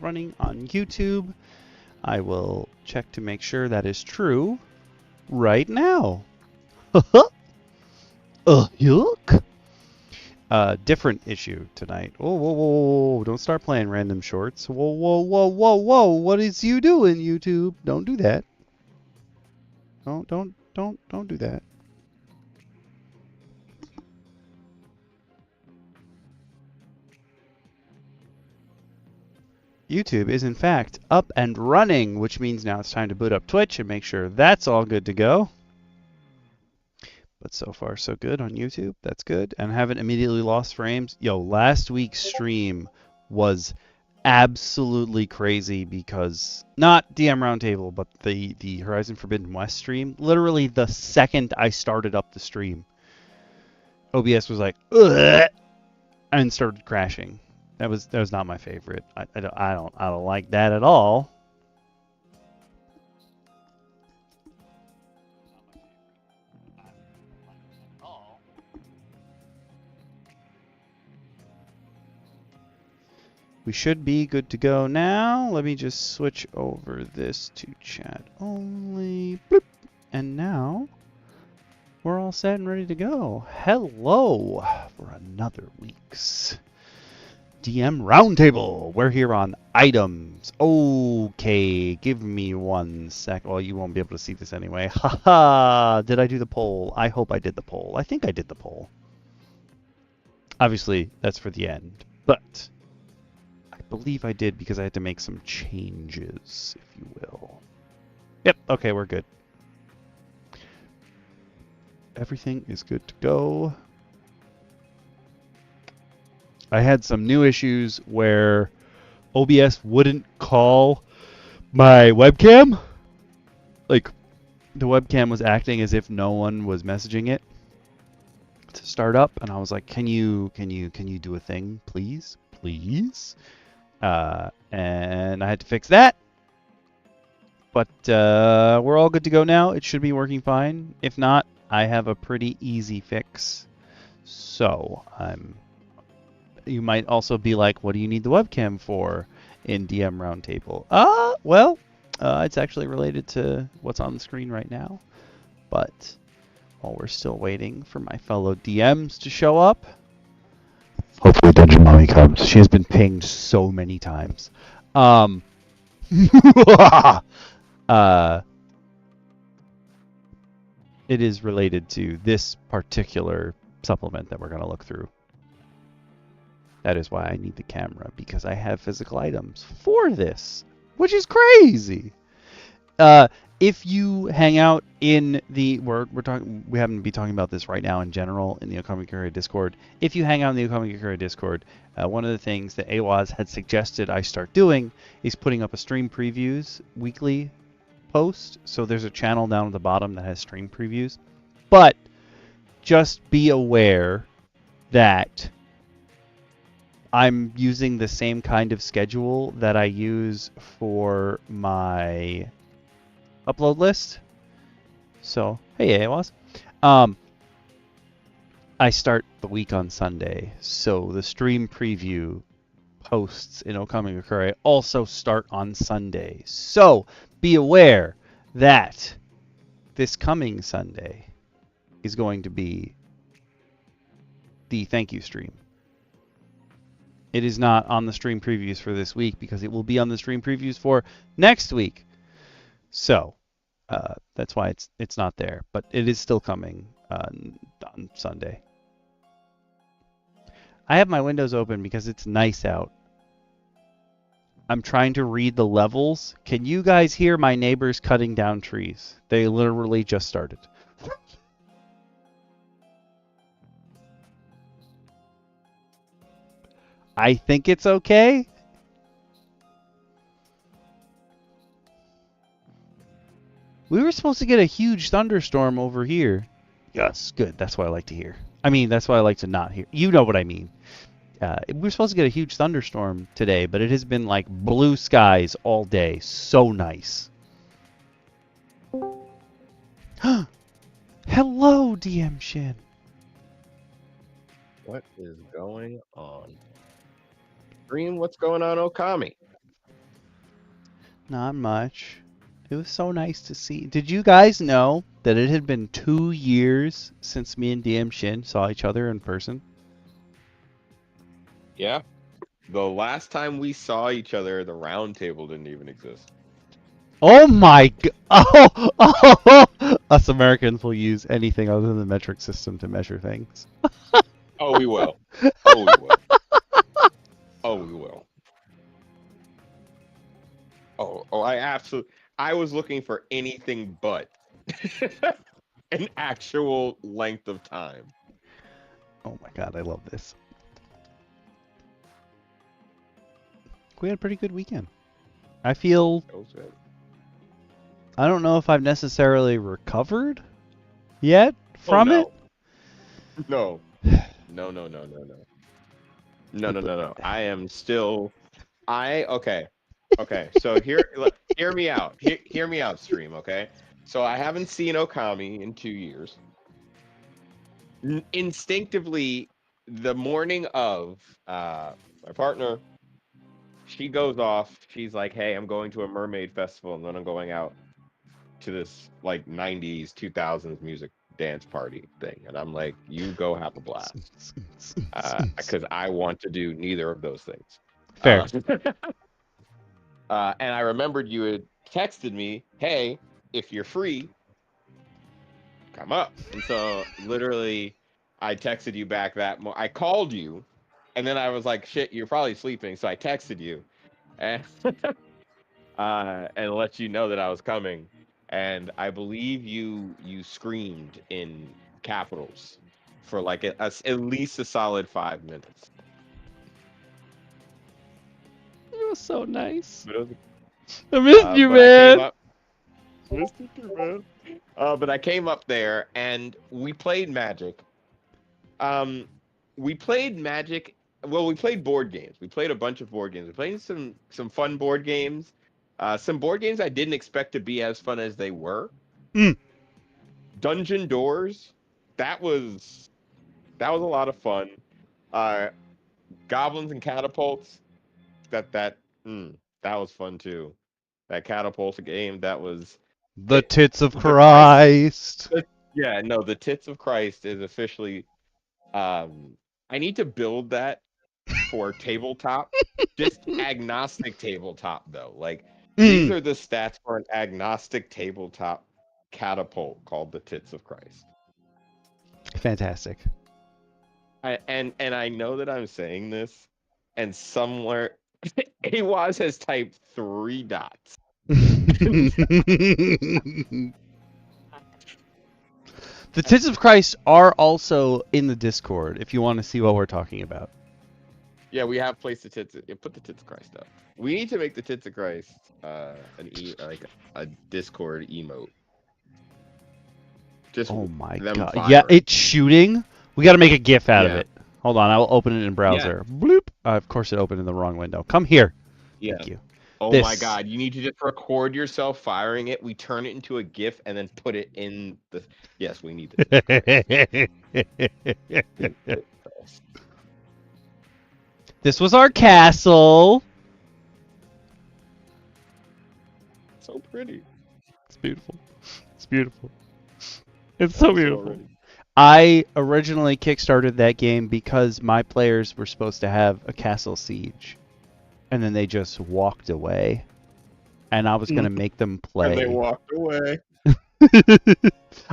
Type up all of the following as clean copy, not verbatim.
running on YouTube. I will check to make sure that is true right now. Yuck. Different issue tonight. Oh, whoa, whoa, whoa, whoa, don't start playing random shorts. Whoa, whoa, whoa, whoa, whoa. What is you doing, YouTube? Don't do that. Don't do that. YouTube is in fact up and running, which means now it's time to boot up Twitch and make sure that's all good to go. But so far so good on YouTube. That's good. And haven't immediately lost frames. Yo, last week's stream was absolutely crazy because not DM Roundtable, but the Horizon Forbidden West stream. Literally the second I started up the stream, OBS was like, ugh, and started crashing. That was not my favorite. I don't like that at all. We should be good to go now. Let me just switch over this to chat only. Bloop. And now we're all set and ready to go. Hello for another week's DM Roundtable. We're here on items. Okay, give me 1 sec. Well, you won't be able to see this anyway. Haha, did I do the poll? I hope I did the poll. I think I did the poll. Obviously, that's for the end, but I believe I did because I had to make some changes, if you will. Yep, okay, we're good. Everything is good to go. I had some new issues where OBS wouldn't call my webcam. Like, the webcam was acting as if no one was messaging it to start up, and I was like, can you do a thing, please? Please? And I had to fix that. But we're all good to go now. It should be working fine. If not, I have a pretty easy fix. So you might also be like, what do you need the webcam for in DM Roundtable? Well, it's actually related to what's on the screen right now. But while we're still waiting for my fellow DMs to show up, hopefully Dungeon Mommy comes. She has been pinged so many times. It is related to this particular supplement that we're going to look through. That is why I need the camera, because I have physical items for this, which is crazy. If you hang out in the we happen to be talking about this right now in general in the Okami Kura Discord. If you hang out in the Okami Kura Discord, one of the things that Awaz had suggested I start doing is putting up a stream previews weekly post. So there's a channel down at the bottom that has stream previews. But just be aware that I'm using the same kind of schedule that I use for my upload list. So, hey, Awaz. I start the week on Sunday, so the stream preview posts in Okami Kura also start on Sunday. So, be aware that this coming Sunday is going to be the thank you stream. It is not on the stream previews for this week because it will be on the stream previews for next week. So that's why it's not there, but it is still coming on Sunday. I have my windows open because it's nice out. I'm trying to read the levels. Can you guys hear my neighbors cutting down trees? They literally just started. I think it's okay. We were supposed to get a huge thunderstorm over here. Yes, good. That's what I like to hear. I mean, that's what I like to not hear. You know what I mean. We were supposed to get a huge thunderstorm today, but it has been like blue skies all day. So nice. Hello, DM Shin. What is going on? Dream, what's going on, Okami? Not much. It was so nice to see. Did you guys know that it had been 2 years since me and DM Shin saw each other in person? Yeah. The last time we saw each other, the round table didn't even exist. Oh my god! Us Americans will use anything other than the metric system to measure things. Oh, we will. Oh, we will. Oh, we will. Oh, I was looking for anything but an actual length of time. Oh my god, I love this. We had a pretty good weekend. I feel... I don't know if I've necessarily recovered yet from it. No. No, no, no, no, no. No, no, no, no. I am still... Okay. Okay, so hear me out. Hear me out, stream, okay? So I haven't seen Okami in 2 years. Instinctively, the morning of my partner, she goes off. She's like, "Hey, I'm going to a mermaid festival, and then I'm going out to this like 90s, 2000s music dance party thing." And I'm like, "You go have a blast," because I want to do neither of those things. Fair. And I remembered you had texted me, "Hey, if you're free, come up." And so literally I texted you back I called you, and then I was like, "Shit, you're probably sleeping." So I texted you and let you know that I was coming. And I believe you screamed in capitals for like at least a solid 5 minutes. It was so nice. I missed you, man. Missed you too, man. But I came up there and we played Magic. We played Magic. Well, we played board games. We played a bunch of board games. We played some fun board games. Some board games I didn't expect to be as fun as they were. Dungeon Doors. That was a lot of fun. Goblins and Catapults. That was fun too. That catapult game. That was the Tits of Christ. Yeah, no, the Tits of Christ is officially. I need to build that for tabletop. Just agnostic tabletop though. Like these are the stats for an agnostic tabletop catapult called the Tits of Christ. Fantastic. And I know that I'm saying this, and somewhere Awaz has typed 3 dots. The Tits of Christ are also in the Discord if you want to see what we're talking about. Yeah, we have placed the Tits. Put the Tits of Christ up. We need to make the Tits of Christ like a Discord emote. Just oh my god! firing. Yeah, it's shooting. We got to make a GIF out of it. Hold on, I will open it in browser. Yeah. Bloop. Of course, it opened in the wrong window. Come here. Yeah. Thank you. Oh my god! You need to just record yourself firing it. We turn it into a GIF and then put it in the. Yes, we need this. This was our castle. So pretty. It's beautiful. It's beautiful. It's so beautiful. I originally kickstarted that game because my players were supposed to have a castle siege, and then they just walked away, and I was going to make them play. And they walked away.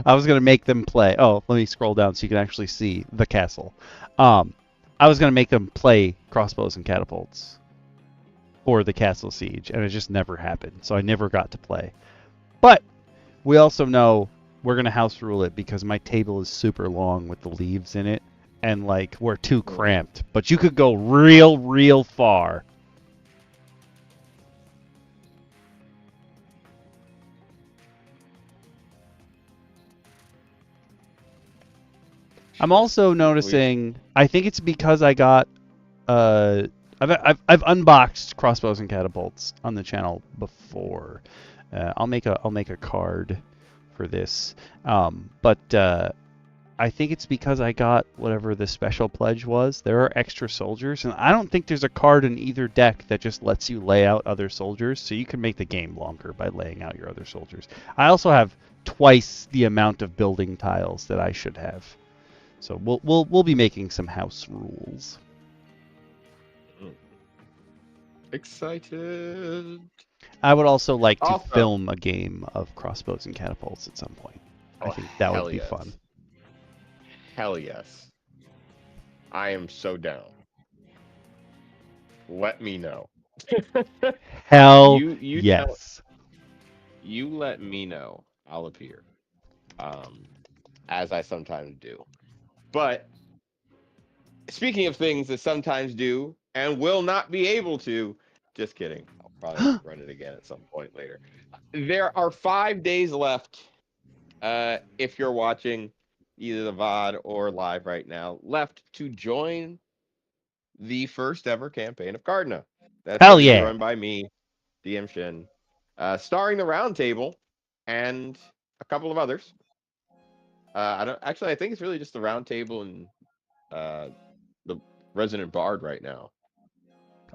I was going to make them play. Oh, let me scroll down so you can actually see the castle. I was going to make them play crossbows and catapults for the castle siege, and it just never happened, so I never got to play. But we also know we're going to house rule it because my table is super long with the leaves in it, and like we're too cramped. But you could go real far. I'm also noticing, I think it's because I got, I've unboxed crossbows and catapults on the channel before. I'll make a card for this, but I think it's because I got whatever the special pledge was. There are extra soldiers, and I don't think there's a card in either deck that just lets you lay out other soldiers, so you can make the game longer by laying out your other soldiers. I also have twice the amount of building tiles that I should have. So we'll be making some house rules. Excited. I would also like to Also- film a game of crossbows and catapults at some point. I think that would be fun. Hell yes. I am so down. Let me know. Hell you yes. You let me know. I'll appear. As I sometimes do. But speaking of things that sometimes do and will not be able to, just kidding. I'll probably run it again at some point later. There are 5 days left. If you're watching either the VOD or live right now, left to join the first ever campaign of Cardinal. That's Hell going to be yeah. run by me, DM Shin, starring the Roundtable and a couple of others. I think it's really just the Roundtable and the Resident Bard right now.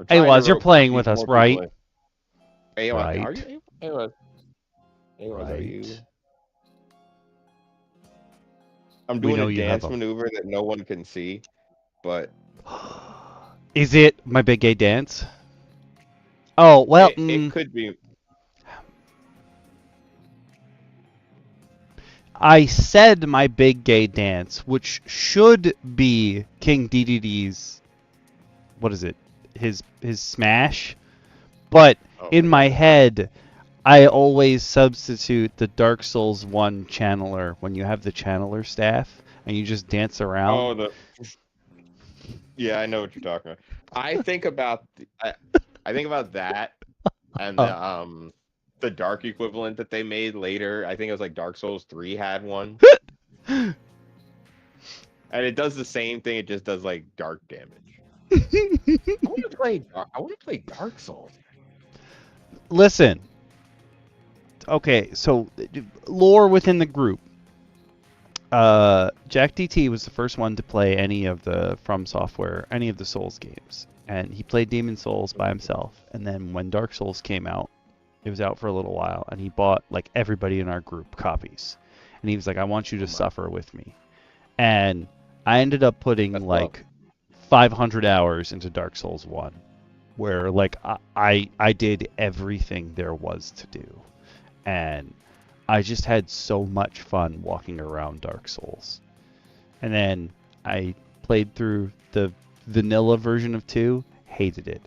Hey, Waz, you're rope playing with us, right? Hey, Right. Are you? Hey, Waz, Right. are you? I'm We doing know a you have dance maneuver that no one can see, but Is it my big gay dance? Oh, well, it could be. I said my big gay dance, which should be King DDD's, what is it? His smash. But in my head, I always substitute the Dark Souls 1 channeler when you have the channeler staff and you just dance around. Oh, yeah, I know what you're talking about. I think about I think about that and the dark equivalent that they made later. I think it was like Dark Souls 3 had one. And it does the same thing, it just does like dark damage. I want to play Dark Souls. Listen. Okay, so lore within the group. Jack DT was the first one to play any of the From Software, any of the Souls games. And he played Demon Souls by himself. And then when Dark Souls came out, it was out for a little while, and he bought like everybody in our group copies. And he was like, I want you to suffer with me. And I ended up putting like 500 hours into Dark Souls 1, where like I did everything there was to do. And I just had so much fun walking around Dark Souls. And then I played through the vanilla version of 2, hated it.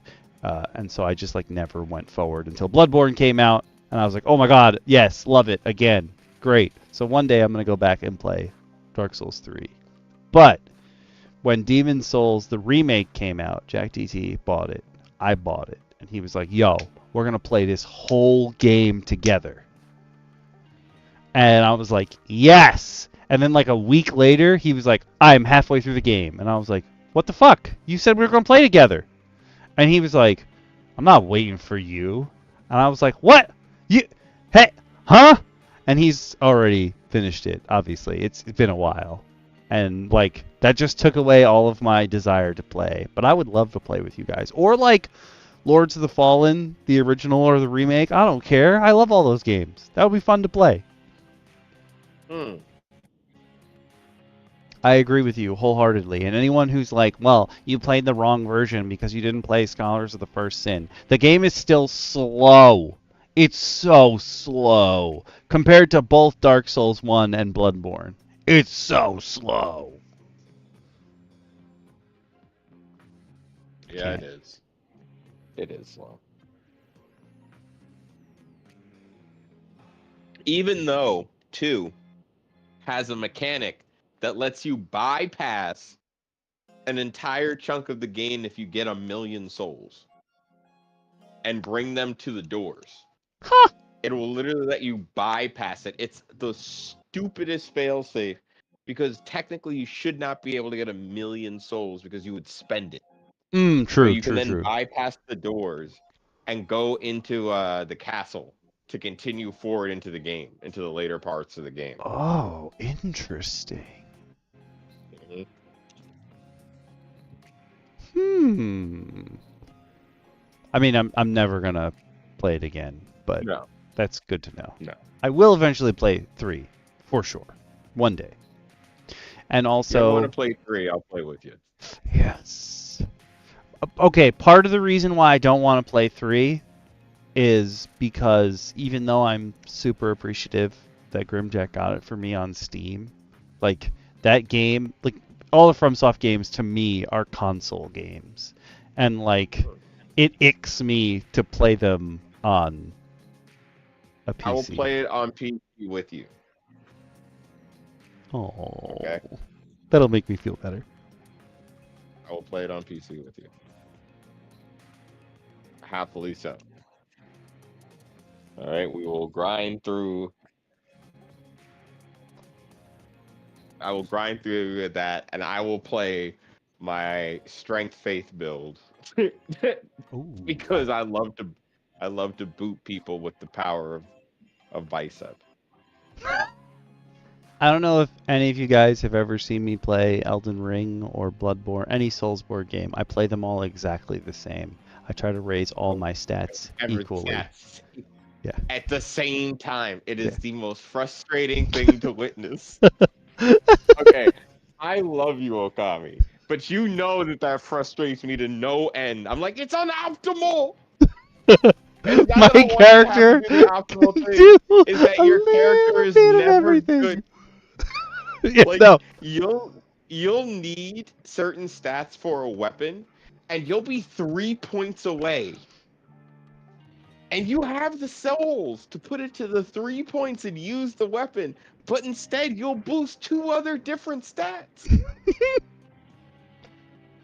And so I just like never went forward until Bloodborne came out, and I was like, oh my god, yes, love it again, great. So one day I'm gonna go back and play Dark Souls 3. But when Demon Souls the remake came out, Jack DT bought it, I bought it, and he was like, yo, we're gonna play this whole game together. And I was like, yes. And then like a week later, he was like, I'm halfway through the game, and I was like, what the fuck? You said we were gonna play together. And he was like, I'm not waiting for you. And I was like, what? Hey, huh? And he's already finished it, obviously. It's been a while. And, like, that just took away all of my desire to play. But I would love to play with you guys. Or, like, Lords of the Fallen, the original or the remake. I don't care. I love all those games. That would be fun to play. I agree with you wholeheartedly. And anyone who's like, well, you played the wrong version because you didn't play Scholars of the First Sin. The game is still slow. It's so slow. Compared to both Dark Souls 1 and Bloodborne. It's so slow. Yeah, it is. It is slow. Even though 2 has a mechanic that lets you bypass an entire chunk of the game if you get 1,000,000 souls and bring them to the doors. Huh. It will literally let you bypass it. It's the stupidest failsafe because technically you should not be able to get 1,000,000 souls because you would spend it. True, you can then true. bypass the doors and go into the castle to continue forward into the game, into the later parts of the game. Oh, interesting. I mean, I'm never gonna play it again, but No, that's good to know. no. I will eventually play 3, for sure, one day. And If you ever want to also, play 3, I'll play with you. yes. Okay, part of the reason why I don't want to play 3 is because even though I'm super appreciative that Grimjack got it for me on Steam, like that game, like all the FromSoft games to me are console games, and like it icks me to play them on a I will PC. play it on PC with you. Oh, Okay. that'll make me feel better. I will play it on PC with you. Happily so. All right, we will grind through. I will grind through that, and I will play my strength faith build Ooh. because I love to boot people with the power of bicep. I don't know if any of you guys have ever seen me play Elden Ring or Bloodborne, any Soulsborne game. I play them all exactly the same. I try to raise all my stats equally. Yes. Yeah. At the same time, it is Yeah. the most frustrating thing to witness. Okay, I love you, Okami, but you know that frustrates me to no end. I'm like, it's unoptimal. And it's not My that I want you to have to character do the optimal can thing. do Is that a your character little is bit of never everything. good. Yeah, Like no. you'll need certain stats for a weapon, and you'll be 3 points away. And you have the souls to put it to the 3 points and use the weapon, but instead you'll boost 2 other different stats.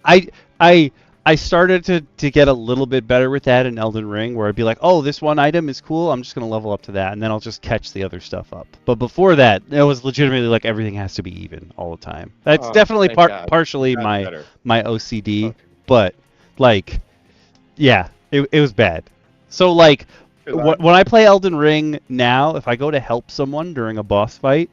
I I I started to get a little bit better with that in Elden Ring, where I'd be like, oh, this one item is cool, I'm just gonna level up to that, and then I'll just catch the other stuff up. But before that, it was legitimately like everything has to be even all the time. That's Oh, definitely thank God. partially Got my better. OCD, Okay. but like, yeah, it was bad. So like, 'Cause I when I play Elden Ring now, if I go to help someone during a boss fight,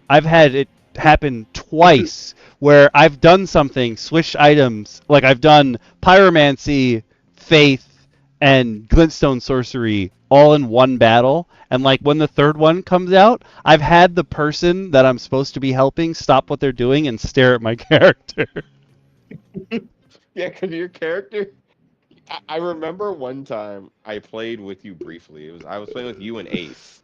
I've had it happen twice where I've done something, switched items, like I've done pyromancy, faith, and glintstone sorcery all in one battle, and like when the third one comes out, I've had the person that I'm supposed to be helping stop what they're doing and stare at my character. Yeah, because your character. I remember one time I played with you briefly. I was playing with you and Ace,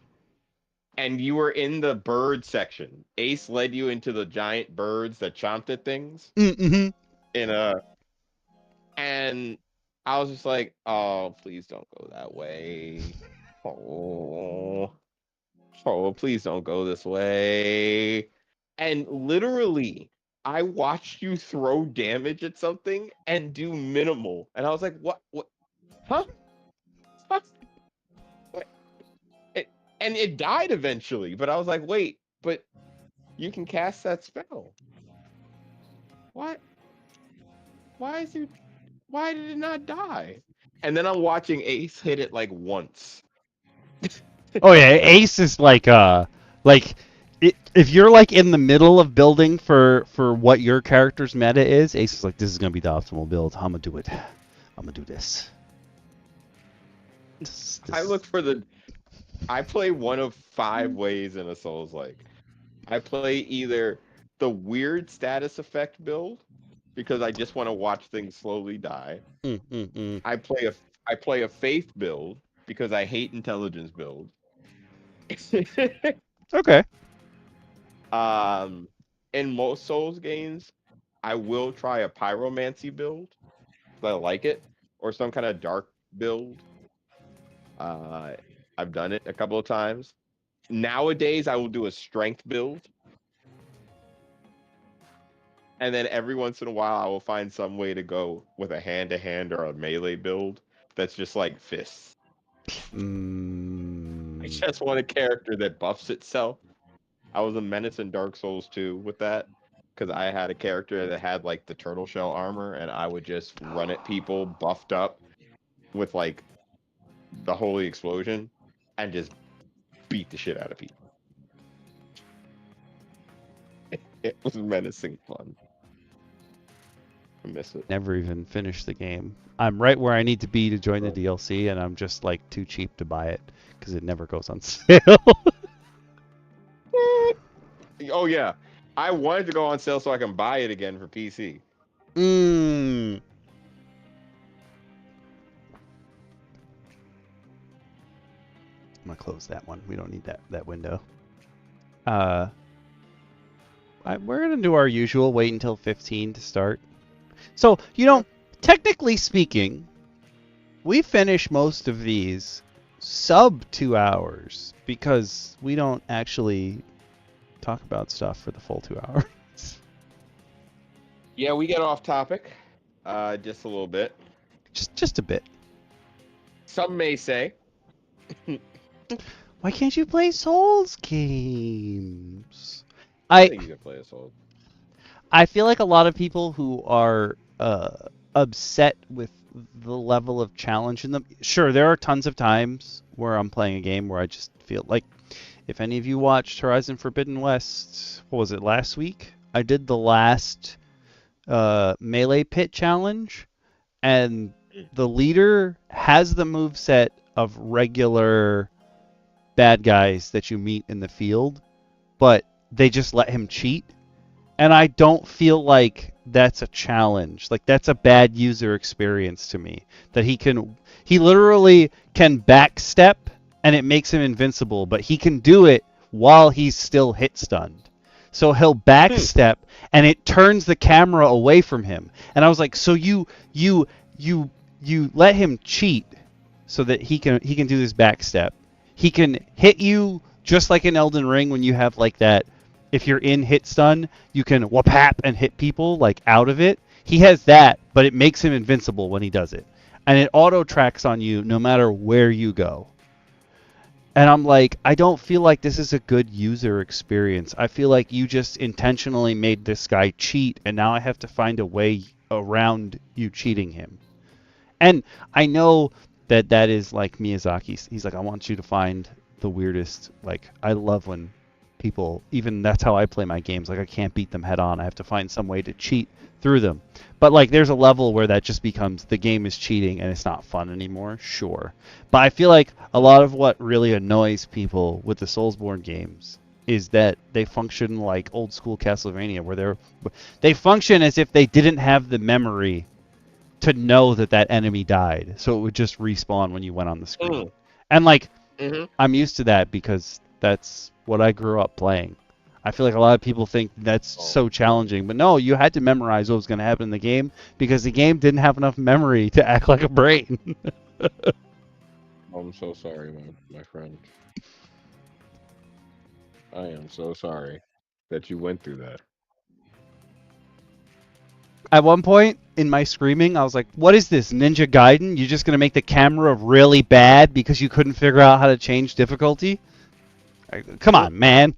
and you were in the bird section. Ace led you into the giant birds that chomped at things Mm-hmm. in a, and I was just like, oh, please don't go that way. Oh, oh, please don't go this way. And literally, I watched you throw damage at something and do minimal, and I was like, what? What? Huh? Huh? What? And it died eventually, but I was like, wait, but you can cast that spell. What? Why is it? Why did it not die? And then I'm watching Ace hit it like once. Oh yeah, Ace is like if you're like in the middle of building for what your character's meta is, Ace is like, this is gonna be the optimal build. I'm gonna do it. I'm gonna do this. I look for the. I play one of 5 ways in a Souls like. I play either the weird status effect build because I just want to watch things slowly die. Mm, mm, mm. I play a faith build because I hate intelligence build. Okay. um, in most Souls games, I will try a pyromancy build because I like it, or some kind of dark build. Uh, I've done it a couple of times. Nowadays, I will do a strength build, and then every once in a while, I will find some way to go with a hand-to-hand or a melee build that's just like fists. I Mm. just want a character that buffs itself. I was a menace in Dark Souls 2 with that because I had a character that had like the turtle shell armor, and I would just run at people buffed up with like the holy explosion and just beat the shit out of people. It was menacing fun. I miss it. Never even finished the game. I'm right where I need to be to join the DLC, and I'm just like too cheap to buy it because it never goes on sale. Oh yeah, I wanted to go on sale so I can buy it again for PC. I'm gonna close that one. We don't need that window. We're gonna do our usual. Wait until 15 to start. So technically speaking, we finish most of these sub 2 hours because we don't actually talk about stuff for the full 2 hours. Yeah, we get off topic, just a little bit. Just a bit. Some may say. Why can't you play Souls games? I think you can play a Soul. I feel like a lot of people who are upset with the level of challenge in them. Sure, there are tons of times where I'm playing a game where I just feel like, if any of you watched Horizon Forbidden West, what was it, last week? I did the last melee pit challenge, and the leader has the moveset of regular bad guys that you meet in the field, but they just let him cheat. And I don't feel like that's a challenge. Like, that's a bad user experience to me. That he literally can backstep and it makes him invincible, but he can do it while he's still hit stunned. So he'll backstep and it turns the camera away from him. And I was like, so you let him cheat so that he can do this backstep. He can hit you just like in Elden Ring when you have like that. If you're in hit stun, you can whap and hit people like out of it. He has that, but it makes him invincible when he does it. And it auto tracks on you no matter where you go. And I'm like, I don't feel like this is a good user experience. I feel like you just intentionally made this guy cheat, and now I have to find a way around you cheating him. And I know that is like Miyazaki's. He's like, I want you to find the weirdest. Like, I love when people, even that's how I play my games. Like, I can't beat them head on. I have to find some way to cheat through them. But like, there's a level where that just becomes the game is cheating and it's not fun anymore. Sure, but I feel like a lot of what really annoys people with the Soulsborne games is that they function like old school Castlevania, where they function as if they didn't have the memory to know that enemy died, so it would just respawn when you went on the screen. And like, I'm used to that because that's what I grew up playing. I feel like a lot of people think that's so challenging, but no, you had to memorize what was going to happen in the game because the game didn't have enough memory to act like a brain. I'm so sorry, my friend. I am so sorry that you went through that. At one point in my screaming, I was like, what is this, Ninja Gaiden? You're just going to make the camera really bad because you couldn't figure out how to change difficulty? Come on, man.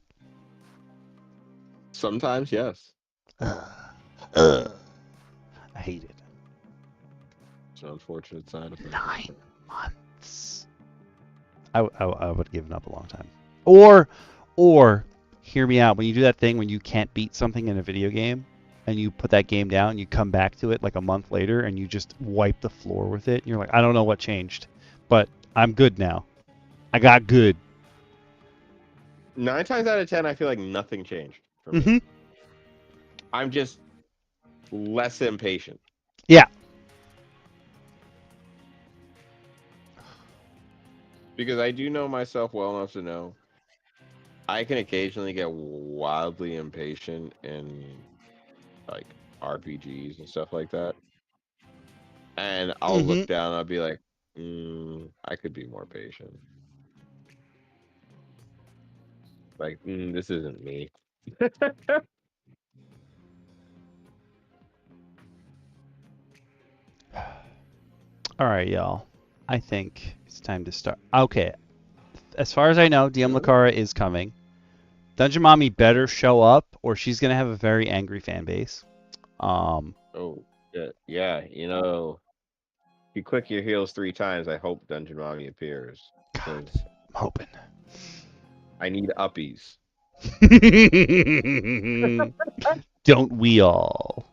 Sometimes, yes. I hate it. It's an unfortunate side effect. 9 months. I would have given up a long time. Or, hear me out. When you do that thing when you can't beat something in a video game, and you put that game down, you come back to it like a month later, and you just wipe the floor with it, and you're like, I don't know what changed, but I'm good now. I got good. 9 times out of 10, I feel like nothing changed for me. I'm just less impatient. Yeah. Because I do know myself well enough to know I can occasionally get wildly impatient in like RPGs and stuff like that. And I'll look down and I'll be like, I could be more patient. Like, this isn't me. All right, y'all. I think it's time to start. Okay. As far as I know, DM Lacara is coming. Dungeon Mommy better show up, or she's gonna have a very angry fan base. Oh, yeah. You know, if you click your heels 3 times, I hope Dungeon Mommy appears. God, I'm hoping. I need uppies. Don't we all?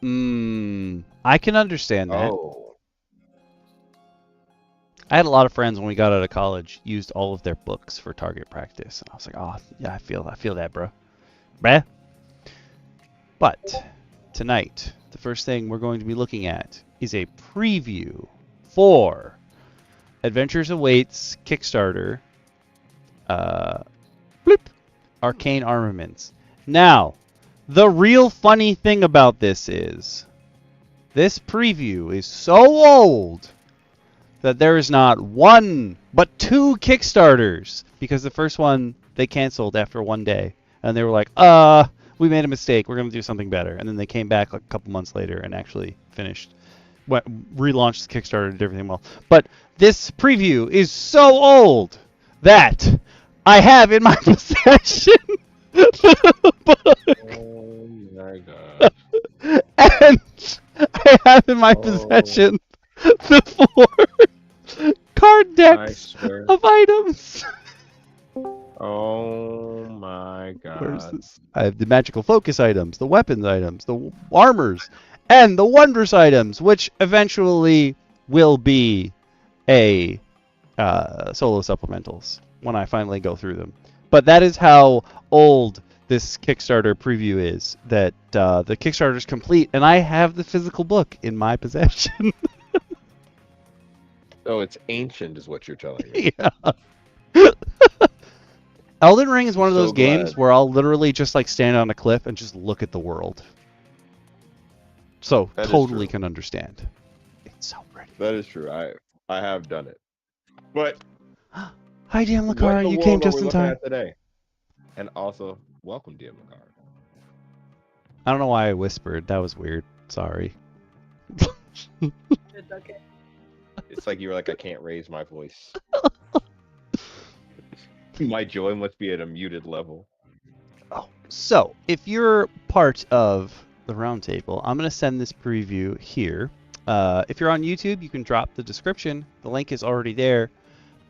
I can understand that. Oh. I had a lot of friends when we got out of college used all of their books for target practice, and I was like, oh yeah, I feel that, bro. Bruh. But tonight, the first thing we're going to be looking at is a preview for Adventures Awaits Kickstarter, Arcane Armaments. Now, the real funny thing about this is, this preview is so old that there is not one, but two Kickstarters, because the first one they canceled after one day, and they were like, we made a mistake, we're going to do something better. And then they came back like a couple months later and actually relaunched the Kickstarter and did everything well. But this preview is so old that I have in my possession the book. Oh my god. And I have in my possession the 4 card decks of items. Oh my god. Where's this? I have the magical focus items, the weapons items, the armors, and the wondrous items, which eventually will be a solo supplementals when I finally go through them. But that is how old this Kickstarter preview is, that the Kickstarter is complete, and I have the physical book in my possession. Oh, it's ancient is what you're telling me. Yeah. Elden Ring is one of those So games glad. where I'll literally just like stand on a cliff and just look at the world. So That is totally true. can understand. It's so pretty. That is true. I have done it. But Hi, DM what Lacara. in the You world came are just we in looking time. at today? And also, welcome, DM Lacara. I don't know why I whispered. That was weird. Sorry. It's okay. It's like you were like, I can't raise my voice. My joy must be at a muted level. Oh, so if you're part of the roundtable, I'm going to send this preview here. If you're on YouTube, you can drop the description. The link is already there.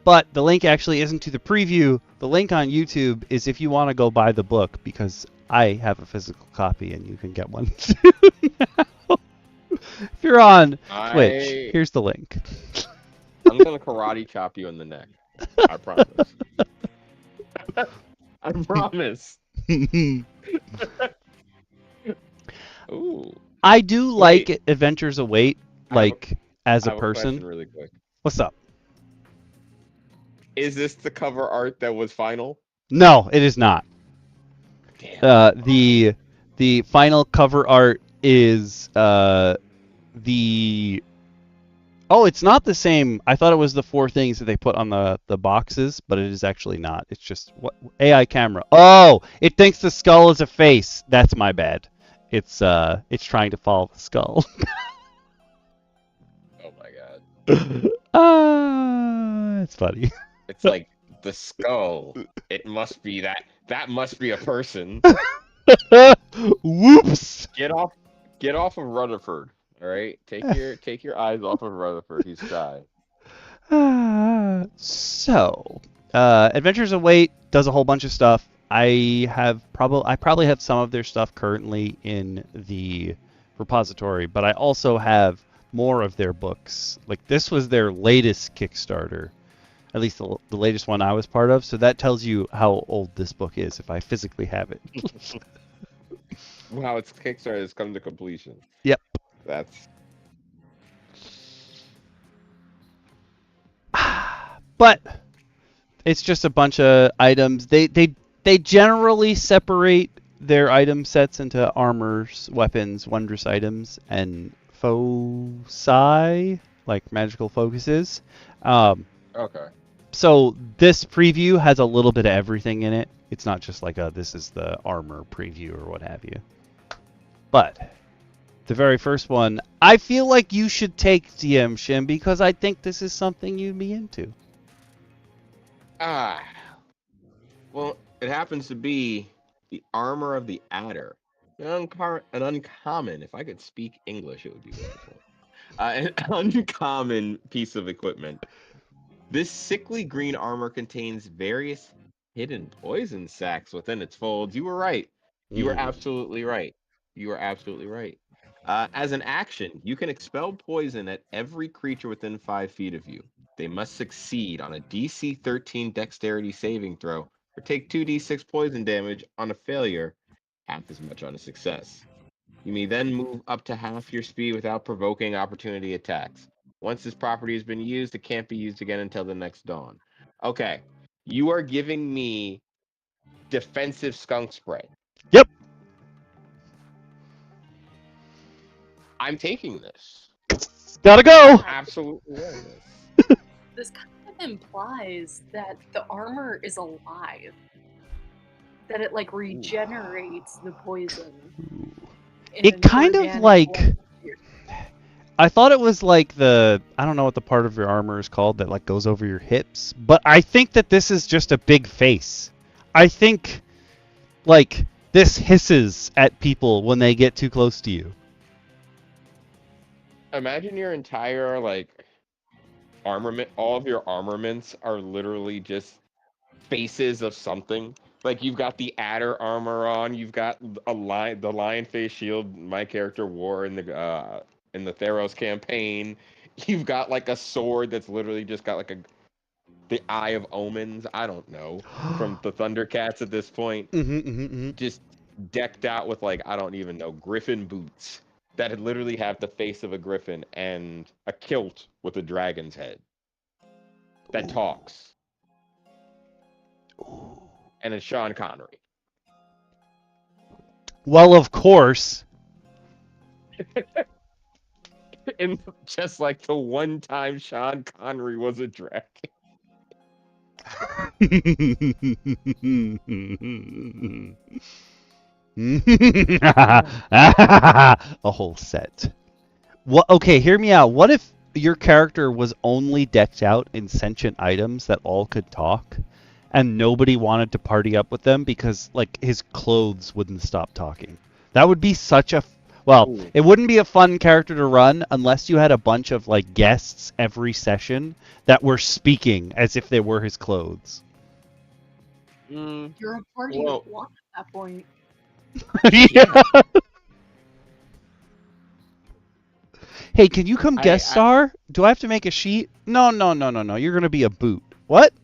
But the link actually isn't to the preview. The link on YouTube is if you want to go buy the book, because I have a physical copy and you can get one too now. If you're on Twitch, here's the link. I'm going to karate chop you in the neck. I promise. I promise. Ooh. I do like Adventures Await, like, as I a have person. question really quick. What's up? Is this the cover art that was final? No, it is not. Damn. The final cover art is the... Oh, it's not the same. I thought it was the 4 things that they put on the boxes, but it is actually not. It's just what AI camera. Oh, it thinks the skull is a face. That's my bad. It's trying to follow the skull. Oh my god. It's funny. It's like the skull. It must be that. That must be a person. Whoops. Get off of Rutherford. All right, take your eyes off of Rutherford. He's shy. So, Adventures Await does a whole bunch of stuff. I probably have some of their stuff currently in the repository, but I also have more of their books. Like, this was their latest Kickstarter, at least the latest one I was part of. So that tells you how old this book is if I physically have it. Wow, its Kickstarter has come to completion. Yep. That's. But it's just a bunch of items. They generally separate their item sets into armors, weapons, wondrous items, and foci, like magical focuses. Okay. So this preview has a little bit of everything in it. It's not just like this is the armor preview or what have you. But the very first one, I feel like you should take DM Shin, because I think this is something you'd be into. Well, it happens to be the armor of the adder. An uncommon, if I could speak English, it would be wonderful. An uncommon piece of equipment. This sickly green armor contains various hidden poison sacs within its folds. You were right. You were absolutely right. You were absolutely right. As an action, you can expel poison at every creature within 5 feet of you. They must succeed on a DC 13 dexterity saving throw or take 2d6 poison damage on a failure, half as much on a success. You may then move up to half your speed without provoking opportunity attacks. Once this property has been used, it can't be used again until the next dawn. Okay, you are giving me defensive skunk spray. Yep. I'm taking this. Gotta go. Absolutely wearing this. This kind of implies that the armor is alive. That it like regenerates the poison. in It an kind of organic like. way. I thought it was like I don't know what the part of your armor is called that like goes over your hips, but I think that this is just a big face. I think like this hisses at people when they get too close to you. Imagine your entire like armament, all of your armaments are literally just faces of something. Like you've got the adder armor on, you've got the lion face shield my character wore in the Theros campaign. You've got like a sword that's literally just got like the Eye of Omens. I don't know, from the Thundercats at this point. Just decked out with like I don't even know griffin boots that had literally have the face of a griffin and a kilt with a dragon's head that talks. And it's Sean Connery. Well, of course. And just like the one time Sean Connery was a dragon. A whole set. What? Okay, hear me out. What if your character was only decked out in sentient items that all could talk, and nobody wanted to party up with them because like his clothes wouldn't stop talking? That would be such a Ooh. It wouldn't be a fun character to run unless you had a bunch of like guests every session that were speaking as if they were his clothes. You're a party of one at that point. Yeah. Hey, can you come guest star? Do I have to make a sheet? No. You're gonna be a boot. What?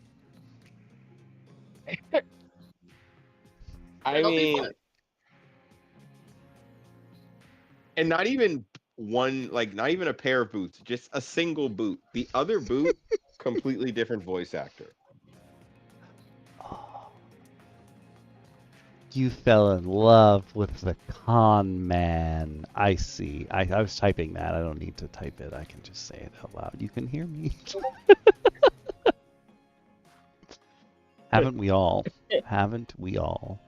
I mean, and not even one, like not even a pair of boots, just a single boot. The other boot, completely different voice actor. You fell in love with the con man. I see. I was typing that. I don't need to type it. I can just say it out loud. You can hear me. Haven't we all? Haven't we all?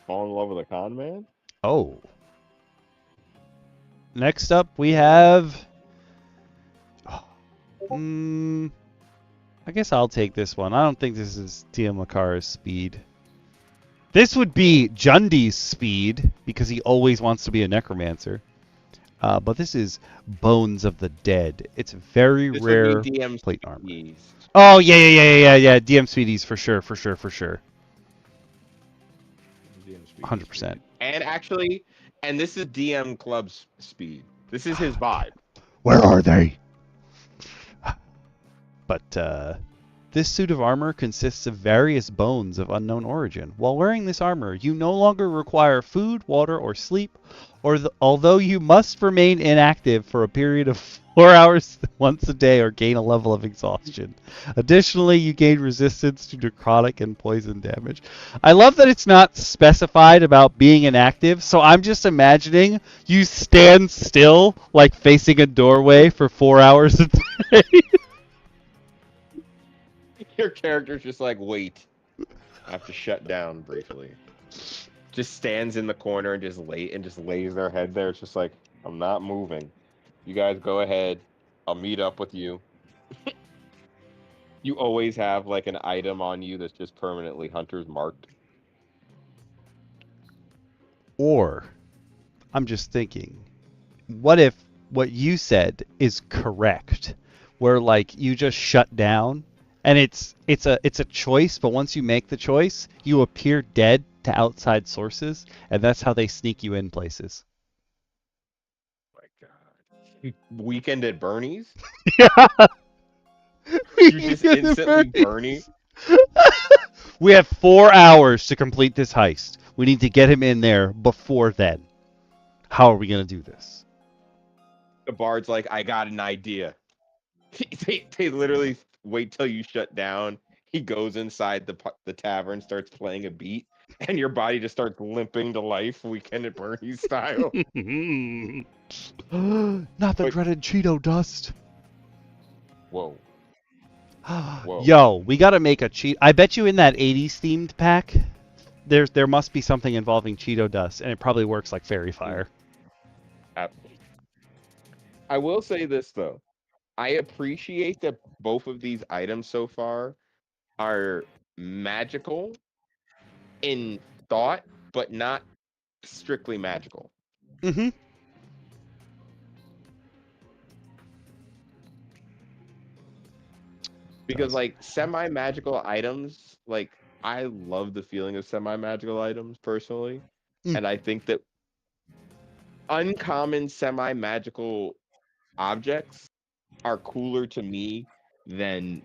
Fall in love with a con man? Oh. Next up, we have... I guess I'll take this one. I don't think this is DM Lacara's speed. This would be Jundi's speed, because he always wants to be a necromancer. But this is Bones of the Dead. It's very rare DM plate armor. Speedies. Oh, yeah. DM Speedies, for sure. 100%. And actually, and this is DM Club's speed. This is his vibe. Where are they? But this suit of armor consists of various bones of unknown origin. While wearing this armor, you no longer require food, water, or sleep, although you must remain inactive for a period of 4 hours once a day or gain a level of exhaustion. Additionally, you gain resistance to necrotic and poison damage. I love that it's not specified about being inactive, so I'm just imagining you stand still, like facing a doorway for 4 hours a day. Your character's just like, wait. I have to shut down briefly. Just stands in the corner and just lays their head there. It's just like, I'm not moving. You guys go ahead. I'll meet up with you. You always have like an item on you that's just permanently hunter's marked. Or, I'm just thinking, what if what you said is correct, where like you just shut down, and it's a choice, but once you make the choice, you appear dead to outside sources, and that's how they sneak you in places. Weekend at Bernie's? Yeah. You just instantly Bernie? We have 4 hours to complete this heist. We need to get him in there before then. How are we going to do this? The bard's like, I got an idea. They literally wait till you shut down. He goes inside the tavern, starts playing a beat, and your body just starts limping to life, Weekend at Bernie's style. Not the dreaded Cheeto dust. Whoa. Whoa. Yo, we gotta make a cheat. I bet you in that 80s themed pack, there must be something involving Cheeto dust, and it probably works like fairy fire. I will say this though, I appreciate that both of these items so far are magical in thought, but not strictly magical. Mm-hmm. Because like semi-magical items, like I love the feeling of semi-magical items personally. And I think that uncommon semi-magical objects are cooler to me than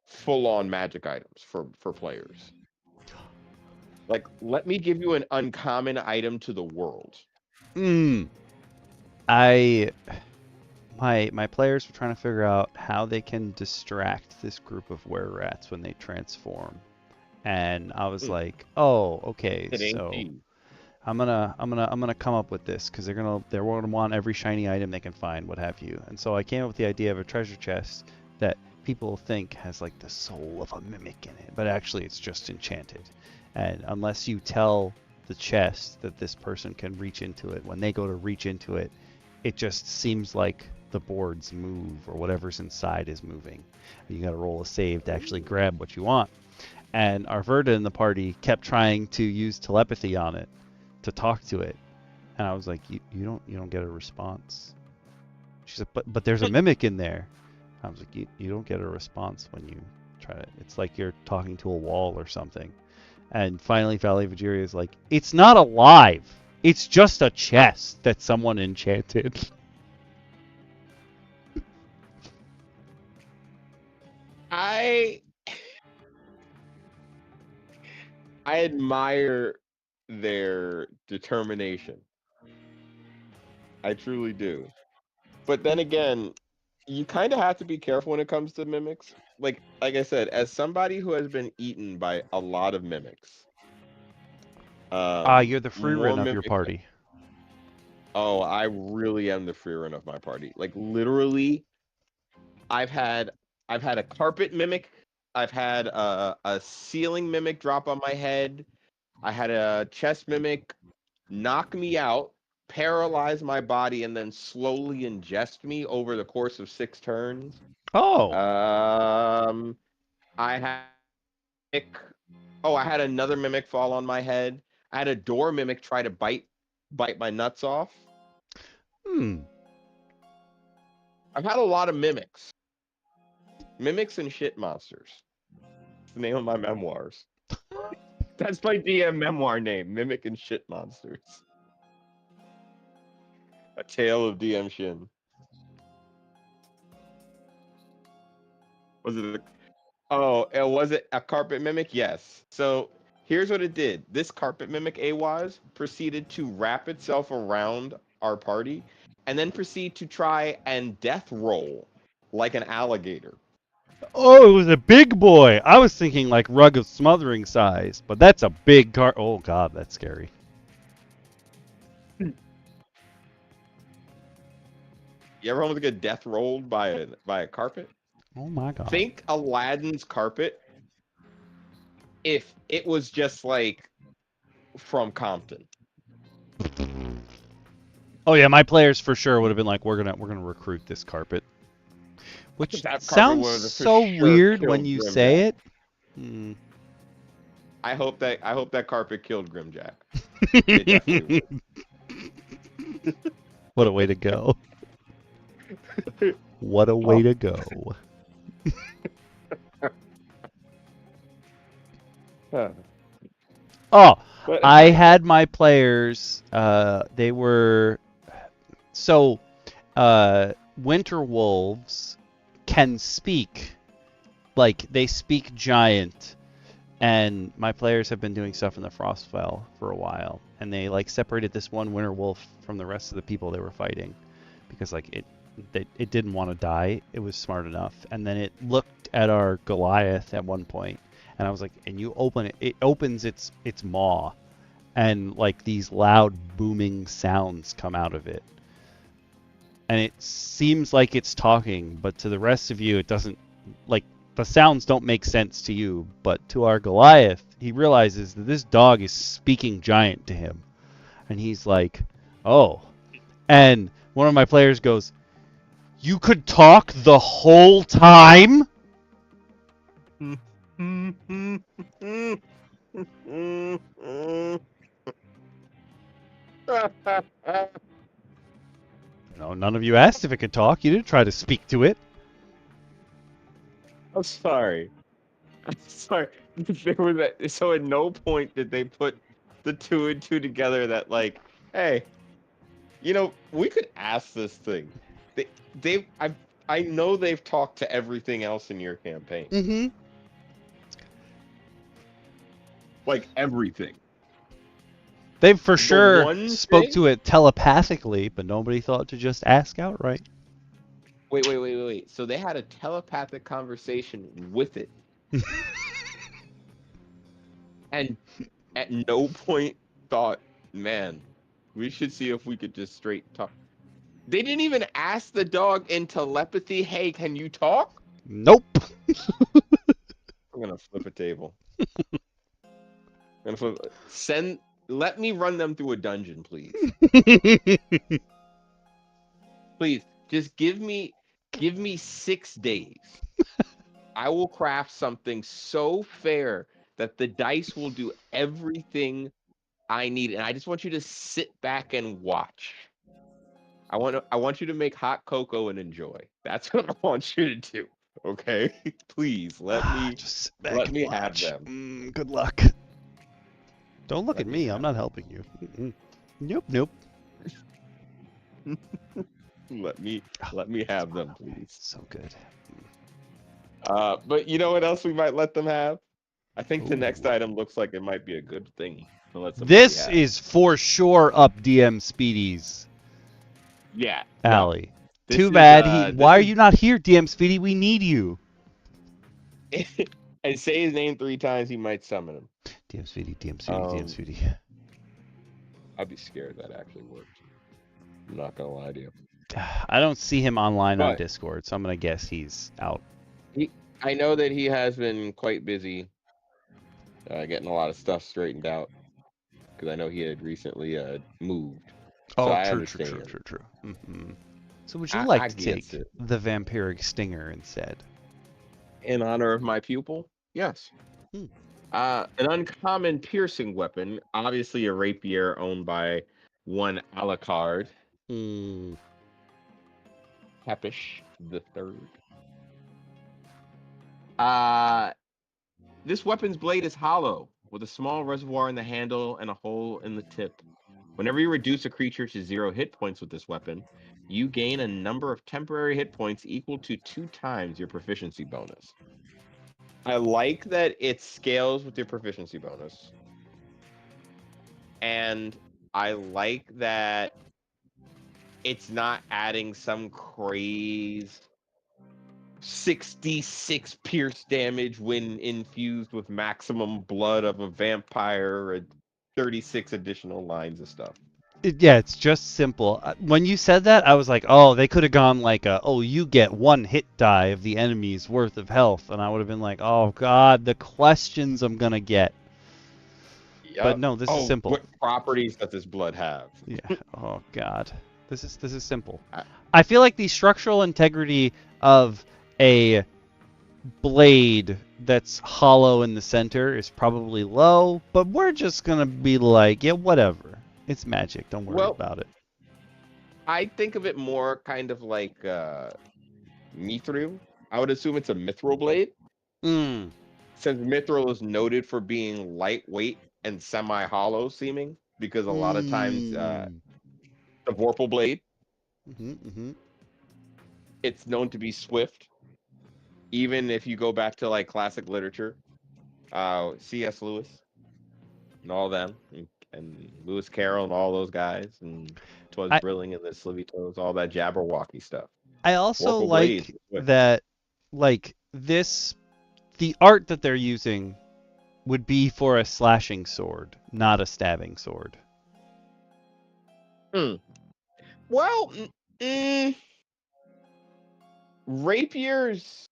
full-on magic items for players. Like, let me give you an uncommon item to the world. My players were trying to figure out how they can distract this group of were-rats when they transform. And I was like, "Oh, okay. So I'm gonna come up with this because they're gonna want every shiny item they can find, what have you." And so I came up with the idea of a treasure chest that people think has like the soul of a mimic in it, but actually it's just enchanted. And unless you tell the chest that this person can reach into it, when they go to reach into it, it just seems like the boards move or whatever's inside is moving. You got to roll a save to actually grab what you want. And Arverda in the party kept trying to use telepathy on it to talk to it, and I was like, you don't get a response. She said, but there's a mimic in there. I was like, you don't get a response when you try to. It's like you're talking to a wall or something. And finally, Valley Vajiria is like, it's not alive. It's just a chest that someone enchanted. I admire their determination. I truly do. But then again, you kind of have to be careful when it comes to mimics. Like I said, as somebody who has been eaten by a lot of mimics. You're the Freerin of your party. Oh, I really am the Freerin of my party. Like literally, I've had a carpet mimic. I've had a ceiling mimic drop on my head. I had a chest mimic knock me out, paralyze my body, and then slowly ingest me over the course of 6 turns. Oh. I had another mimic fall on my head. I had a door mimic try to bite my nuts off. I've had a lot of mimics. Mimics and shit monsters. That's the name of my memoirs. That's my DM memoir name, Mimic and Shit Monsters. A Tale of DM Shin. Was it a carpet mimic? Yes. So here's what it did. This carpet mimic AWAS proceeded to wrap itself around our party and then proceed to try and death roll like an alligator. Oh, it was a big boy. I was thinking like rug of smothering size, but that's a big car. Oh god, that's scary. You ever almost get death rolled by a carpet? Oh my god. Think Aladdin's carpet if it was just like from Compton. Oh yeah, my players for sure would have been like, we're gonna recruit this carpet. Which sounds so weird when you say it. I hope that carpet killed Grimjack. What a way to go. What a way to go. Oh, I had my players, they were, so, winter wolves can speak. Like, they speak giant. And my players have been doing stuff in the Frostfell for a while. And they, like, separated this one winter wolf from the rest of the people they were fighting. Because, like, it didn't want to die. It was smart enough. And then it looked at our Goliath at one point, and I was like, and you open it. It opens its maw, and like these loud booming sounds come out of it. And it seems like it's talking, but to the rest of you, it doesn't. Like, the sounds don't make sense to you, but to our Goliath, he realizes that this dog is speaking giant to him. And he's like, oh. And one of my players goes, you could talk the whole time? No, No, none of you asked if it could talk. You didn't try to speak to it. I'm sorry. I'm sorry. There was so at no point did they put the 2 and 2 together that, like, hey, you know, we could ask this thing. I know they've talked to everything else in your campaign. Mm-hmm. Like, everything. They for sure one spoke thing- to it telepathically, but nobody thought to just ask outright. Wait. So they had a telepathic conversation with it. And at no point thought, man, we should see if we could just straight talk. They didn't even ask the dog in telepathy, hey, can you talk? Nope. I'm gonna flip a table. Let me run them through a dungeon, please. Please, just give me 6 days. I will craft something so fair that the dice will do everything I need, and I just want you to sit back and watch. I want you to make hot cocoa and enjoy. That's what I want you to do. Okay? Please let me just sit back let and me watch. have them. Good luck. Don't look Let at me me. have I'm not helping you. Nope. Let me have them, please. So good. But you know what else we might let them have? I think the next Ooh. item looks like it might be a good thing to let somebody This have. is for sure up DM Speedy's Yeah. alley. This Too is, bad. Why are is- you not here, DM Speedy? We need you. And say his name 3 times, he might summon him. DM Speedy, DM Speedy, DM Speedy. I'd be scared that actually worked. I'm not gonna lie to you. I don't see him online on But- Discord, so I'm gonna guess he's out. I know that he has been quite busy getting a lot of stuff straightened out, because I know he had recently moved. So I true. understand. Mm-hmm. So would you I like to get take it. the vampiric stinger instead? In honor of my pupil, yes. An uncommon piercing weapon, obviously a rapier owned by one Alucard, Tepish the Third. This weapon's blade is hollow, with a small reservoir in the handle and a hole in the tip. Whenever you reduce a creature to 0 hit points with this weapon, you gain a number of temporary hit points equal to 2 times your proficiency bonus. I like that it scales with your proficiency bonus. And I like that it's not adding some craze 66 pierce damage when infused with maximum blood of a vampire and 36 additional lines of stuff. Yeah, it's just simple. When you said that, I was like, oh, they could have gone like, you get 1 hit die of the enemy's worth of health. And I would have been like, oh, God, the questions I'm going to get. Yep. But no, this is simple. What properties does this blood have? Yeah. Oh, God. This is simple. I feel like the structural integrity of a blade that's hollow in the center is probably low, but we're just going to be like, yeah, whatever. It's magic. Don't worry about it. I think of it more kind of like mithril. I would assume it's a mithril blade. Since mithril is noted for being lightweight and semi-hollow seeming, because a lot of times the Vorpal blade it's known to be swift. Even if you go back to like classic literature, C.S. Lewis and all them, and Lewis Carroll and all those guys, and 'Twas I Brilling and the Slivy Toes, all that Jabberwocky stuff. I also Warple Blades. like that, like this, the art that they're using would be for a slashing sword, not a stabbing sword. Well, rapiers.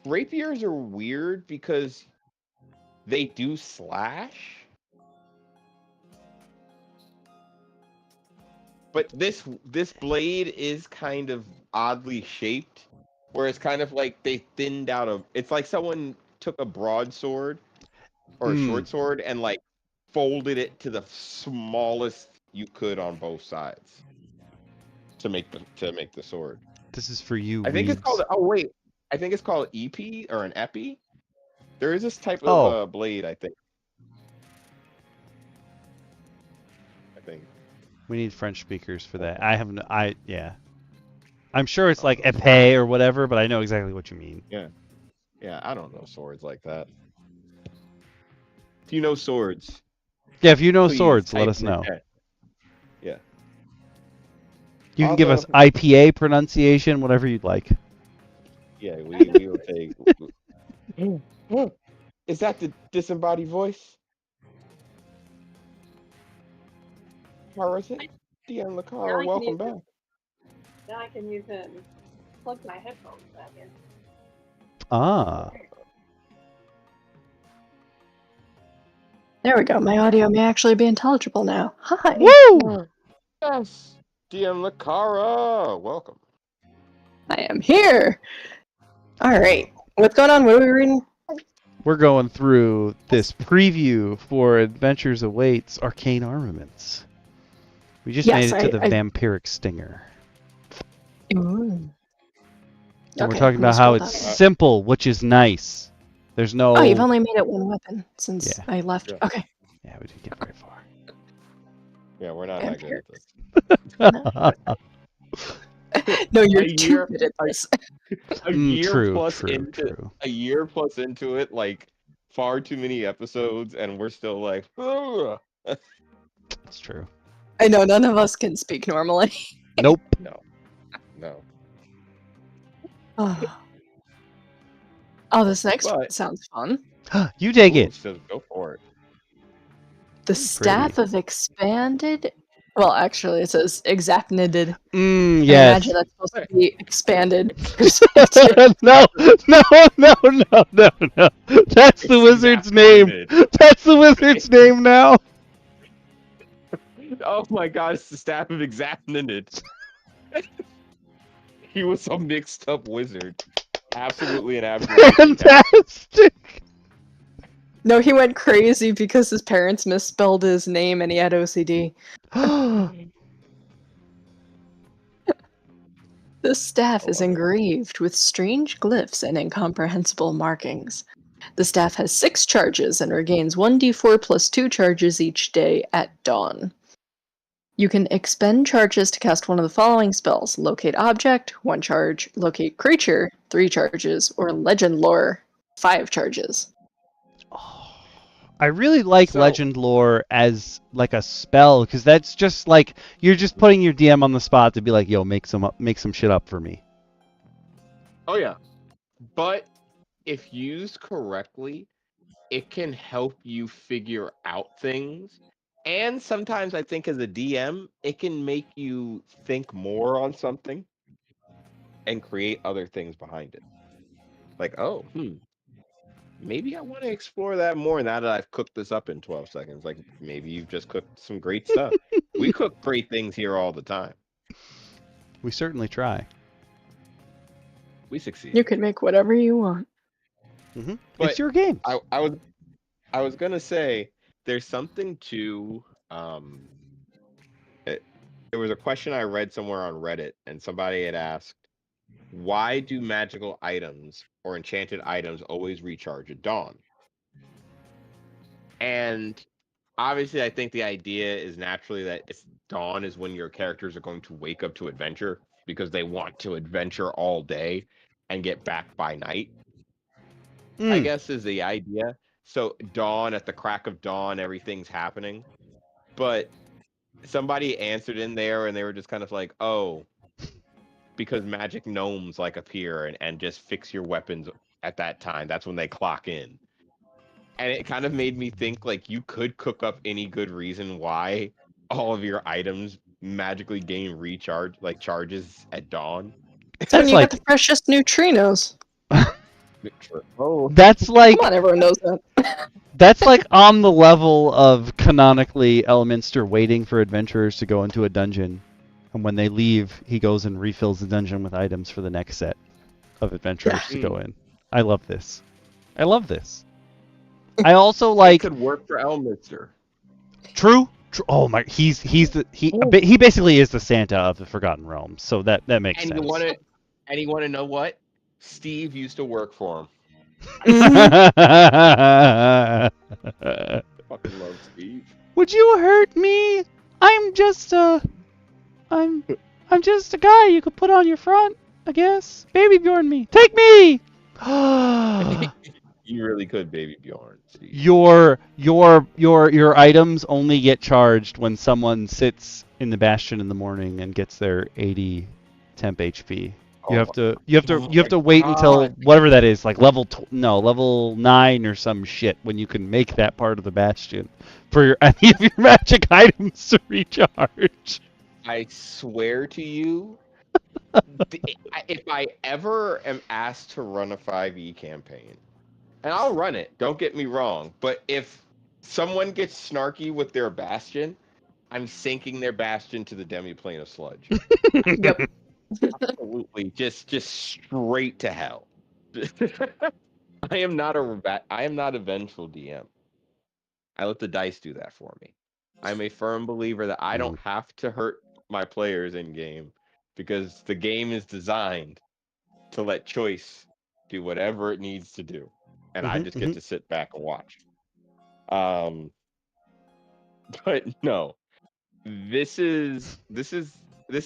Rapiers are weird because they do slash, but this blade is kind of oddly shaped, where it's kind of like they thinned out a. It's like someone took a broadsword or a short sword and like folded it to the smallest you could on both sides to make the sword. This is for you, I think it's Reeds. called. Oh wait, I think it's called EP or an epi. There is this type of blade, I think. We need French speakers for that. Yeah. I'm sure it's like épée or whatever, but I know exactly what you mean. Yeah, I don't know swords like that. If you know swords, yeah, if you know please swords, let type us in the know. chat. Yeah. You can give us IPA pronunciation, whatever you'd like. Yeah, we will take. Is that the disembodied voice? How is it? DM Lacara, welcome back. Now I can use it and plug my headphones back in. Ah. There we go. My audio may actually be intelligible now. Hi. Woo! Yes, DM Lacara, welcome. I am here. All right. What's going on? What are we reading? We're going through this preview for Adventures Awaits Arcane Armaments. We just made it to the Vampiric Stinger. Ooh. And we're talking about how it's simple, which is nice. There's no... Oh, you've only made it one weapon since I left. Yeah. Okay. Yeah, we didn't get very far. Yeah, we're not that good at this. No, you're too good at this. A year plus into it, like far too many episodes, and we're still like, ugh. That's true. I know, none of us can speak normally. Nope. No. Oh, this next one sounds fun. You take it. So go for it. The Staff of Expanded. Well, actually, it says Exapnided. Yes. I imagine that's supposed to be expanded. No. That's the wizard's name. That's the wizard's name now. Oh my god, it's the Staff of Exapnided. He was a mixed up wizard. Absolutely an absolute fantastic. No, he went crazy because his parents misspelled his name and he had OCD. The staff is engraved with strange glyphs and incomprehensible markings. The staff has 6 charges and regains 1d4 plus 2 charges each day at dawn. You can expend charges to cast one of the following spells: Locate Object, 1 charge, Locate Creature, 3 charges, or Legend Lore, 5 charges. I really like Legend Lore as like a spell, because that's just like you're just putting your DM on the spot to be like, yo, make some shit up for me. Oh yeah, but if used correctly, it can help you figure out things. And sometimes I think as a DM, it can make you think more on something and create other things behind it. Like, maybe I want to explore that more now that I've cooked this up in 12 seconds. Like, maybe you've just cooked some great stuff. We cook great things here all the time. We certainly try. We succeed. You can make whatever you want. Mm-hmm. It's your game. I was gonna say there's something to there was a question I read somewhere on Reddit, and somebody had asked, why do magical items or enchanted items always recharge at dawn? And obviously I think the idea is naturally that dawn is when your characters are going to wake up to adventure. because they want to adventure all day and get back by night. I Mm. guess is the idea. So dawn, at the crack of dawn, everything's happening. But somebody answered in there and they were just kind of like, oh, because magic gnomes like appear and just fix your weapons at that time. That's when they clock in. And it kind of made me think like you could cook up any good reason why all of your items magically gain recharge, like charges at dawn. It's when That's you like get the freshest neutrinos. Oh, that's like Come on, everyone knows that. that's like on the level of canonically Elminster waiting for adventurers to go into a dungeon, and when they leave, he goes and refills the dungeon with items for the next set of adventurers to go in. I love this. I love this. I also it like could work for Elminster. true. Oh my, he basically is the Santa of the Forgotten Realms, so that makes And sense. you want to know what? Steve used to work for him. Fucking love Steve. Would you hurt me? I'm just a guy you could put on your front, I guess. Baby Bjorn me. Take me. You really could, baby Bjorn. Steve. Your items only get charged when someone sits in the bastion in the morning and gets their 80 temp HP. You have to wait until whatever that is, like level 9 or some shit, when you can make that part of the bastion for any of your magic items to recharge. I swear to you, if I ever am asked to run a 5e campaign, and I'll run it, don't get me wrong, but if someone gets snarky with their bastion, I'm sinking their bastion to the demi-plane of sludge. Yep. Absolutely, just straight to hell. I am not a vengeful DM. I let the dice do that for me. I'm a firm believer that I don't have to hurt my players in game because the game is designed to let choice do whatever it needs to do, and I just get to sit back and watch. But no, this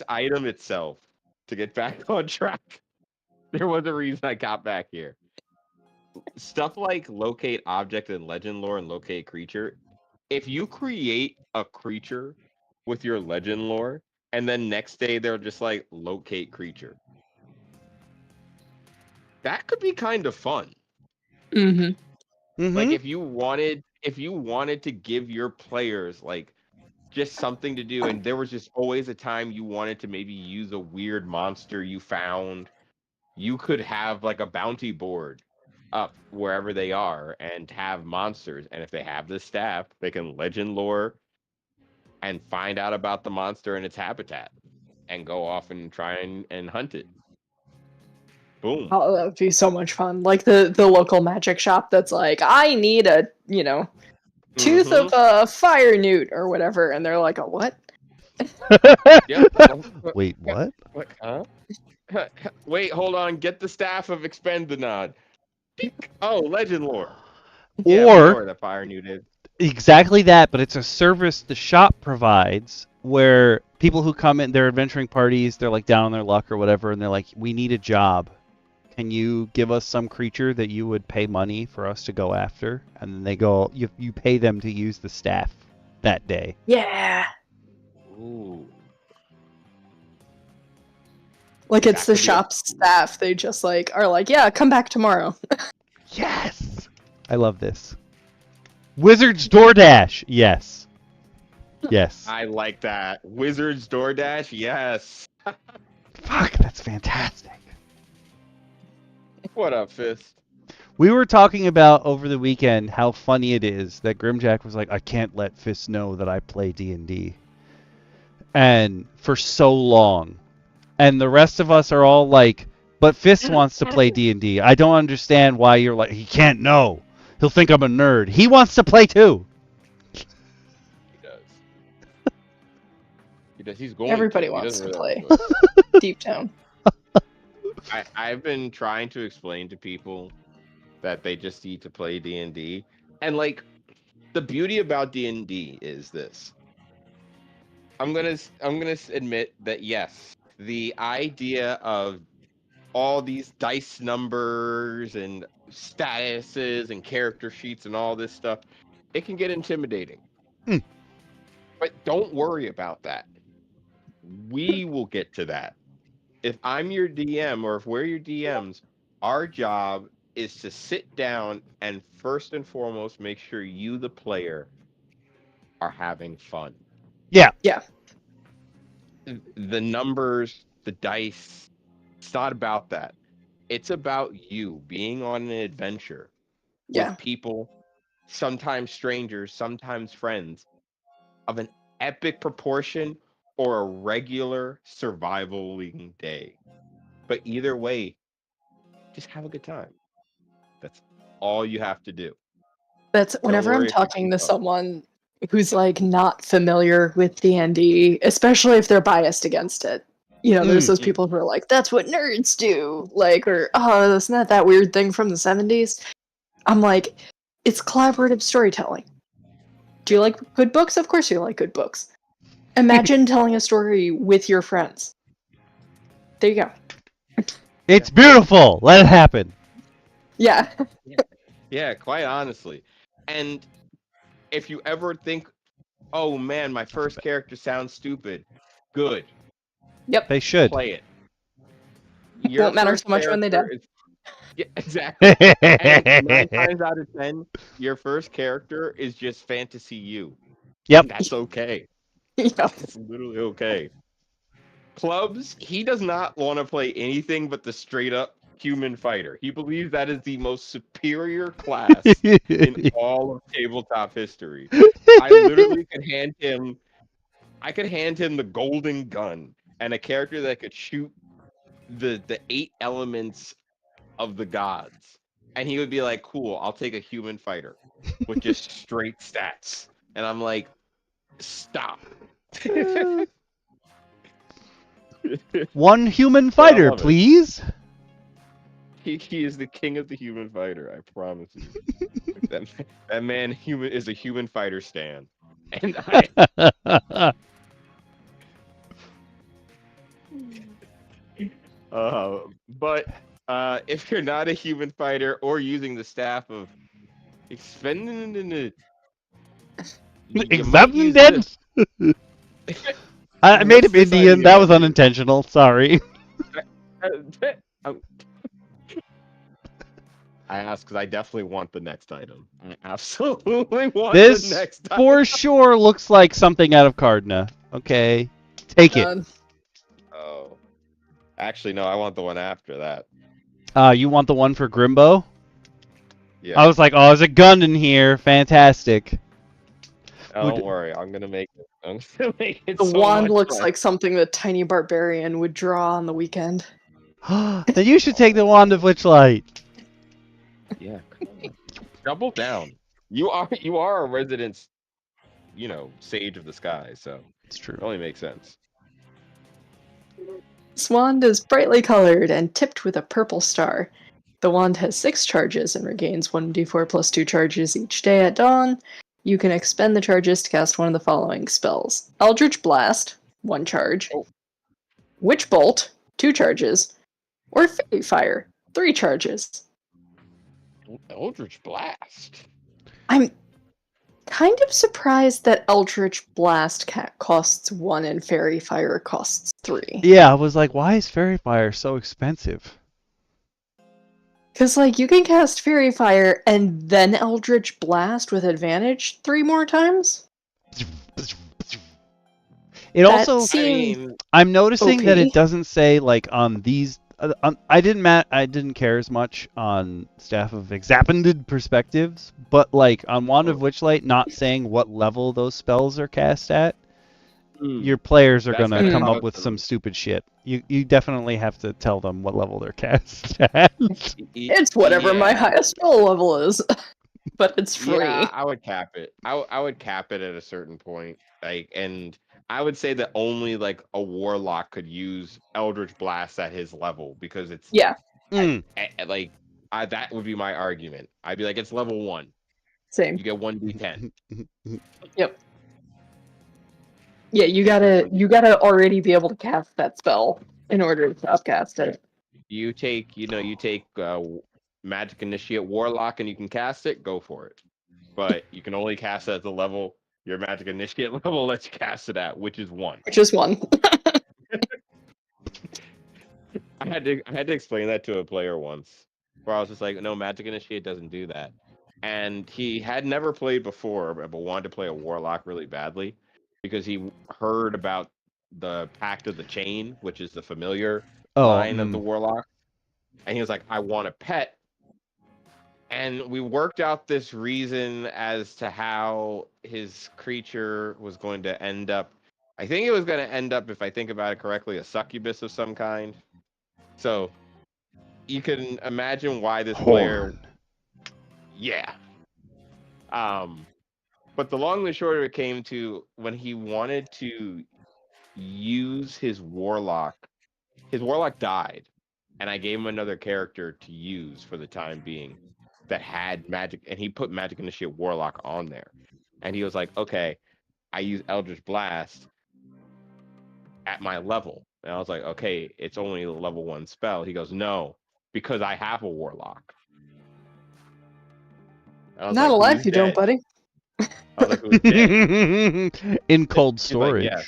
item itself, to get back on track. There was a reason I got back here. Stuff like locate object and legend lore and locate creature. If you create a creature with your legend lore, and then next day they're just like locate creature, that could be kind of fun. Mm-hmm. Like if you wanted to give your players like just something to do, and there was just always a time you wanted to maybe use a weird monster you found, you could have like a bounty board up wherever they are and have monsters, and if they have the staff, they can legend lore and find out about the monster and its habitat and go off and try and hunt it. Boom. Oh, that would be so much fun. Like the local magic shop that's like, I need a, tooth of a fire newt or whatever, and they're like, a what? Yep. Wait, what? What? Huh? Wait, hold on. Get the staff of Expendinod. Oh, legend lore. Yeah, we know where the fire newt is. Exactly that, but it's a service the shop provides where people who come in, they're adventuring parties, they're like down on their luck or whatever, and they're like, we need a job. Can you give us some creature that you would pay money for us to go after? And then they go, you pay them to use the staff that day. Yeah. Ooh. Like it's the shop's staff. They just are like, yeah, come back tomorrow. Yes! I love this. Wizard's DoorDash! Yes. Yes. I like that. Wizard's DoorDash? Yes. Fuck, that's fantastic. What up, Fist? We were talking about over the weekend how funny it is that Grimjack was like, I can't let Fist know that I play D&D. And for so long. And the rest of us are all like, but Fist wants to play D&D. I don't understand why you're like, he can't know. He'll think I'm a nerd. He wants to play too. He does. He does. He's going Everybody to. wants to play. Deep down. I've been trying to explain to people that they just need to play D&D. And like, the beauty about D&D is this. I'm gonna admit that yes, the idea of all these dice numbers and statuses and character sheets and all this stuff, it can get intimidating. Mm. But don't worry about that. We will get to that. If I'm your DM or if we're your DMs, our job is to sit down and first and foremost make sure you, the player, are having fun. Yeah. Yeah. The numbers, the dice, it's not about that. It's about you being on an adventure Yeah. with people, sometimes strangers, sometimes friends, of an epic proportion or a regular survivaling day. But either way, just have a good time. That's all you have to do. That's Don't whenever I'm worry if you talking to goof up. someone who's like not familiar with D&D, especially if they're biased against it. You know, there's those Mm. people who are like, "That's what nerds do," like, or "Oh, isn't that weird thing from the '70s?" I'm like, it's collaborative storytelling. Do you like good books? Of course you like good books. Imagine telling a story with your friends. There you go. It's beautiful. Let it happen. Yeah. Yeah, quite honestly. And if you ever think, oh man, my first character sounds stupid, good. Yep. They should. Play it. Won't matter so much when they die. Yeah, exactly. And 9 times out of 10, your first character is just fantasy you. Yep. That's okay. Yeah. It's literally okay. Clubs, he does not want to play anything but the straight up human fighter. He believes that is the most superior class in all of tabletop history. I literally could hand him the golden gun and a character that could shoot the 8 elements of the gods. And he would be like, cool, I'll take a human fighter with just straight stats. And I'm like, stop. One human But I fighter, love it. please. He is the king of the human fighter, I promise you. that man is a human fighter stan. And but if you're not a human fighter or using the staff of expending it, you might use this. I made What's him this Indian. idea That was gonna do? unintentional. Sorry. I asked because I definitely want the next item. I absolutely want This the next item. for sure looks like something out of Cardna. Okay, take it. Oh, actually, no. I want the one after that. You want the one for Grimbo? Yeah. I was like, oh, there's a gun in here. Fantastic. Oh, don't worry. I'm gonna make it. I'm gonna make it. The so wand much looks fun. like something that Tiny Barbarian would draw on the weekend. Then you should take the wand of Witchlight. Yeah. Come on. Double down. You are a resident, sage of the sky. So It's true. it only makes sense. This wand is brightly colored and tipped with a purple star. The wand has 6 charges and regains 1d4 plus 2 charges each day at dawn. You can expend the charges to cast one of the following spells: Eldritch Blast, 1 charge, Oh. Witch Bolt, 2 charges, or Fairy Fire, 3 charges. Eldritch Blast. I'm kind of surprised that Eldritch Blast costs 1 and Fairy Fire costs 3. Yeah, I was like, why is Fairy Fire so expensive? Because, you can cast Fairy Fire and then Eldritch Blast with advantage 3 more times? It also, seemed I'm noticing that OP. it doesn't say on these. I didn't care as much on Staff of Exapended Perspectives, but on Wand of Witchlight, not saying what level those spells are cast at. Your players are gonna come up with some stupid shit. You definitely have to tell them what level they're cast at. It's whatever my highest spell level is, but it's free. Yeah, I would cap it. I would cap it at a certain point. And I would say that only a warlock could use Eldritch Blast at his level because it's Yeah. That would be my argument. I'd be like, it's level 1. Same. You get 1d10. Yep. Yeah, you gotta already be able to cast that spell in order to upcast it. You take Magic Initiate Warlock and you can cast it, go for it. But you can only cast it at the level your Magic Initiate level lets you cast it at, which is 1. Which is 1. I had to explain that to a player once, where I was just like, no, Magic Initiate doesn't do that. And he had never played before, but wanted to play a Warlock really badly because he heard about the Pact of the Chain, which is the familiar line of the Warlock. And he was like, I want a pet. And we worked out this reason as to how his creature was going to end up. I think it was going to end up, if I think about it correctly, a succubus of some kind. So you can imagine why this player. Yeah. But the long and the short of it came to when he wanted to use his warlock died, and I gave him another character to use for the time being that had magic, and he put Magic Initiate Warlock on there. And he was like, okay, I use Eldritch Blast at my level. And I was like, okay, it's only a level 1 spell. He goes, no, because I have a Warlock. Not a life you don't, buddy. I was like, who's dead? In cold storage. Like,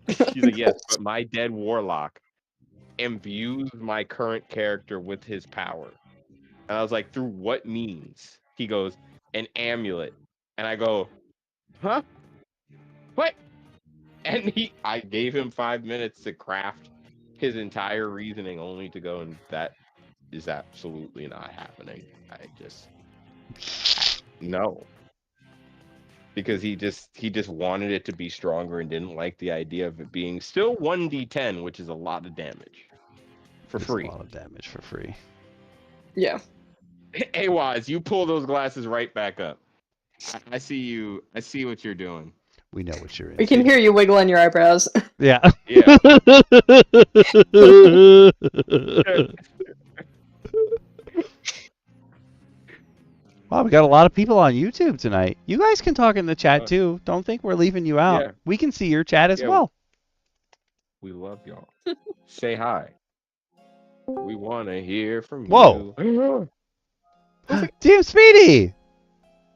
yes. She's like, yes, but my dead Warlock imbues my current character with his power. And I was like, through what means? He goes, an amulet. And I go, huh? What? And I gave him 5 minutes to craft his entire reasoning, only to go, and that is absolutely not happening. No. Because he just wanted it to be stronger and didn't like the idea of it being still 1d10, which is a lot of damage. For free. A lot of damage for free. Yeah. Hey, Waz, you pull those glasses right back up. I see you. I see what you're doing. We know what you're in. We can hear you wiggling your eyebrows. Yeah. Yeah. Wow, we got a lot of people on YouTube tonight. You guys can talk in the chat too. Don't think we're leaving you out. Yeah. We can see your chat as well. We love y'all. Say hi. We want to hear from Whoa. you. DM Speedy!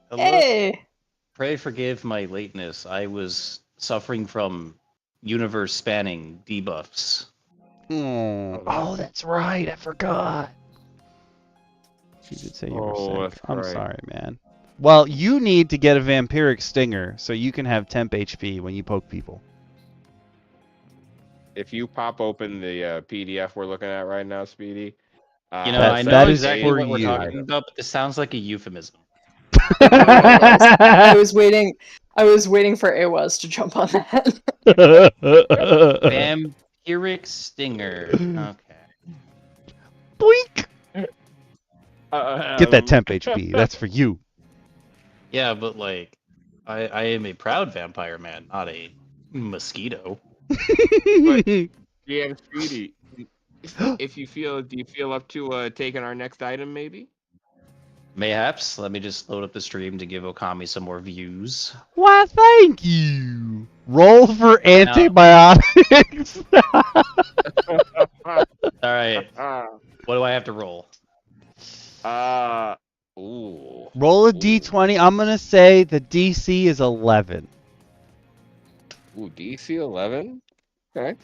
Hello. Hey! Pray forgive my lateness. I was suffering from universe-spanning debuffs. Oh, that's right. I forgot. You did say you were sick. I'm sorry, man. Well, you need to get a vampiric stinger so you can have temp HP when you poke people. If you pop open the PDF we're looking at right now, Speedy. You know, I know that is exactly for what we're you. talking about, but this sounds like a euphemism. I was waiting for Awaz to jump on that. Vampiric stinger. Okay. Boink! Get that temp HP. That's for you. Yeah, but like, I am a proud vampire man, not a mosquito. DM Speedy. Do you feel up to taking our next item, maybe? Mayhaps. Let me just load up the stream to give Okami some more views. Why, thank you. Roll for antibiotics. All right. What do I have to roll? Roll a d20. I'm going to say the DC is 11. Ooh, DC 11? Okay.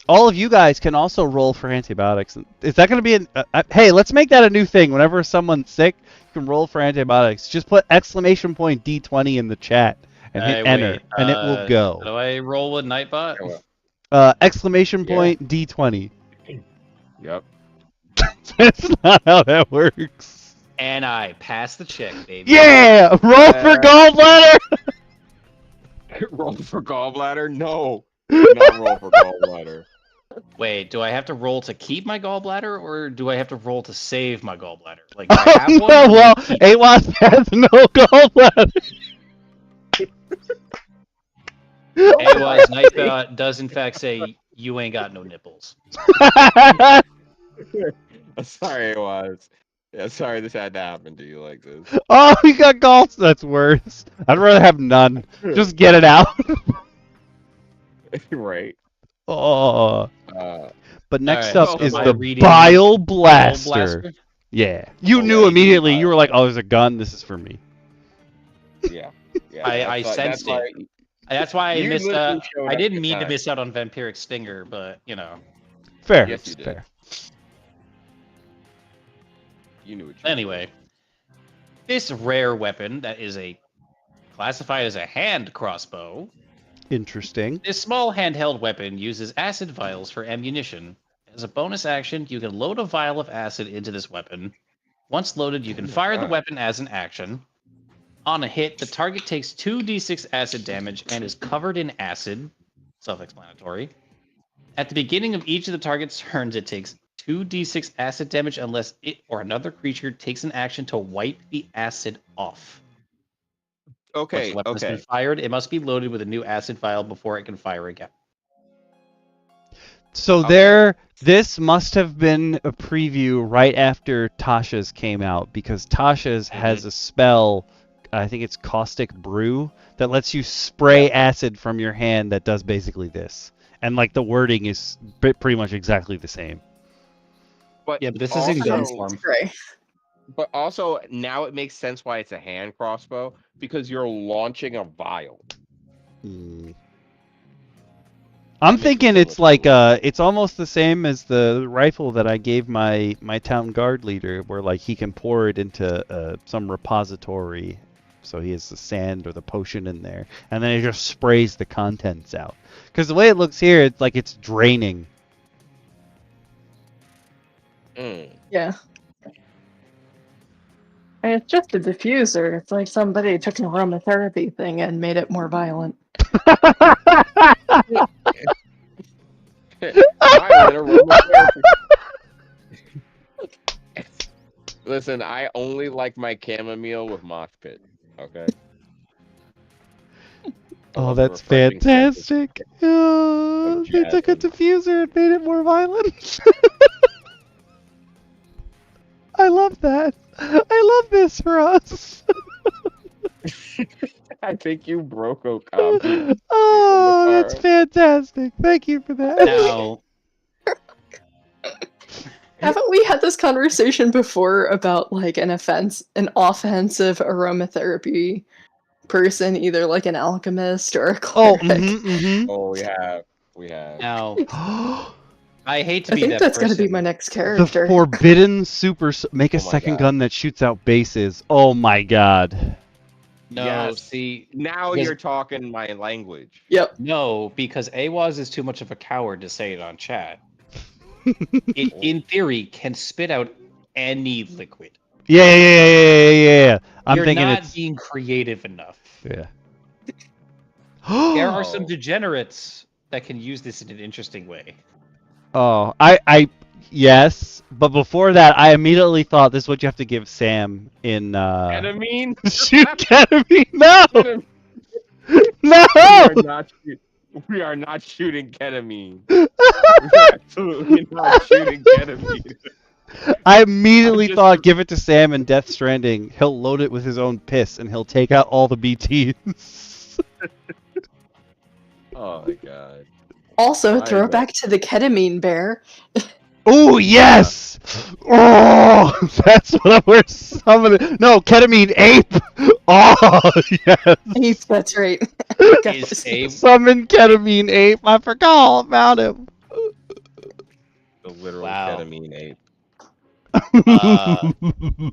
All of you guys can also roll for antibiotics. Is that going to be hey, let's make that a new thing. Whenever someone's sick, you can roll for antibiotics. Just put exclamation point D20 in the chat and hit enter, and it will go. Do I roll with Nightbot? Exclamation point D20. Yep. That's not how that works. And I pass the check, baby. Yeah! Roll for gallbladder! Roll for gallbladder? No. Do not roll for gallbladder. Wait, do I have to roll to keep my gallbladder, or do I have to roll to save my gallbladder? Like, do I have one? No, well, Awaz has no gallbladder. Awaz Nightbot does in fact say, you ain't got no nipples. Sorry, it was. Yeah, sorry this had to happen to you like this. Oh, you got galls. That's worse. I'd rather have none. Just get it out. Right. Oh. But next Alright, up so is am I the reading Bile Bile Blaster. Yeah. You Oh, knew yeah, immediately. Bile You were like, oh, there's a gun. This is for me. Yeah. I that's sensed why, it. That's why I You missed. literally showed I up didn't at mean to time. miss out on Vampiric Stinger, but you know. Fair. Yes, you did. Fair. You knew what you were Anyway, this rare weapon that is classified as a hand crossbow. Interesting. This small handheld weapon uses acid vials for ammunition. As a bonus action, you can load a vial of acid into this weapon. Once loaded, you can fire the weapon as an action. On a hit, the target takes 2d6 acid damage and is covered in acid. Self-explanatory. At the beginning of each of the target's turns, it takes 2d6 acid damage unless it or another creature takes an action to wipe the acid off. Once Okay, the weapon has been okay. fired, it must be loaded with a new acid vial before it can fire again. So Okay. this must have been a preview right after Tasha's came out, because Tasha's has a spell, I think it's Caustic Brew, that lets you spray acid from your hand that does basically this. And like the wording is pretty much exactly the same. But Yeah, but this is in gun also, form. Gray. but also now it makes sense why it's a hand crossbow, because you're launching a vial. Hmm. I'm makes it thinking so it's much like cooler. it's almost the same as the rifle that I gave my town guard leader, where like he can pour it into some repository, so he has the sand or the potion in there, and then it just sprays the contents out. Because the way it looks here, it's like it's draining. Yeah. And it's just a diffuser. It's like somebody took an aromatherapy thing and made it more violent. Violent aromatherapy. Listen, I only like my chamomile with mosh pit. Okay. I Oh, love the that's refreshing scent of- fantastic! Oh, they took a jasmine. diffuser and made it more violent. I love that. I love this for us. I think you broke a copy. Oh, that's Lacara. fantastic. Thank you for that. Now, Haven't we had this conversation before about like an offensive aromatherapy person, either like an alchemist or a cleric? Oh, we have. now, Mm-hmm. I hate to I be think that that's person. gonna be my next The character. forbidden make a Oh my second God. gun that shoots out bases. Oh my god. No, Yes. see, Now because- you're talking my language. Yep. no, because Awaz is too much of a coward to say it on chat. It, in theory, can spit out any liquid. Yeah. I'm You're thinking not it's being creative enough. yeah. There are some Oh. degenerates that can use this in an interesting way. Oh, I yes, but before that, I immediately thought this is what you have to give Sam in Ketamine? shoot ketamine. No, no. We are not shooting ketamine. We're absolutely not shooting ketamine. I immediately just- thought give it to Sam in Death Stranding. He'll load it with his own piss and he'll take out all the BTs. Oh my god. Also, I throwback to the ketamine bear. Oh yes! Oh, that's what we're summoning. No, ketamine ape. Oh yes. Ape, that's right. Is Ape Summon ketamine ape. I forgot all about him. The literal Wow. ketamine ape.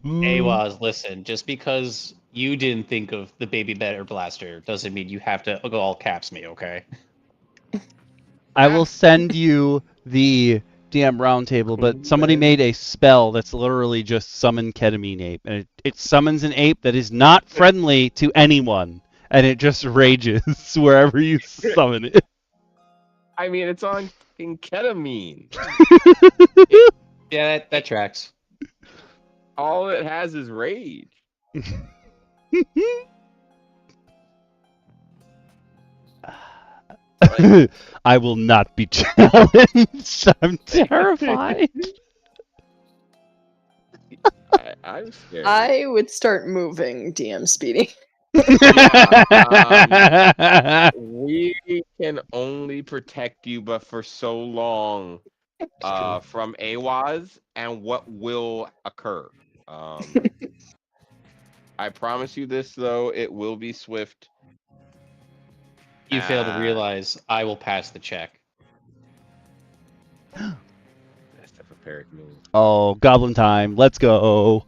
Awaz, listen, just because you didn't think of the baby better blaster doesn't mean you have to go all caps me, okay? I will send you the DM Roundtable, but somebody made a spell that's literally just summon ketamine ape, and it summons an ape that is not friendly to anyone, and it just rages wherever you summon it. I mean, it's on fucking ketamine. Yeah, that tracks. All it has is rage. I will not be challenged. I'm terrified. I'm scared. I would start moving, DM Speedy. We can only protect you, but for so long, from AWAS and what will occur. I promise you this, though, it will be swift. You fail to realize I will pass the check. That's the prepared move. Oh, goblin time. Let's go.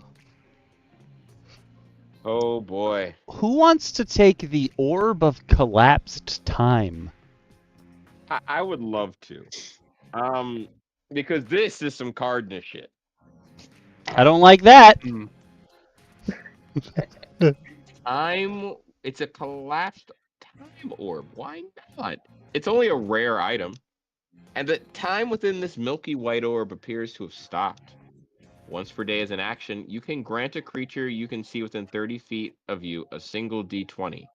Oh boy. Who wants to take the orb of collapsed time? I would love to. Because this is some cardness shit. I don't like that. It's a collapsed time orb. Why not? It's only a rare item. And the time within this milky white orb appears to have stopped. Once per day as an action, you can grant a creature you can see within 30 feet of you a single d20.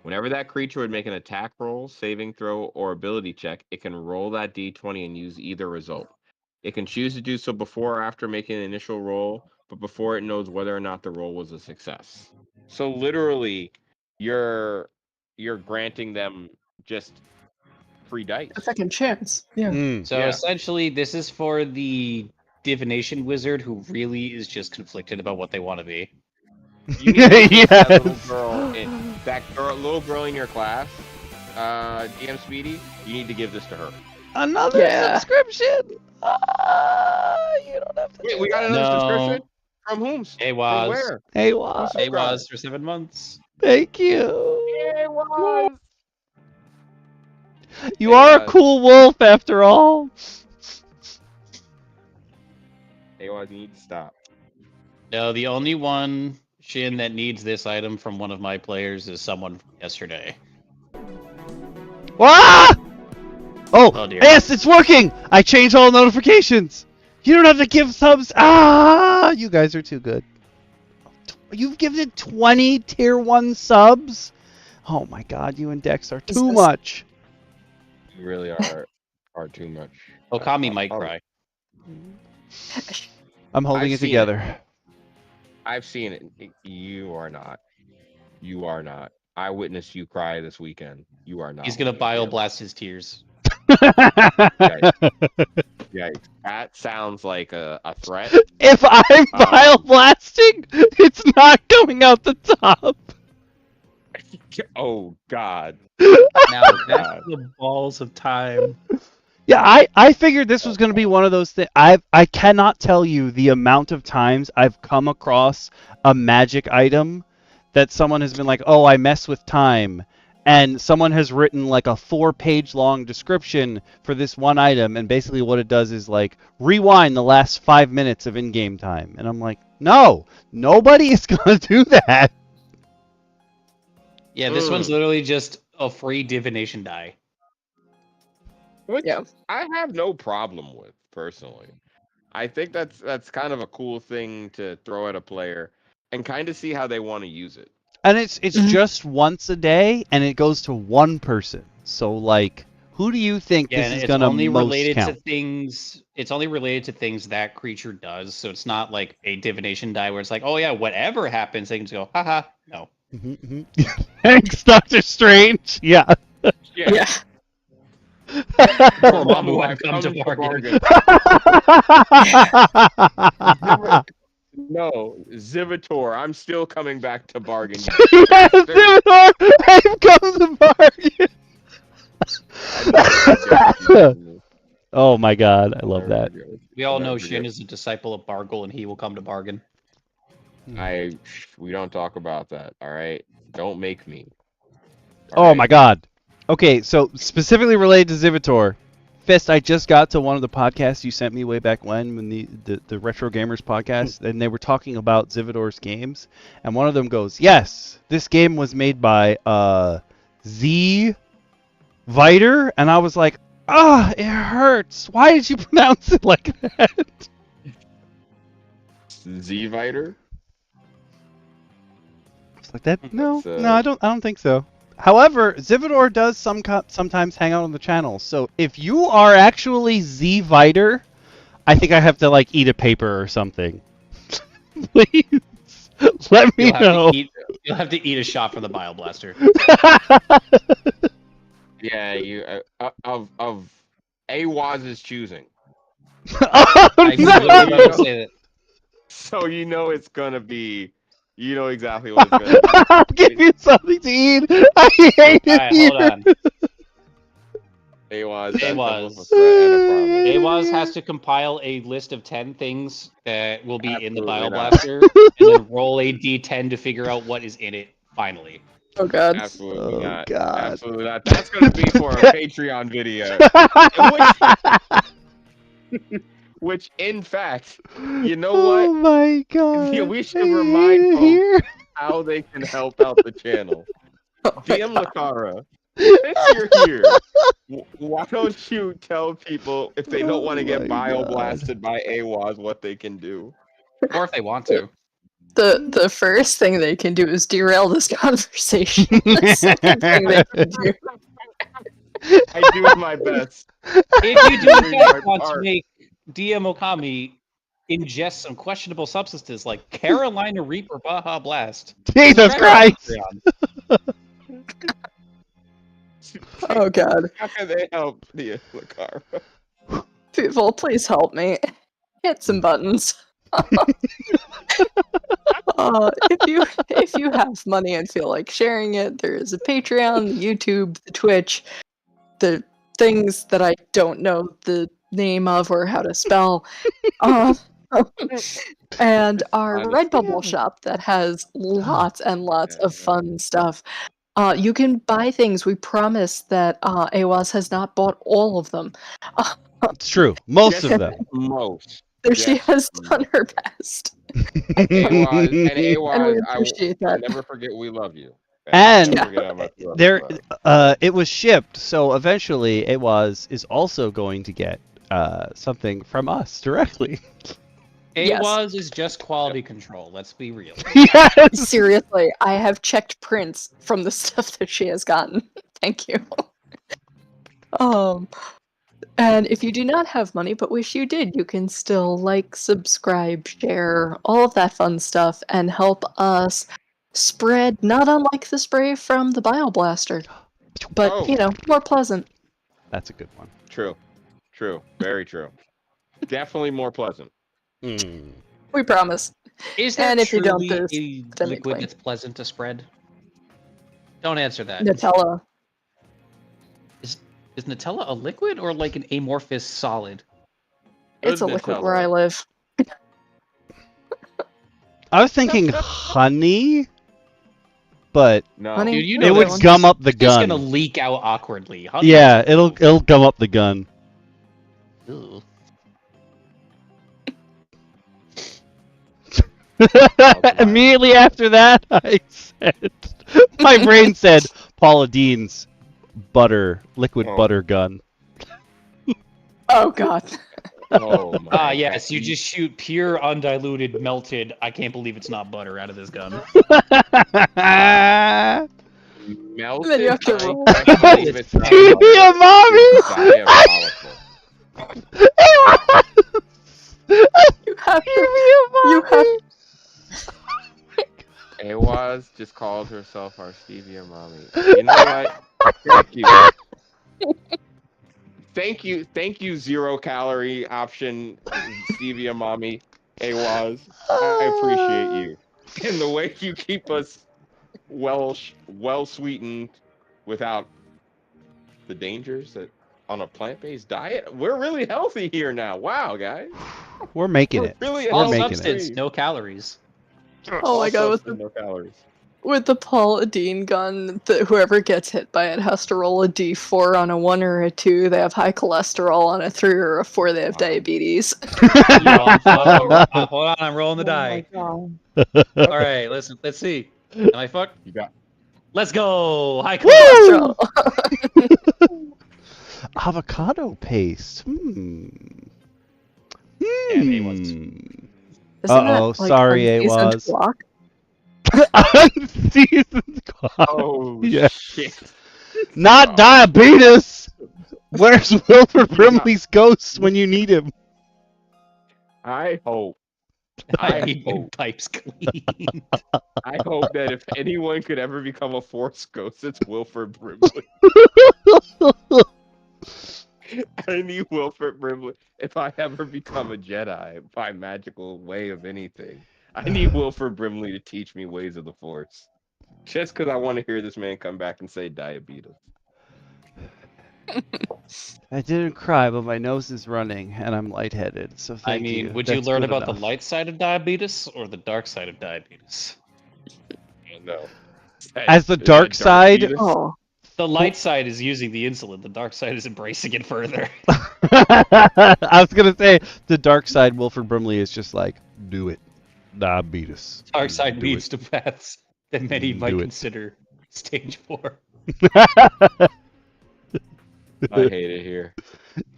Whenever that creature would make an attack roll, saving throw, or ability check, it can roll that d20 and use either result. It can choose to do so before or after making an initial roll, but before it knows whether or not the roll was a success. So literally, you're granting them just free dice. A second chance. Yeah. So essentially, this is for the divination wizard who really is just conflicted about what they want to be. You need to get that little girl in your class, DM Speedy. You need to give this to her. Another subscription. You don't have to. Wait, we got another subscription from whom? AWAS. From where? AWAS for 7 months. Thank you. AWAS. You are a cool wolf after all. AWAS, you need to stop. No, the only one, Shin, that needs this item from one of my players is someone from yesterday. Ah! Oh dear. Yes, it's working! I changed all notifications! You don't have to give subs! Ah! You guys are too good. You've given 20 tier 1 subs? Oh my god, you and Dex are too much. You really are too much. Okami might cry. I'm holding it together. I've seen it. You are not. You are not. I witnessed you cry this weekend. You are not. He's gonna bioblast his tears. Yikes. That sounds like a threat. If I'm bioblasting, it's not coming out the top. Oh God. Now that's the balls of time. Yeah, I figured this was going to be one of those things. I cannot tell you the amount of times I've come across a magic item that someone has been like, oh, I mess with time. And someone has written like a 4-page long description for this one item. And basically what it does is like rewind the last 5 minutes of in-game time. And I'm like, no, nobody is going to do that. Yeah, this one's literally just a free divination die. Which I have no problem with, personally. I think that's kind of a cool thing to throw at a player and kind of see how they want to use it. And it's just once a day, and it goes to one person. So, like, who do you think this is going to most count? It's only related to things that creature does. So it's not like a divination die where it's like, oh yeah, whatever happens, they can just go, haha, no. Thanks, Dr. Strange. Yeah. Yeah. Poor Mamu had come to bargain. No, Zivator, I'm still coming back to bargain. Yes, Zivator, I've come to bargain. Oh my god, I love that. We all know Shin is a disciple of Bargle, and he will come to bargain. We don't talk about that, alright? Don't make me. Oh my god. Okay, so specifically related to Zivator, Fist, I just got to one of the podcasts you sent me way back when the Retro Gamers podcast, and they were talking about Zivator's games, and one of them goes, yes, this game was made by Z Viter, and I was like, it hurts. Why did you pronounce it like that? Z Viter? Like that? No, I don't think so. However, Zivator does sometimes hang out on the channel. So if you are actually Z Viter, I think I have to like eat a paper or something. Please Let me You'll have know. you'll have to eat a shot from the Bile Blaster. Yeah, you of Awaz's choosing. Oh, I no! really don't say that. So you know it's gonna be. You know exactly what it's gonna be. I'll give you something to eat. I hate it Alright, here. hold on. Awaz, that's Awaz. a threat and a promise. Awaz has to compile a list of 10 things that will be in the Absolutely Bile not. Blaster, and then roll a d10 to figure out what is in it, finally. Oh god. Absolutely Oh, not. God. Absolutely not. That's gonna be for a Patreon video. Which, in fact, you know Oh what? my god. Yeah, we should I remind hate it folks here. how they can help out the channel. DM Lacara, since you're here, why don't you tell people if they don't want to Oh get my bio God. blasted by Awaz what they can do? Or if they want to. The first thing they can do is derail this conversation. The second thing they can do. I do my best. If you do in Doing fact my want to part. make DM Okami ingest some questionable substances like Carolina Reaper Baja Blast, Jesus subscribe to Christ. Patreon. Oh god. How can they help DM Lacara? People, please help me. Hit some buttons. If you have money and feel like sharing it, there is a Patreon, the YouTube, the Twitch, the things that I don't know the name of or how to spell, and our Redbubble shop that has lots and lots of fun stuff. You can buy things. We promise that Awaz has not bought all of them. It's true. Most Yes, of them. Most. She Yes. has done her best. Awaz, and And we Awaz, appreciate I'll that. never forget we love you. And never forget how much we love there, you. it was shipped, so eventually is also going to get something from us directly. Yes. Awaz is just quality control, let's be real. Yes. Seriously, I have checked prints from the stuff that she has gotten. Thank you. And if you do not have money but wish you did, you can still like, subscribe, share, all of that fun stuff, and help us spread, not unlike the spray from the Bile Blaster, but Oh. you know, more pleasant. That's a good one. True. Very true. Definitely more pleasant. We promise. Is there And if you don't, truly there's a then liquid explain. that's pleasant to spread? Don't answer that. Nutella. Is Nutella a liquid or like an amorphous solid? It's a Good liquid Nutella. where I live. I was thinking honey, but No. Honey? Dude, you it know would that's gum up the It's just gonna gun. leak out awkwardly. Huh? Yeah, it'll gum up the gun. Ew. Immediately after that, I said, my brain said Paula Dean's liquid Oh. butter gun. Oh god. Oh my. Ah, yes, you just shoot pure, undiluted, melted, I can't believe it's not butter out of this gun. Melted. Then you have to I roll. can't believe it's not Stevie, butter. mommy! It's diabolical. You have you have Awaz just called herself our stevia mommy. You know what? Thank you. Thank you, 0 calorie option stevia mommy. Awaz. I appreciate you. And the way you keep us well sweetened without the dangers that on a plant-based diet. We're really healthy here now. Wow, guys. We're making it. Really All making it. substance, no calories. Oh my god, with no calories. the Paula Dean gun, whoever gets hit by it has to roll a d4 on a 1 or a 2. They have high cholesterol. On a 3 or a 4, they have diabetes. Hold on, I'm rolling the die. Oh my god. All right, let's see. Am I fucked? You got. Let's go. High Woo! cholesterol. Avocado paste. it was. Isn't Uh-oh, that, like, sorry, unseasoned Awaz. guac? Unseasoned guac. Oh Yeah. shit. Not diabetes. Where's Wilford Brimley's ghost when you need him? I hope I need pipes clean. I hope that if anyone could ever become a Force ghost, it's Wilford Brimley. I need Wilford Brimley. If I ever become a Jedi by magical way of anything, I need Wilford Brimley to teach me ways of the Force. Just because I want to hear this man come back and say diabetes. I didn't cry, but my nose is running and I'm lightheaded. So thank you. Would you That's learn good about enough. the light side of diabetes or the dark side of diabetes? No. As the Is that dark side? diabetes? Oh, The light side is using the insulin. The dark side is embracing it further. I was gonna say the dark side. Wilford Brimley is just like, do it, diabetes. Dark side Do leads it. to paths that many Do might it. consider stage 4. I hate it here.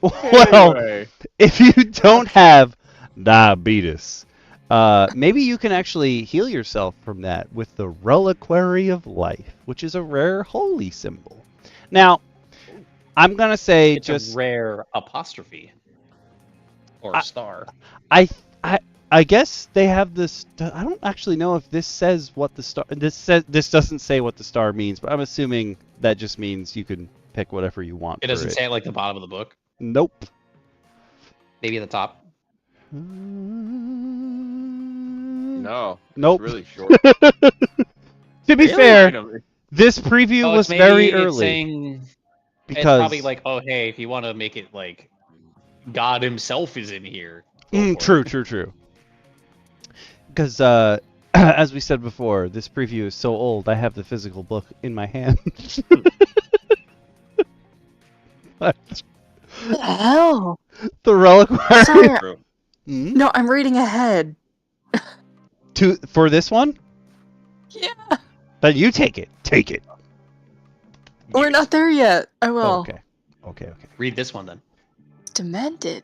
Well, Anyway, if you don't have diabetes, maybe you can actually heal yourself from that with the Reliquary of Life, which is a rare holy symbol. Now, I'm gonna say It's just a rare apostrophe or star. I guess they have this. I don't actually know if this says what the star. This doesn't say what the star means, but I'm assuming that just means you can pick whatever you want. It doesn't say it like the bottom of the book. Nope. Maybe at the top. no. Nope. It's really short. To be Really? fair, this preview Oh, was it's very maybe it's early saying it's because probably like, oh hey, if you want to make it like God himself is in here. go for true, it. true. Because as we said before, this preview is so old. I have the physical book in my hand. what the hell? The Reliquary. Sorry. True. Hmm? No, I'm reading ahead. For this one? Yeah. Then you take it. Take it. We're not there yet. I will. Oh, okay. Read this one then. It's demented.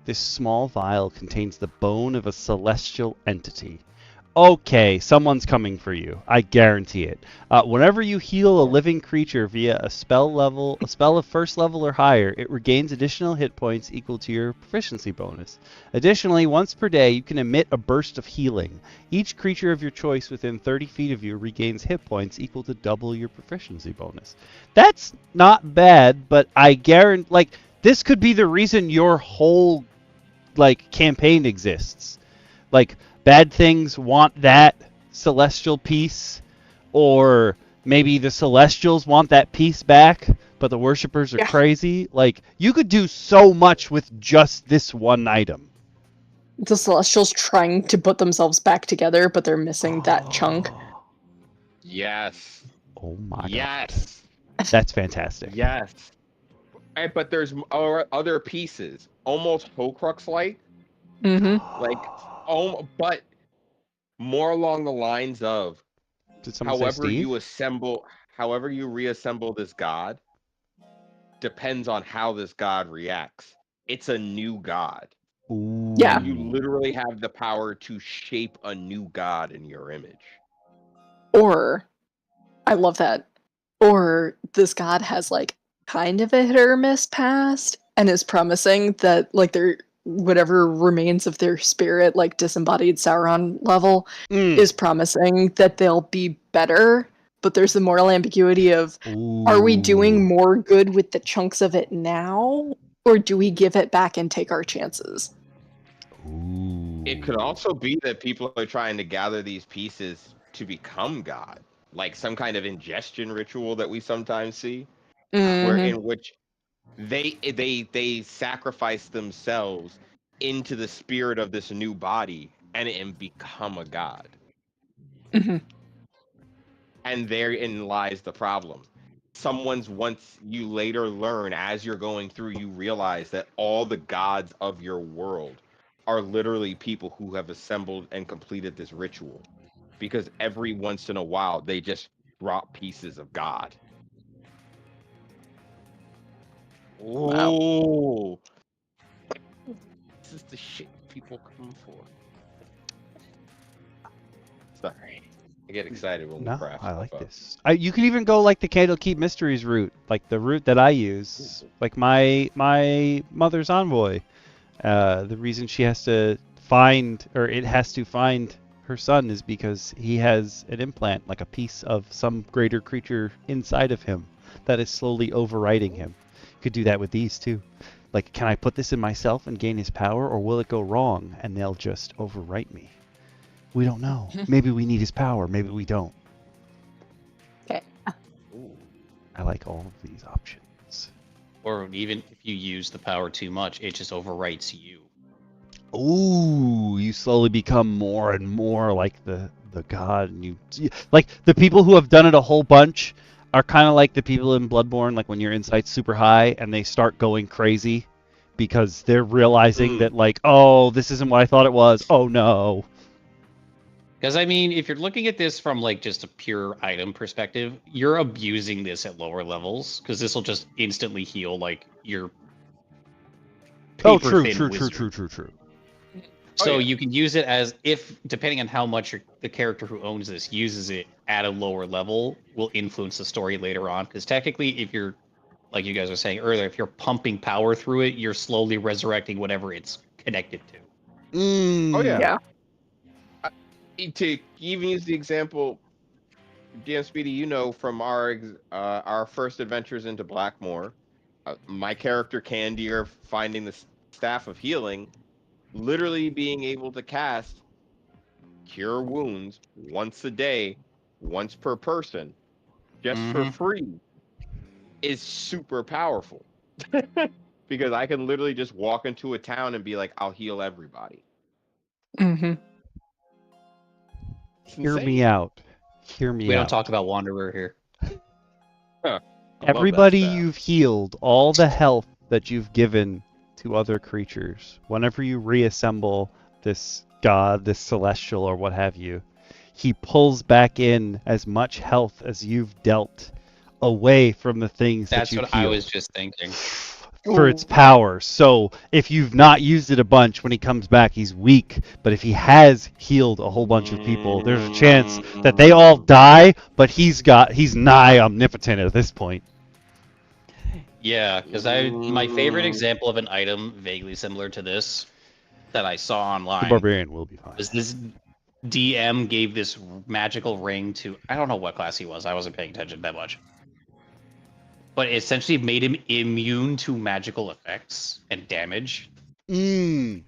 This small vial contains the bone of a celestial entity. Okay, someone's coming for you. I guarantee it. Whenever you heal a living creature via a spell of first level or higher, it regains additional hit points equal to your proficiency bonus. Additionally, once per day, you can emit a burst of healing. Each creature of your choice within 30 feet of you regains hit points equal to double your proficiency bonus. That's not bad, but I guarantee, this could be the reason your whole, campaign exists. Bad things want that celestial piece, or maybe the celestials want that piece back, but the worshippers are crazy. You could do so much with just this one item. The Celestials trying to put themselves back together, but they're missing that chunk. Yes. Oh my Yes. god. That's fantastic. Yes. But there's other pieces, almost Horcrux-like, Mm-hmm. but more along the lines of Did someone say Steve? however you reassemble this god depends on how this god reacts. It's a new god. Ooh. Yeah. You literally have the power to shape a new god in your image. Or, I love that. Or this god has kind of a hit or miss past and is promising that their whatever remains of their spirit, disembodied Sauron level, is promising that they'll be better. But there's the moral ambiguity of, are we doing more good with the chunks of it now, or do we give it back and take our chances? Ooh. It could also be that people are trying to gather these pieces to become God, like some kind of ingestion ritual that we sometimes see, where in which they sacrifice themselves into the spirit of this new body and become a god. Mm-hmm. And therein lies the problem. Once you later learn, as you're going through, you realize that all the gods of your world are literally people who have assembled and completed this ritual. Because every once in a while, they just drop pieces of God. Wow. Ooh. This is the shit people come for. Sorry. I get excited when we No, craft I stuff like up. this. You could even go the Candlekeep Mysteries route, the route that I use. My mother's envoy. The reason she has to it has to find her son is because he has an implant, like a piece of some greater creature inside of him that is slowly overriding him. You could do that with these too. Like, can I put this in myself and gain his power, or will it go wrong and they'll just overwrite me? We don't know. Maybe we need his power, maybe we don't. Okay. I like all of these options. Or even if you use the power too much, it just overwrites you. Ooh, you slowly become more and more like the god, and you like the people who have done it a whole bunch are kind of like the people in Bloodborne, like when your insight's super high and they start going crazy because they're realizing that, like, oh, this isn't what I thought it was. Oh no. Because, I mean, if you're looking at this from, like, just a pure item perspective, you're abusing this at lower levels, because this will just instantly heal, like, your Oh, paper-thin true. So you can use it as if, depending on how much the character who owns this uses it at a lower level, will influence the story later on. Because technically, if you're, like you guys were saying earlier, if you're pumping power through it, you're slowly resurrecting whatever it's connected to. Oh yeah. Yeah. To even use the example, DM Speedy, you know, from our first adventures into Blackmoor, my character Candier finding the Staff of Healing, literally being able to cast Cure Wounds once a day, once per person, just for free, is super powerful. Because I can literally just walk into a town and be like, I'll heal everybody. Mm-hmm. Hear me out. We don't talk about Wanderer here. Everybody you've healed, all the health that you've given to other creatures, whenever you reassemble this god, this celestial, or what have you, he pulls back in as much health as you've dealt away from the things That's that you've what healed. I was just thinking. For its power. So if you've not used it a bunch, when he comes back, he's weak. But if he has healed a whole bunch of people, there's a chance that they all die, but he's nigh omnipotent at this point. Yeah, because my favorite example of an item vaguely similar to this that I saw online. The barbarian will be fine. Was this DM gave this magical ring to, I don't know what class he was. I wasn't paying attention that much. But it essentially made him immune to magical effects and damage. And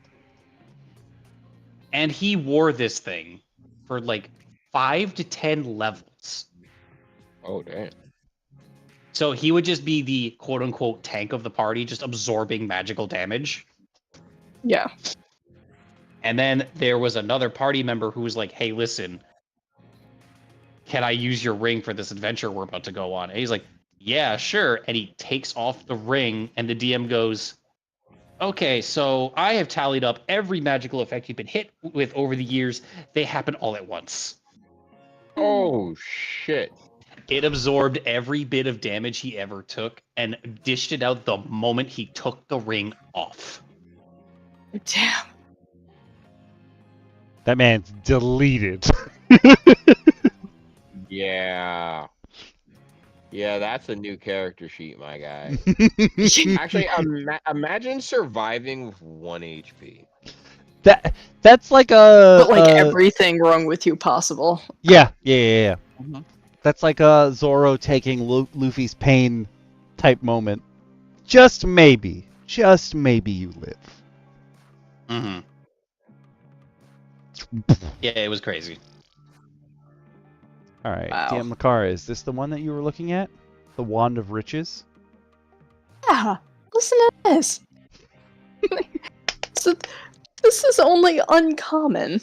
he wore this thing for like 5 to 10 levels. Oh, damn. So he would just be the quote-unquote tank of the party, just absorbing magical damage. Yeah. And then there was another party member who was like, hey, listen, can I use your ring for this adventure we're about to go on? And he's like, yeah, sure. And he takes off the ring, and the DM goes, okay, so I have tallied up every magical effect you've been hit with over the years. They happen all at once. Oh, shit. It absorbed every bit of damage he ever took and dished it out the moment he took the ring off. Damn. That man's deleted. Yeah. Yeah, that's a new character sheet, my guy. Actually, imagine surviving with 1 HP. That's like a... But like everything wrong with you possible. Yeah. Mm-hmm. That's like a Zoro taking Luffy's pain type moment. Just maybe you live. Mm-hmm. Yeah, it was crazy. All right, Wow. DM Lacara, is this the one that you were looking at? The Wand of Riches? Yeah. Listen to this. So, this is only uncommon.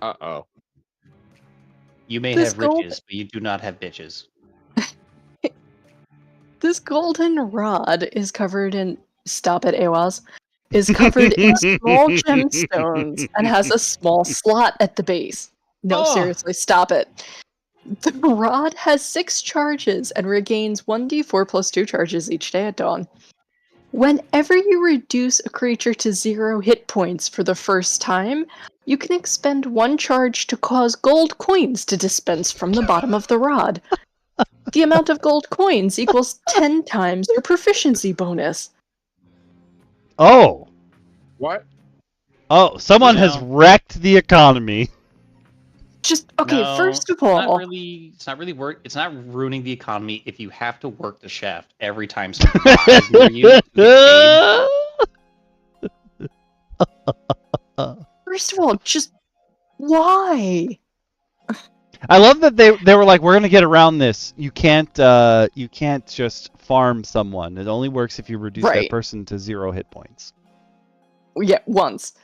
Uh-oh. You may This have riches, but you do not have bitches. This golden rod is covered in... Stop it, Awaz. Is covered in small gemstones and has a small slot at the base. No, seriously, stop it. The rod has 6 charges and regains 1d4 plus 2 charges each day at dawn. Whenever you reduce a creature to 0 hit points for the first time, you can expend 1 charge to cause gold coins to dispense from the bottom of the rod. The amount of gold coins equals 10 times your proficiency bonus. Oh! What? Oh, someone has know. wrecked the economy. Just okay. No, First of it's not all, really. It's not really work. It's not ruining the economy if you have to work the shaft every time something dies near you to get paid. first of all, just why? I love that they were like, we're gonna get around this. You can't just farm someone. It only works if you reduce that Right. person to 0 hit points. Yeah, once.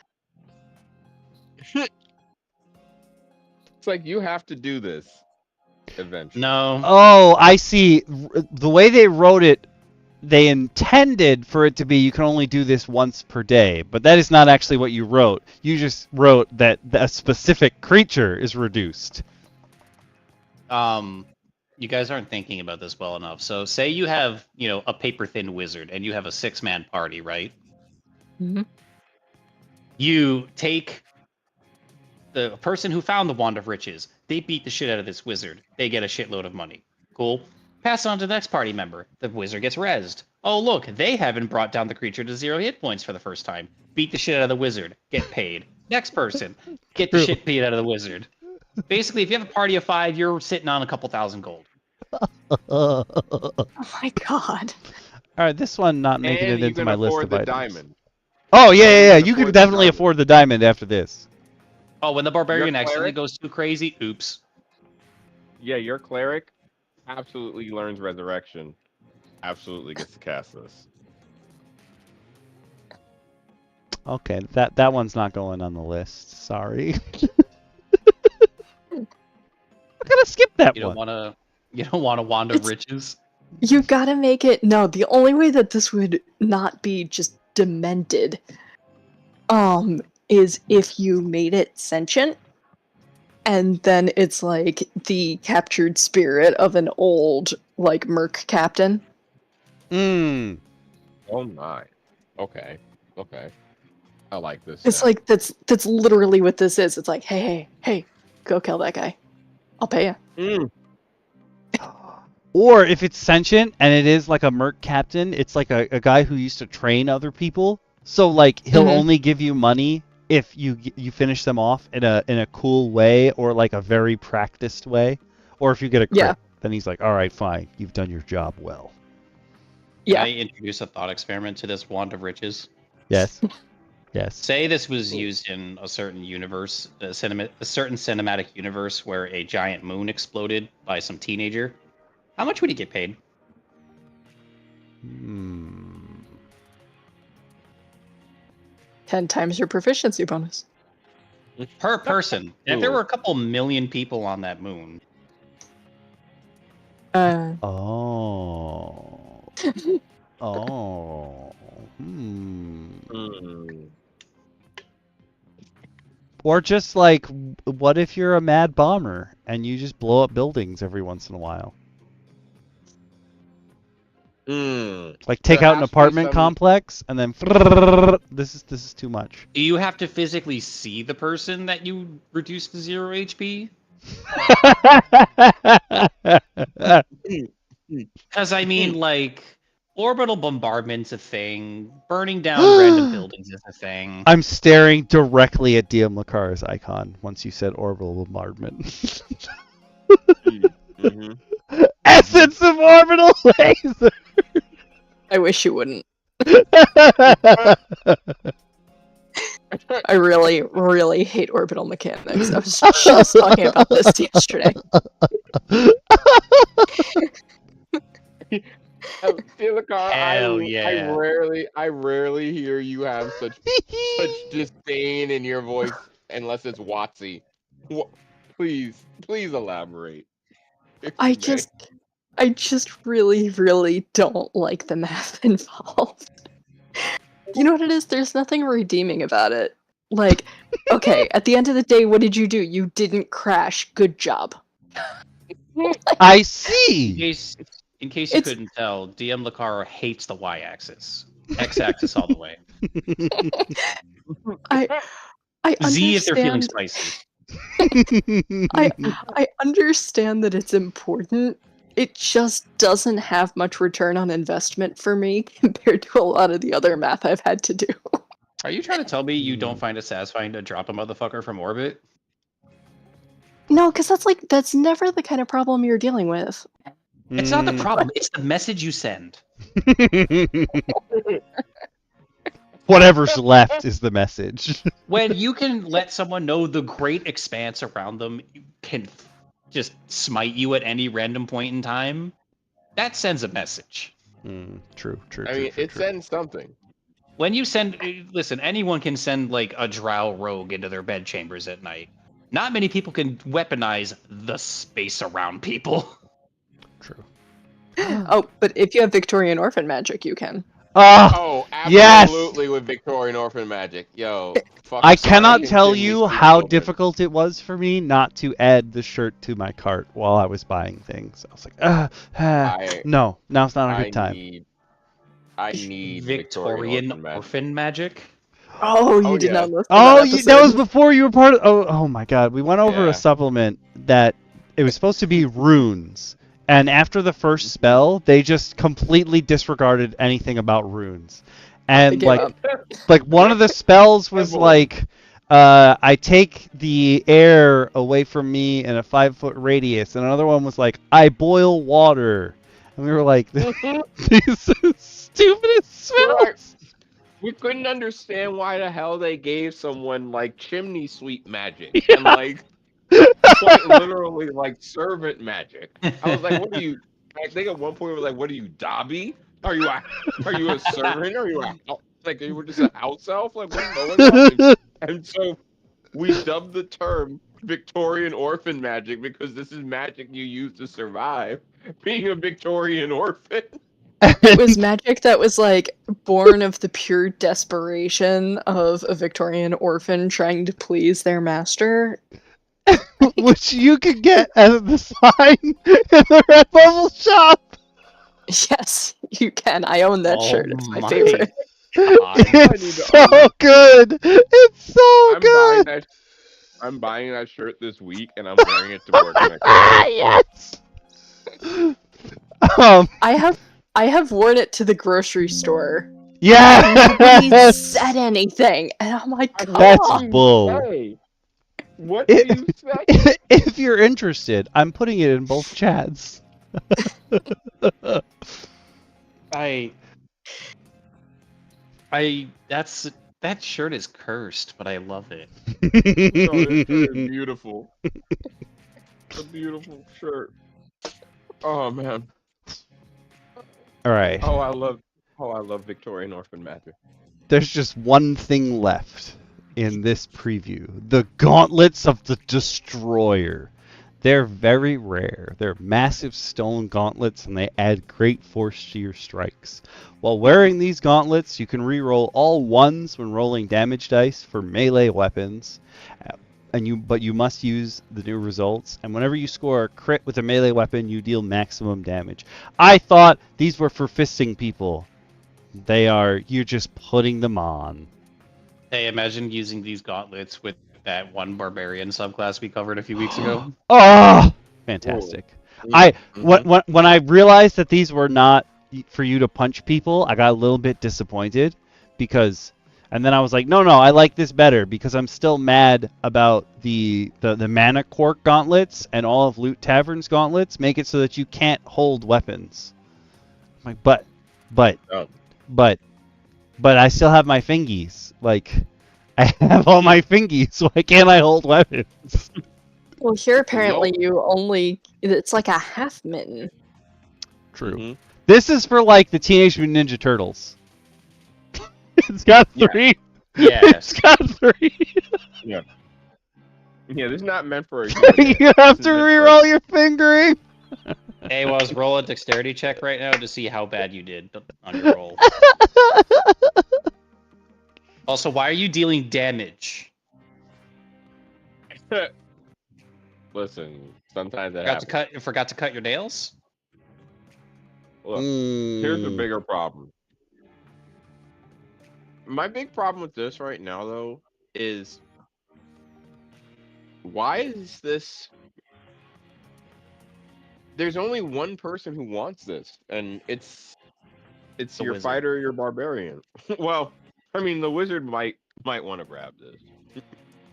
It's like you have to do this eventually. No. Oh, I see. The way they wrote it, they intended for it to be you can only do this once per day, but that is not actually what you wrote. You just wrote that a specific creature is reduced. You guys aren't thinking about this well enough. So, say you have, a paper-thin wizard, and you have a 6-man party, right? Mhm. You take the person who found the Wand of Riches. They beat the shit out of this wizard. They get a shitload of money. Cool. Pass it on to the next party member. The wizard gets rezzed. Oh, look, they haven't brought down the creature to 0 hit points for the first time. Beat the shit out of the wizard. Get paid. Next person. Get the True. shit beat out of the wizard. Basically, if you have a party of 5, you're sitting on a couple thousand gold. All Oh my god. right, this one not making And it you into can my list afford of the items. diamond. Oh yeah, You yeah, yeah. can You could afford the definitely diamond. afford the diamond after this. Oh, when the barbarian Your accidentally cleric? goes too crazy, oops. Yeah, your cleric absolutely learns resurrection. Absolutely gets to cast this. Okay, that one's not going on the list. Sorry. I'm gonna skip that You one. don't want a Wand of It's- Riches. You gotta make it. No, the only way that this would not be just demented, is if you made it sentient, and then it's like the captured spirit of an old, like, merc captain. Mm. Oh my. Okay. Okay. I like this. It's now. like that's literally what this is. It's like, hey, go kill that guy. I'll pay you. Mm. Or if it's sentient and it is like a merc captain, it's like a guy who used to train other people. So like he'll Mhm. only give you money if you finish them off in a cool way or like a very practiced way. Or if you get a crit, Yeah. then he's like, all right, fine, you've done your job well. Yeah. Can I introduce a thought experiment to this Wand of Riches? Yes. Yes. Say this was used in a certain universe, a certain cinematic universe where a giant moon exploded by some teenager. How much would he get paid? Hmm. 10 times your proficiency bonus. Per person. And if there Ooh. were a couple million people on that moon, Oh. Oh. Hmm. Mm. Or just like, what if you're a mad bomber and you just blow up buildings every once in a while? Mm. Like take There out an has to be apartment some- complex and then this is too much. do you have to physically see the person that you reduce to 0 HP? Because I mean, like, orbital bombardment's a thing. Burning down random buildings is a thing. I'm staring directly at DM Lacara's icon once you said orbital bombardment. Mhm. Essence of orbital laser. I wish you wouldn't. I really, really hate orbital mechanics. I was just talking about this yesterday. Hell yeah. I rarely hear you have such disdain in your voice unless it's Watsy. Please elaborate. I just really, really don't like the math involved. You know what it is? There's nothing redeeming about it. Like, okay, at the end of the day, what did you do? You didn't crash. Good job. I In see. case you It's- couldn't tell, DM Lacara hates the y-axis. X-axis all the way. I Z if they're feeling understand. spicy. I understand that it's important. It just doesn't have much return on investment for me compared to a lot of the other math I've had to do. Are you trying to tell me you don't find it satisfying to drop a motherfucker from orbit? No, because that's never the kind of problem you're dealing with. It's not the problem. It's the message you send. Whatever's left is the message. When you can let someone know the great expanse around them can just smite you at any random point in time, that sends a message. True. I mean, it sends something. When you send, listen, anyone can send like a drow rogue into their bed chambers at night. Not many people can weaponize the space around people. True. Oh, but if you have Victorian orphan magic, you can. Oh, yes! absolutely with Victorian orphan magic. Yo, I cannot tell Timmmi, you sweet how children. difficult it was for me not to add the shirt to my cart while I was buying things. I was like, no, now's not a good time. I need Victorian orphan magic. Oh, you did yeah. not listen to Oh, that episode. that was before you were part of. Oh my God, we went over Yeah. a supplement that it was supposed to be runes, and after the first spell, they just completely disregarded anything about runes, and They gave like one of the spells was like, I take the air away from me in a 5-foot radius, and another one was like, I boil water, and we were like, these are stupidest spells. We couldn't understand why the hell they gave someone like chimney sweep magic and like quite literally like servant magic. I was like, what are you? I think at one point we were like, what are you, Dobby? Are you a servant? Are you you were just a house elf? Like what's going on? And so we dubbed the term Victorian orphan magic because this is magic you use to survive being a Victorian orphan. It was magic that was like born of the pure desperation of a Victorian orphan trying to please their master. Which you could get at the sign in the Red Bubble shop. Yes, you can. I own that shirt. It's my my favorite. It's so good. It's so good. I'm buying that shirt this week and I'm wearing it to work next week. Yes. I have worn it to the grocery store. Yeah. Nobody said anything, and I'm like, come That's on. bull. Hey, what do you say? If you're interested, I'm putting it in both chats. That shirt is cursed, but I love it. No, this shirt is beautiful. A beautiful shirt. Oh man. All right. Oh, I love Victorian orphan magic. There's just one thing left in this preview. The Gauntlets of the Destroyer. They're very rare. They're massive stone gauntlets, and they add great force to your strikes. While wearing these gauntlets, you can reroll all ones when rolling damage dice for melee weapons, but you must use the new results. And whenever you score a crit with a melee weapon, you deal maximum damage. I thought these were for fisting people. You're just putting them on. Hey, imagine using these gauntlets with that one barbarian subclass we covered a few weeks ago. Oh, fantastic! When I realized that these were not for you to punch people, I got a little bit disappointed and then I was like, no, I like this better because I'm still mad about the Mana Cork gauntlets and all of Loot Tavern's gauntlets make it so that you can't hold weapons. I'm like, but I still have my fingies. Like, I have all my fingies. Why can't I hold weapons? Well, here apparently it's like a half mitten. True. Mm-hmm. This is for like the Teenage Mutant Ninja Turtles. It's got 3. Yeah. It's got 3. Yeah, this is not meant for a You have to reroll your fingering. Hey, well, I was roll a dexterity check right now to see how bad you did on your roll. Also, why are you dealing damage? Listen, sometimes that Forgot to cut your nails? Look, here's the bigger problem. My big problem with this right now, though, is why is this? There's only one person who wants this, and it's your wizard. fighter or your barbarian. Well, I mean, the wizard might want to grab this.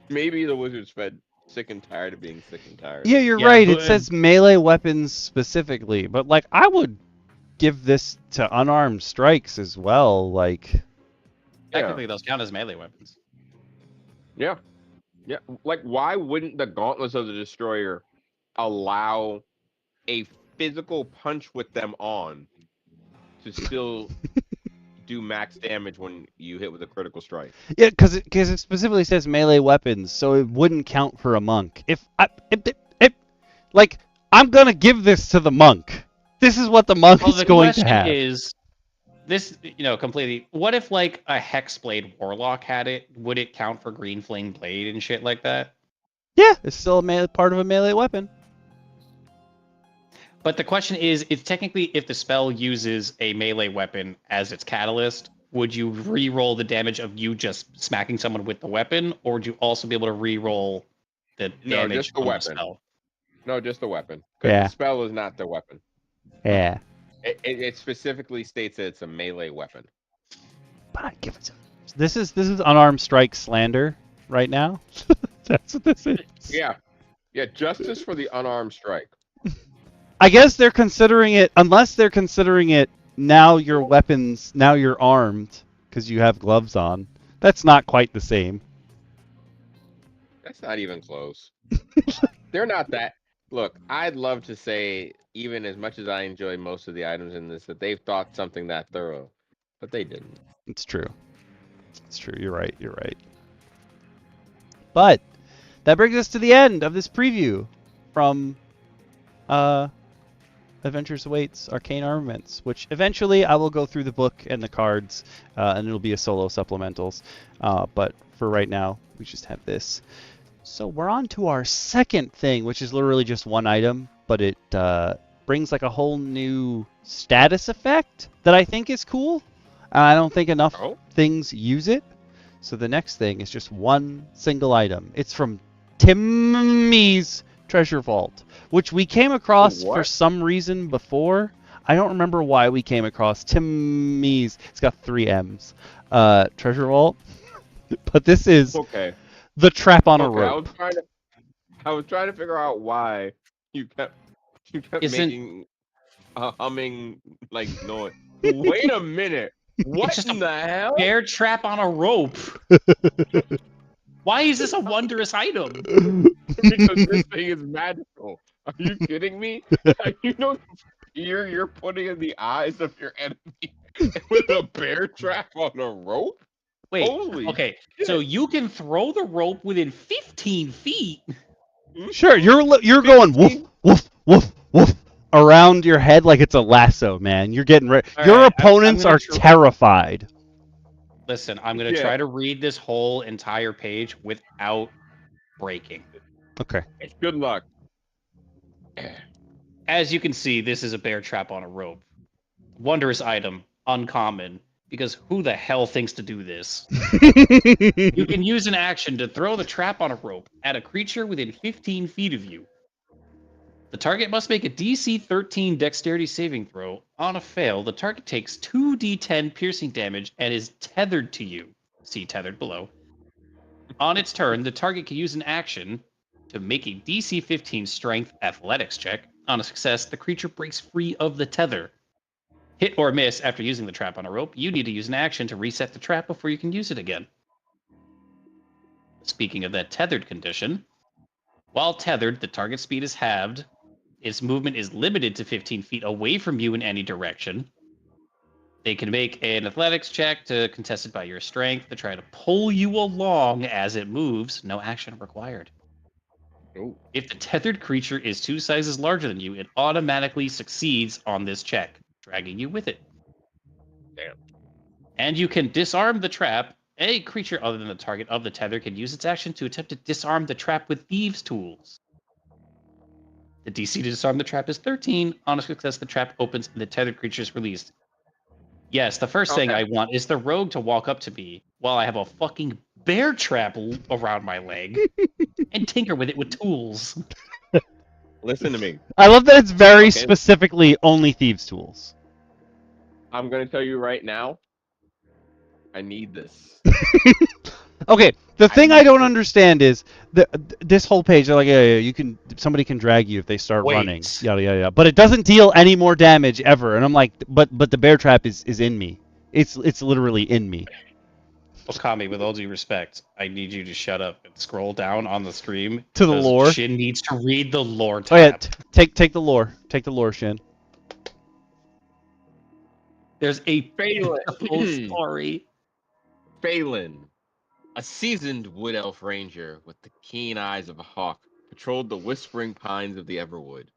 Maybe the wizard's sick and tired of being sick and tired. Yeah, you're right. It says melee weapons specifically, but like I would give this to unarmed strikes as well. Like, Technically, those count as melee weapons. Yeah. Like, why wouldn't the Gauntlets of the Destroyer allow a physical punch with them on to still do max damage when you hit with a critical strike? yeah, because it specifically says melee weapons, so it wouldn't count for a monk. Like, I'm gonna give this to the monk. This is what the monk is going to have. The question is, this, completely. What if like a Hexblade Warlock had it? Would it count for Green Flame Blade and shit like that? Yeah, it's still a part of a melee weapon. But the question is, technically, if the spell uses a melee weapon as its catalyst, would you re-roll the damage of you just smacking someone with the weapon, or would you also be able to re-roll the damage just the on weapon. the spell? No, just the weapon. Because Yeah. the spell is not the weapon. Yeah. It specifically states that it's a melee weapon. But I give it to. This is unarmed strike slander right now. That's what this is. Yeah, justice for the unarmed strike. I guess they're considering it, unless they're considering it now your weapons, now you're armed because you have gloves on. That's not quite the same. That's not even close. They're not that. Look, I'd love to say, even as much as I enjoy most of the items in this, that they've thought something that thorough, but they didn't. It's true. It's true. You're right. You're right. But that brings us to the end of this preview from Adventures Awaits Arcane Armaments, which eventually I will go through the book and the cards, and it'll be a solo supplementals. But for right now, we just have this. So we're on to our second thing, which is literally just one item, but it brings like a whole new status effect that I think is cool. I don't think enough things use it. So the next thing is just one single item. It's from Timmi's Treasure Vault, which we came across for some reason before. I don't remember why we came across Timmi's. It's got 3 M's. Treasure Vault. But this is the trap on a rope. I was trying to figure out why you kept making a humming like noise. Wait a minute. What in the hell? Bear trap on a rope. Why is this a wondrous item? Because this thing is magical. Are you kidding me? You know the fear you're putting in the eyes of your enemy with a bear trap on a rope? Wait, Holy shit. So you can throw the rope within 15 feet? Sure, you're going woof, woof, woof, woof around your head like it's a lasso, man. You're getting ready. Your opponents are terrified. Listen, I'm going to try to read this whole entire page without breaking. Okay. Good luck. As you can see, this is a bear trap on a rope. Wondrous item, uncommon, because who the hell thinks to do this? You can use an action to throw the trap on a rope at a creature within 15 feet of you. The target must make a DC 13 dexterity saving throw. On a fail, the target takes 2d10 piercing damage and is tethered to you. See tethered below. On its turn, the target can use an action to make a DC 15 strength athletics check. On a success, the creature breaks free of the tether. Hit or miss after using the trap on a rope, you need to use an action to reset the trap before you can use it again. Speaking of that tethered condition, while tethered, the target speed is halved. Its movement is limited to 15 feet away from you in any direction. They can make an athletics check contested by your strength to try to pull you along as it moves. No action required. Ooh. If the tethered creature is 2 sizes larger than you, it automatically succeeds on this check, dragging you with it. Damn. And you can disarm the trap. Any creature other than the target of the tether can use its action to attempt to disarm the trap with thieves' tools. The DC to disarm the trap is 13. On a success, the trap opens and the tethered creature is released. Yes, the first thing I want is the rogue to walk up to me while I have a fucking bear trap around my leg and tinker with it with tools. Listen to me. I love that it's very specifically only thieves' tools. I'm going to tell you right now, I need this. Okay, the thing I need don't this. understand is this whole page. They're like, you can. Somebody can drag you if they start running. Wait. Yada yada yada. But it doesn't deal any more damage ever. And I'm like, but the bear trap is in me. It's literally in me. Okami, with all due respect, I need you to shut up and scroll down on the stream. To the because lore? Shin needs to read the lore Oh yeah, tab. take the lore. Take the lore, Shin. There's a Phelan. full story. Phelan, a seasoned wood elf ranger with the keen eyes of a hawk, patrolled the whispering pines of the Everwood.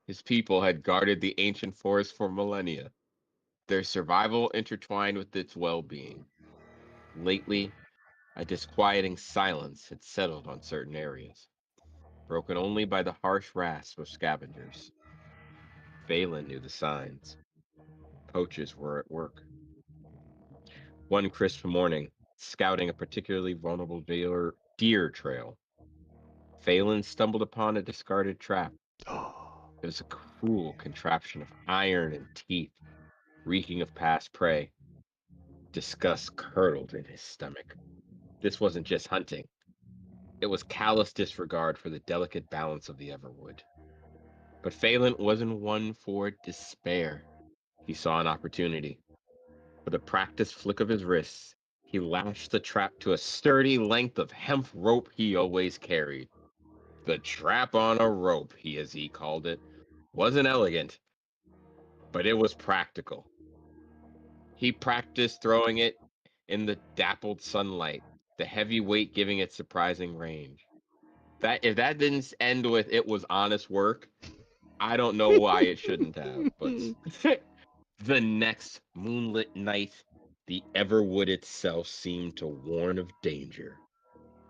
His people had guarded the ancient forest for millennia, their survival intertwined with its well-being. Lately, a disquieting silence had settled on certain areas, broken only by the harsh rasp of scavengers. Phelan knew the signs. Poachers were at work. One crisp morning, scouting a particularly vulnerable deer trail, Phelan stumbled upon a discarded trap. It was a cruel contraption of iron and teeth, reeking of past prey. Disgust curdled in his stomach. This wasn't just hunting. It was callous disregard for the delicate balance of the Everwood. But Phelan wasn't one for despair. He saw an opportunity. With a practiced flick of his wrists, he lashed the trap to a sturdy length of hemp rope he always carried. The trap on a rope, as he called it, wasn't elegant, but it was practical. He practiced throwing it in the dappled sunlight, the heavy weight giving it surprising range. If that didn't end with "it was honest work," I don't know why it shouldn't have. But the next moonlit night, the Everwood itself seemed to warn of danger.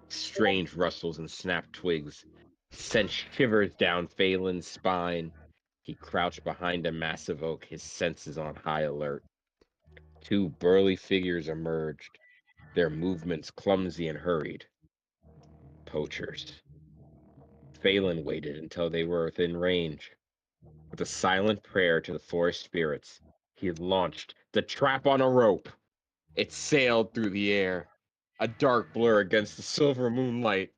Strange rustles and snapped twigs sent shivers down Phelan's spine. He crouched behind a massive oak, his senses on high alert. Two burly figures emerged, their movements clumsy and hurried. Poachers. Phelan waited until they were within range. With a silent prayer to the forest spirits, he launched the trap on a rope. It sailed through the air, a dark blur against the silver moonlight.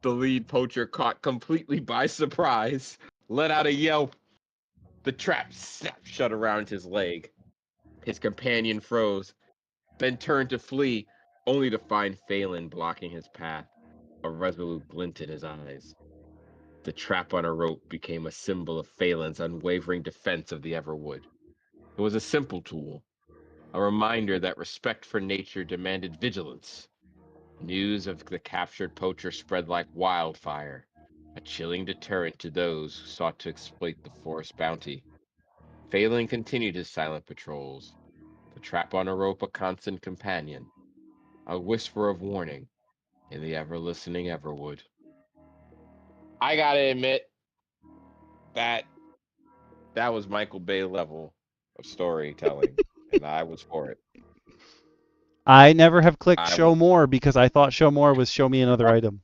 The lead poacher, caught completely by surprise, let out a yelp. The trap snapped shut around his leg. His companion froze, then turned to flee, only to find Phelan blocking his path, a resolute glint in his eyes. The trap on a rope became a symbol of Phelan's unwavering defense of the Everwood. It was a simple tool, a reminder that respect for nature demanded vigilance. News of the captured poacher spread like wildfire, a chilling deterrent to those who sought to exploit the forest bounty. Phelan continued his silent patrols, the trap on a rope a constant companion, a whisper of warning in the ever-listening Everwood. I gotta admit, that was Michael Bay level of storytelling, and I was for it. I never have clicked I show more because I thought show more was show me another item.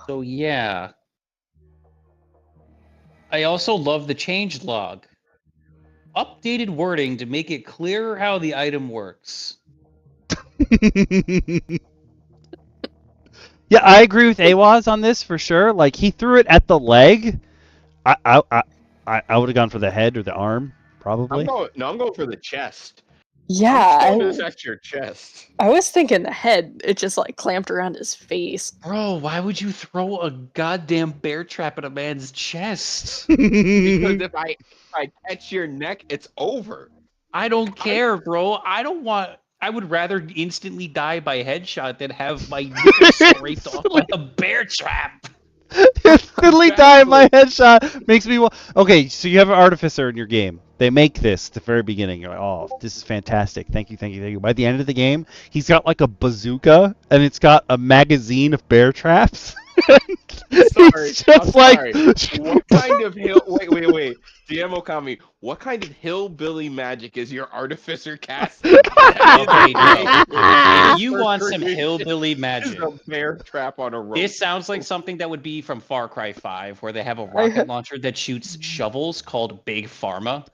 So yeah. I also love the change log. Updated wording to make it clearer how the item works. Yeah, I agree with Awaz on this for sure. Like he threw it at the leg. I would have gone for the head or the arm, probably. I'm going for the chest. Yeah, I'm throwing this at your chest. I was thinking the head. It just like clamped around his face. Bro, why would you throw a goddamn bear trap at a man's chest? Because if I catch your neck, it's over. I don't care, bro. I would rather instantly die by headshot than have my nipple scraped off by a bear trap. Instantly die in my headshot makes me want. Okay, so you have an artificer in your game. They make this at the very beginning. You're like, oh, this is fantastic. Thank you, thank you, thank you. By the end of the game, he's got like a bazooka and it's got a magazine of bear traps. Sorry. What kind of wait. DM Okami, what kind of hillbilly magic is your artificer casting? Okay, no. If you want some hillbilly magic, a bear trap on a rope. this sounds like something that would be from Far Cry 5, where they have a rocket launcher that shoots shovels called Big Pharma.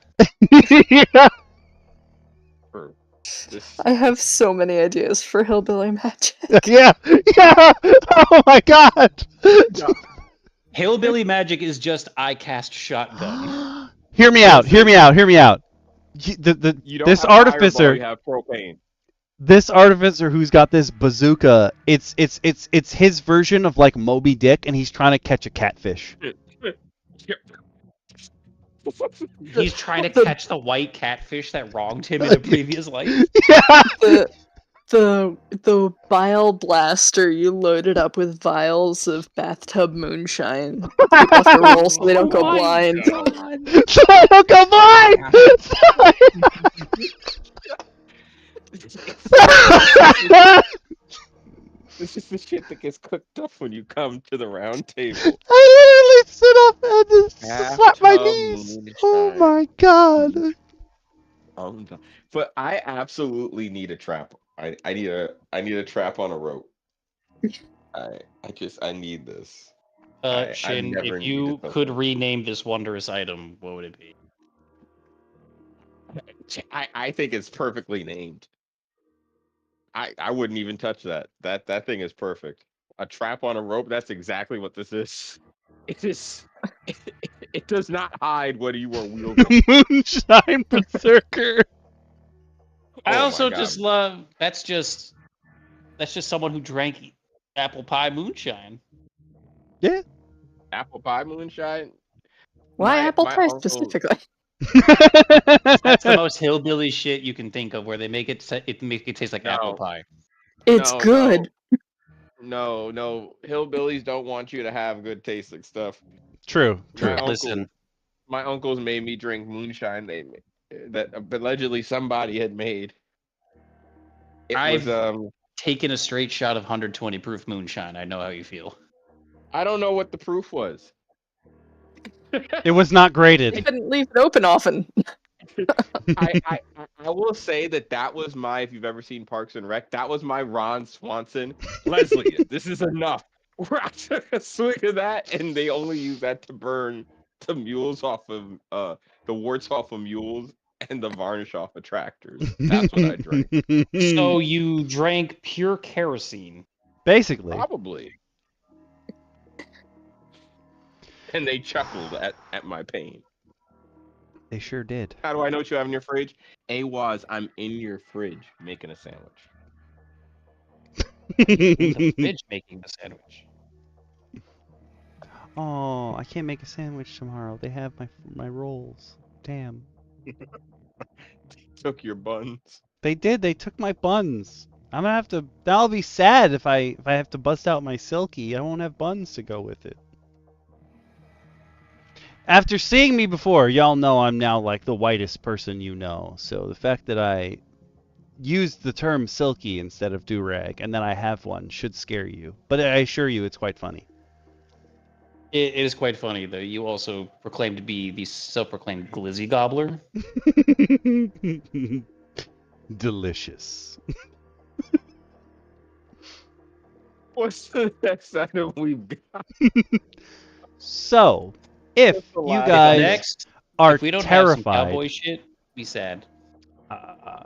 Yeah. I have so many ideas for hillbilly magic. Yeah. Oh my god. Hillbilly magic is just I cast shotgun. Hear me out. Hear me out. Hear me out. You don't This have artificer. fireball, you have propane. This artificer who's got this bazooka. It's his version of like Moby Dick, and he's trying to catch a catfish. He's trying to catch the white catfish that wronged him in a previous life. Yeah. The vial blaster you loaded up with vials of bathtub moonshine. You have to roll so they don't go blind. So I don't go blind. This is the shit that gets cooked up when you come to the round table. I literally sit up and just slap my knees. Oh my god. But I absolutely need a trap. I need a trap on a rope. I need this. Shin, if you could rename this wondrous item, what would it be? I think it's perfectly named. I wouldn't even touch that. That thing is perfect. A trap on a rope, that's exactly what this is. It is it does not hide what you are wielding. Moonshine Berserker. I Oh also my God. just love that's just someone who drank apple pie moonshine. Yeah. Apple pie moonshine. Why apple my pie uncle- specifically? That's the most hillbilly shit you can think of, where they make it taste like apple No. pie. It's No, good. No, hillbillies don't want you to have good tasting stuff. True. My uncle- Listen, My uncles made me drink moonshine that allegedly somebody had made. It was taking a straight shot of 120 proof moonshine. I know how you feel. I don't know what the proof was. It was not They graded. couldn't leave it open often. I will say that was my, if you've ever seen Parks and Rec, that was my Ron Swanson. Leslie, this is enough. I took a swig of that, and they only use that to burn the mules off of the warts off of mules and the varnish off of tractors. That's what I drank. So you drank pure kerosene. Basically. Probably. And they chuckled at my pain. They sure did. How do I know what you have in your fridge? AWAS, I'm in your fridge making a sandwich. In the fridge making the sandwich. Oh, I can't make a sandwich tomorrow. They have my rolls. Damn. Took your buns. They did. They took my buns. I'm gonna have to. That'll be sad if I have to bust out my silky. I won't have buns to go with it. After seeing me before, y'all know I'm now like the whitest person you know. So the fact that I used the term silky instead of do-rag and then I have one should scare you. But I assure you it's quite funny. It is quite funny, though. You also proclaim to be the self-proclaimed glizzy gobbler. Delicious. What's the next item we've got? So, if What's the you last guys Next, are if we don't have some terrified, cowboy shit, be sad.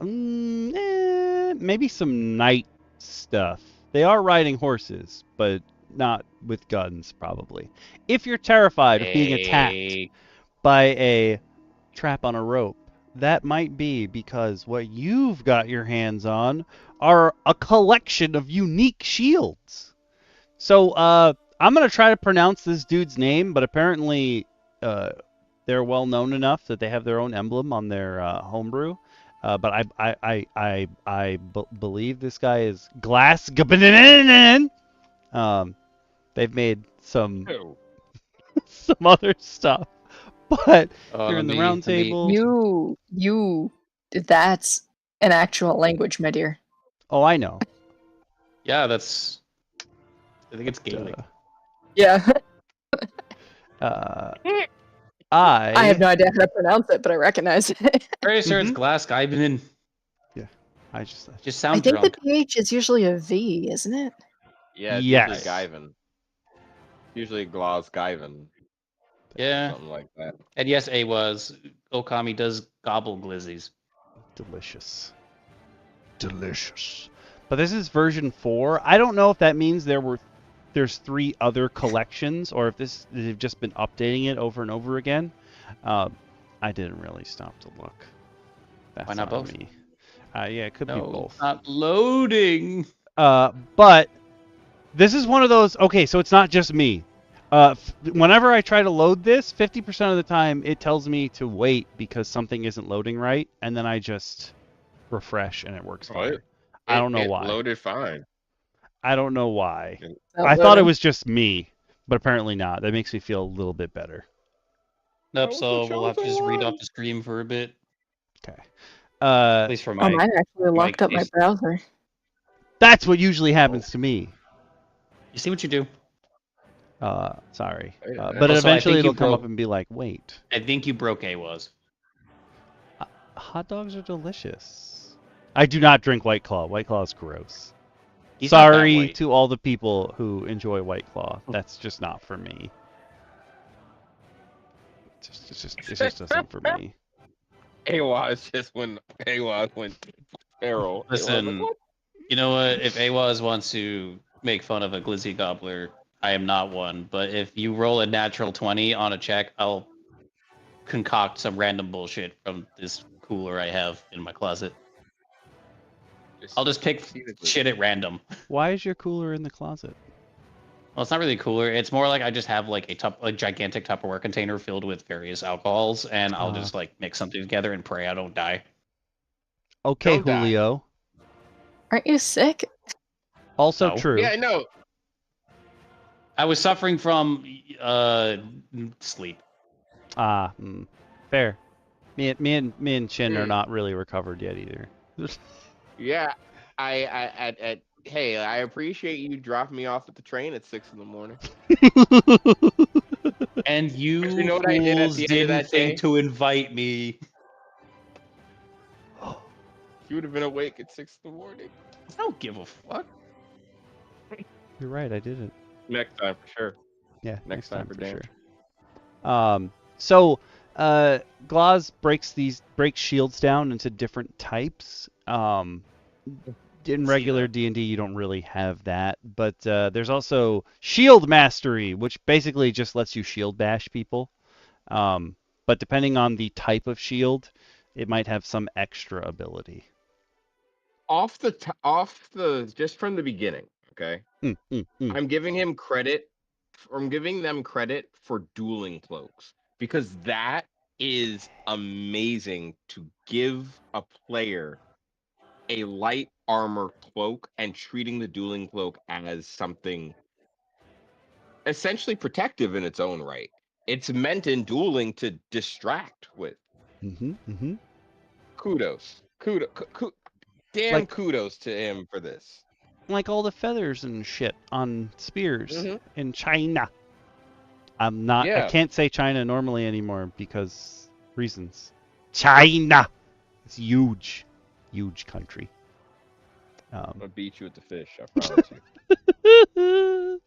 maybe some knight stuff. They are riding horses, but not with guns, probably. If you're terrified of being attacked by a trap on a rope, that might be because what you've got your hands on are a collection of unique shields. So, I'm going to try to pronounce this dude's name, but apparently they're well known enough that they have their own emblem on their homebrew. But I believe this guy is Glass. They've made some other stuff, but here in the round table. That's an actual language, my dear. Oh, I know. Yeah, that's. I think it's Gaelic. Yeah. I have no idea how to pronounce it, but I recognize it. Very sure it's Glass Guybenin. Yeah. I just Just I sound think drunk. the pH is usually a V, isn't it? Yeah, it's Yes. usually Guyven. Usually Gloss Guyven. Yeah. Something like that. And yes, A was. Okami does gobble glizzies. delicious. Delicious. But this is version 4. I don't know if that means there's 3 other collections or if they've just been updating it over and over again. I didn't really stop to look. That's Why not on both? me. Yeah, it could be No, both. not loading. But this is one of those. Okay, so it's not just me. Whenever I try to load this, 50% of the time it tells me to wait because something isn't loading right, and then I just refresh and it works fine. I don't know why. Loaded fine. I don't know why. Not I thought it loading. was just me, but apparently not. That makes me feel a little bit better. Nope, Oh, so the we'll have to show's just read on. off the stream for a bit. Okay. At least for Oh, my. mine actually locked up my case. browser. That's what usually happens to me. You see what you do? Sorry. Wait a minute. But Also, I eventually think you it'll come up broke- and be like, wait. I think you broke A was. Hot dogs are delicious. I do not drink White Claw. White Claw is gross. He's not that Sorry white. to all the people who enjoy White Claw. That's just not for me. It just isn't for me. AWA's just when AWA went feral. Listen, you know what? If AWAS wants to make fun of a glizzy gobbler, I am not one. But if you roll a natural 20 on a check, I'll concoct some random bullshit from this cooler I have in my closet. I'll just pick shit at random. Why is your cooler in the closet? Well, it's not really cooler. It's more like I just have like a gigantic Tupperware container filled with various alcohols, and I'll just like mix something together and pray I don't die. Okay, Don't die. Julio. Aren't you sick? Also No. true. Yeah, no. I was suffering from sleep. Fair. Me and Shin are not really recovered yet either. Yeah, hey, I appreciate you dropping me off at the train at 6 in the morning. And you, You know what I did at fools the end of didn't that think day? to invite me. You would have been awake at 6 in the morning. I don't give a fuck. You're right, I didn't. Next time for sure. Yeah, Next time for damn sure. So Glaz breaks shields down into different types. In regular D&D, you don't really have that, but there's also Shield Mastery, which basically just lets you shield bash people. But depending on the type of shield, it might have some extra ability. Just from the beginning, okay? I'm giving him credit. I'm giving them credit for dueling cloaks because that is amazing to give a player a light armor cloak and treating the dueling cloak as something essentially protective in its own right. It's meant in dueling to distract with. Kudos. Damn kudos to him for this. Like all the feathers and shit on spears in China. I can't say China normally anymore because reasons. China! It's huge. Huge country. I'm gonna beat you with the fish, I promise you.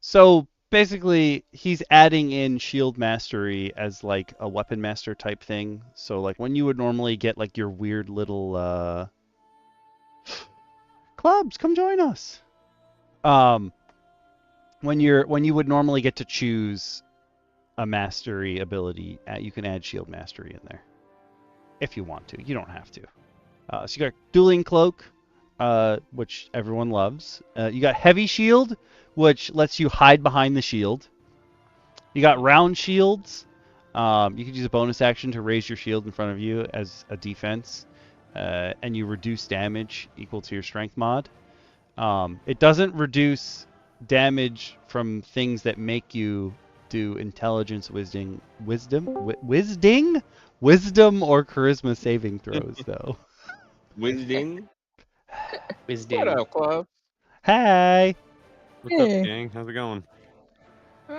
So basically he's adding in shield mastery as like a weapon master type thing. So like when you would normally get like your weird little clubs, come join us. When you would normally get to choose a mastery ability, you can add shield mastery in there if you want to. You don't have to. So you got dueling cloak, which everyone loves. You got heavy shield, which lets you hide behind the shield. You got round shields. You can use a bonus action to raise your shield in front of you as a defense, and you reduce damage equal to your strength mod. It doesn't reduce damage from things that make you do intelligence, wisdom, or charisma saving throws, though. Wisdom. Wisdom. What up, Club? Hi. What's up, gang? How's it going?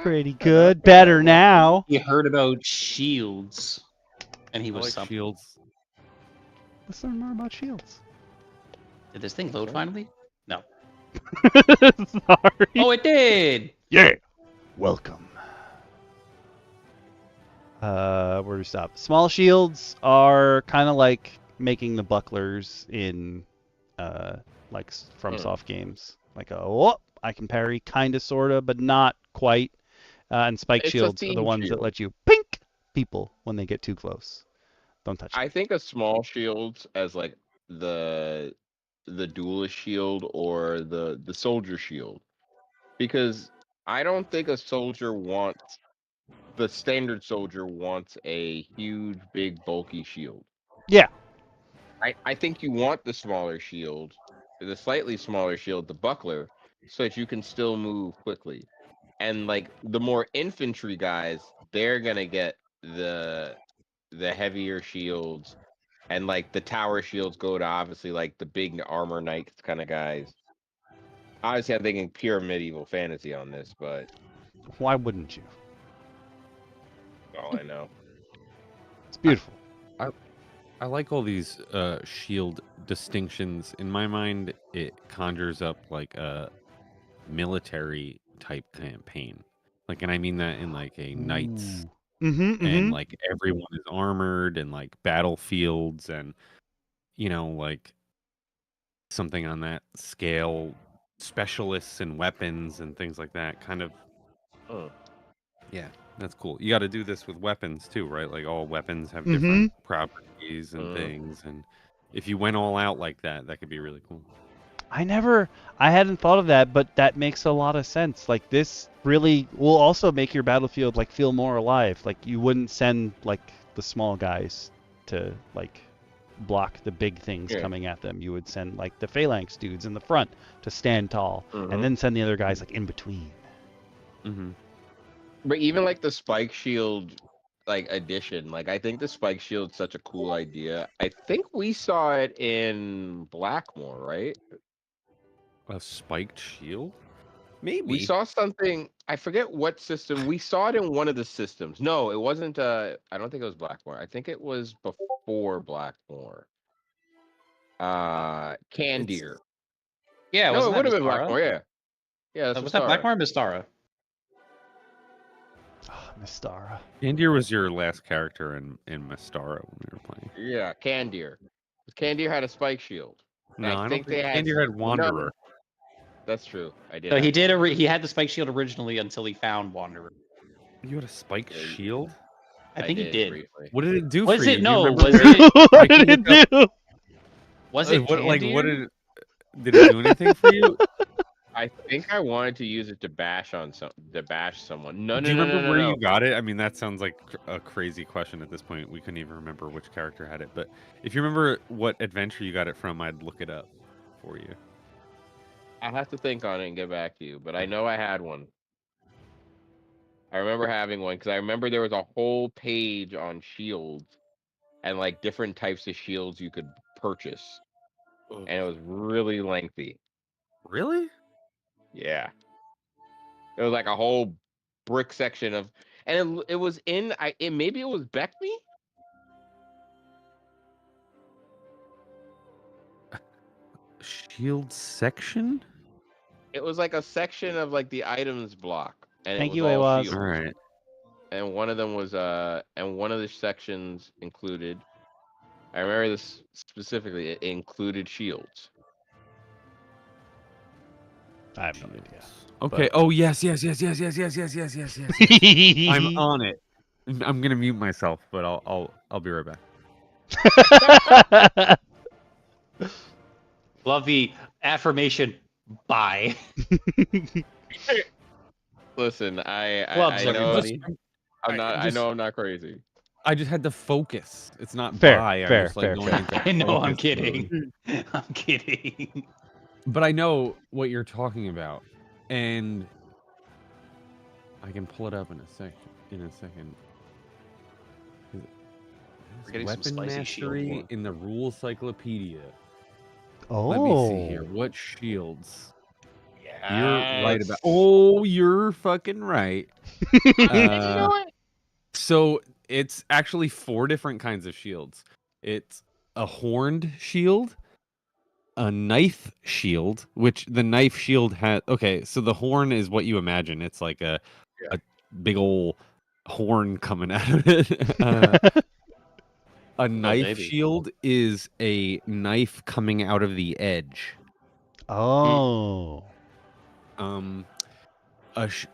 Pretty good. Better now. He heard about shields, and he I was like something. shields. Let's learn more about shields. Did this thing load finally? No. Sorry. Oh, it did! Yeah. Welcome. Where do we stop? Small shields are kind of like making the bucklers in like from soft games. Like I can parry, kind of, sorta, but not quite. And spike It's a shields are the theme ones that shield. let you pink people when they get too close. Don't touch I them. think of small shields as like the duelist shield or the soldier shield, because I don't think a soldier wants the standard soldier wants a huge, big, bulky shield. Yeah. I think you want the smaller shield, the slightly smaller shield, the buckler, so that you can still move quickly. And like the more infantry guys, they're gonna get the heavier shields, and like the tower shields go to obviously like the big armor knights kind of guys. Obviously, I'm thinking pure medieval fantasy on this, but Why wouldn't you? all I know. It's beautiful. I like all these shield distinctions. In my mind, it conjures up like a military type campaign. Like, and I mean that in like a knights, and like everyone is armored, and like battlefields, and like something on that scale, specialists and weapons and things like that. Kind of. Yeah, that's cool. You got to do this with weapons too, right? Like all weapons have different properties and things, and if you went all out like that, that could be really cool. I hadn't thought of that, but that makes a lot of sense. Like this really will also make your battlefield like feel more alive. Like you wouldn't send like the small guys to like block the big things coming at them. You would send like the phalanx dudes in the front to stand tall, and then send the other guys like in between. But even like the spike shield like addition, like I think the spike shield's such a cool idea. I think we saw it in Blackmore, right? A spiked shield? Maybe. We saw something, I forget what system. We saw it in one of the systems. No, it wasn't I don't think it was Blackmore. I think it was before Blackmore. Candir. Yeah, No, it would have been Mystara? Blackmore, yeah. Yeah, that's Was that Mystara. Blackmore or Mystara? Mystara. Candir was your last character in Mystara when we were playing. Yeah, Candir. Candir had a spike shield. No, I don't think they had Candir had Wanderer. No, that's true. I did. So he did. He had the spike shield originally until he found Wanderer. You had a spiked shield? I think he did. Briefly. What did it do Was for you? it? Do you No. remember Was where- it? What did it do? Was it? What, like what Candir? did it do anything for you? I think I wanted to use it to bash someone. No, Do you no, remember no, where no. you got it? I mean, that sounds like a crazy question at this point. We couldn't even remember which character had it. But if you remember what adventure you got it from, I'd look it up for you. I'll have to think on it and get back to you. But I know I had one. I remember having one because I remember there was a whole page on shields and like different types of shields you could purchase, and it was really lengthy. Really? Yeah. It was like a whole brick section of, and it was in. Maybe it was Beckme. Shield section? It was like a section of like the items block, and Thank it was you, all Awas. shields. All right. And one of them was and one of the sections included. I remember this specifically. It included shields. I have no idea. Okay. Oh yes. I'm on it. I'm gonna mute myself, but I'll be right back. Love the affirmation. Bye. Listen, I Clubs, know everybody. I'm not. I know I'm not crazy. I just had to focus. It's not Fair, buy. fair, I'm just like fair, going fair. into I know. I'm focus kidding. mode. I'm kidding. But I know what you're talking about, and I can pull it up in a second. We're getting some Weapon spicy shield mastery lore. in the rule cyclopedia. Oh. Let me see here. What shields? Yeah. You're right about. Oh, you're fucking right. So it's actually 4 different kinds of shields. It's a horned shield, a knife shield, which the knife shield has. Okay, so the horn is what you imagine. It's like a big old horn coming out of it. A knife maybe. shield is a knife coming out of the edge. Oh. A, sh-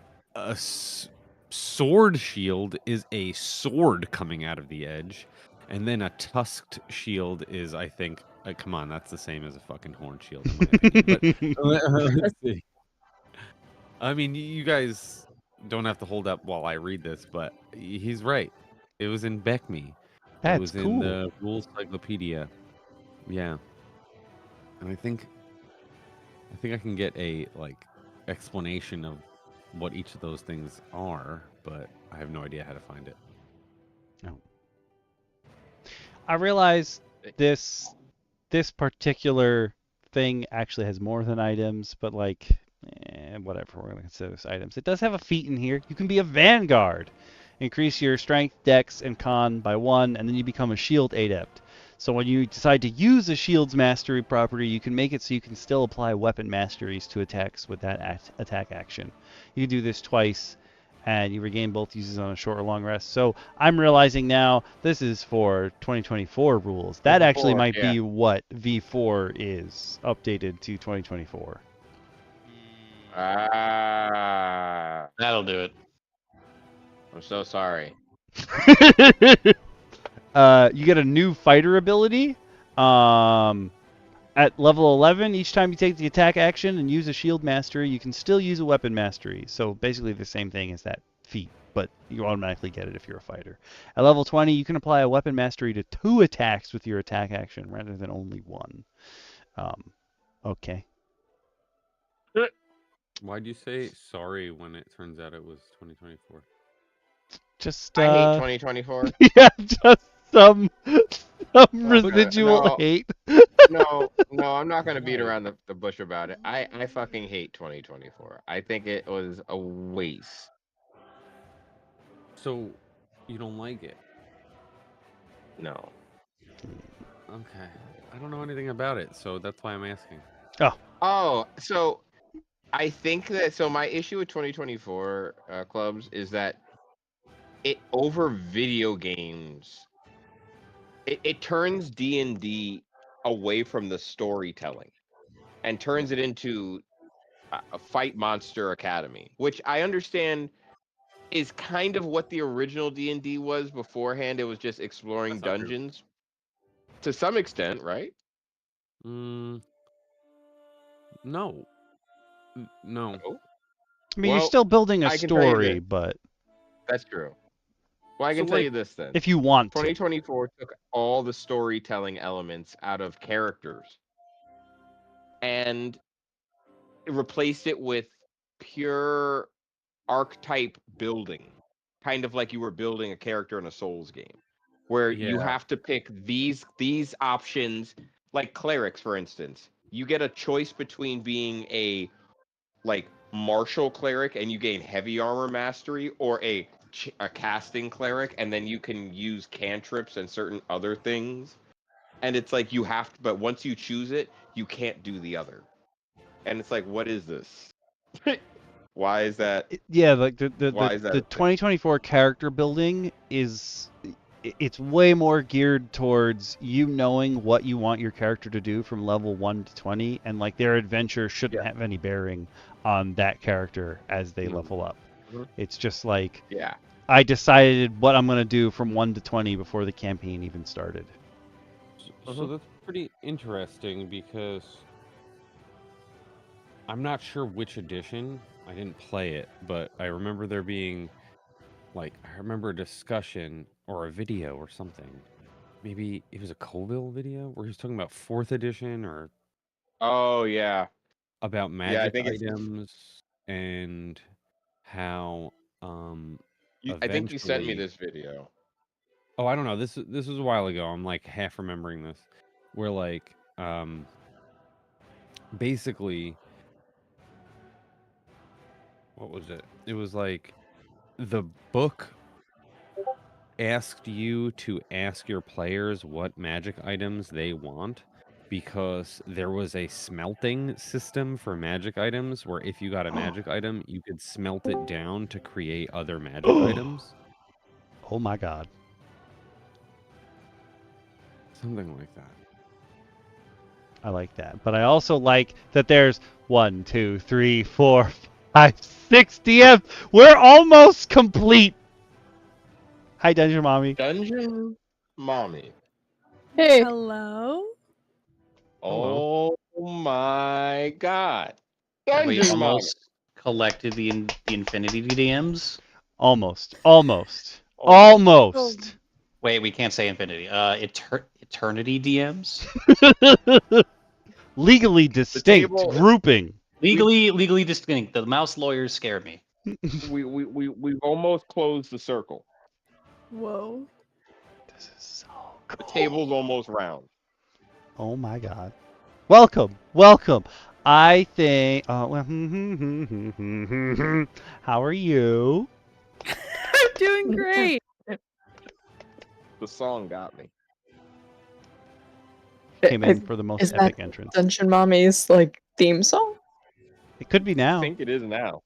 sword shield is a sword coming out of the edge, and then a tusked shield is, I think, come on, that's the same as a fucking horn shield in my opinion. But let's see. I mean, you guys don't have to hold up while I read this, but he's right. It was in Beckme. It That's was in cool. the Rules Cyclopedia. Yeah, and I think I can get a explanation of what each of those things are, but I have no idea how to find it. No. I realize this particular thing actually has more than items, but like, whatever, we're gonna consider this items. It does have a feat in here. You can be a vanguard. Increase your strength, dex, and con by 1, and then you become a shield adept. So when you decide to use a shield's mastery property, you can make it so you can still apply weapon masteries to attacks with that attack action. You can do this twice, and you regain both uses on a short or long rest. So I'm realizing now this is for 2024 rules. That actually might be what V4 is updated to 2024. That'll do it. I'm so sorry. You get a new fighter ability. At level 11, each time you take the attack action and use a shield mastery, you can still use a weapon mastery. So basically the same thing as that feat, but you automatically get it if you're a fighter. At level 20, you can apply a weapon mastery to 2 attacks with your attack action rather than only 1. Okay. Why'd you say sorry when it turns out it was 2024? Just I hate 2024. yeah, just some residual hate. No, I'm not gonna beat around the bush about it. I fucking hate 2024. I think it was a waste. So, you don't like it? No. Okay. I don't know anything about it, so that's why I'm asking. Oh, so I think that my issue with 2024 clubs is that it over video games. It turns D&D away from the storytelling and turns it into a fight monster academy, which I understand is kind of what the original D&D was beforehand. It was just exploring dungeons to some extent, right? No. No. No? I mean, you're still building a I can tell you story, this. but That's true. Well, I can tell you this then. if you want to. 2024 took all the storytelling elements out of characters and replaced it with pure archetype building, kind of like you were building a character in a Souls game, where you have to pick these options, like clerics, for instance. You get a choice between being a martial cleric and you gain heavy armor mastery, or a casting cleric and then you can use cantrips and certain other things. And it's like you have to, but once you choose it, you can't do the other. And it's like, what is this? Why is that? Yeah, like the 2024 character building it's way more geared towards you knowing what you want your character to do from level 1 to 20, and like their adventure shouldn't have any bearing on that character as they level up. It's just like, I decided what I'm going to do from 1 to 20 before the campaign even started. So that's pretty interesting because I'm not sure which edition. I didn't play it, but I remember there being I remember a discussion or a video or something. Maybe it was a Colville video where he was talking about 4th edition or about magic items and how I think you sent me this video. Oh, I don't know. This was a while ago. I'm half remembering this. Where basically, what was it? It was like the book asked you to ask your players what magic items they want because there was a smelting system for magic items where if you got a magic item, you could smelt it down to create other magic items. Oh my god. Something like that. I like that. But I also like that there's 1, 2, 3, 4, 5, 6 DMs. We're almost complete. Hi, Dungeon Mommy. Dungeon Mommy. Hey. Hello? Oh my god. Have we Dungeon Mommy. almost collected the Infinity DMs? Almost. Almost. Oh. Almost. Wait, we can't say Infinity. Eternity DMs? Legally distinct table- grouping. Legally distinct. The mouse lawyers scare me. We've almost closed the circle. Whoa. This is so The cool. table's almost round. Oh my god. Welcome. Welcome. I think. How are you? I'm doing great. The song got me. Came in for the most Is epic that entrance. Dungeon Mommy's like theme song? It could be I now. think it is now.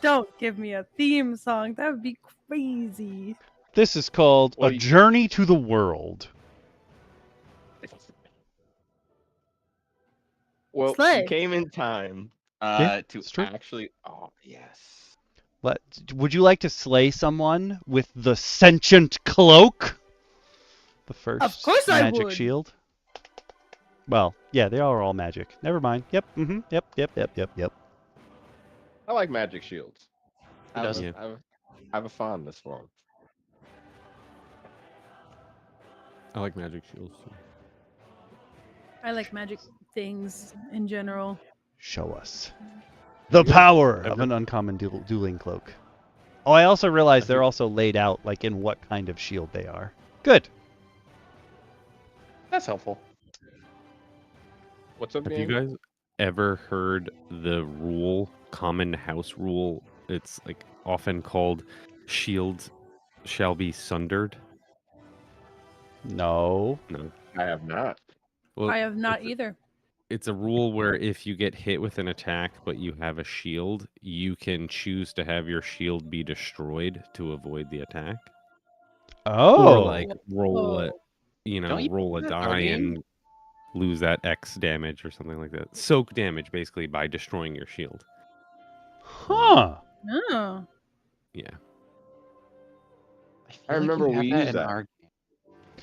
Don't give me a theme song. That would be crazy. This is called Well, A you- Journey to the World. Well, Slay. you came in time Yeah, to it's true. actually. Oh yes. Would you like to slay someone with the sentient cloak? The first course I magic would. shield. Well, yeah, they are all magic. Never mind. Yep. Yep. I like magic shields. Who doesn't? I have a fondness for them. I like magic shields too. I like magic things in general. Show us the power of an uncommon dueling cloak. Oh, I also realized they're also laid out like in what kind of shield they are. Good. That's helpful. What's up, Have you gang? guys ever heard the rule, common house rule? It's like often called shields shall be sundered. No. No. I have not. Well, I have not it's a- either. It's a rule where if you get hit with an attack but you have a shield, you can choose to have your shield be destroyed to avoid the attack. Oh. Or like roll a, Don't you roll a do that, die Guardian? and lose that X damage or something like that. Soak damage basically by destroying your shield. Huh. Oh. Yeah. I remember we used that.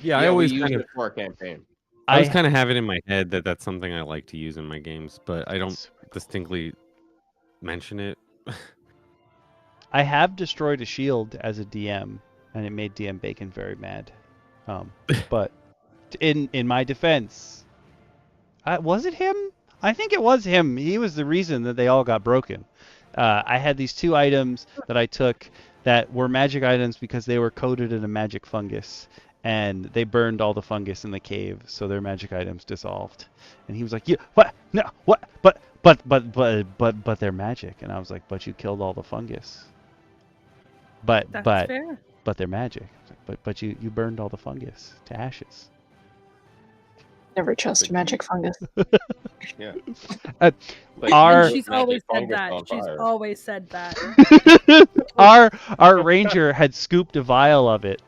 Yeah, I we always used kind of it for our campaign. I always kind of have it in my head that that's something I like to use in my games, but I don't Super cool. distinctly mention it. I have destroyed a shield as a DM, and it made DM Bacon very mad. But in my defense, was it him? I think it was him. He was the reason that they all got broken. I had these 2 items that I took that were magic items because they were coated in a magic fungus, and they burned all the fungus in the cave, so their magic items dissolved. And he was like, "Yeah, what? No, what? But they're magic." And I was like, "But you killed all the fungus." But Fair. they're magic. I was like, but you burned all the fungus to ashes. Never trust magic fungus. Yeah. Our- Like, She's magic always said fungus that. on She's fire. always said that. our ranger had scooped a vial of it,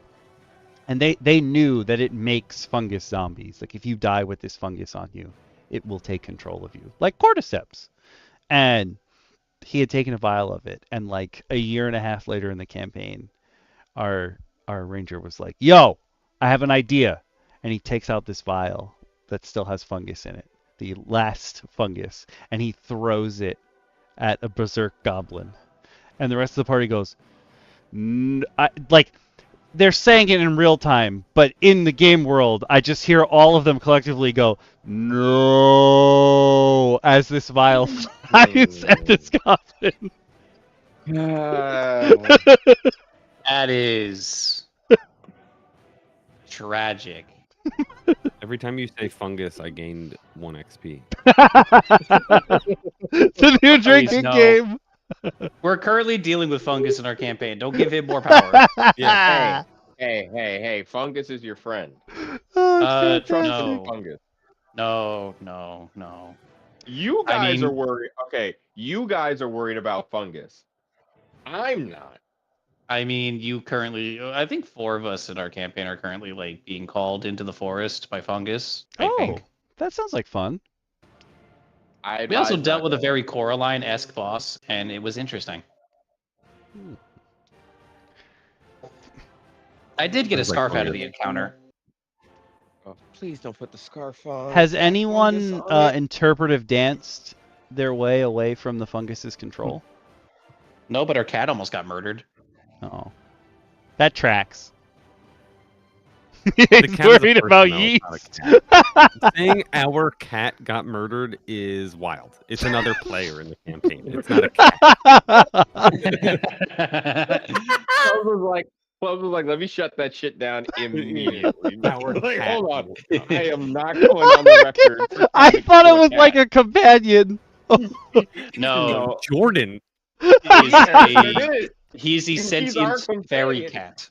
and they knew that it makes fungus zombies. Like if you die with this fungus on you, it will take control of you, like cordyceps. And he had taken a vial of it, and like a year and a half later in the campaign, our ranger was like, "Yo, I have an idea," and he takes out this vial that still has fungus in it, the last fungus, and he throws it at a berserk goblin, and the rest of the party goes, like they're saying it in real time, but in the game world, I just hear all of them collectively go, "No," as this vial flies at this goblin. That is tragic. Every time you say fungus, I gained 1 XP. It's a new drinking no. game. We're currently dealing with fungus in our campaign. Don't give him more power. Yeah. Hey, fungus is your friend. Oh, it's Trust fantastic. in no. fungus. No. You I guys mean- are worried. Okay, you guys are worried about fungus. I'm not. I mean, I think 4 of us in our campaign are currently like being called into the forest by fungus. I think. That sounds like fun. I We also advise dealt not with a to. very Coraline-esque boss, and it was interesting. I did get a Sounds like scarf out of fungus. the encounter. Oh, please don't put the scarf on. Has Got anyone fungus on it. interpretive danced their way away from the fungus's control? No, but our cat almost got murdered. Oh, that tracks. The He's cat is a worried person, about though, yeast. it's not a Saying our cat got murdered is wild. It's another player in the campaign. It's not a cat. Close was like, let me shut that shit down immediately. Our Like, cat hold on. will die. I am not going on the record. for I trying to thought it kill was like cat. a companion. No, Jordan. he's It is. he's a He's our sentient fairy companion.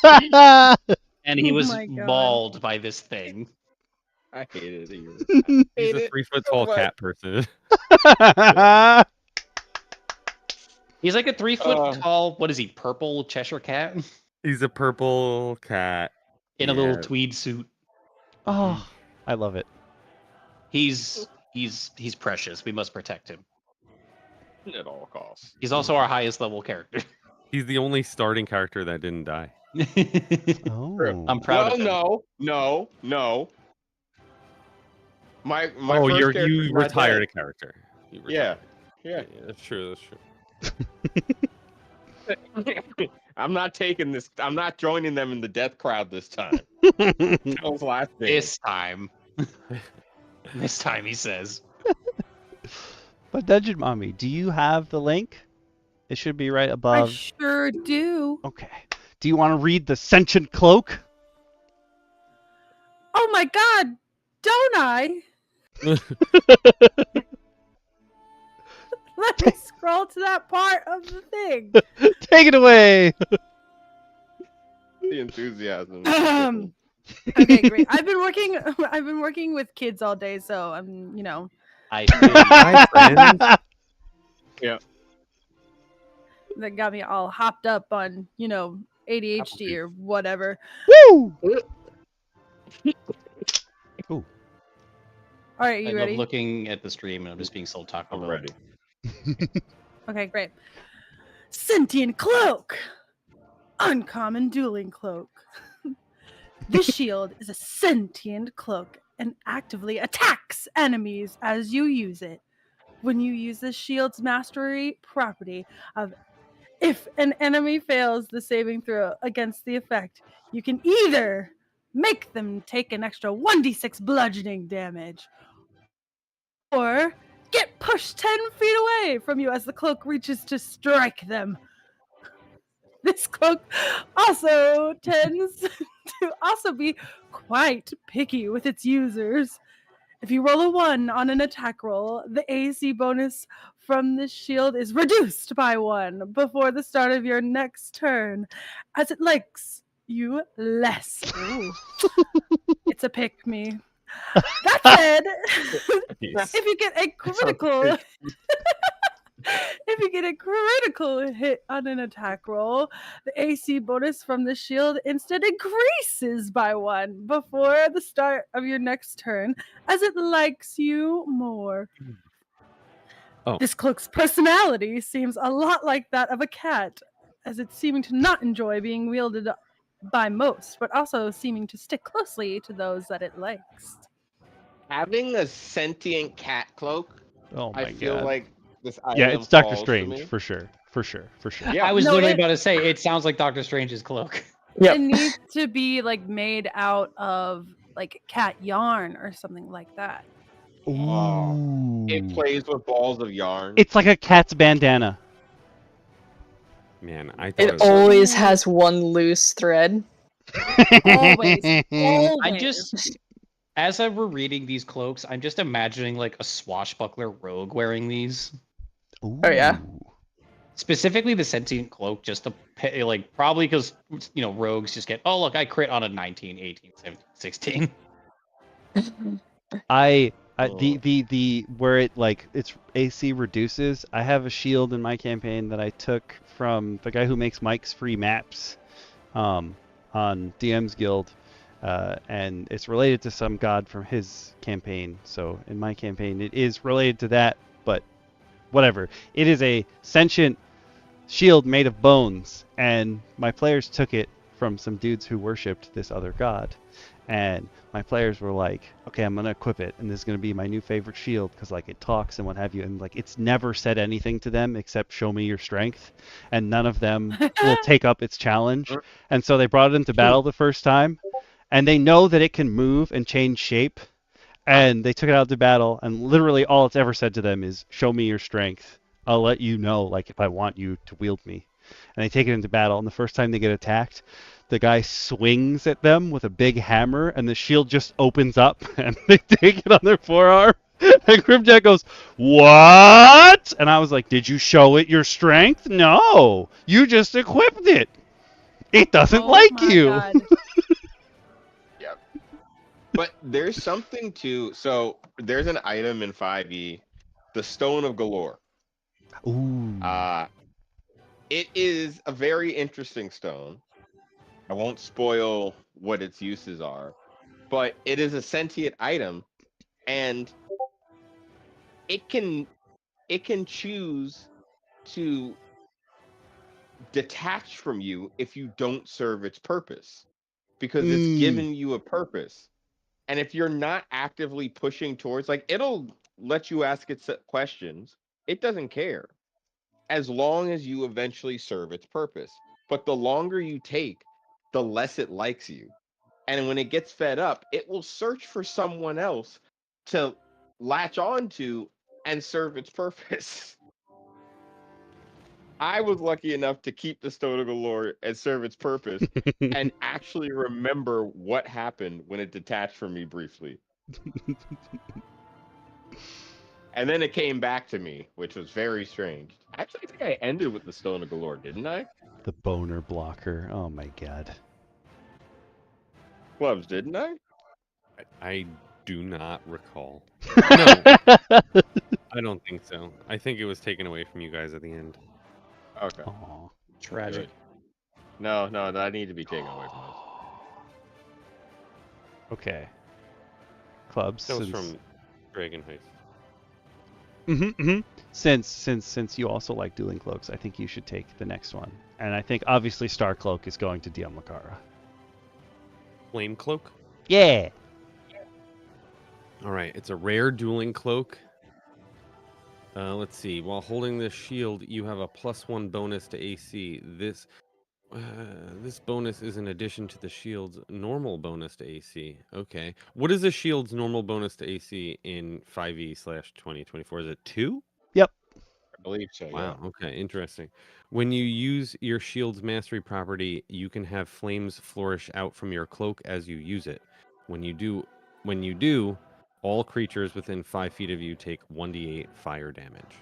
cat, and he Oh was my God. mauled by this thing. I hated it. He's Hate a it 3-foot so tall much. cat person. He's like a 3-foot Uh. tall. What is he? Purple Cheshire cat He's a purple cat. in a little Yeah. tweed suit. Oh, I love it. He's precious. We must protect him. At all costs. He's also our highest level character. He's the only starting character that didn't die. Oh, I'm proud of him. No. My Oh, first character's you not retired dead. a character. You Yeah. retired. Yeah. That's true. I'm not taking this. I'm not joining them in the death crowd this time. That was last day. This time. This time, he says. but Dungeon Mommy, do you have the link? It should be right I above. sure do. Okay. Do you want to read the sentient cloak? Oh my God, don't I? Let me scroll to that part of the thing. Take it away. The enthusiasm. Okay, great. I've been working with kids all day, so I'm, I Hi, friend. that got me all hopped up on, ADHD or whatever. Woo! Ooh. All right, I you love ready? looking at the stream and I'm just being sold Taco I'm Bell. ready. Okay, great. Sentient cloak. Uncommon dueling cloak. This shield is a sentient cloak and actively attacks enemies as you use it. When you use this shield's mastery property of if an enemy fails the saving throw against the effect, you can either make them take an extra 1d6 bludgeoning damage or get pushed 10 feet away from you as the cloak reaches to strike them. This cloak also tends to also be quite picky with its users. If you roll a 1 on an attack roll, the AC bonus from this shield is reduced by 1 before the start of your next turn, as it likes you less. Ooh. It's a pick me. That said, if you get a critical if you get a critical hit on an attack roll, the AC bonus from the shield instead increases by 1 before the start of your next turn, as it likes you more. Oh. This cloak's personality seems a lot like that of a cat, as it's seeming to not enjoy being wielded by most, but also seeming to stick closely to those that it likes. Having a sentient cat cloak, Oh my I feel god. like this item Yeah, it's Doctor falls to Strange me. for sure. Yeah. I was No, literally it- about to say, it sounds like Doctor Strange's cloak. It needs to be like made out of like cat yarn or something like that. Ooh. It plays with balls of yarn. It's like a cat's bandana. Man, I thought It it was always has one loose thread. Always. I just, as I were reading these cloaks, I'm just imagining like a swashbuckler rogue wearing these. Ooh. Oh, yeah. Specifically the sentient cloak, just to pay, like, probably because, you know, rogues just get, oh, look, I crit on a 19, 18, 17, 16. The where it like its AC reduces. I have a shield in my campaign that I took from the guy who makes Mike's free maps, on DM's Guild, and it's related to some god from his campaign. So in my campaign, it is related to that, but whatever. It is a sentient shield made of bones, and my players took it from some dudes who worshipped this other god. And my players were like, okay, I'm gonna equip it, and this is gonna be my new favorite shield because like it talks and what have you, and like it's never said anything to them except show me your strength, and none of them will take up its challenge. And so they brought it into battle the first time, and they know that it can move and change shape, and they took it out to battle, and literally all it's ever said to them is, show me your strength. I'll let you know, like, if I want you to wield me. And they take it into battle, and the first time they get attacked, the guy swings at them with a big hammer, and the shield just opens up, and they take it on their forearm. And Grimjack goes, what? And I was like, did you show it your strength? No, you just equipped it. It doesn't like my you. God. Yep. But there's something to, so there's an item in 5e, the Stone of Galore. Ooh. It is a very interesting stone. I won't spoil what its uses are, but it is a sentient item, and it can choose to detach from you if you don't serve its purpose, because it's given you a purpose. And if you're not actively pushing towards, like, it'll let you ask it questions. It doesn't care, as long as you eventually serve its purpose. But the longer you take, the less it likes you. And when it gets fed up, it will search for someone else to latch on to and serve its purpose. I was lucky enough to keep the Stone of Galore and serve its purpose and actually remember what happened when it detached from me briefly. And then it came back to me, which was very strange. Actually, I think I ended with the Stone of Galore, didn't I? The boner blocker. Oh my god. Clubs, didn't I? I do not recall. No, I don't think so. I think it was taken away from you guys at the end. Okay. Aw. Tragic. Good. No, that need to be taken away from us. Okay. Clubs. That was from Dragon Heist. Since you also like dueling cloaks, I think you should take the next one. And I think obviously Star Cloak is going to DM Lacara. Flame Cloak? Yeah. All right, it's a rare dueling cloak. Let's see. While holding this shield, you have a +1 bonus to AC. This bonus is in addition to the shield's normal bonus to AC. Okay. What is the shield's normal bonus to AC in 5e/2024? Is it 2? Yep. I believe so, Wow. yeah. Okay. Interesting. When you use your shield's mastery property, you can have flames flourish out from your cloak as you use it. When you do, all creatures within 5 feet of you take 1d8 fire damage.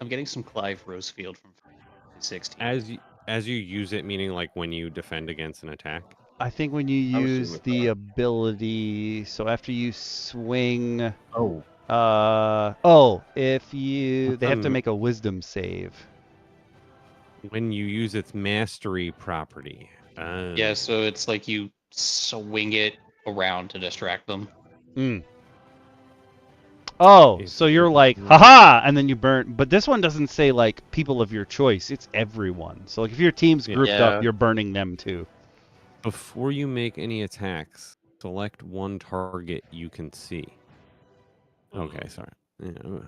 I'm getting some Clive Rosefield from 16. As you use it, meaning like when you defend against an attack. I think when you use the ability, so after you swing, if you, they have to make a wisdom save. When you use its mastery property. Yeah, so it's like you swing it around to distract them. Oh, so you're like, haha, and then you burn. But this one doesn't say like people of your choice. It's everyone. So like if your team's grouped up, you're burning them too. Before you make any attacks, select one target you can see. Okay, sorry. Yeah.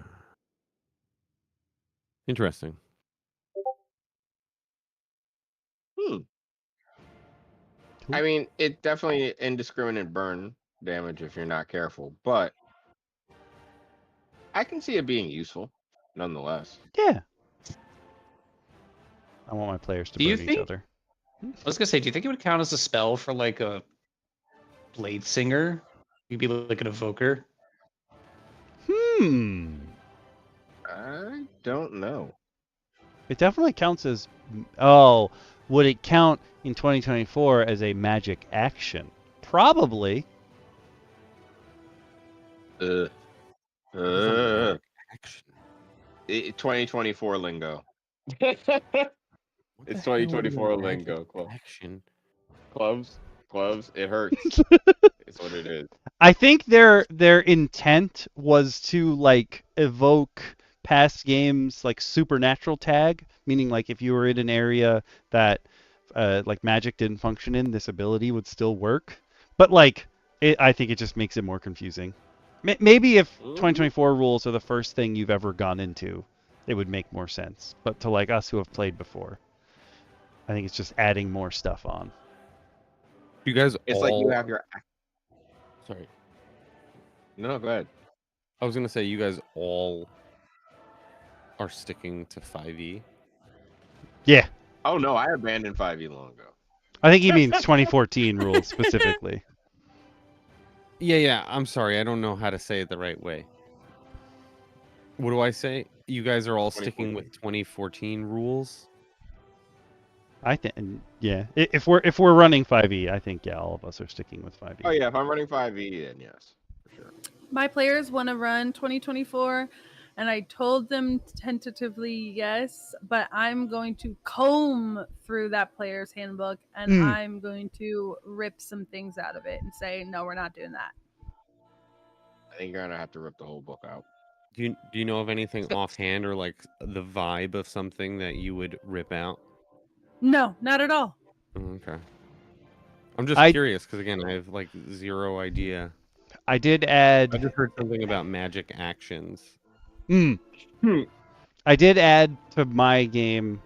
Interesting. I mean, it definitely indiscriminate burn damage if you're not careful, but I can see it being useful, nonetheless. Yeah. I want my players to burn each other. I was gonna say, do you think it would count as a spell for like a blade singer? You'd be like an evoker. I don't know. It definitely counts as. Oh, would it count in 2024 as a magic action? Probably. Uh, What is a magic action? 2024 lingo. What It's the hell is a 2024 magic lingo. action? Gloves. It hurts. It's what it is. I think their intent was to like evoke past games like supernatural tag, meaning like if you were in an area that like magic didn't function in, this ability would still work. But like I think it just makes it more confusing. Maybe if 2024 rules are the first thing you've ever gone into, it would make more sense. But to like us who have played before, I think it's just adding more stuff on. You guys It's all... like you have your. Sorry. No, go ahead. I was gonna say you guys all are sticking to 5e. Yeah. Oh no, I abandoned 5e long ago. I think he means 2014 rules specifically. Yeah. I'm sorry. I don't know how to say it the right way. What do I say? You guys are all sticking with 2014 rules? I think, yeah. If we're running 5e, I think all of us are sticking with 5e. Oh yeah, if I'm running 5e, then yes, for sure. My players want to run 2024, and I told them tentatively yes, but I'm going to comb through that player's handbook, and I'm going to rip some things out of it and say, no, we're not doing that. I think you're gonna have to rip the whole book out. Do you know of anything offhand or like the vibe of something that you would rip out? No, not at all. Okay. I'm just curious because again, I have like zero idea. I did add. I just heard something about magic actions. I did add to my game.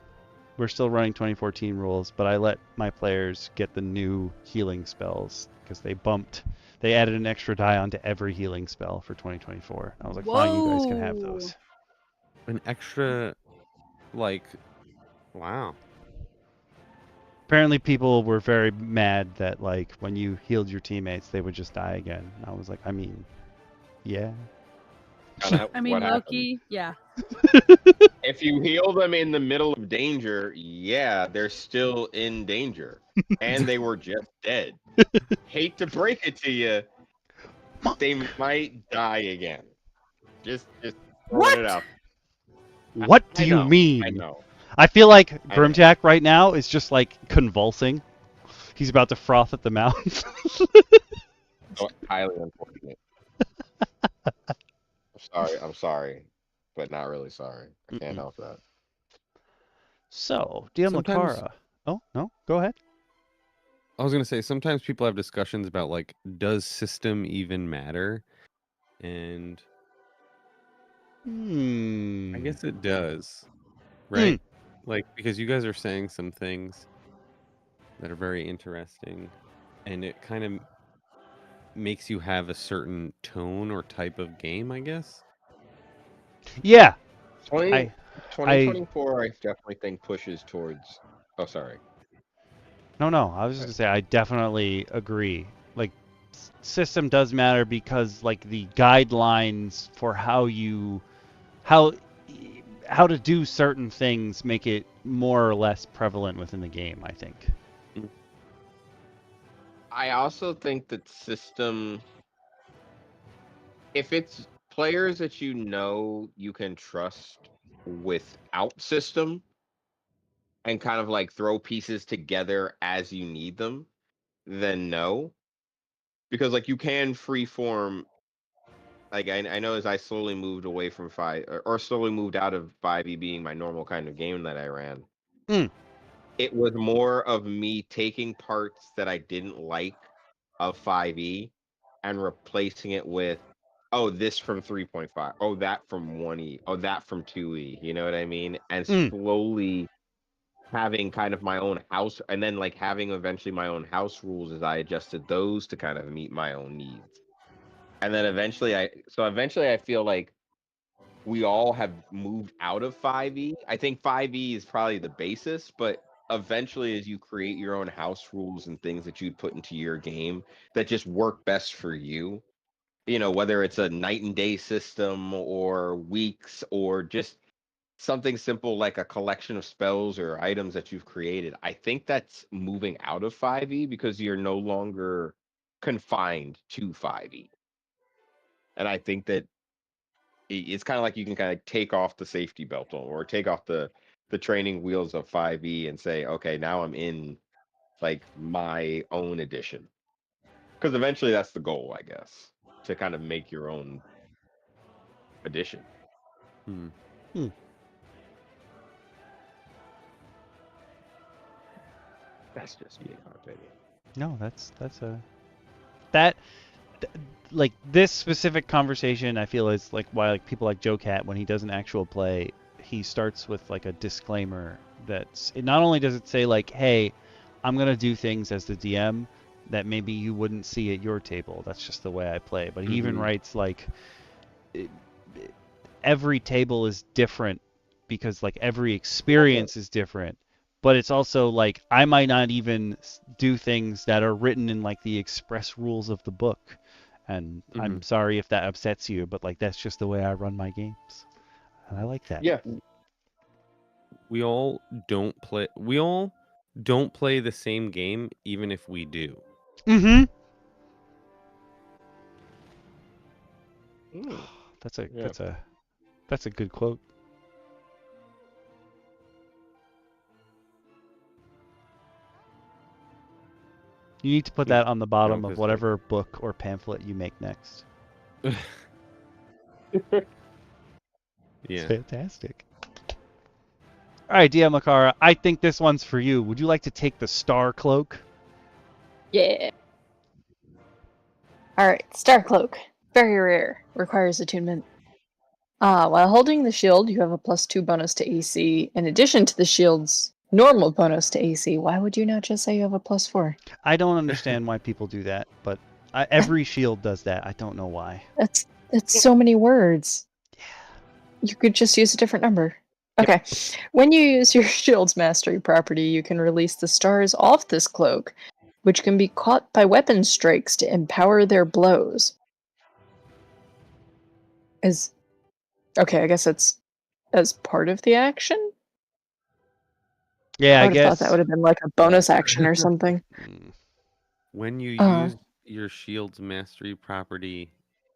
We're still running 2014 rules, but I let my players get the new healing spells because they added an extra die onto every healing spell for 2024. I was like, fine, you guys can have those. An extra, like, wow. Apparently people were very mad that like when you healed your teammates, they would just die again. I was like, I mean, yeah. I mean, Loki, yeah. If you heal them in the middle of danger, yeah, they're still in danger. And they were just dead. Hate to break it to you, they might die again. Just throwing it out. What do you mean? I know. I feel like Grimjack right now is just like convulsing. He's about to froth at the mouth. Oh, highly unfortunate. I'm sorry, but not really sorry. I can't help that. So, DM Lacara. Oh, no, go ahead. I was going to say, sometimes people have discussions about, like, does system even matter? And I guess it does, right? Like, because you guys are saying some things that are very interesting, and it kind of makes you have a certain tone or type of game, I guess. Yeah. 2024, I definitely think pushes towards. Oh, sorry. No, I was just gonna say I definitely agree. Like, system does matter because like the guidelines for how to do certain things make it more or less prevalent within the game, I think. I also think that system, if it's players that you know you can trust without system and kind of like throw pieces together as you need them, then no. Because like you can freeform, like I know as I slowly moved away from 5 or slowly moved out of 5e being my normal kind of game that I ran. It was more of me taking parts that I didn't like of 5e and replacing it with, oh, this from 3.5, oh, that from 1e, oh, that from 2e, you know what I mean? And slowly having kind of my own house, and then like having eventually my own house rules as I adjusted those to kind of meet my own needs. And then eventually I feel like we all have moved out of 5e. I think 5e is probably the basis, but eventually as you create your own house rules and things that you put into your game that just work best for you, you know, whether it's a night and day system or weeks or just something simple like a collection of spells or items that you've created, I think that's moving out of 5e because you're no longer confined to 5e. And I think that it's kind of like you can kind of take off the safety belt or take off the training wheels of 5e and say, okay, now I'm in like my own edition. Because eventually that's the goal, I guess, to kind of make your own edition. That's just me, my opinion. No, that's a that like this specific conversation. I feel is like why like people like Joe Cat when he does an actual play, he starts with like a disclaimer that's it. Not only does it say like, hey, I'm gonna do things as the DM that maybe you wouldn't see at your table. That's just the way I play. But he even writes like every table is different because like every experience is different. But it's also like I might not even do things that are written in like the express rules of the book. And I'm sorry if that upsets you, but like that's just the way I run my games. And I like that. Yeah. We all don't play the same game even if we do. Mm-hmm. That's a good quote. You need to put that on the bottom of whatever book or pamphlet you make next. Yeah. It's fantastic. All right, DM Lacara, I think this one's for you. Would you like to take the Star Cloak? Yeah. Alright, Star Cloak. Very rare. Requires attunement. While holding the shield, you have a +2 bonus to AC. In addition to the shield's normal bonus to AC, why would you not just say you have a +4? I don't understand why people do that, but every shield does that. I don't know why. That's so many words. Yeah. You could just use a different number. Okay. When you use your shield's mastery property, you can release the stars off this cloak, which can be caught by weapon strikes to empower their blows. Okay, I guess it's as part of the action? Yeah, I would have guess thought that would have been like a bonus action or something. When you use your shield's mastery property,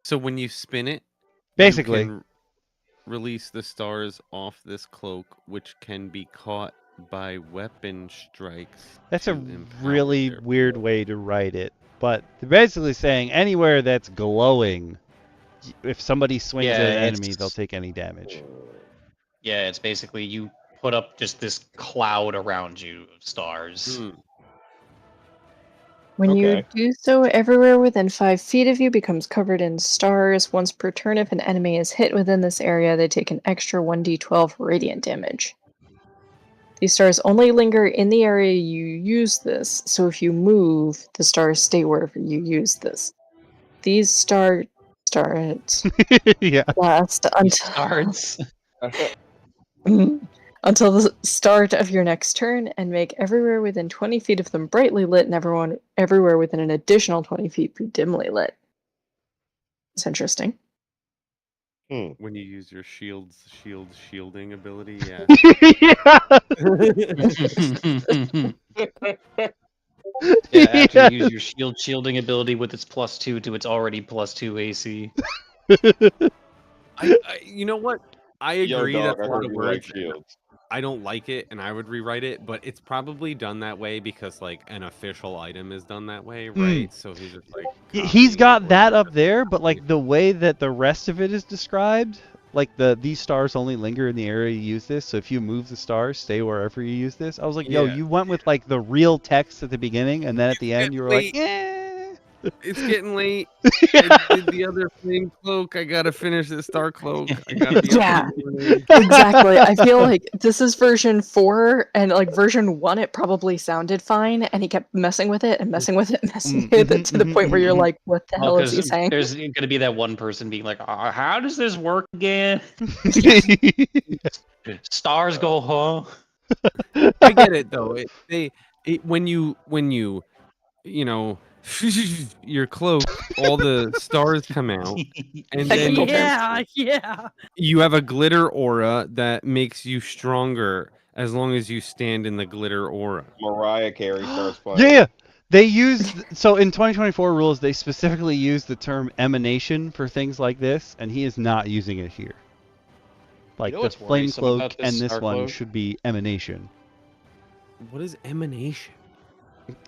so when you spin it, basically you can release the stars off this cloak, which can be caught by weapon strikes. That's a really weird way to write it, but they're basically saying anywhere that's glowing, if somebody swings at an enemy, they'll take any damage. Yeah, it's basically you put up just this cloud around you of stars. When you do so, everywhere within 5 feet of you becomes covered in stars. Once per turn, if an enemy is hit within this area, they take an extra 1d12 radiant damage. These stars only linger in the area you use this, so if you move, the stars stay wherever you use this. These stars last until the start of your next turn, and make everywhere within 20 feet of them brightly lit, and everywhere within an additional 20 feet be dimly lit. It's interesting. When you use your shielding ability, yeah. After you use your shielding ability with its +2 to its already +2 AC. You know what? I agree dog, that's a lot of words. Shields. I don't like it, and I would rewrite it, but it's probably done that way because like an official item is done that way, right? So he's just like he's got that up there, but like the way that the rest of it is described, like these stars only linger in the area you use this, so if you move the stars, stay wherever you use this. I was like, yo, you went with like the real text at the beginning, and then at the end you were like, it's getting late. I did the other flame cloak. I gotta finish this star cloak. I gotta be exactly. I feel like this is version 4, and like version 1, it probably sounded fine, and he kept messing with it and messing with it and messing with it to the point where you're like, what the hell is he saying? There's gonna be that one person being like, how does this work again? Stars go home. I get it though. When you your cloak, all the stars come out, and then Technical term. Yeah. you have a glitter aura that makes you stronger as long as you stand in the glitter aura. Mariah Carey starts playing. Yeah, they use so in 2024 rules they specifically use the term emanation for things like this, and he is not using it here. Like know the what's flame worrisome cloak about this and this star one cloak? should be emanation. What is emanation?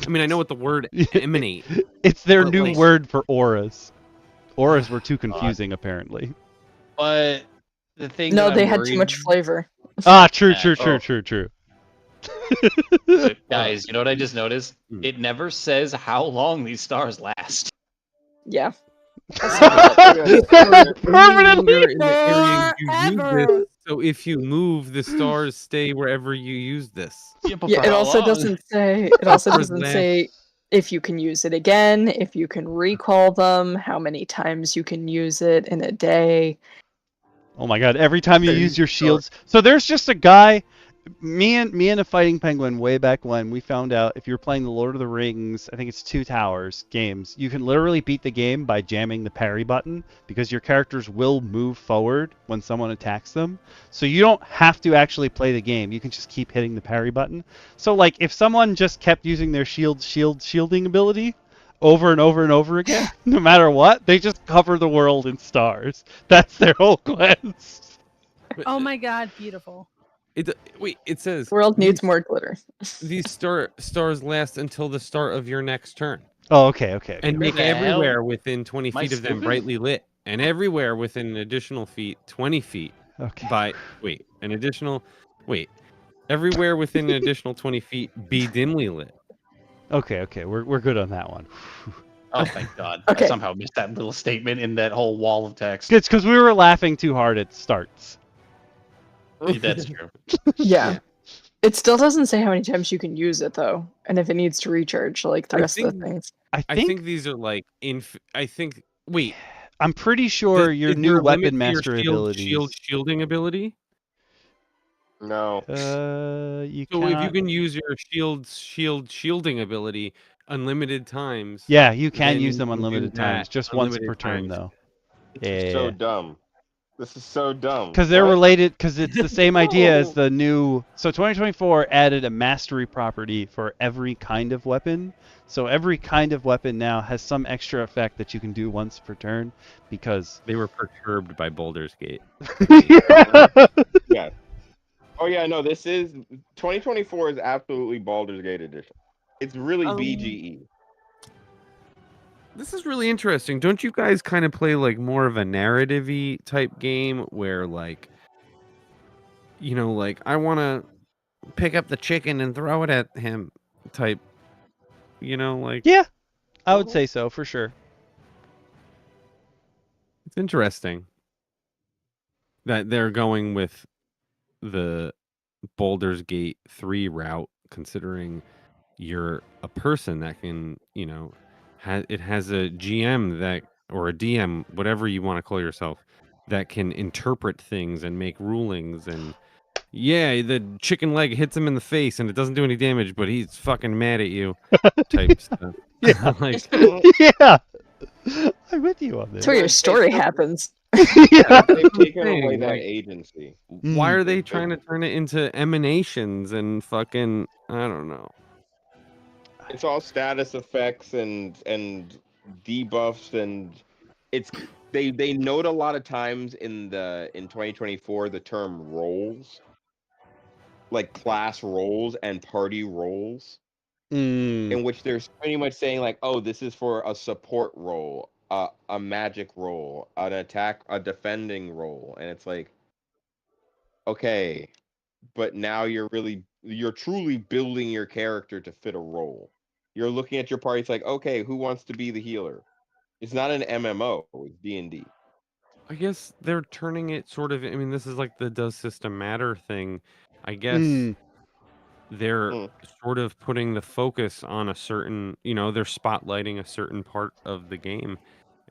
I mean, I know what the word emanate. It's their But, new like- word for auras. Auras were too confusing apparently. But the thing No, that they I'm had too much worried- flavor. Ah, true, Yeah, true, true, oh. true, true. But guys, you know what I just noticed? Hmm. It never says how long these stars last. Yeah. Permanently. In the area you use Forever. this, so if you move, the stars stay wherever you use this. Yeah, but Yeah, for it how also long? doesn't say. It also For doesn't less- say if you can use it again, if you can recall them, how many times you can use it in a day. Oh my god, every time you There use you your go. shields. So there's just a guy, me and a fighting penguin way back when, we found out if you're playing the Lord of the Rings, I think it's 2 Towers games, you can literally beat the game by jamming the parry button because your characters will move forward when someone attacks them. So you don't have to actually play the game. You can just keep hitting the parry button. So like if someone just kept using their shielding ability over and over and over again, no matter what, they just cover the world in stars. That's their whole quest. But, Oh my god, beautiful. Wait, it says The world needs these- more glitter. These stars last until the start of your next turn, Oh, okay, okay. and Where make the hell? everywhere within 20 Am I feet of them stupid? brightly lit, and everywhere within an additional 20 feet Okay. everywhere within an additional 20 feet be dimly lit. Okay, we're good on that one. Oh, thank God. Okay. I somehow missed that little statement in that whole wall of text. It's because we were laughing too hard at starts. That's true. Yeah. It still doesn't say how many times you can use it though, and if it needs to recharge like the I rest of the think- things. I I think, think these are like wait, I'm pretty sure Does- your is there new a limit weapon to your master abilities. shielding ability? No. You So cannot. if you can use your shielding ability unlimited times, Yeah, you can then use them you can do unlimited times, that just once unlimited per turn times. though. This is so dumb. This is so dumb. Because they're What? related, because it's the same idea as No. the new. So 2024 added a mastery property for every kind of weapon. So every kind of weapon now has some extra effect that you can do once per turn. Because. They were perturbed by Baldur's Gate. Yeah. Oh yeah, no. This is 2024 is absolutely Baldur's Gate edition. It's really BGE. This is really interesting. Don't you guys kind of play like more of a narrative-y type game where like, like I want to pick up the chicken and throw it at him type, like Yeah, I would say so for sure. it's interesting that they're going with the Baldur's Gate 3 route, considering you're a person that can, it has a GM that, or a DM, whatever you want to call yourself, that can interpret things and make rulings. And yeah, the chicken leg hits him in the face and it doesn't do any damage, but he's fucking mad at you type stuff. Yeah. Like, Yeah, I'm with you on this. That's where your story happens. Yeah. They've taken Thing, away that like- agency. why are they trying to turn it into emanations and fucking, I don't know. It's all status effects and debuffs, and it's they note a lot of times in 2024 the term roles, like class roles and party roles, in which they're pretty much saying like, oh, this is for a support role, a magic role, an attack, a defending role, and it's like, okay, but now you're truly building your character to fit a role. You're looking at your party. It's like, okay, who wants to be the healer? It's not an MMO. It's D&D. I guess they're turning it sort of. I mean, this is like the does system matter thing. I guess they're sort of putting the focus on a certain, they're spotlighting a certain part of the game.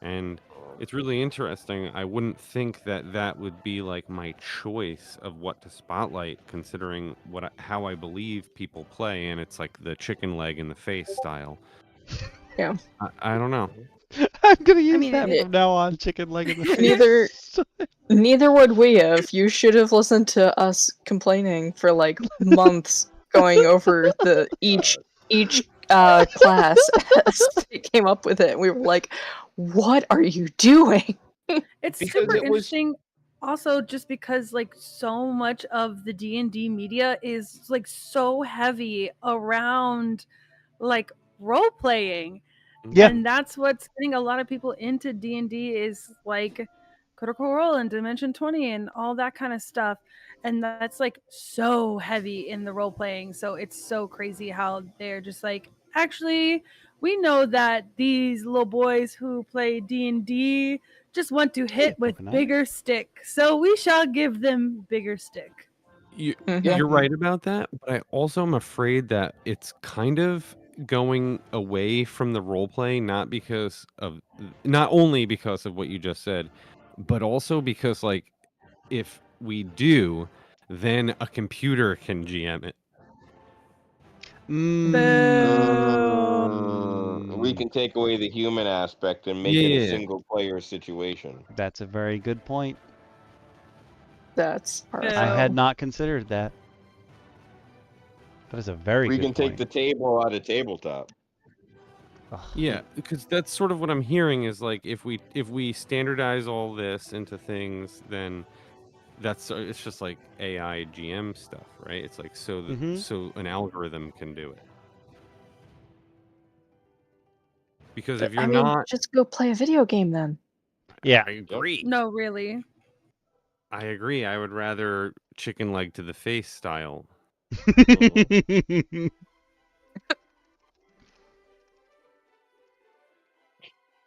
And it's really interesting. I wouldn't think that would be like my choice of what to spotlight, considering how I believe people play. And it's like the chicken leg in the face style. I don't know. I'm gonna use mean, that it- from now on. Chicken leg in the face. Neither would we have. You should have listened to us complaining for like months, going over each class as they came up with it. We were like, "What are you doing?" It's Because super it was- interesting also just because like so much of the D&D media is like so heavy around like role playing. Yeah. And that's what's getting a lot of people into D&D is like Critical Role and Dimension 20 and all that kind of stuff. And that's like so heavy in the role playing. So it's so crazy how they're just like, actually, we know that these little boys who play D&D just want to hit with Pokeniner. bigger stick. So we shall give them bigger stick. You're right about that, but I also am afraid that it's kind of going away from the role play, not only because of what you just said, but also because like if we do, then a computer can GM it. We can take away the human aspect and make it Yeah. a single player situation. That's a very good point. That's I horrifying. had not considered that. That is a very We good can take point. the table out of tabletop. Ugh. Yeah, because that's sort of what I'm hearing is like if we standardize all this into things, then it's just like AI GM stuff, right? It's like so an algorithm can do it. Because if you're I mean, not, just go play a video game then. Yeah. I agree. No, really. I agree. I would rather chicken leg to the face style.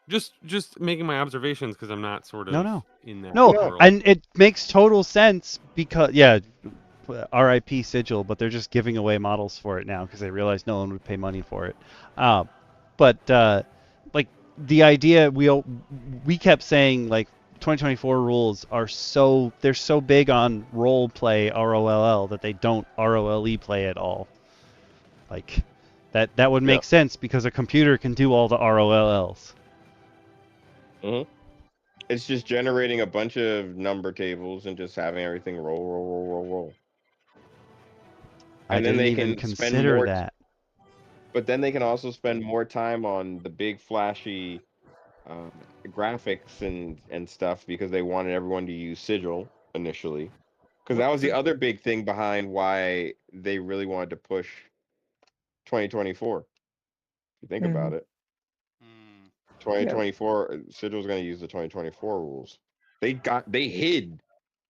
Just making my observations because I'm not sort of No. in that No, world. and it makes total sense because, yeah, RIP Sigil, but they're just giving away models for it now because they realize no one would pay money for it. But like the idea, we kept saying like 2024 rules are they're so big on role play ROLL that they don't ROLE play at all. Like that would make sense because a computer can do all the ROLLs. It's just generating a bunch of number tables and just having everything roll. I And then didn't they even can spend consider more that. But then they can also spend more time on the big flashy graphics and stuff because they wanted everyone to use Sigil initially. Because that was the other big thing behind why they really wanted to push 2024. If you think about it. 2024, Sigil was going to use the 2024 rules. They hid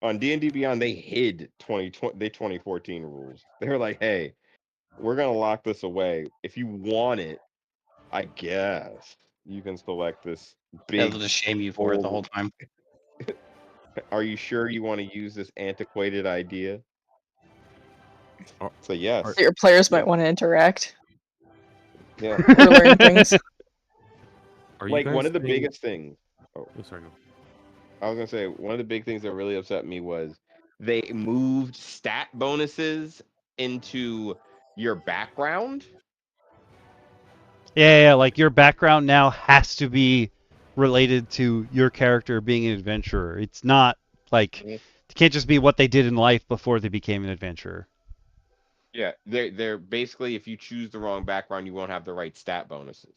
on D&D Beyond. They hid 2014 rules. They were like, "Hey, we're going to lock this away. If you want it, I guess you can select this big." They'll just shame you for it the whole time. Are you sure you want to use this antiquated idea? So yes. Your players might want to interact. Yeah. Or learn things. Like one of the biggest things. Oh, sorry. No. I was gonna say one of the big things that really upset me was they moved stat bonuses into your background. Yeah, like your background now has to be related to your character being an adventurer. It's not like it can't just be what they did in life before they became an adventurer. Yeah, they're basically if you choose the wrong background, you won't have the right stat bonuses.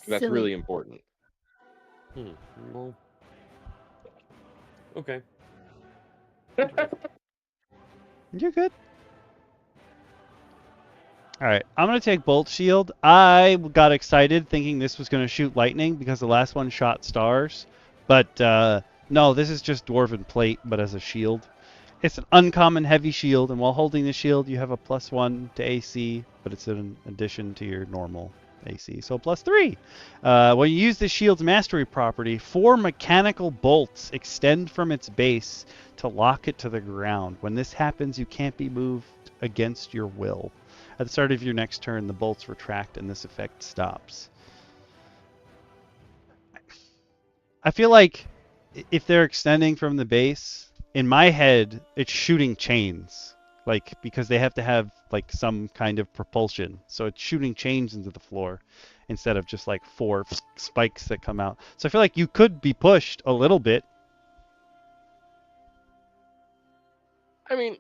That's Silly. really important. Well, okay. You're good. All right, I'm going to take Bolt Shield. I got excited thinking this was going to shoot lightning because the last one shot stars. But no, this is just Dwarven Plate, but as a shield. It's an uncommon heavy shield, and while holding the shield, you have a +1 to AC, but it's in addition to your normal AC, so +3. When you use the shield's mastery property, 4 mechanical bolts extend from its base to lock it to the ground. When this happens, you can't be moved against your will. At the start of your next turn, the bolts retract and this effect stops. I feel like if they're extending from the base, in my head, it's shooting chains. like because they have to have like some kind of propulsion. So it's shooting chains into the floor instead of just like 4 spikes that come out. So I feel like you could be pushed a little bit. I mean,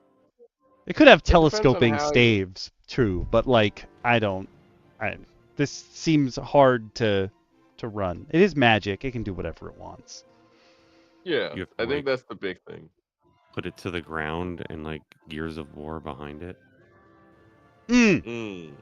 It could have depends on telescoping how you- staves, true, but like this seems hard to run. It is magic. It can do whatever it wants. yeah, You have I to, think like, that's the big thing. put it to the ground and like Gears of War behind it. Mm.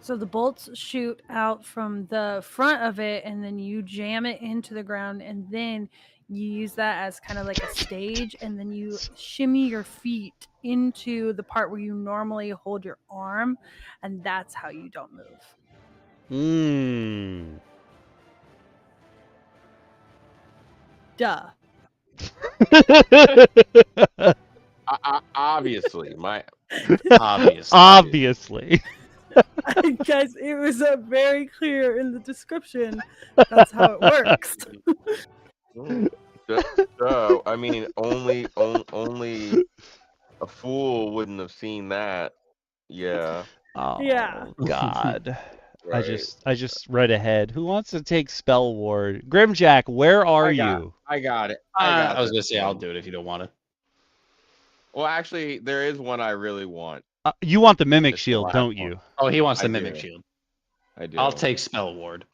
So the bolts shoot out from the front of it, and then you jam it into the ground, and then you use that as kind of like a stage, and then you shimmy your feet into the part where you normally hold your arm, and that's how you don't move. Duh. Obviously, Obviously. Guys, it was very clear in the description. That's how it works. Duh. I mean, only a fool wouldn't have seen that. Yeah. Oh Yeah. God. Right. I just read ahead. Who wants to take Spell Ward? Grimjack, where are you? I got it. I was this gonna say I'll one. do it if you don't want it. Well, actually, there is one I really want. You want the Mimic It's the Shield, last don't one. you? Oh, he wants I the Mimic do. Shield. I do. I'll take Spell Ward.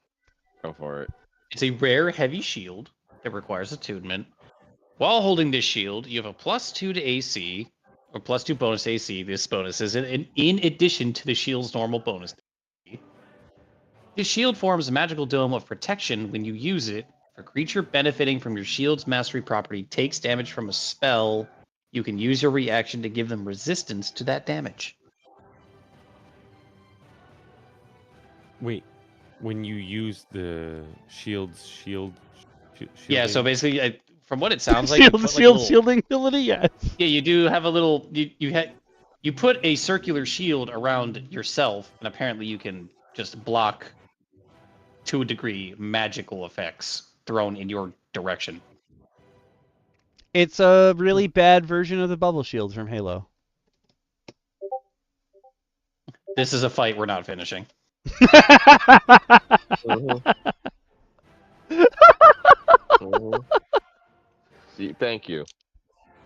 Go for it. It's a rare heavy shield that requires attunement. While holding this shield, you have a +2 to AC, or +2 bonus to AC. This bonus is in addition to the shield's normal bonus. This shield forms a magical dome of protection when you use it. If a creature benefiting from your shield's mastery property takes damage from a spell, you can use your reaction to give them resistance to that damage. Wait, when you use the shield. Yeah, so shielding- basically, from what it sounds like, you put, like, a little- shielding ability, yes. Yeah, you do have a little. You put a circular shield around yourself, and apparently you can just block, to a degree, magical effects thrown in your direction. It's a really bad version of the bubble shield from Halo. This is a fight we're not finishing. See, thank you.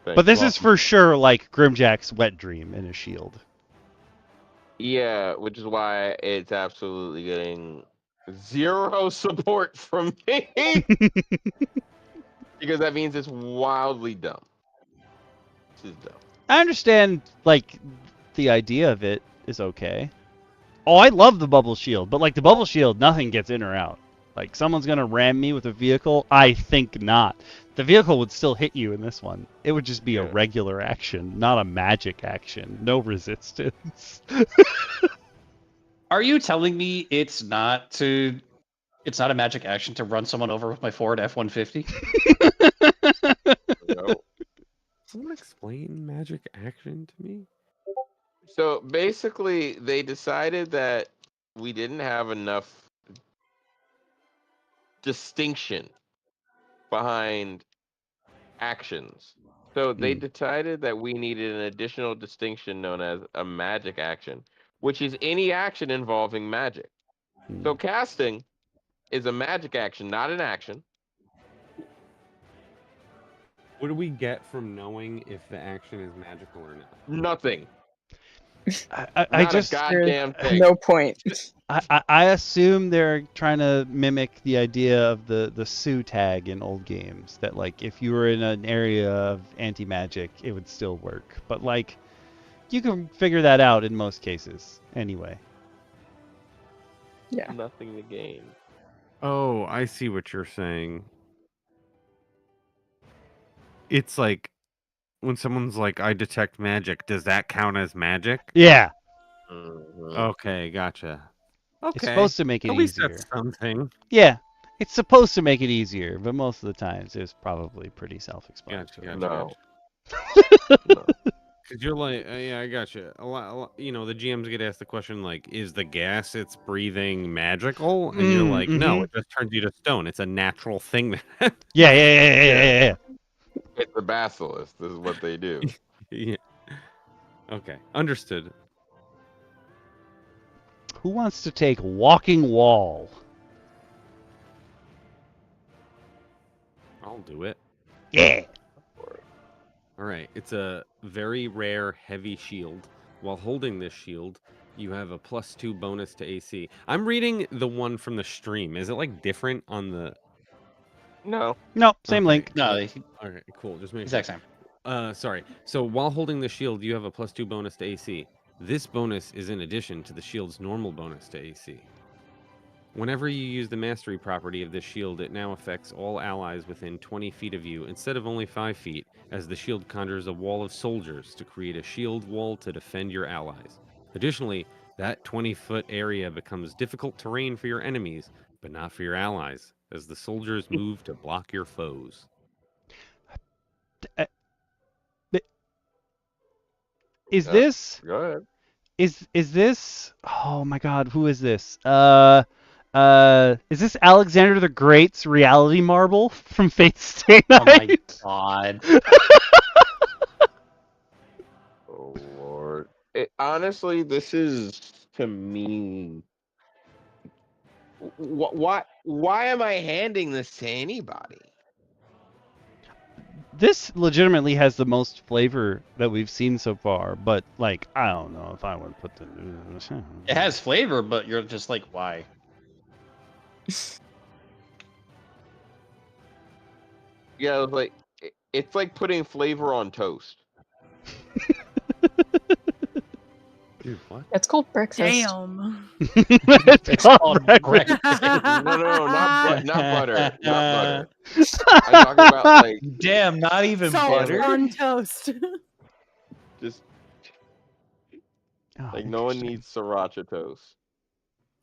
But this is for sure like Grimjack's wet dream in a shield. Yeah, which is why it's absolutely getting 0 support from me. Because that means it's wildly dumb. This is dumb. I understand, like, the idea of it is okay. Oh, I love the bubble shield, but like the bubble shield, nothing gets in or out. Like, someone's gonna ram me with a vehicle? I think not. The vehicle would still hit you in this one. It would just be a regular action, not a magic action. No resistance. Are you telling me it's not a magic action to run someone over with my Ford F-150? No. Someone explain magic action to me? So basically, they decided that we didn't have enough distinction behind actions. So they decided that we needed an additional distinction known as a magic action, which is any action involving magic. So casting is a magic action, not an action. What do we get from knowing if the action is magical or not? Nothing. I Not just a goddamn thing. No point. I assume they're trying to mimic the idea of the Sue tag in old games, that like if you were in an area of anti-magic, it would still work. But like, you can figure that out in most cases anyway. Yeah. Nothing to gain. Oh, I see what you're saying. It's like when someone's like, I detect magic, does that count as magic? Yeah. Okay, gotcha. Okay. It's supposed to make it At least easier. that's something. Yeah. It's supposed to make it easier, but most of the times it's probably pretty self-explanatory. Gotcha. No. No. Because you're like, yeah, I gotcha. A lot, the GMs get asked the question like, is the gas it's breathing magical? And you're like, no, it just turns you to stone. It's a natural thing. Yeah. It's a basilisk. This is what they do. Yeah. Okay, understood. Who wants to take walking wall? I'll do it. Yeah. All right, it's a very rare heavy shield. While holding this shield, you have a +2 bonus to AC. I'm reading the one from the stream. Is it like different on the? No. No, same Okay. link. No, All right, cool. Just make exact sure. same. Sorry. So while holding the shield, you have a +2 bonus to AC. This bonus is in addition to the shield's normal bonus to AC. Whenever you use the mastery property of this shield, it now affects all allies within 20 feet of you instead of only 5 feet, as the shield conjures a wall of soldiers to create a shield wall to defend your allies. Additionally, that 20-foot area becomes difficult terrain for your enemies, but not for your allies, as the soldiers move to block your foes. Is Yeah. this Go ahead. is this? Oh my God, who is this? Is this Alexander the Great's reality marble from Fate Stay Oh my Night? god. Oh Lord. Honestly, this is to me. Why am I handing this to anybody? This legitimately has the most flavor that we've seen so far, but like I don't know if I would put the. It has flavor, but you're just like, why? Yeah, it's like putting flavor on toast. Dude, what? It's called breakfast. Damn. It's called breakfast. No, not butter, not butter. I'm talking about like Damn, not even Salt butter. on toast. just Oh, like no one interesting. needs sriracha toast.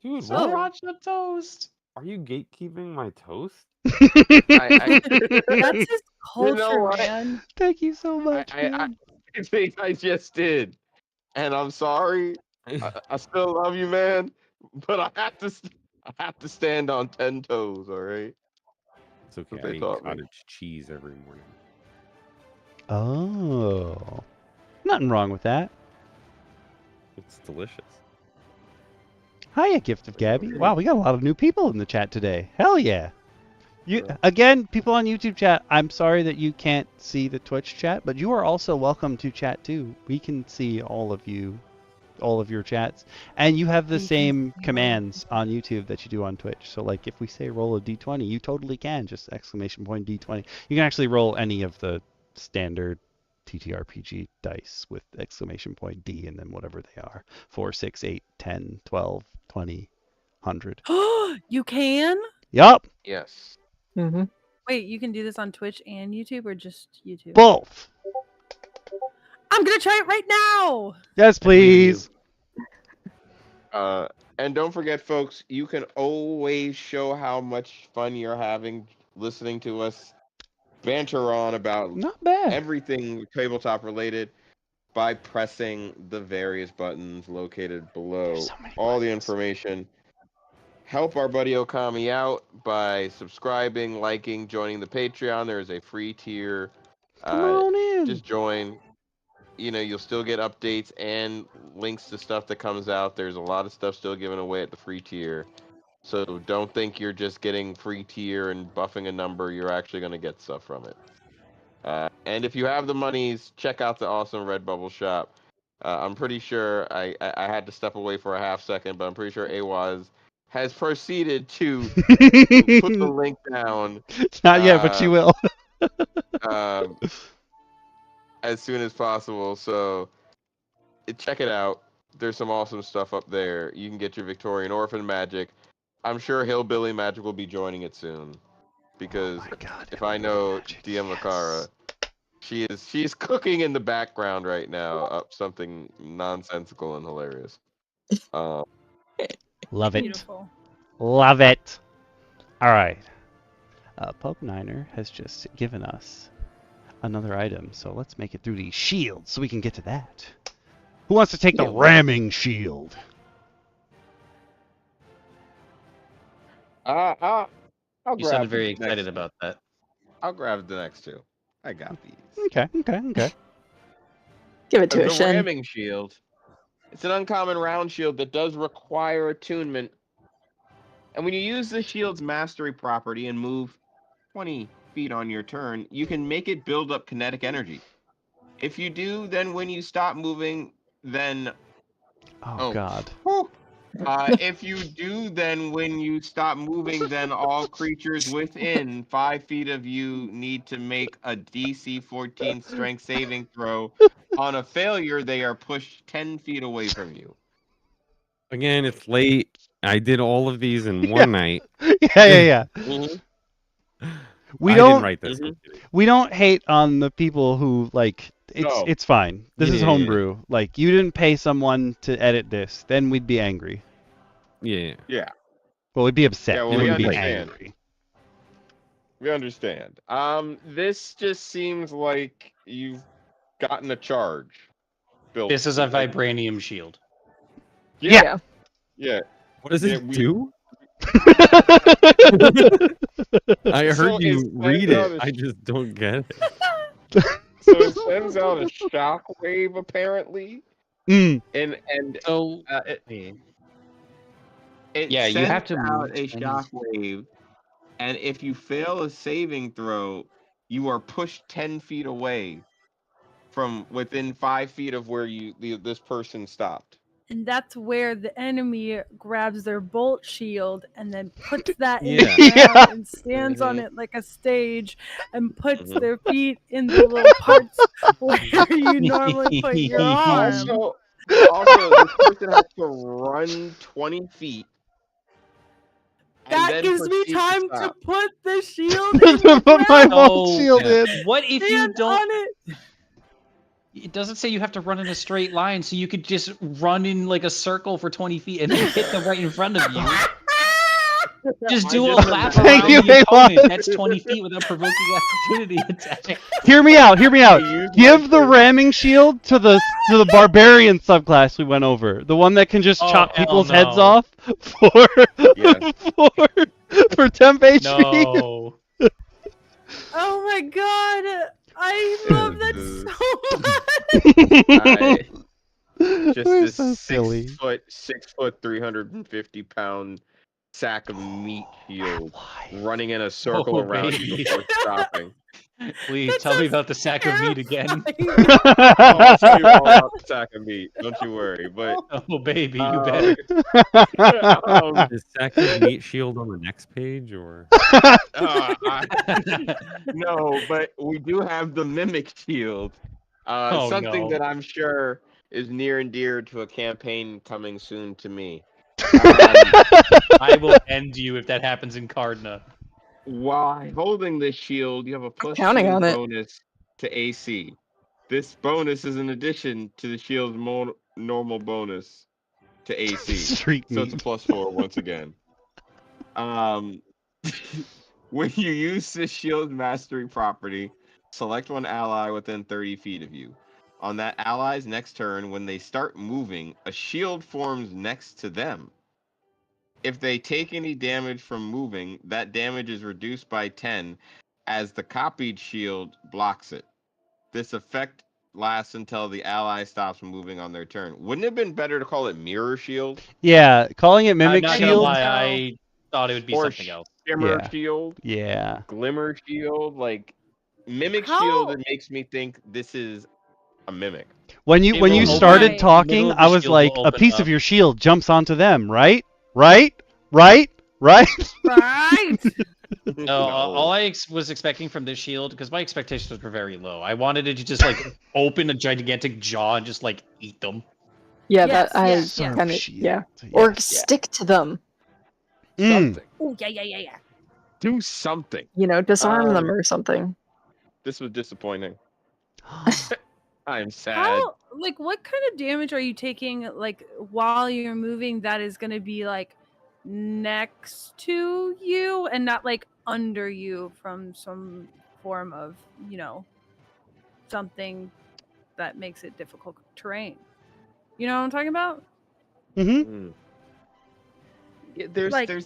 Dude, So- what? Sriracha toast. Are you gatekeeping my toast? That's his culture, what? man. Thank you so much. I man. think I just did, and I'm sorry. I still love you, man, but I have to stand on 10 toes. All right. It's okay. What they I eat taught me. cottage cheese every morning. Oh, nothing wrong with that. It's delicious. Hiya, Gift of Gabby. Wow, we got a lot of new people in the chat today. Hell yeah. Again, people on YouTube chat, I'm sorry that you can't see the Twitch chat, but you are also welcome to chat too. We can see all of you, all of your chats, and you have the We can same see commands on YouTube that you do on Twitch. So like if we say roll a d20, you totally can, just exclamation point d20. You can actually roll any of the standard TTRPG dice with exclamation point D and then whatever they are. 4, 6, 8, 10, 12, 20, 100. You can? Yup, Yes. Mm-hmm. Wait, you can do this on Twitch and YouTube or just YouTube? both. I'm gonna try it right now. Yes, please. And don't forget, folks, you can always show how much fun you're having listening to us banter on about Not bad. everything tabletop related by pressing the various buttons located below. There's so many All the buttons. information. Help our buddy Okami out by subscribing, liking, joining the Patreon. There is a free tier. Come on in. Just join. You know, you'll still get updates and links to stuff that comes out. There's a lot of stuff still given away at the free tier. So don't think you're just getting free tier and buffing a number. You're actually going to get stuff from it. And if you have the monies, check out the awesome Redbubble shop. I'm pretty sure I had to step away for a half second, but I'm pretty sure Awaz has proceeded to put the link down Not yet, but she will. as soon as possible. So check it out. There's some awesome stuff up there. You can get your Victorian Orphan magic. I'm sure Hillbilly Magic will be joining it soon. Because Oh my God, if I know magic, DM yes. Lacara, she's cooking in the background right now up something nonsensical and hilarious. Love it. Beautiful. Love it. All right. Pokeniner has just given us another item, so let's make it through these shields so we can get to that. Who wants to take the ramming shield? I'll You grab sounded very the excited next- about that. I'll grab the next two. I got these. Okay. Give it to The us, Shin. ramming shield. It's an uncommon round shield that does require attunement. And when you use the shield's mastery property and move 20 feet on your turn, you can make it build up kinetic energy. If you do, then when you stop moving, then... Oh God. Whew. If you do, then when you stop moving, then all creatures within 5 feet of you need to make a DC 14 strength saving throw. On a failure, they are pushed 10 feet away from you. Again, it's late. I did all of these in Yeah. one night. Yeah. We I don't didn't write this. we don't hate on the people who like No. it's fine. This is Yeah. homebrew. Like you didn't pay someone to edit this, then we'd be angry. Yeah. Yeah, Well, we'd be upset. Yeah, well, we we wouldn't be understand. angry. we understand. This just seems like you've gotten a charge built. This is a vibranium shield. Yeah. What does Yeah, it we- do? I So heard you it read sends out it. a- I just don't get it. So it sends out a shock wave apparently, Mm. and So it Yeah, you sends have to out move a 20. shock wave, and if you fail a saving throw, you are pushed 10 feet away from within 5 feet of where this person stopped. And that's where the enemy grabs their bolt shield and then puts that in Yeah. the ground Yeah. and stands on Mhm. it like a stage and puts Mhm. their feet in the little parts where you normally put your arm. Also, this person has to run 20 feet. and That then gives me proceed time to stop. put the shield in the Put my ground. bolt shield in. What if you Stand don't? on it. It doesn't say you have to run in a straight line, so you could just run in like a circle for 20 feet and then hit them right in front of you. Just do a just lap Thank around you, the opponent. Avon. That's 20 feet without provoking opportunity attack. Hear me out. I used my Give the first- ramming shield to the barbarian subclass we went over. The one that can just Oh, chop hell people's no. heads off for temp HP. No. Oh my god. I love that so much. Just We're this so silly. 6 foot, 350-pound sack of meat shield running in a circle Oh, around you baby. before stopping. Please That tell me sounds about the sack of meat again. terrifying. I'll tell you all about the sack of meat. Don't you worry. But Oh, baby, you Um, better. Is Sack's meat shield on the next page, or no, but we do have the mimic shield. Oh, Something no. that I'm sure is near and dear to a campaign coming soon to me. I will end you if that happens in Cardna. While holding this shield, you have a plus counting 2 on it. bonus to AC. This bonus is in addition to the shield's normal bonus to AC. Street So it's a meat. plus 4 once again. When you use this shield's mastery property, select one ally within 30 feet of you. On that ally's next turn, when they start moving, a shield forms next to them. If they take any damage from moving, that damage is reduced by 10 as the copied shield blocks it. This effect lasts until the ally stops moving on their turn. Wouldn't it have been better to call it mirror shield Yeah, calling it I'm mimic not gonna shield. lie, I thought it would be or something else. shimmer Yeah. shield, Yeah. glimmer shield? Like mimic How- shield, it makes me think this is a mimic. When you It when will you open started up. talking, Middle of I the was shield like, will a open piece up. of your shield jumps onto them, right? Right? Right? Right? Right. No, all I was expecting from this shield, because my expectations were very low. I wanted it to just like open a gigantic jaw and just like eat them. Yeah, Yes, that I yes, yes. kind of Shield. yeah. Or Yes. stick to them. Mm. Something. Oh yeah. Do something. You know, disarm Um, them or something. This was disappointing. I am sad. How like what kind of damage are you taking like while you're moving that is gonna be like next to you and not like under you from some form of, you know, something that makes it difficult terrain. You know what I'm talking about? Mm-hmm. Mm. Yeah, there's Like- there's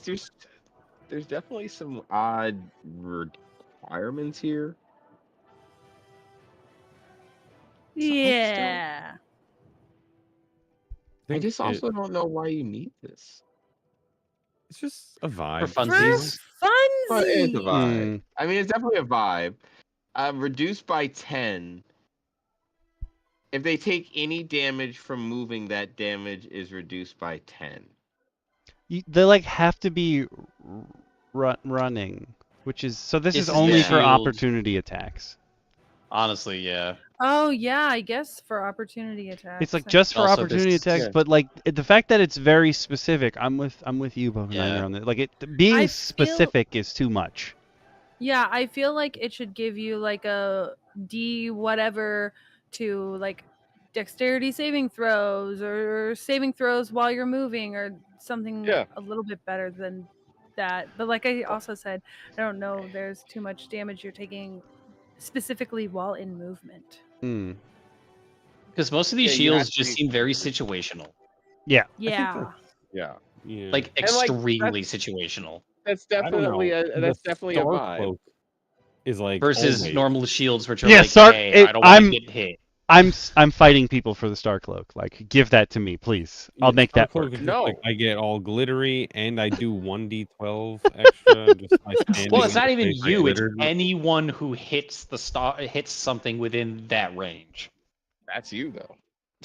definitely some odd requirements here. Yeah. I think just also don't know why you need this. it's just a vibe. For For funsies. But it's a funsies. vibe. I mean, it's definitely a vibe. Reduced by 10. If they take any damage from moving, that damage is reduced by 10. They like have to be running, which is so. This This is is only the for shield. opportunity attacks. Honestly, yeah. Oh yeah, I guess for opportunity attacks. It's like just for Also, opportunity this- attacks, yeah. but like the fact that it's very specific. I'm with you, Pokeniner, Yeah. on that. Like being I feel- specific is too much. Yeah, I feel like it should give you like a D whatever to like dexterity saving throws or saving throws while you're moving or something Yeah. a little bit better than that. But like I also said, I don't know there's too much damage you're taking specifically while in movement. Hmm. Because most of these Yeah, you have shields to just be seem very specific. situational. Yeah. Yeah. Yeah. Yeah. Like And, like, extremely situational. That's I don't definitely know. that's The definitely a Star vibe. Cloak is like Versus always. normal shields, which are Yeah, like, Star- hey, it- I don't want I'm- to get hit. I'm fighting people for the Star Cloak. Like, give that to me, please. I'll Yeah, make Star that Cloak work. is just No. like, I get all glittery and I do 1d12 extra just by standing. Well, it's in not the even place I you; it's glittered. anyone who hits something within that range. That's you though.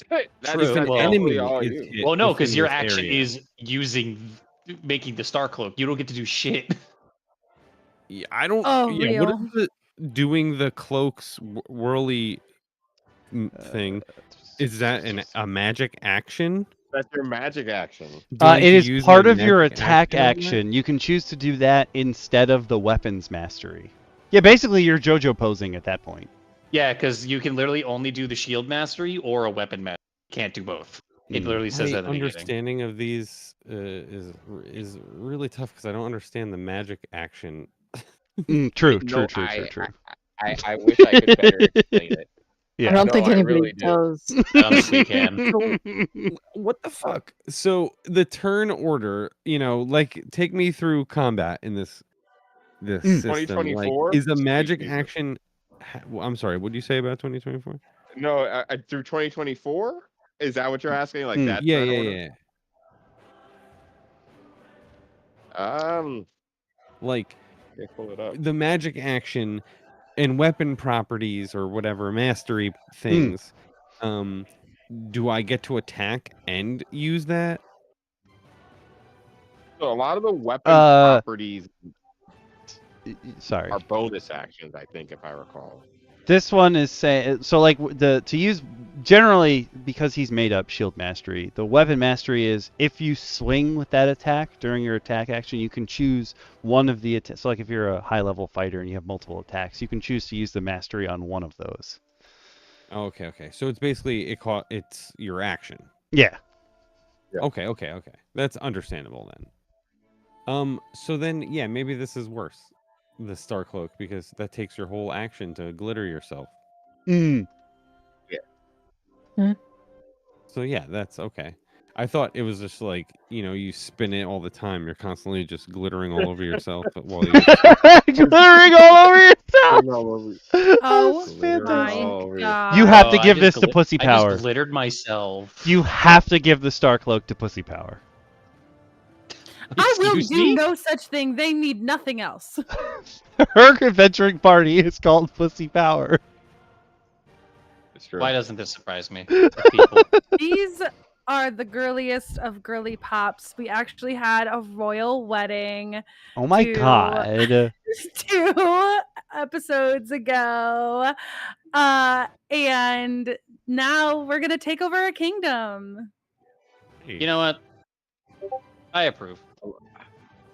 That's True. If an Well- definitely enemy all is you. hit Well, no, within because your this action area- is making the Star Cloak. You don't get to do shit. Yeah, I don't. Oh, yeah, what real. is the doing the cloaks whirly thing? Is that a magic action? That's your magic action. Do I It need to is use part my of your magic attack on that? action. You can choose to do that instead of the weapons mastery. Yeah, basically you're JoJo posing at that point. Yeah, because you can literally only do the shield mastery or a weapon mastery. Can't do both. It literally says My that in the beginning. understanding of these is really tough because I don't understand the magic action. True. No, I wish I could better explain it. Yeah. I don't No, think I anybody really do. does. I don't think we can. What the fuck? So the turn order, like take me through combat in this system. Like, 2024? is a magic Excuse me. action? I'm sorry. What did you say about 2024? No, through 2024? Is that what you're asking? Like that? Yeah, turn yeah, order? yeah. Like Let me pull it up. the magic action and weapon properties or whatever mastery things. Do I get to attack and use that? So a lot of the weapon Uh, properties Sorry. are bonus actions, I think, if I recall. This one is saying so like to use generally because he's made up shield mastery. The weapon mastery is if you swing with that attack during your attack action, you can choose one of the attacks. So like if you're a high level fighter and you have multiple attacks, you can choose to use the mastery on one of those. Oh, okay. So it's basically it's your action. Yeah. Yeah. Okay. That's understandable then. So then yeah, maybe this is worse. The Star Cloak, because that takes your whole action to glitter yourself. So yeah, that's okay. I thought it was just like, you spin it all the time. You're constantly just glittering all over yourself while you Glittering all over yourself. Oh That's my fantastic. God. You have Oh, to I give just this to Pussy I Power. just glittered myself. You have to give the Star Cloak to Pussy Power. I will Excuse do me? no such thing. They need nothing else. Her adventuring party is called Pussy Power. It's true. Why doesn't this surprise me? People. These are the girliest of girly pops. We actually had a royal wedding Oh my To- god. 2 episodes ago. And now we're going to take over a kingdom. You know what? I approve.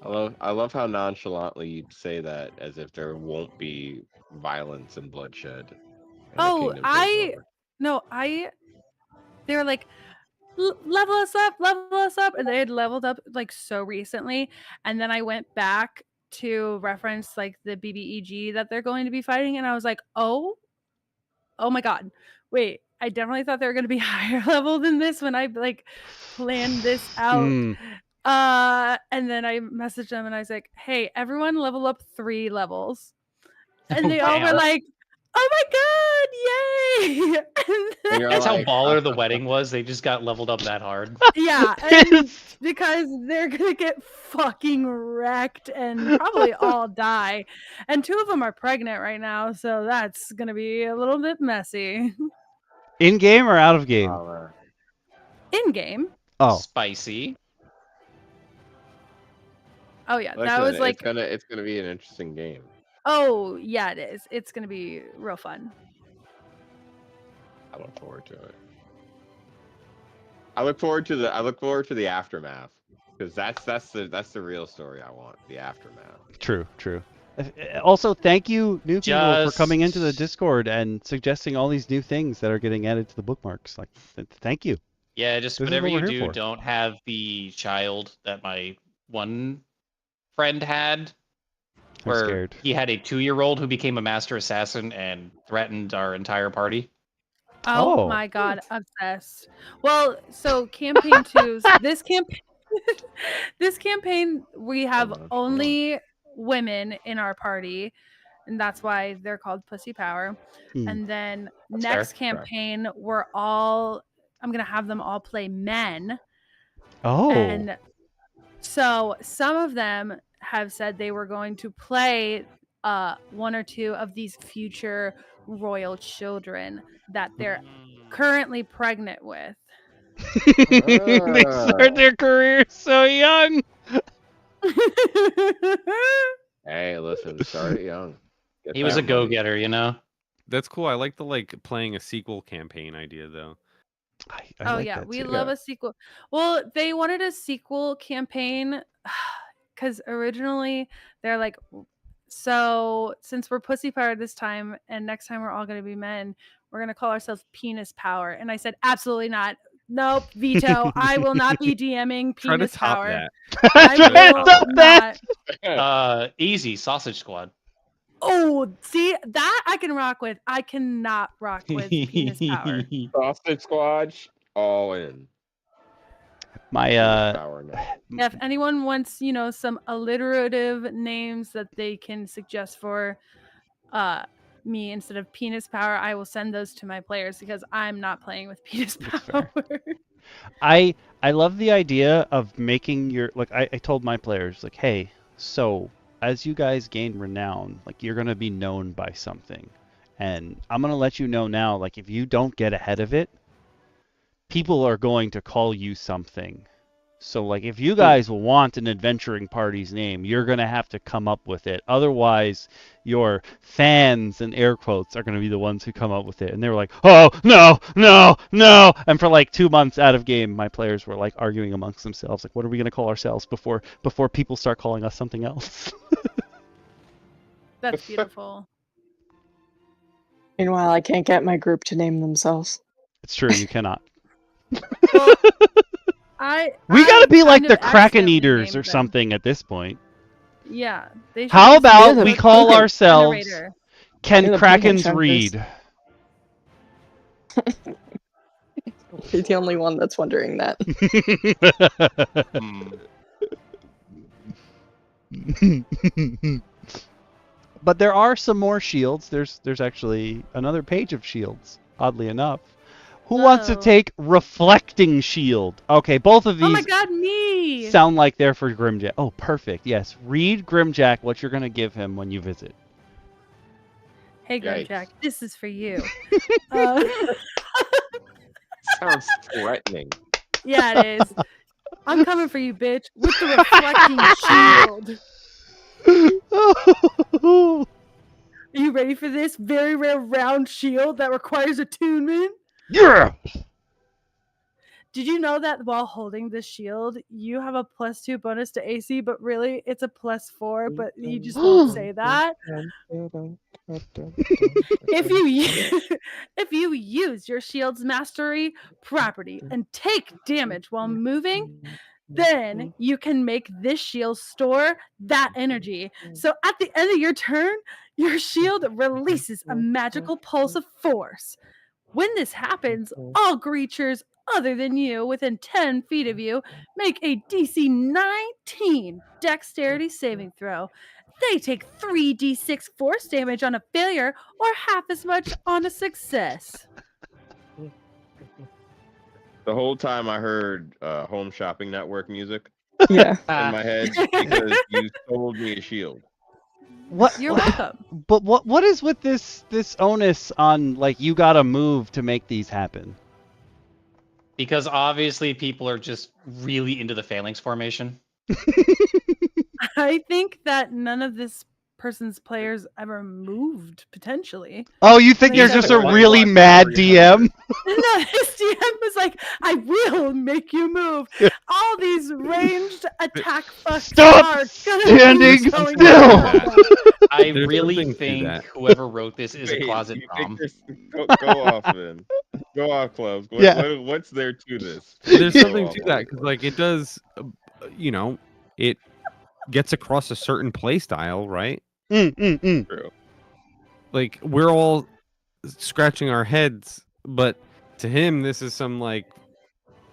I love how nonchalantly you say that, as if there won't be violence and bloodshed. and the Oh, kingdom takes over. they were like, level us up. And they had leveled up like so recently. And then I went back to reference like the BBEG that they're going to be fighting. And I was like, oh my God, wait, I definitely thought they were going to be higher level than this when I like planned this out. And then I messaged them and I was like, hey, everyone level up 3 levels. And they all were Damn. like, oh my god, yay! And you're That's how like, baller the wedding was. They just got leveled up that hard. Yeah, and because they're gonna get fucking wrecked and probably all die. And 2 of them are pregnant right now, so that's gonna be a little bit messy. In game or out of game? In game. Oh, Spicy. Oh yeah, that listen, was like it's gonna be an interesting game. oh yeah, it is. It's gonna be real fun. I look forward to it. I look forward to the aftermath, because that's the real story I want. The aftermath. true. Also, thank you, new people, for coming into the Just- Discord and suggesting all these new things that are getting added to the bookmarks. Like, thank you. Yeah, just This is whatever what you we're here do, for. don't have the child that my one friend had, I'm where scared. he had a 2-year-old who became a master assassin and threatened our entire party. Oh, Oh. my god, obsessed. Well, so campaign 2, this campaign we have on, only women in our party, and that's why they're called Pussy Power. Hmm. And then That's next fair. campaign I'm gonna have them all play men. Oh. And so some of them have said they were going to play 1 or 2 of these future royal children that they're currently pregnant with. They start their career so young. Hey, listen, start young. Get He was that a money. go-getter, you know? That's cool. I like the playing a sequel campaign idea though. I Oh like yeah, that we too. love a sequel. Well, they wanted a sequel campaign because originally they're like, so since we're Pussy Power this time and next time we're all going to be men, we're going to call ourselves Penis Power. And I said, absolutely not. Nope, veto. I will not be DMing Try to Penis top Power. that. I Try to will top that. not. Easy, Sausage Squad. Oh, see, that I can rock with. I cannot rock with Penis Power. Sausage Squad, all in. My Power now. Yeah, if anyone wants, some alliterative names that they can suggest for me instead of Penis Power, I will send those to my players because I'm not playing with Penis That's Power. fair. I love the idea of making your I told my players like, hey, so as you guys gain renown, like you're gonna be known by something. And I'm gonna let you know now, like if you don't get ahead of it, people are going to call you something. So like if you guys want an adventuring party's name, you're going to have to come up with it. Otherwise, your fans and air quotes are going to be the ones who come up with it. And they were like, "Oh, no, no, no." And for like 2 months out of game, my players were like arguing amongst themselves like, "What are we going to call ourselves before people start calling us something else?" That's beautiful. Meanwhile, I can't get my group to name themselves. It's true, you cannot. Well, We got to be like kind the of Kraken accidentally Eaters or named them. something at this point. Yeah. They should How just about the we call Pumpkin ourselves generator. Can You're the Pumpkin Krakens Chunkers. Read? You're the only one that's wondering that. But there are some more shields. There's actually another page of shields, oddly enough. Who wants to Whoa. take Reflecting Shield? Okay, both of Oh my these god, me! sound like they're for Grimjack. Oh, perfect. Yes, read Grimjack what you're going to give him when you visit. Hey, Yikes. Grimjack, this is for you. Sounds threatening. Yeah, it is. I'm coming for you, bitch, with the reflecting shield. Are you ready for this very rare round shield that requires attunement? Yeah! Did you know that while holding this shield, you have a +2 bonus to AC, but really it's a +4, but you just won't say that? If you use your shield's mastery property and take damage while moving, then you can make this shield store that energy. So at the end of your turn, your shield releases a magical pulse of force. When this happens, all creatures other than you within 10 feet of you make a DC 19 dexterity saving throw. They take 3d6 force damage on a failure or half as much on a success. The whole time I heard Home Shopping Network music Yeah. in my head because you sold me a shield. What? You're welcome. But what is with this onus on like you gotta move to make these happen? Because obviously people are just really into the phalanx formation. I think that none of this person's players ever moved, potentially. Oh, you think Like, you're yeah, just a but- really Watch mad every DM? No, his DM was like, I will make you move. All these ranged attack fucks Stop are gonna standing be going still! down. I There's really something to think that. whoever wrote this is a Wait, closet you think dom. there's- Go off, man. Go off, Clubs. Yeah. What's there to this? There's Go something off to on that it. because like it does, it gets across a certain play style, right? True. Like we're all scratching our heads, but to him this is some like,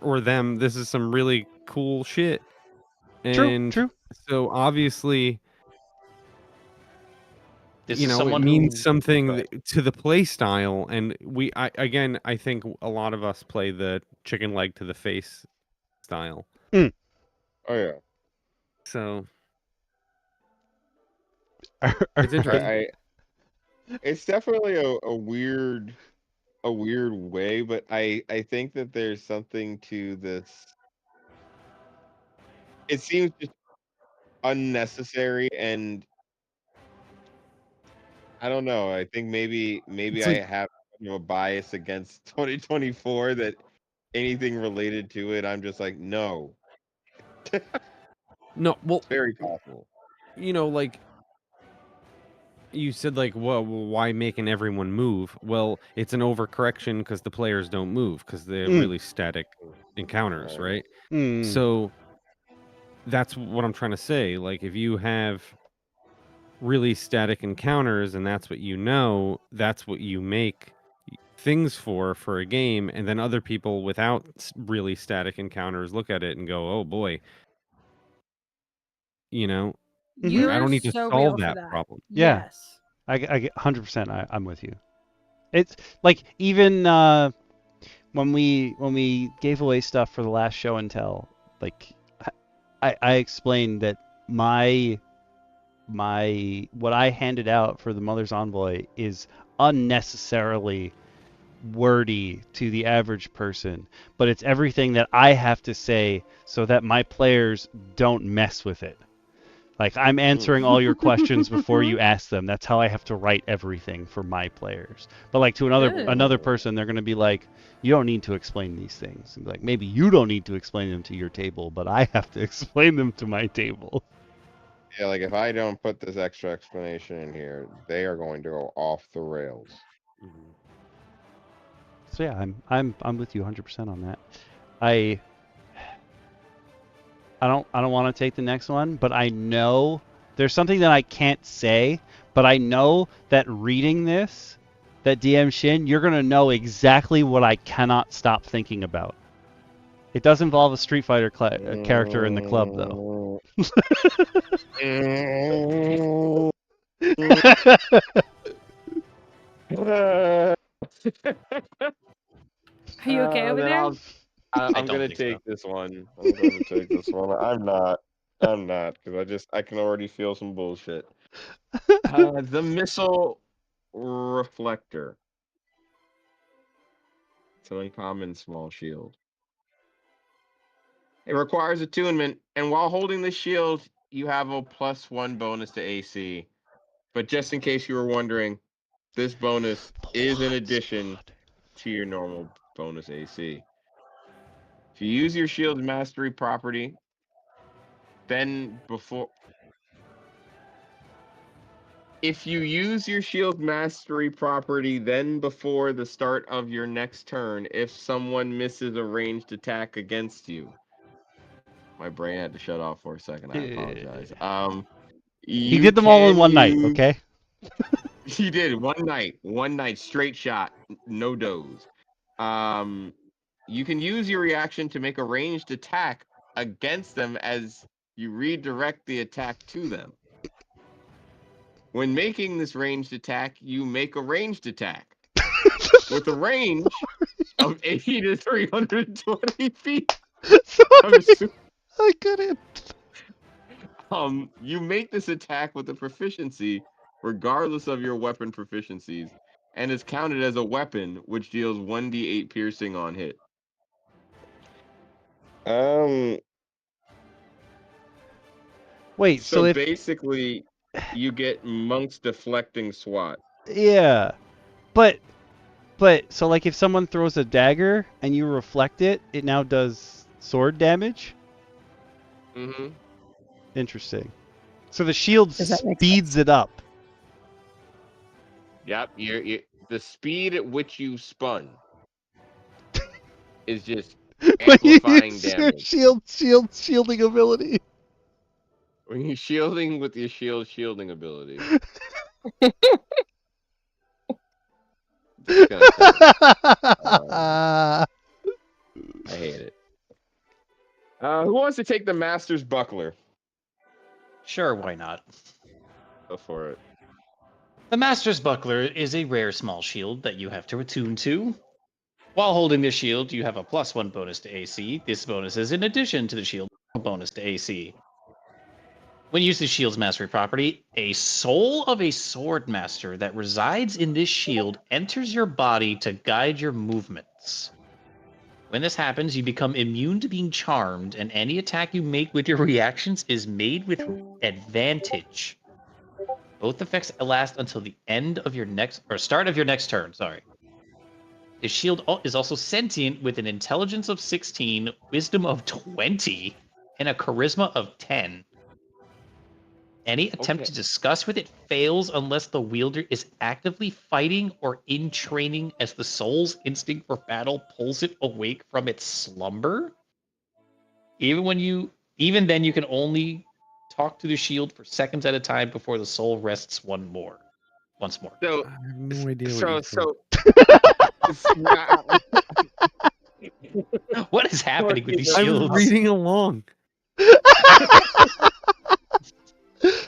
or them, this is some really cool shit. And True. so obviously, This you is know, it someone means who, something Go ahead. to the play style, and I think a lot of us play the chicken leg to the face style. Oh yeah. So it's interesting. It's definitely a weird way, but I think that there's something to this. It seems just unnecessary, and I don't know. I think maybe It's I like- have a bias against 2024 that anything related to it, I'm just like, no. No, well, It's very possible. like you said, like, well, why making everyone move? Well, it's an overcorrection because the players don't move because they're really static encounters, right? So that's what I'm trying to say. Like, if you have really static encounters and that's what that's what you make things for a game, and then other people without really static encounters look at it and go, oh boy, You I are don't need to so solve real for that that. problem. Yeah. Yes. I get 100%. I'm with you. It's like even when we gave away stuff for the last show and tell, like I explained that my what I handed out for the Mother's Envoy is unnecessarily wordy to the average person, but it's everything that I have to say so that my players don't mess with it. Like, I'm answering all your questions before you ask them. That's how I have to write everything for my players. But like to Good. another person, they're going to be like, you don't need to explain these things. And like, maybe you don't need to explain them to your table, but I have to explain them to my table. Yeah, like if I don't put this extra explanation in here, they are going to go off the rails. So yeah, I'm with you 100% on that. I don't want to take the next one, but I know there's something that I can't say, but I know that reading this, that DM Shin, you're going to know exactly what I cannot stop thinking about. It does involve a Street Fighter character in the club, though. Are you okay over Then there? I'm don't gonna think so. take this one. I'm going to take this one. I'm not, because I can already feel some bullshit. The missile reflector. It's an uncommon small shield. It requires attunement, and while holding the shield, you have a +1 bonus to AC. But just in case you were wondering, this bonus is in addition to your normal bonus AC. If you use your shield's mastery property, if you use your shield mastery property, then before the start of your next turn, if someone misses a ranged attack against you, my brain had to shut off for a second. I apologize. He did them all in one night, okay? He did one night straight shot, no doze. You can use your reaction to make a ranged attack against them as you redirect the attack to them. When making this ranged attack, you make a ranged attack with a range of 80 to 320 feet. Sorry, I couldn't. You make this attack with a proficiency regardless of your weapon proficiencies, and is counted as a weapon, which deals 1d8 piercing on hit. Wait, so if basically, you get Monk's deflecting SWAT. yeah, but so like if someone throws a dagger and you reflect it, it now does sword damage. Mm-hmm. Interesting. So the shield Does that make speeds it up. Yep, the speed at which you spun is just When you amplifying use your damage. shielding ability. When you're shielding with your shielding ability. Just gonna I hate it. Who wants to take the Master's Buckler? Sure, why not? Go for it. The Master's Buckler is a rare small shield that you have to attune to. While holding this shield, you have a +1 bonus to AC. This bonus is in addition to the shield bonus to AC. When you use the shield's mastery property, a soul of a sword master that resides in this shield enters your body to guide your movements. When this happens, you become immune to being charmed, and any attack you make with your reactions is made with advantage. Both effects last until the end of your start of your next turn. Sorry. The shield is also sentient with an intelligence of 16, wisdom of 20, and a charisma of 10. Any attempt to discuss with it fails unless the wielder is actively fighting or in training, as the soul's instinct for battle pulls it awake from its slumber. Even then, you can only talk to the shield for seconds at a time before the soul rests once more. So, I have no idea What is happening with these I was shields? reading along.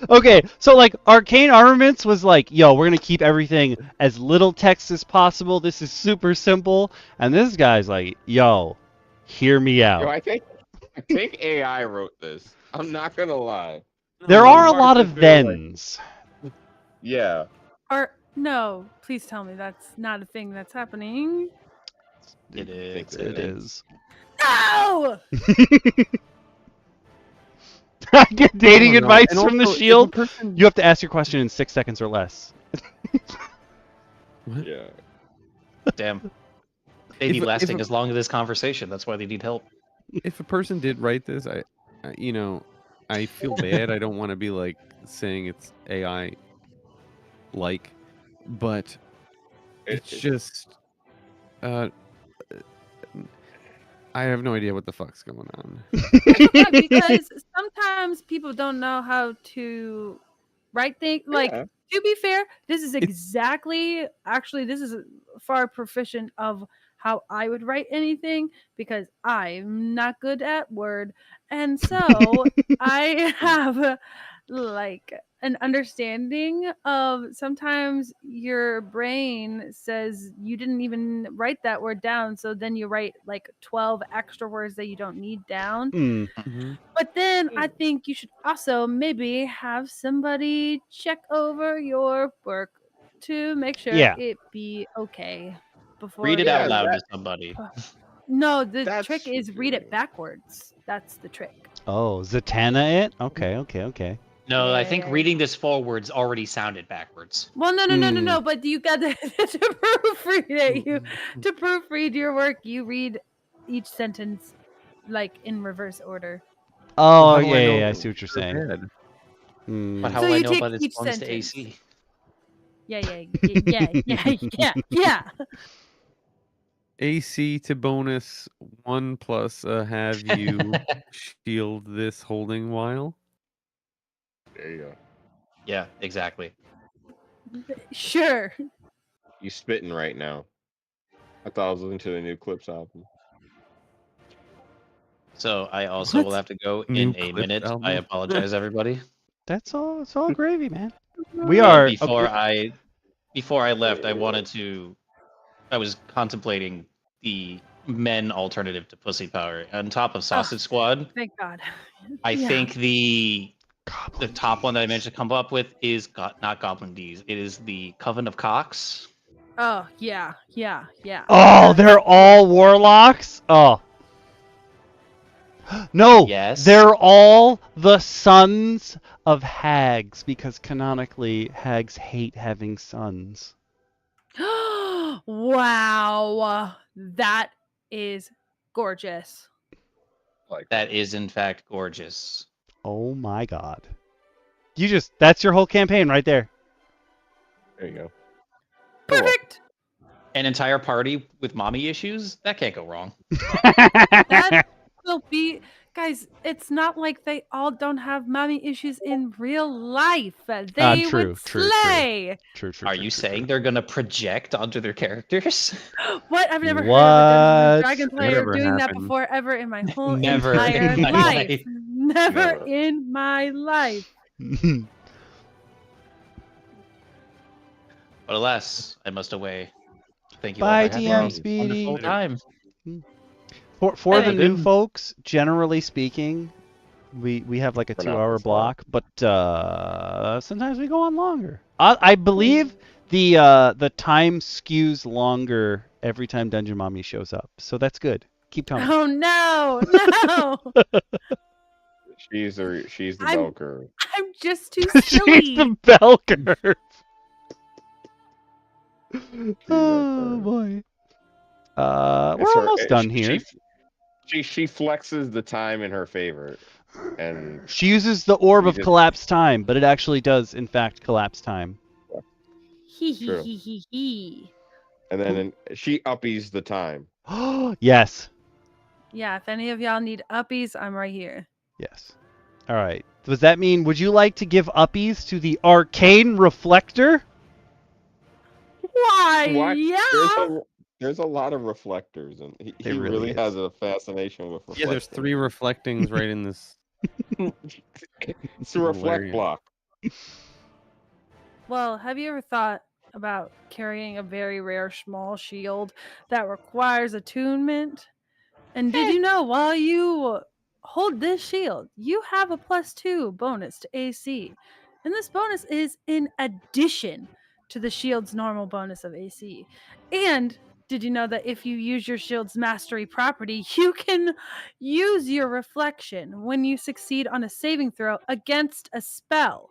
Okay, so like Arcane Armaments was like, yo, we're gonna keep everything as little text as possible. This is super simple. And this guy's like, yo, hear me out. I think AI wrote this. I'm not gonna lie. There are a Some lot parts of I feel like- thens. Yeah. No, please tell me that's not a thing that's happening. It is. It is. No! I get dating Oh my God. advice And from the also, if a shield. person- You have to ask your question in 6 seconds or less. What? Yeah. Damn. They need lasting as long as this conversation. That's why they need help. If a person did write this, I feel bad. I don't want to be like saying it's AI like, but it's just I have no idea what the fuck's going on. Yeah, because sometimes people don't know how to write things. Like, Yeah. to be fair, this is exactly, actually, this is far proficient of how I would write anything, because I'm not good at Word. And so I have like an understanding of, sometimes your brain says you didn't even write that word down, so then you write like 12 extra words that you don't need down. Mhm. But then I think you should also maybe have somebody check over your work to make sure Yeah. it be okay before Read it Yeah, out loud that- to somebody. No, the That's trick is read it true. backwards. That's the trick. Oh, Zatanna it? Okay. No, I think Yeah. reading this forwards already sounded backwards. Well, no. But you got to proofread it. To proofread your work, you read each sentence like in reverse order. Oh, How do I know yeah, I if see what you're it's good or saying. bad? Hmm. But how So will I you know take about its each bonus to sentence. AC? Yeah. AC to bonus 1 plus have you shield this holding while. There you go. Yeah, exactly. Sure. You spitting right now. I thought I was listening to the new Clips album. So I also will What? have to go New in a Cliff minute. I album? apologize, everybody. That's all. It's all gravy, man. We But are. before I left, I was contemplating the men alternative to Pussy Power on top of Sausage Squad. Thank God. I Yeah. think the Goblin top one that I D's. managed to come up with is not Goblin D's. It is the Coven of Cocks. Oh yeah. Oh, they're all warlocks. Oh. No, Yes. they're all the sons of hags because canonically hags hate having sons. Wow, that is gorgeous. Like That is in fact gorgeous. Oh my god. That's your whole campaign right there. there you go. Perfect. An entire party with mommy issues? That can't go wrong. That will be, guys. It's not like they all don't have mommy issues in real life. They would slay. True. Are you saying they're gonna project onto their characters? What? I've never heard of a What? Dungeons & Dragon player Whatever doing that happened. before ever in my whole Never entire in my life. life. Never Never. in my life. But alas, I must away. Thank you Bye, all for having DM me. Speedy. Wonderful time. For the Hey, new good. folks, generally speaking, we have like a For now, 2-hour that's fine. block, but sometimes we go on longer. I believe the time skews longer every time Dungeon Mommy shows up, so that's good. Keep coming. Oh no, no! She's the I'm- bell curve. I'm just too She's silly. the bell curve. that Oh curve. boy. It's We're her- almost done here. She flexes the time in her favor, and She uses the orb We of just- collapse time, but it actually does, in fact, collapse time. True. He. then she uppies the time. Yes. Yeah, if any of y'all need uppies, I'm right here. Yes. All right. Does that mean, would you like to give uppies to the Arcane Reflector? Why? Why? Yeah. There's a lot of reflectors, and he There really really is. has a fascination with reflecting. Yeah, there's 3 reflectings right in this. It's a reflect Hilarious. block. Well, have you ever thought about carrying a very rare small shield that requires attunement? And did you know while you hold this shield, you have a +2 bonus to AC? And this bonus is in addition to the shield's normal bonus of AC. And did you know that if you use your shield's mastery property, you can use your reflection when you succeed on a saving throw against a spell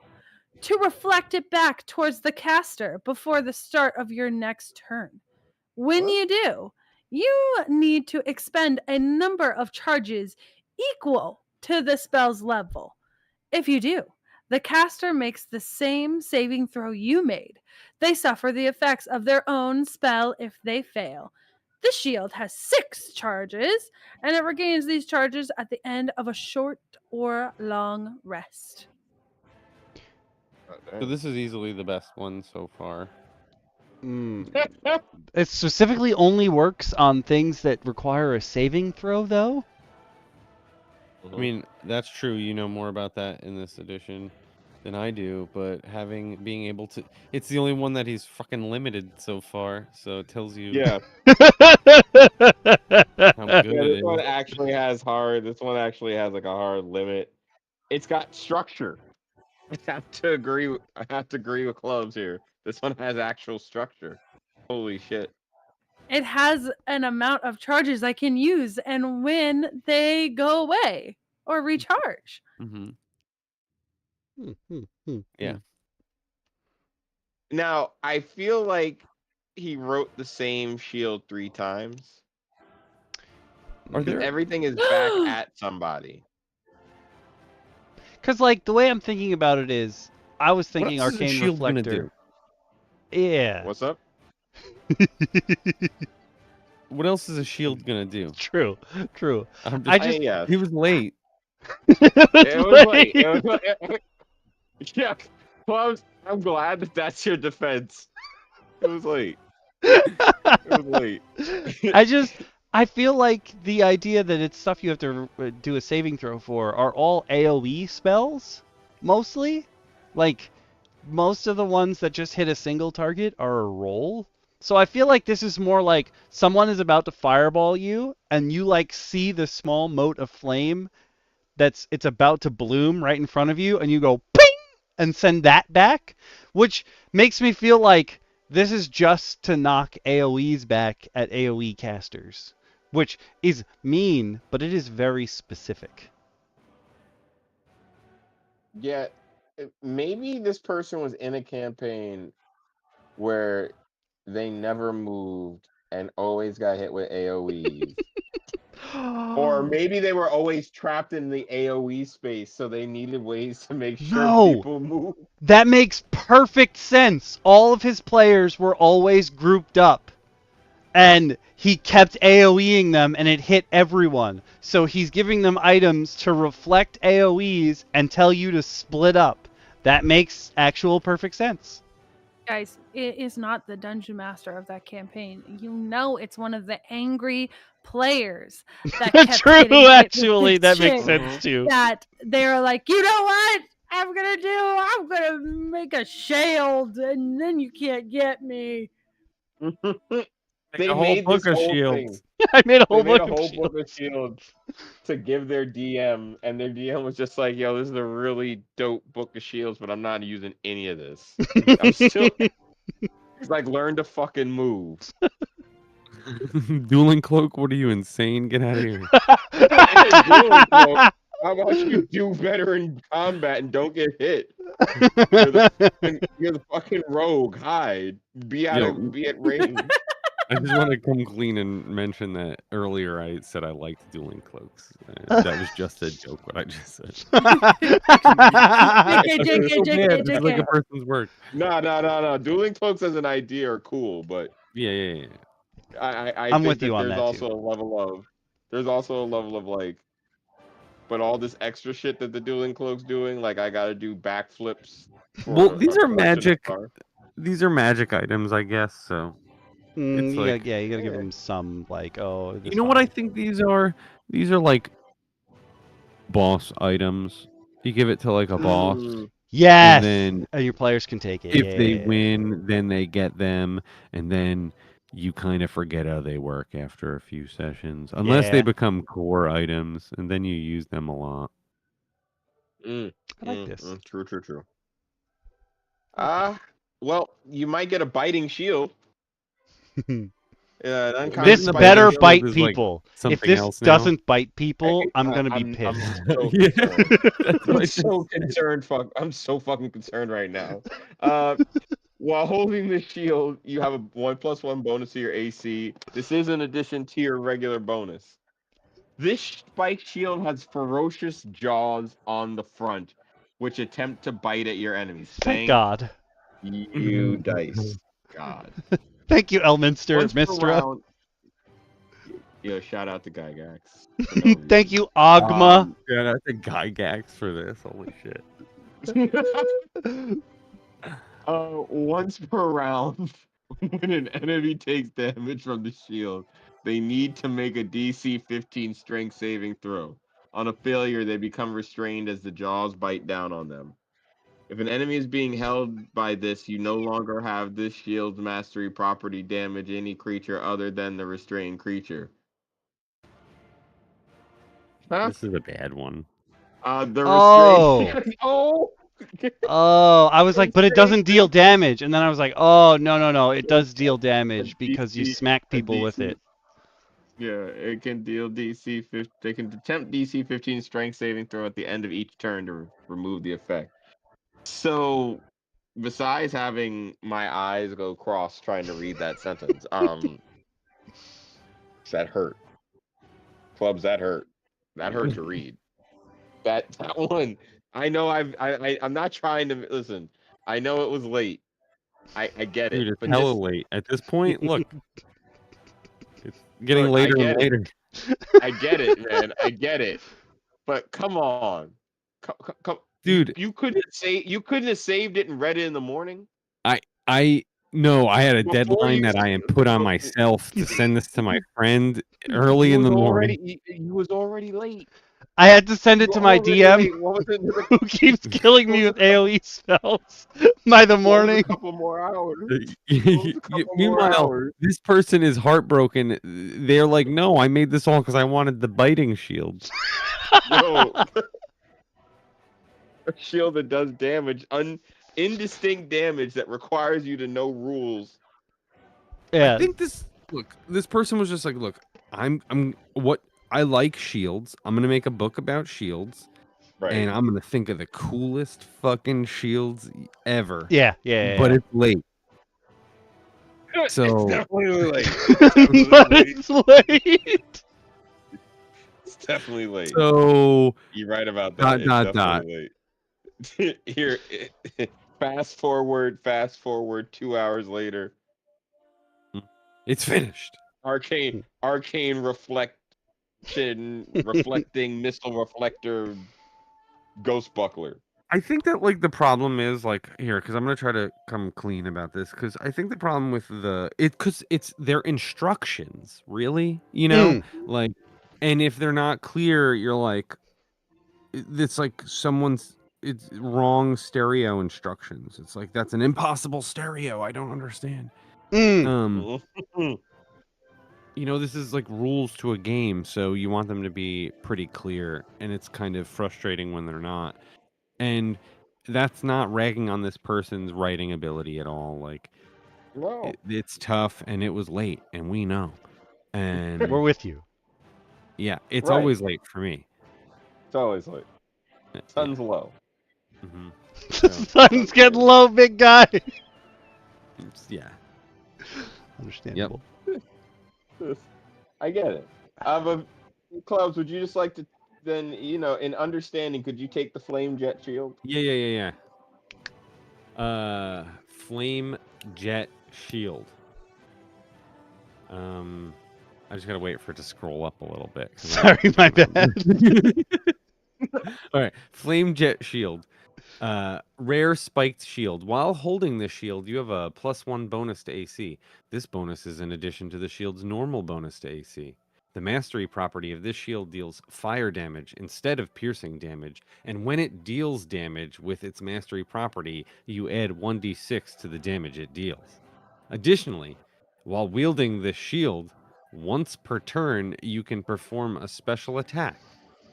to reflect it back towards the caster before the start of your next turn. When What? you do, you need to expend a number of charges equal to the spell's level. If you do, the caster makes the same saving throw you made. They suffer the effects of their own spell if they fail. The shield has 6 charges, and it regains these charges at the end of a short or long rest. So this is easily the best one so far. It specifically only works on things that require a saving throw, though? I mean, that's true. You know more about that in this edition than I do, but being able to, it's the only one that he's fucking limited so far. So it tells you Yeah, how good yeah. it This is. one actually has hard. This one actually has like a hard limit. It's got structure. I have to agree with Clubs here. This one has actual structure. Holy shit. It has an amount of charges I can use, and when they go away or recharge. Hmm. Yeah. Yeah. Now I feel like he wrote the same shield 3 times. Are Because there? everything is back at somebody. Because, like, the way I'm thinking about it is, I was What thinking else is a Arcane shield gonna Reflector. do? Yeah. What's up? What else is a shield gonna do? True. I'm I just, just- yeah. he was late. It was late. It was late. Yeah. Well, I'm glad that's your defense. It was late. It was late. I feel like the idea that it's stuff you have to do a saving throw for are all AoE spells, mostly. Like, most of the ones that just hit a single target are a roll. So I feel like this is more like someone is about to fireball you, and you like see the small mote of flame it's about to bloom right in front of you, and you go ping and send that back, which makes me feel like this is just to knock AoEs back at AoE casters, which is mean, but it is very specific. Yeah, maybe this person was in a campaign where they never moved and always got hit with AoEs. Or maybe they were always trapped in the AoE space, so they needed ways to make sure No! people move. That makes perfect sense. All of his players were always grouped up, and he kept AoEing them, and it hit everyone. So he's giving them items to reflect AoEs and tell you to split up. That makes actual perfect sense. Guys, it is not the dungeon master of that campaign. You know it's one of the angry players that kept True, getting hit actually, with this that makes shit, sense too. that they're like, you know what I'm gonna make a shield, and then you can't get me. They a whole made book this of whole shields. thing. I made a They whole made book a whole of book of shields. shields to give their DM, and their DM was just like, "Yo, this is a really dope book of shields, but I'm not using any of this. I'm still." It's like, learn to fucking move. Dueling cloak, what are you, insane? Get out of here. Dueling cloak, how about you do better in combat and don't get hit? You're the fucking rogue. Hide. Be at range. I just want to come clean and mention that earlier I said I liked dueling cloaks. That was just a joke, what I just said. JK. It's like a person's work. No. Dueling cloaks as an idea are cool, but Yeah. I I'm think with that you on there's that, also too. a level of like, but all this extra shit that the dueling cloaks doing, like I gotta do backflips. Well, these are collection of magic. stars. These are magic items, I guess. So it's you like, gotta give them some, like, oh, you know what I think these are? These are like boss items. You give it to like a boss, yes, and then your players can take it. if they win, then they get them, and then you kind of forget how they work after a few sessions, unless they become core items, and then you use them a lot. I like this. True. Well, you might get a biting shield. This better bite people. If this doesn't bite people, I'm gonna be pissed. I'm so concerned. I'm so fucking concerned right now. While holding the shield, you have a 1+1 bonus to your AC. This is in addition to your regular bonus. This spike shield has ferocious jaws on the front, which attempt to bite at your enemies. Thank God. You dice. God. Thank you, Elminster, Mistra. Yo, shout out to Gygax. Thank you, Ogma. Yeah, that's a Gygax for this. Holy shit. Once per round, when an enemy takes damage from the shield, they need to make a DC 15 strength saving throw. On a failure, they become restrained as the jaws bite down on them. If an enemy is being held by this, you no longer have this shield's mastery property damage any creature other than the restrained creature. Huh? This is a bad one. The restrained... Oh, I was like, but it doesn't deal damage. And then I was like, oh, no, it does deal damage because you smack people with it. Yeah, it can deal DC 15. They can attempt DC 15 strength saving throw at the end of each turn to remove the effect. So, besides having my eyes go cross trying to read that sentence, that hurt. Clubs, that hurt. That hurt to read. That one. I know I'm not trying to listen. I know it was late. I get it. Dude, it's but hella just, late. At this point, look. It's getting later and later. I get it, man. I get it. But come on. Come. Dude, you couldn't have saved it and read it in the morning? I No, I had a Before deadline you that I s- had put on before- myself to send this to my friend early He in was the morning. He was already late. I had to send it You to were my already DM, late. What was it? who keeps killing me with AoE spells by the What was morning. a couple more hours? What was a couple more Meanwhile, hours? this person is heartbroken. They're like, "No, I made this all because I wanted the biting shield." Yo, a shield that does damage, indistinct damage that requires you to know rules. Yeah. I think this person was just like, "Look, I like shields. I'm gonna make a book about shields, Right. and I'm gonna think of the coolest fucking shields ever." Yeah. But it's late. So It's definitely late. But it's late. It's definitely late. So You're right about that. It's definitely late. Here, fast forward 2 hours later. it's finished. Arcane reflecting missile reflector ghost buckler. I think that like the problem is like here because I'm gonna try to come clean about this because I think the problem with because it's their instructions really like and if they're not clear you're like it's like it's wrong stereo instructions. It's like that's an impossible stereo. I don't understand. This is like rules to a game, so you want them to be pretty clear, and it's kind of frustrating when they're not. And that's not ragging on this person's writing ability at all. Like, No. it's tough, and it was late, and we know. And We're with you. yeah, it's Right. always late for me. It's always late. Sun's low. Mm-hmm. Sun's getting low, big guy. Yeah. Understandable. I get it. But Clubs, would you just like to then, in understanding, could you take the flame jet shield? Yeah. Flame jet shield. I just gotta wait for it to scroll up a little bit. Sorry, my bad. All right, flame jet shield. Rare spiked shield. While holding this shield, you have a +1 bonus to AC. This bonus is in addition to the shield's normal bonus to AC. The mastery property of this shield deals fire damage instead of piercing damage, and when it deals damage with its mastery property, you add 1d6 to the damage it deals. Additionally, while wielding this shield, once per turn, you can perform a special attack.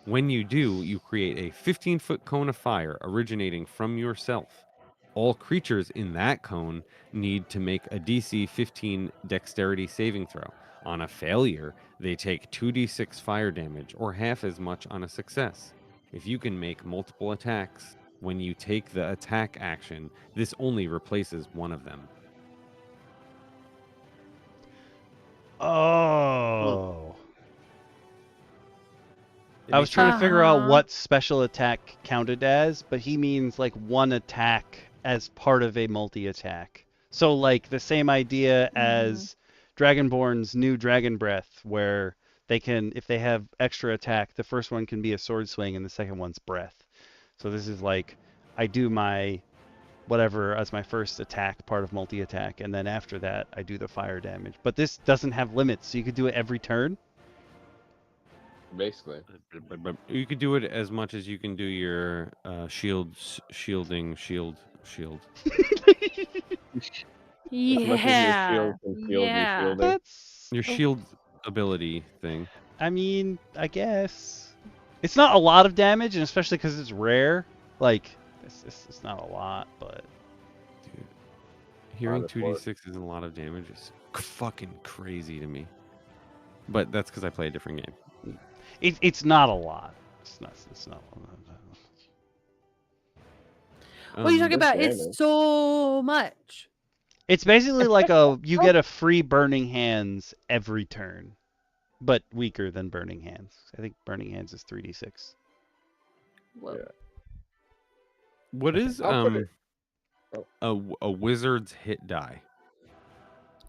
When you do, you create a 15-foot cone of fire originating from yourself. All creatures in that cone need to make a DC 15 dexterity saving throw. On a failure, they take 2d6 fire damage, or half as much on a success. If you can make multiple attacks when you take the attack action, this only replaces one of them. Oh. I was trying to figure out what special attack counted as, but he means like one attack as part of a multi-attack. So like the same idea as Dragonborn's new Dragon Breath, where they can, if they have extra attack, the first one can be a sword swing and the second one's breath. So this is like, I do my whatever as my first attack, part of multi-attack, and then after that I do the fire damage. But this doesn't have limits, so you could do it every turn. Basically. You could do it as much as you can do your shield. Yeah. That's Your shield ability thing. I mean, I guess it's not a lot of damage, and especially because it's rare. Like, it's not a lot, but Dude, hearing 2d6 isn't a lot of damage is fucking crazy to me. But that's because I play a different game. it's not a lot. It's not. What are you talking about? It's so much. It's basically like you get a free Burning Hands every turn, but weaker than Burning Hands. I think Burning Hands is 3d6. Whoa. Yeah. What is a wizard's hit die?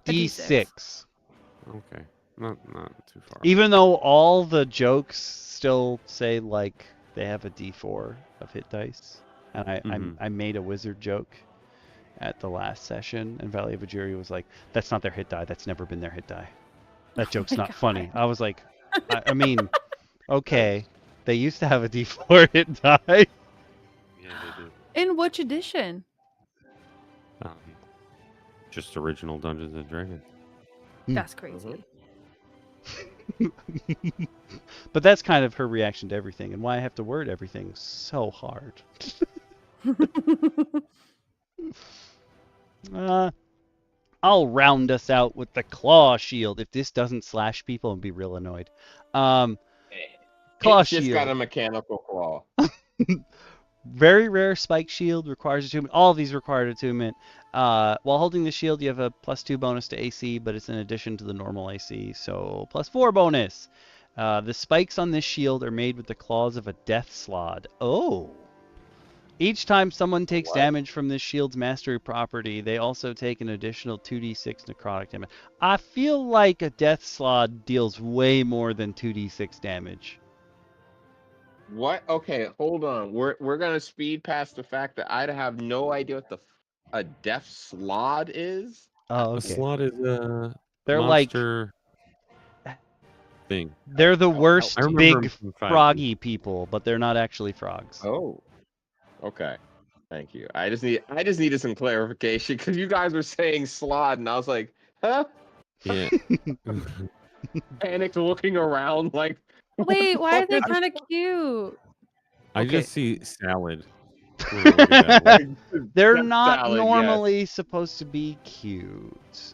D6. Okay, not too far. Even though all the jokes still say like they have a D4 of hit dice, and I made a wizard joke, at the last session, and Valley of Ajiri was like, "That's not their hit die. That's never been their hit die. That joke's my not God. funny." I was like, I mean, okay, they used to have a D4 hit die. Yeah, they do. In which edition? Just original Dungeons and Dragons. That's crazy. But that's kind of her reaction to everything, and why I have to word everything so hard. I'll round us out with the claw shield. If this doesn't slash people, I'll be real annoyed. Claw It's just shield. got a mechanical claw. Very rare spike shield, requires attunement. All of these require attunement. While holding the shield, you have a +2 bonus to AC, but it's in addition to the normal AC, so +4 bonus. The spikes on this shield are made with the claws of a death slod. Oh! Each time someone takes damage from this shield's mastery property, they also take an additional 2d6 necrotic damage. I feel like a death slod deals way more than 2d6 damage. What? Okay, hold on. We're gonna speed past the fact that I have no idea what a death slod is. Oh, A okay. slot is a They're monster thing. They're the worst I remember big them from 5e. froggy people, but they're not actually frogs. Oh. Okay. Thank you. I just needed some clarification because you guys were saying slod, and I was like, huh? Yeah. Panicked, looking around like. Wait, why are they kind of cute? I Okay. just see salad. When I look at that one. They're Death not salad, yes. normally supposed to be cute.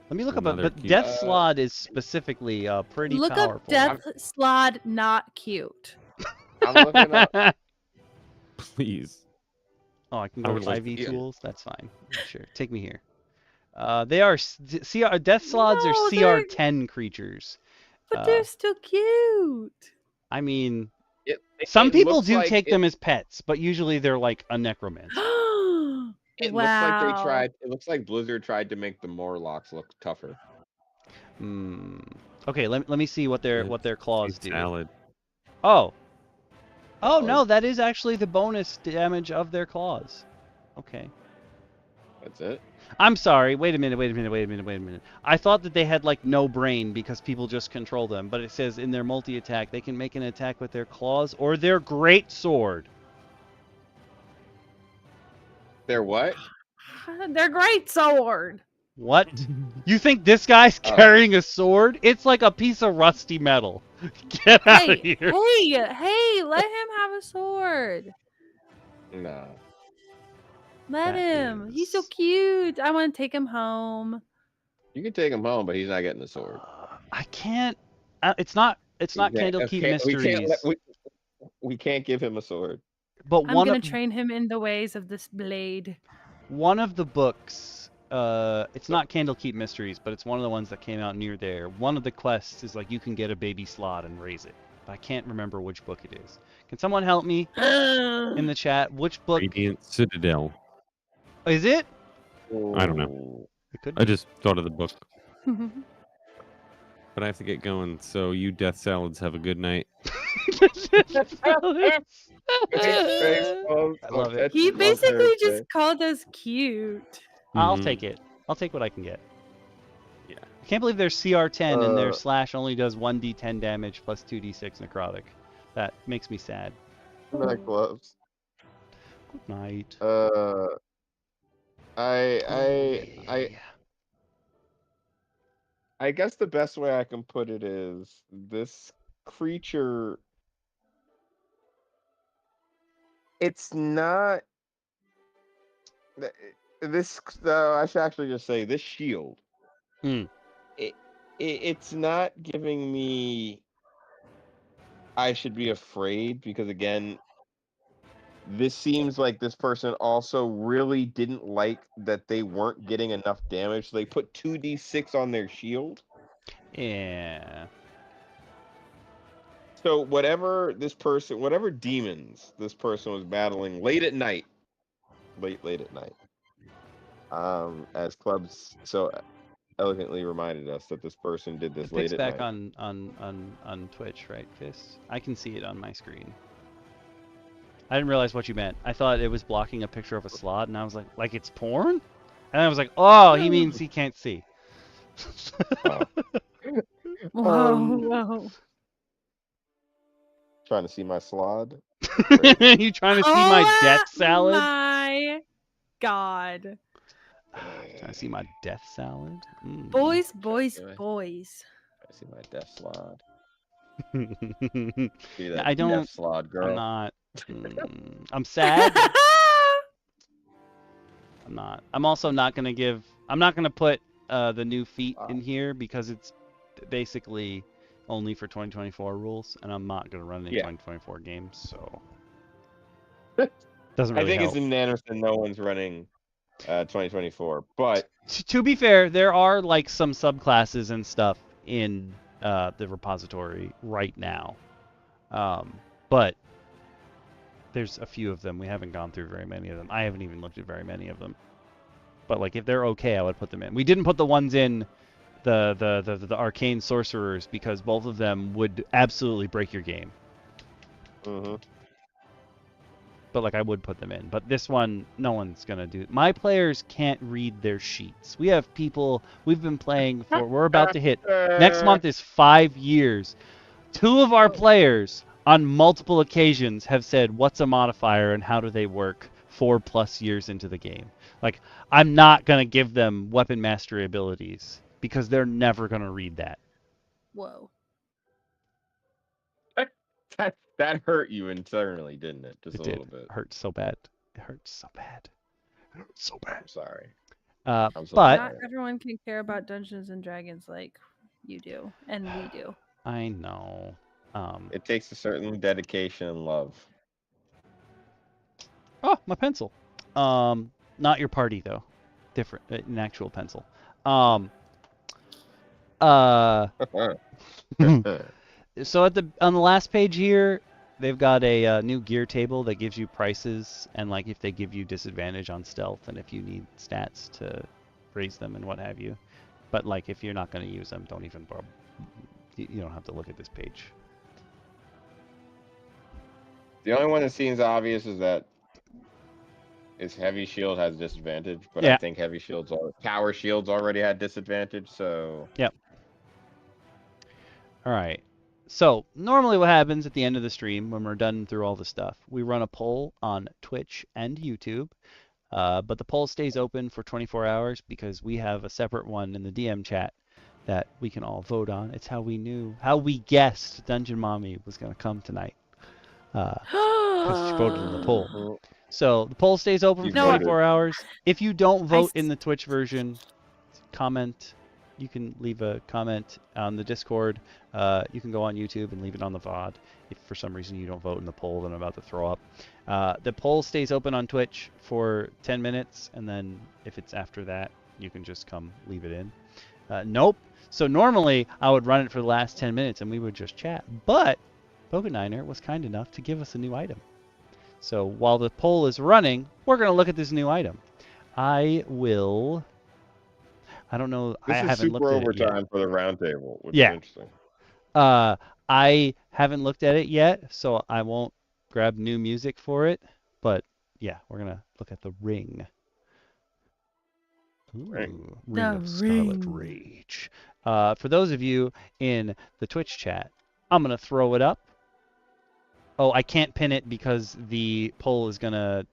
Let me look up, Another but cute- Death Slod is specifically pretty Look powerful. up Death Slod not cute. I'm looking up. Please. Oh, I can I go would to like 5e to- yeah. tools? That's fine. Sure, take me here. They are CR Death Slods No, are they're- CR10 creatures. But they're still cute. I mean, It some people looks do like take them as pets, but usually they're like a necromancer. It Wow. looks like they tried. It looks like Blizzard tried to make the Morlocks look tougher. Hmm. Okay, let me see what their claws do. Salad. Oh. Oh Salad. no, that is actually the bonus damage of their claws. Okay. That's it. I'm sorry. Wait a minute. I thought that they had like no brain because people just control them, but it says in their multi-attack they can make an attack with their claws or their great sword. They're what? They're great sword. What? You think this guy's carrying a sword? It's like a piece of rusty metal. Get out of Hey, here. hey, let him have a sword. No. Let That him. He's so is- cute. I want to take him home. You can take him home, but he's not getting the sword. I can't. It's not Candlekeep Mysteries. We can't give him a sword. But I'm gonna train him in the ways of this blade. one of the books, it's not Candlekeep Mysteries, but it's one of the ones that came out near there. One of the quests is like you can get a baby slot and raise it. But I can't remember which book it is. Can someone help me in the chat? Which book Radiant Citadel. is it? I don't know. It could I be. just thought of the book. But I have to get going, so you death salads have a good night. I love it. He basically just called us cute. I'll Mhm. take it. I'll take what I can get. Yeah. I can't believe their CR10 and their Uh, slash only does 1d10 damage plus 2d6 necrotic. That makes me sad. Night gloves. Good night. I guess the best way I can put it is this creature. It's not. This. I should actually just say this shield. Hmm. It's not giving me. I should be afraid because again, this seems like this person also really didn't like that they weren't getting enough damage. So they put 2d6 on their shield. Yeah. So whatever demons this person was battling late at night, as Clubs so elegantly reminded us that this person did this It late picks at back night. on Twitch, right, Fist? I can see it on my screen. I didn't realize what you meant. I thought it was blocking a picture of a slot, and I was like it's porn? And I was like, oh, he means he can't see. Wow. Whoa. Trying to see my slod. You trying to see my death salad? My God. Trying to see my death salad? Mm. Boys. I see my death slod. See that I don't. death slod, girl. I'm not. I'm sad. I'm not. I'm also not gonna give. I'm not gonna put the new feat in here because it's basically only for 2024 rules, and I'm not gonna run any 2024 games, so doesn't really I think help. it's unanimous that no one's running 2024, but To be fair, there are like some subclasses and stuff in the repository right now, but there's a few of them. We haven't gone through very many of them. I haven't even looked at very many of them. But like if they're okay, I would put them in. We didn't put the ones in the arcane sorcerers because both of them would absolutely break your game. But like I would put them in. But this one, no one's gonna do. My players can't read their sheets. We have people we've been playing for. We're about to hit next month is 5 years. 2 of our players on multiple occasions have said, what's a modifier and how do they work 4+ years into the game? Like, I'm not going to give them weapon mastery abilities because they're never going to read that. Whoa. That hurt you internally, didn't it? Just a little bit. It hurts so bad. It hurts so bad. It hurts so bad. I'm sorry. But not everyone can care about Dungeons and Dragons like you do, and we do. I know. It takes a certain dedication and love. Oh, my pencil. Not your party though. Different, an actual pencil. So on the last page here, they've got a new gear table that gives you prices and like if they give you disadvantage on stealth and if you need stats to raise them and what have you. But like if you're not going to use them, don't even bother. You don't have to look at this page. The only one that seems obvious is that heavy shield has disadvantage, but Yeah. I think heavy shields power shields already had disadvantage, so Yep. All right. So normally what happens at the end of the stream when we're done through all the stuff, we run a poll on Twitch and YouTube, but the poll stays open for 24 hours because we have a separate one in the DM chat that we can all vote on. It's how we guessed Dungeon Mommy was going to come tonight because she voted in the poll. So the poll stays open for 24 hours. If you don't vote in the Twitch version, comment. You can leave a comment on the Discord. You can go on YouTube and leave it on the VOD. If for some reason you don't vote in the poll that I'm about to throw up. The poll stays open on Twitch for 10 minutes, and then if it's after that, you can just come leave it in. Nope. So normally I would run it for the last 10 minutes and we would just chat. But Pokeniner was kind enough to give us a new item. So while the poll is running, we're going to look at this new item. I don't know. This I is haven't super looked at it yet. overtime for the roundtable, which Yeah. is interesting. I haven't looked at it yet, so I won't grab new music for it. But yeah, we're going to look at the ring. Ooh, Ring of Scarlet Rage. For those of you in the Twitch chat, I'm going to throw it up. Oh, I can't pin it because the poll is going to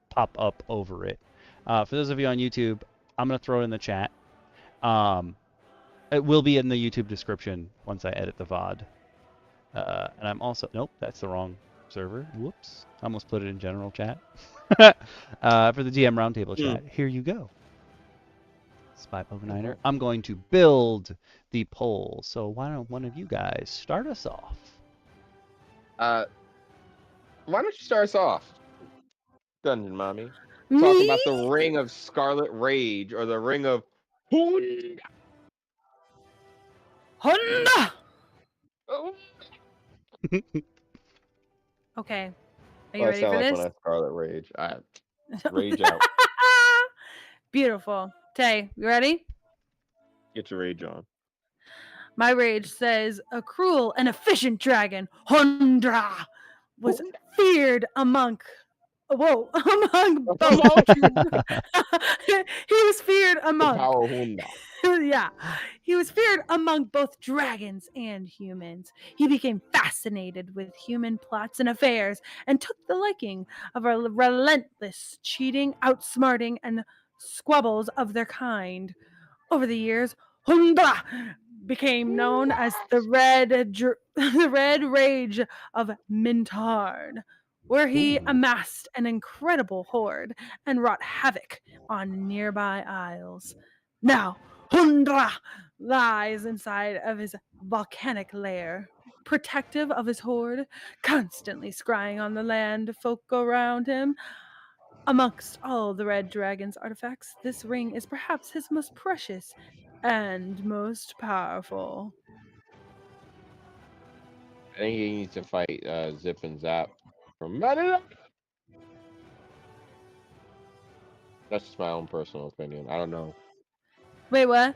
pop up over it. For those of you on YouTube, I'm going to throw it in the chat. It will be in the YouTube description once I edit the VOD. And I'm also... Nope, that's the wrong server. Whoops. I almost put it in general chat. For the DM Roundtable chat. Here you go. Spy Pokeniner. I'm going to build the poll. So why don't one of you guys start us off? Why don't you start us off, Dungeon Mommy? Talk about the Ring of Scarlet Rage or the Ring of Honda! Oh. Okay. Are you ready for like this? when I Scarlet Rage. I rage out. Beautiful. Tay, you ready? Get your rage on. My rage says, a cruel and efficient dragon, Hundra, was feared among both. He was feared The among power Honda. yeah, he was feared among both dragons and humans. He became fascinated with human plots and affairs and took the liking of a relentless cheating, outsmarting, and squabbles of their kind. Over the years, Honda became known as the the Red Rage of Mintard, where he Ooh. amassed an incredible hoard and wrought havoc on nearby isles. Now, Hundra lies inside of his volcanic lair, protective of his hoard, constantly scrying on the land folk around him. Amongst all the red dragon's artifacts, this ring is perhaps his most precious and most powerful. I think he needs to fight Zip and Zap from Manila. That's just my own personal opinion. I don't know. Wait, what?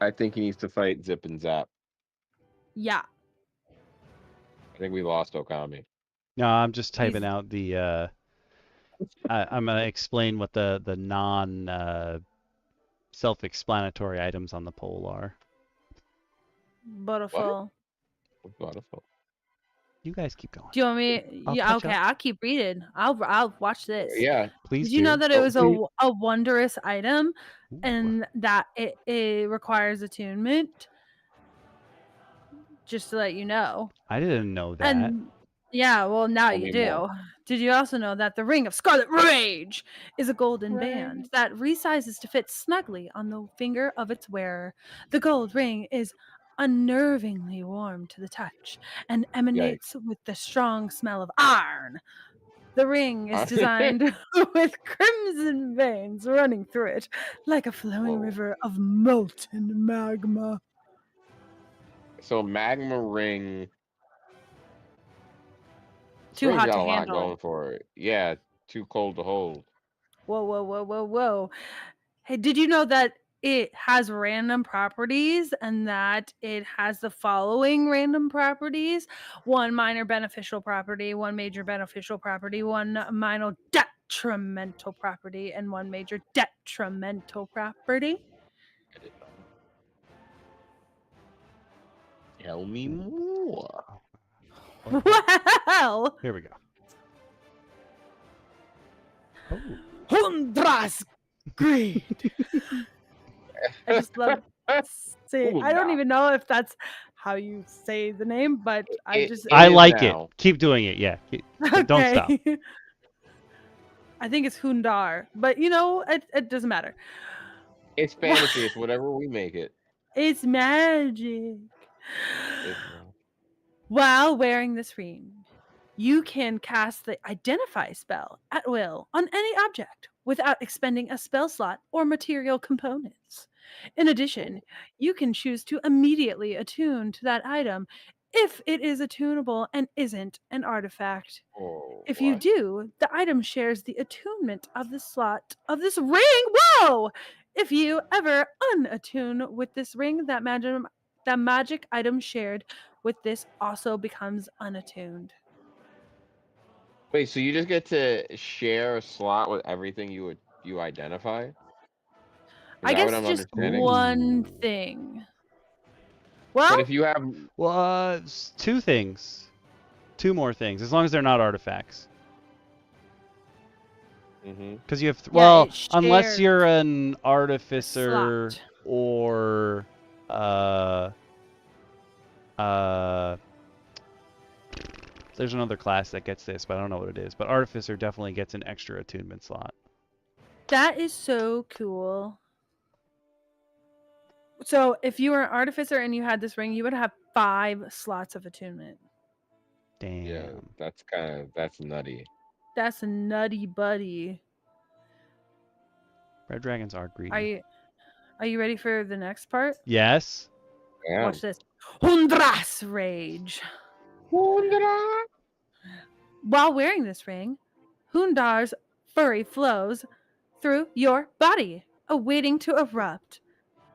I think he needs to fight Zip and Zap. Yeah. I think we lost Okami. No, I'm just typing He's- out the. I'm gonna explain what the non self-explanatory items on the poll are. Beautiful. Wonderful. You guys keep going. Do you want me? I'll Yeah, catch okay, up. I'll keep reading. I'll watch this. Yeah. Please Did you know do. that it was Please. a wondrous item Ooh. and that it requires attunement? Just to let you know. I didn't know that. And yeah, well, now Tell you me do. more. Did you also know that the Ring of Scarlet Rage is a golden band that resizes to fit snugly on the finger of its wearer? The gold ring is unnervingly warm to the touch and emanates with the strong smell of iron. The ring is designed with crimson veins running through it like a flowing Whoa. river of molten magma. So magma ring. This Too ring's hot got to a lot handle. going for it. Yeah, too cold to hold. Whoa, whoa, whoa, whoa, whoa. Hey, did you know that it has random properties and that it has the following random properties? One minor beneficial property, one major beneficial property, one minor detrimental property, and one major detrimental property. Tell me more. Well, Here we go. Oh. Hundras greed. I just love say I don't Hunda. even know if that's how you say the name, but I It- just it I is like now. it. Keep doing it. Yeah. Don't stop. Okay. I think it's Hundar, but you know, it doesn't matter. It's fantasy. It's whatever we make it. It's magic. It's, While wearing this ring, you can cast the Identify spell at will on any object without expending a spell slot or material components. In addition, you can choose to immediately attune to that item if it is attunable and isn't an artifact. oh, If you what? do, the item shares the attunement of the slot of this ring. Whoa! If you ever unattune with this ring, that magic item shared with this also becomes unattuned. Wait, so you just get to share a slot with everything you identify? Is I that guess what I'm just understanding? one thing. Well, But if you have Well, it's two things. Two more things, as long as they're not artifacts. Mhm. Because you have, Yeah, well, it unless shared you're an artificer slot. or there's another class that gets this, but I don't know what it is. But artificer definitely gets an extra attunement slot. That is so cool. So if you were an artificer and you had this ring, you would have 5 slots of attunement. Damn. yeah, that's nutty. That's a nutty buddy. Red dragons are greedy. Are you ready for the next part? Yes. Yeah. Watch this. Hundras Rage. While wearing this ring, Hundar's fury flows through your body, awaiting to erupt.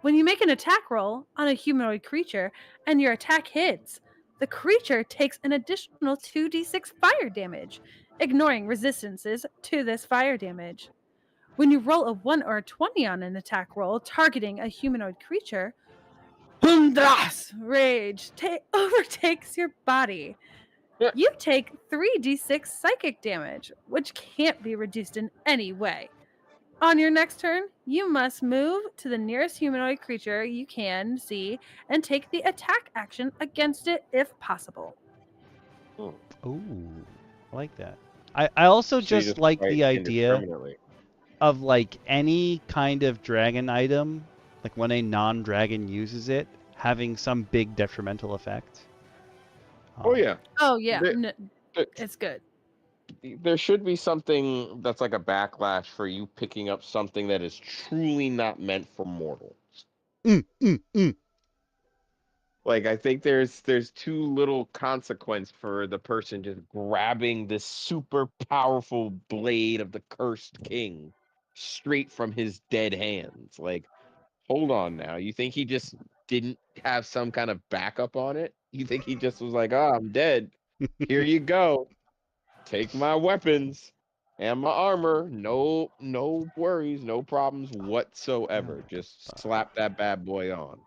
When you make an attack roll on a humanoid creature and your attack hits, the creature takes an additional 2d6 fire damage, ignoring resistances to this fire damage. When you roll a 1 or a 20 on an attack roll targeting a humanoid creature, Hundras rage overtakes your body. You take 3d6 psychic damage, which can't be reduced in any way. On your next turn, you must move to the nearest humanoid creature you can see and take the attack action against it if possible. Ooh, I like that. I also So you just like fight the idea indiscriminately. of like any kind of dragon item, like when a non-dragon uses it, having some big detrimental effect. Oh yeah, Oh, yeah. There- It's good. there should be something that's like a backlash for you picking up something that is truly not meant for mortals. Like I think there's too little consequence for the person just grabbing this super powerful blade of the cursed king straight from his dead hands. Like, hold on now. You think he just didn't have some kind of backup on it? You think he just was like, "Oh, I'm dead. Here you go. Take my weapons and my armor. No worries, no problems whatsoever. Just slap that bad boy on.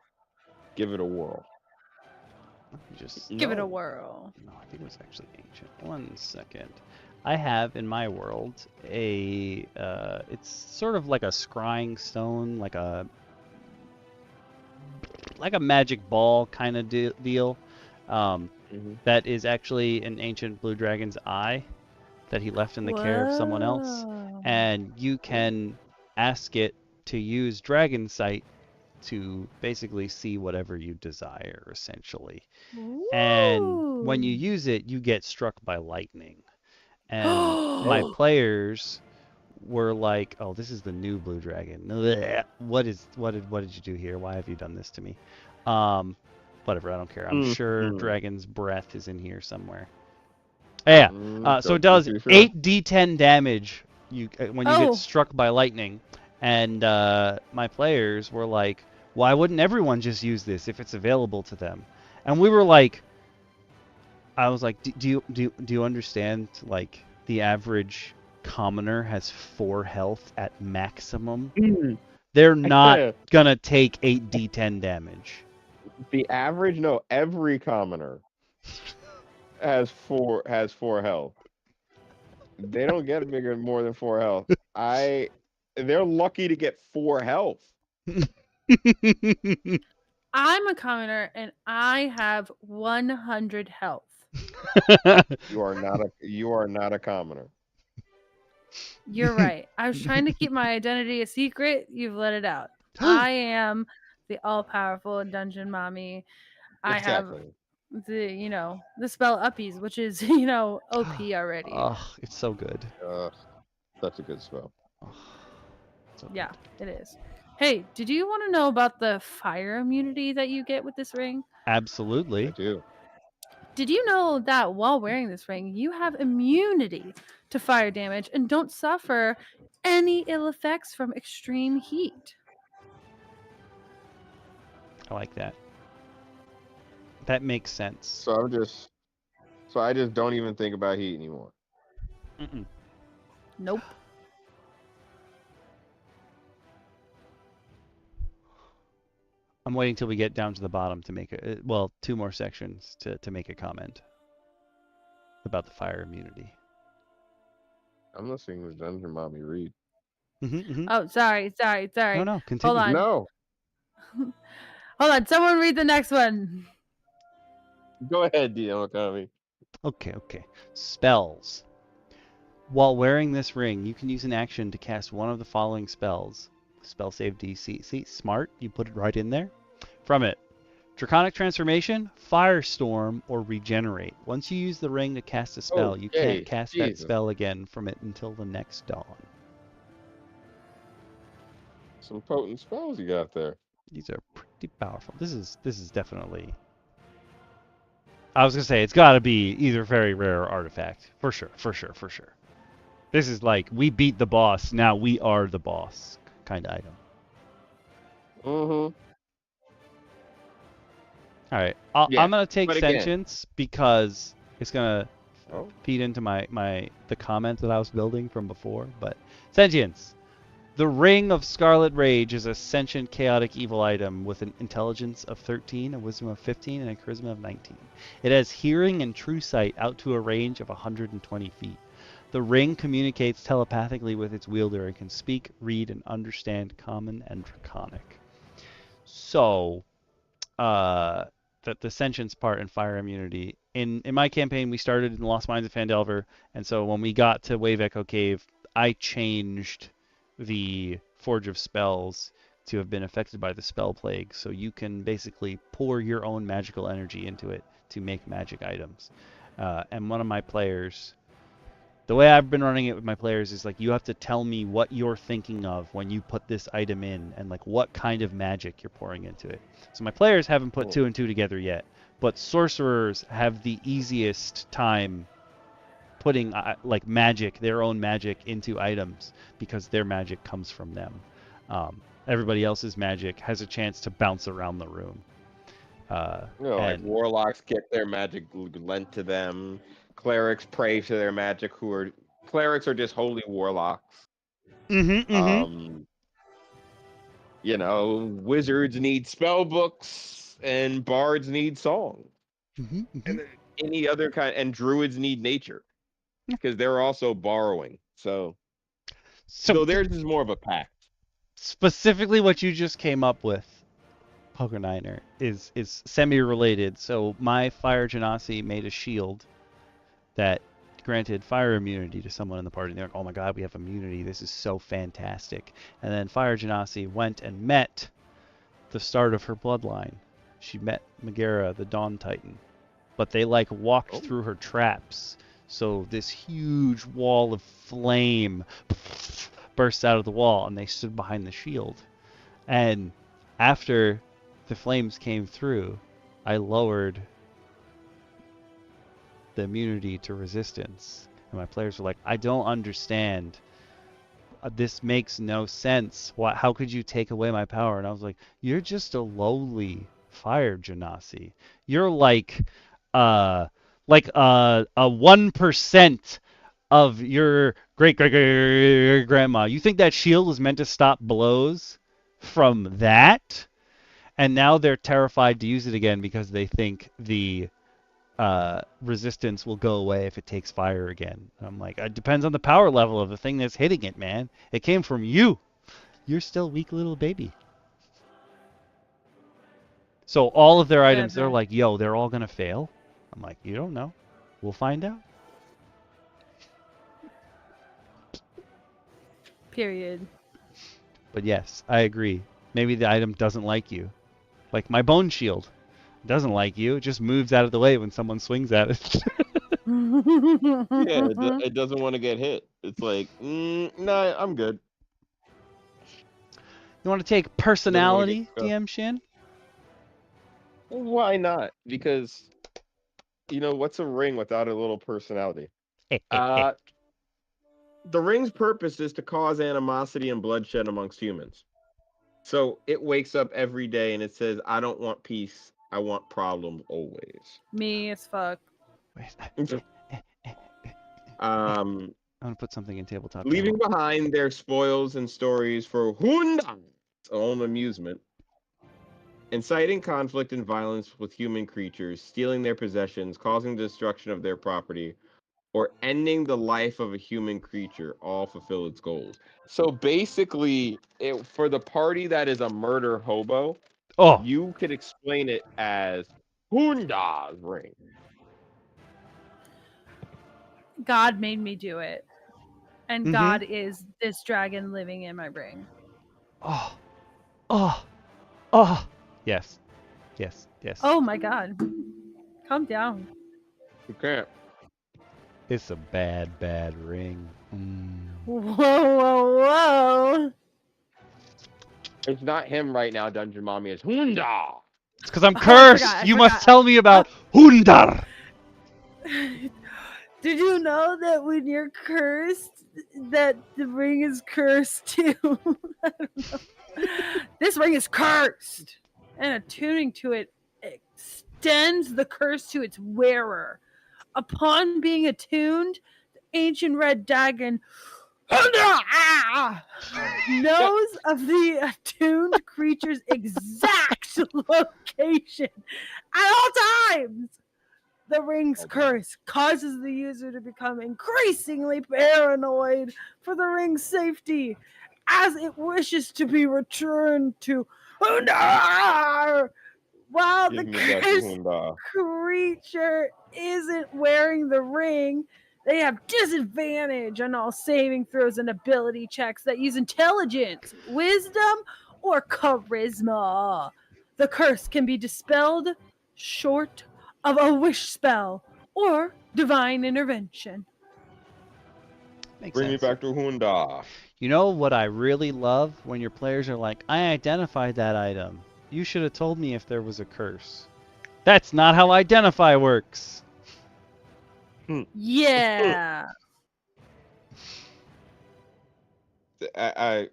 Give it a whirl." Just Give it a No. whirl. No, I think it was actually ancient. 1 second. I have in my world a it's sort of like a scrying stone, like a magic ball kind of deal. Mhm. That is actually an ancient blue dragon's eye that he left in the care of someone else, Whoa. and you can ask it to use Dragon Sight to basically see whatever you desire, essentially. And when you Ooh. use it, you get struck by lightning. And my players were like, "Oh, this is the new blue dragon. Blech. What did you do here? Why have you done this to me?" Whatever, I don't care. I'm sure Dragon's Breath is in here somewhere. Yeah. So it does 8d10 damage when you get struck by lightning. And my players were like, "Why wouldn't everyone just use this if it's available to them?" And we were like, I was like, do you understand? Like, the average commoner has 4 health at maximum. They're not gonna take 8d10 damage. The average, no, every commoner has 4 health. They don't get bigger than more than 4 health. They're lucky to get 4 health. I'm a commoner and I have 100 health. You are not a commoner. You're right. I was trying to keep my identity a secret. You've let it out. I am the all-powerful dungeon mommy. I have the the spell uppies, which is OP already. Oh, it's so good. That's a good spell. Yeah, it is. Hey, did you want to know about the fire immunity that you get with this ring? Absolutely. I do. Did you know that while wearing this ring, you have immunity to fire damage and don't suffer any ill effects from extreme heat? I like that. That makes sense. So I just don't even think about heat anymore. Nope. I'm waiting till we get down to the bottom to make it. Well, 2 more sections to make a comment about the fire immunity. I'm listening to Dungeon Mommy read. Oh, sorry. No, continue. Hold on. No. Hold on. Someone read the next one. Go ahead, DM Okami. Okay. Spells. While wearing this ring, you can use an action to cast one of the following spells. Spell save DC. See, smart. You put it right in there. From it, Draconic Transformation, Firestorm, or Regenerate. Once you use the ring to cast a spell, you can't cast that spell again from it until the next dawn. Some potent spells you got there. These are pretty powerful. This is definitely. I was gonna say it's got to be either very rare or artifact for sure. This is like we beat the boss. Now we are the boss kind of item. All right, Yeah, I'm gonna take but again- sentience because it's gonna Oh. feed into the comment that I was building from before. But sentience. The Ring of Scarlet Rage is a sentient chaotic evil item with an intelligence of 13, a wisdom of 15, and a charisma of 19. It has hearing and true sight out to a range of 120 feet. The ring communicates telepathically with its wielder and can speak, read, and understand Common and Draconic. So, the sentience part and fire immunity. In my campaign, we started in the Lost Mines of Phandelver, and so when we got to Wave Echo Cave, I changed the Forge of Spells to have been affected by the Spell Plague, so you can basically pour your own magical energy into it to make magic items. And one of my players, the way I've been running it with my players is like, you have to tell me what you're thinking of when you put this item in, and like what kind of magic you're pouring into it. So my players haven't put 2 and 2 together yet, but sorcerers have the easiest time putting like magic, their own magic, into items because their magic comes from them. Everybody else's magic has a chance to bounce around the room. Like warlocks get their magic lent to them. Clerics pray to their magic. Clerics are just holy warlocks. Wizards need spell books, and bards need song, and then any other kind, and druids need nature because they're also borrowing. So theirs is more of a pact. Specifically, what you just came up with, Pokeniner, is semi-related. So my Fire Genasi made a shield that granted fire immunity to someone in the party. And they're like, oh my god, we have immunity. This is so fantastic. And then Fire Genasi went and met the start of her bloodline. She met Megara, the Dawn Titan. But they like walked through her traps. So this huge wall of flame burst out of the wall, and they stood behind the shield. And after the flames came through, I lowered the immunity to resistance. And my players were like, I don't understand. This makes no sense. How could you take away my power? And I was like, you're just a lowly Fire Genasi. You're like a 1% of your great grandma. You think that shield was meant to stop blows from that? And now they're terrified to use it again because they think the resistance will go away if it takes fire again. And I'm like, it depends on the power level of the thing that's hitting it, man. It came from you. You're still weak little baby. So all of their items, they're like, yo, they're all going to fail? I'm like, you don't know. We'll find out. Period. But yes, I agree. Maybe the item doesn't like you. Like my bone shield doesn't like you. It just moves out of the way when someone swings at it. It doesn't want to get hit. It's like, nah, I'm good. You want to take personality, DM Shin? Why not? Because, what's a ring without a little personality? The ring's purpose is to cause animosity and bloodshed amongst humans. So it wakes up every day and it says, I don't want peace. I want problems always. Me as fuck. I'm going to put something in tabletop. Leaving behind their spoils and stories for Hunda's own amusement. Inciting conflict and violence with human creatures, stealing their possessions, causing destruction of their property, or ending the life of a human creature, all fulfill its goals. So basically, for the party that is a murder hobo, you could explain it as Hunda's ring. God made me do it. And God is this dragon living in my brain. Yes. Yes. Yes. Oh my god. Calm down. You can't. It's a bad, bad ring. Whoa. It's not him right now, Dungeon Mommy. It's Hunda. It's because I'm cursed. You must tell me about Hundar. Did you know that when you're cursed, that the ring is cursed too? I don't know. This ring is cursed, and attuning to it extends the curse to its wearer. Upon being attuned, the ancient red dragon knows of the attuned creature's exact location at all times. The ring's curse causes the user to become increasingly paranoid for the ring's safety as it wishes to be returned to Hundar. While the cursed creature isn't wearing the ring, they have disadvantage on all saving throws and ability checks that use intelligence, wisdom, or charisma. The curse can be dispelled short of a wish spell or divine intervention. Makes Bring me sense. back to Hunda. You know what I really love? When your players are like, I identified that item. You should have told me if there was a curse. That's not how identify works. Yeah. I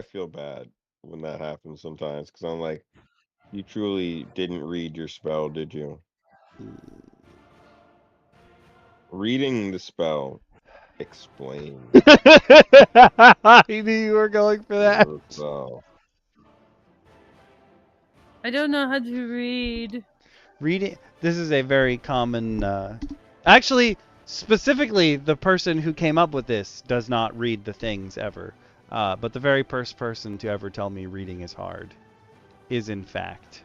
feel bad when that happens sometimes because I'm like, you truly didn't read your spell, did you? Reading the spell explains I knew you were going for that. the spell. I don't know how to read. Reading. This is a very common. Actually, specifically, the person who came up with this does not read the things ever. But the very first person to ever tell me reading is hard is, in fact,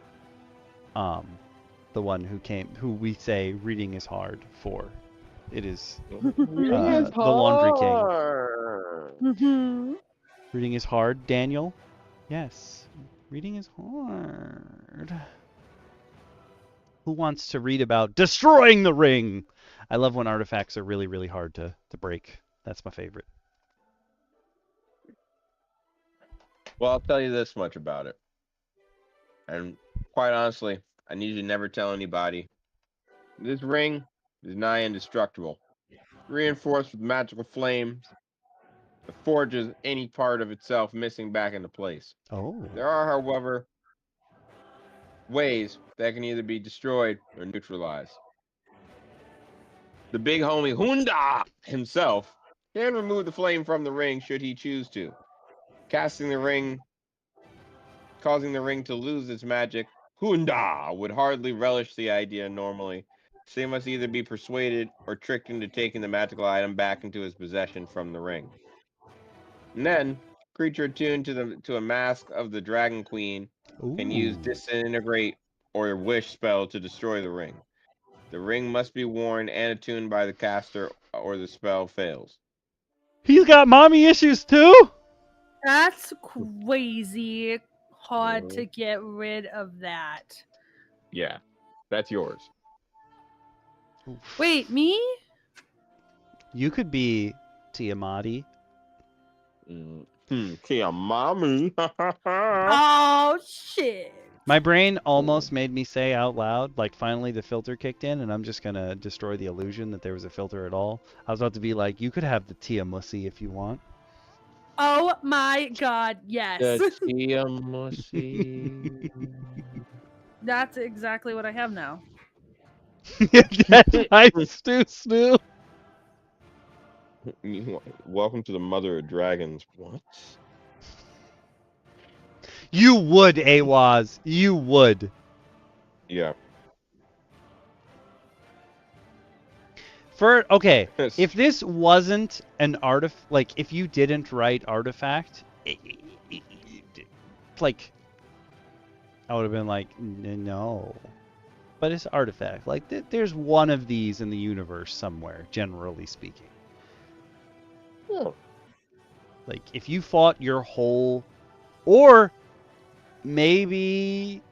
the one who we say reading is hard for. It is the Laundry King. Mm-hmm. Reading is hard, Daniel. Yes, reading is hard. Who wants to read about destroying the ring? I love when artifacts are really, really hard to break. That's my favorite. Well, I'll tell you this much about it. And quite honestly, I need you to never tell anybody. This ring is nigh indestructible. Reinforced with magical flames, it forges any part of itself missing back into place. Oh. There are, however, ways that can either be destroyed or neutralized. The big homie Hunda himself can remove the flame from the ring should he choose to. Causing the ring to lose its magic, Hunda would hardly relish the idea normally. So he must either be persuaded or tricked into taking the magical item back into his possession from the ring. And then, creature attuned to a mask of the Dragon Queen can use Ooh. Disintegrate or Wish spell to destroy the ring. The ring must be worn and attuned by the caster or the spell fails. He's got mommy issues too? That's crazy hard to get rid of that. Yeah, that's yours. Wait, me? You could be Tiamati. Tiamami. Oh, shit. My brain almost made me say out loud, like finally the filter kicked in and I'm just going to destroy the illusion that there was a filter at all. I was about to be like, you could have the Tiamussy if you want. Oh my god, yes. The Tiamussy. That's exactly what I have now. That's nice, Stu. Welcome to the Mother of Dragons. What? You would, Awaz. You would. Yeah. Okay, if this wasn't an artifact, like if you didn't write artifact, like I would have been like, no. But it's artifact. Like there's one of these in the universe somewhere, generally speaking. Yeah. Like if you fought your whole, or maybe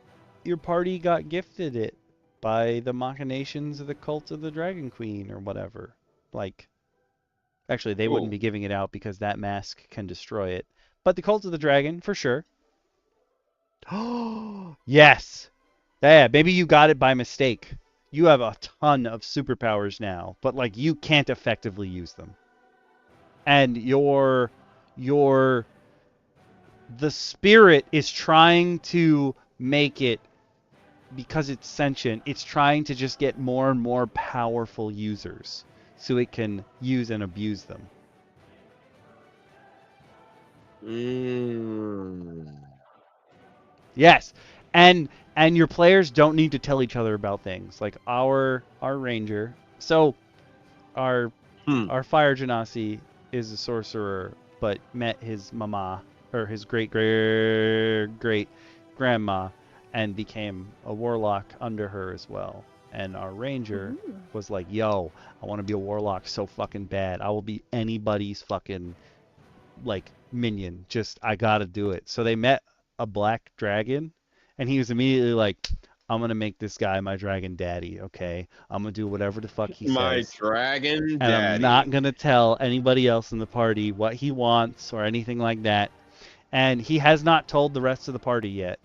your party got gifted it by the machinations of the cult of the Dragon Queen or whatever. Like, actually, they wouldn't be giving it out because that mask can destroy it. But the cult of the dragon, for sure. Oh, yes. Yeah, maybe you got it by mistake. You have a ton of superpowers now, but like you can't effectively use them. And your the spirit is trying to make it, because it's sentient, it's trying to just get more and more powerful users so it can use and abuse them. Yes. And your players don't need to tell each other about things. Like our ranger. So our fire genasi is a sorcerer, but met his mama or his great grandma and became a warlock under her as well. And our ranger was like, "Yo, I want to be a warlock so fucking bad. I will be anybody's fucking like minion. Just I gotta do it." So they met a black dragon, and he was immediately like, "I'm gonna make this guy my dragon daddy. Okay, I'm gonna do whatever the fuck he My says, dragon and daddy. I'm not gonna tell anybody else in the party what he wants or anything like that." And he has not told the rest of the party yet.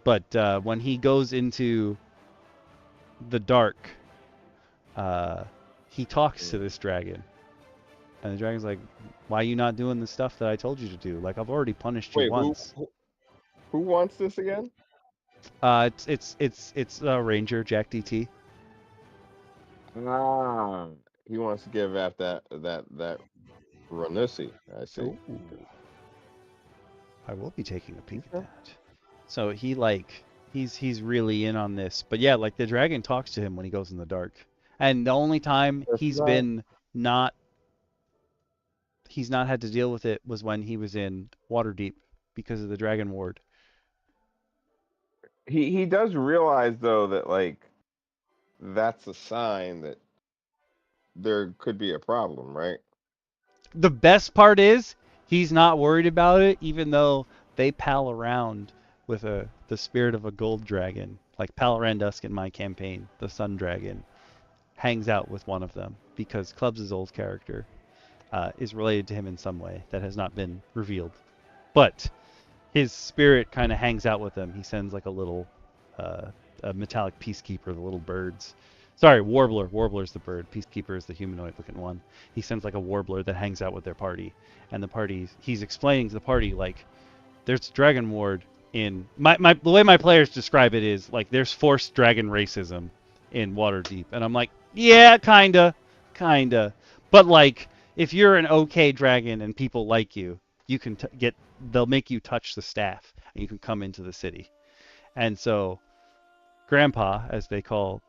But when he goes into the dark, he talks to this dragon. And the dragon's like, "Why are you not doing the stuff that I told you to do? Like, I've already punished you Wait, once." who wants this again? It's Ranger Jack DT. Ah, he wants to give out that Ranussi. I see. Ooh. I will be taking a peek at that. So he's really in on this. But yeah, like the dragon talks to him when he goes in the dark. And the only time he's not had to deal with it was when he was in Waterdeep because of the Dragon Ward. He does realize though that like that's a sign that there could be a problem, right? The best part is he's not worried about it, even though they pal around with the spirit of a gold dragon. Like Palarandusk in my campaign, the Sun Dragon, hangs out with one of them because Clubs' old character is related to him in some way that has not been revealed. But his spirit kind of hangs out with them. He sends like a little a metallic peacekeeper, the little birds. Sorry, warbler. Warbler's the bird. Peacekeeper is the humanoid-looking one. He sends like a warbler that hangs out with their party, and the party. He's explaining to the party like, there's Dragon Ward in the way my players describe it is like there's forced dragon racism in Waterdeep, and I'm like, yeah, kinda, but like if you're an okay dragon and people like you, you can they'll make you touch the staff, and you can come into the city. And so, Grandpa, as they call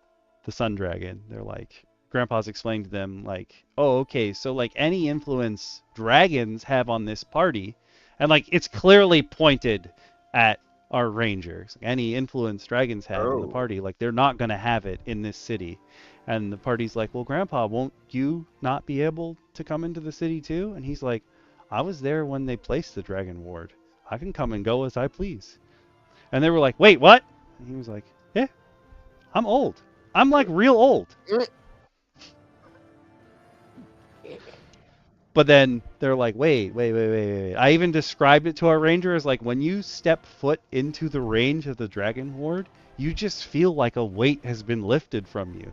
the Sun Dragon, they're like, Grandpa's explained to them like, oh, okay, so like any influence dragons have on this party, and like it's clearly pointed at our rangers. Any influence dragons have in the party, like they're not gonna have it in this city. And the party's like, well, Grandpa, won't you not be able to come into the city too? And he's like, I was there when they placed the Dragon Ward. I can come and go as I please. And they were like, wait, what? And he was like, yeah, I'm old. I'm like real old. But then they're like, wait. I even described it to our ranger as like, when you step foot into the range of the Dragon Ward, you just feel like a weight has been lifted from you.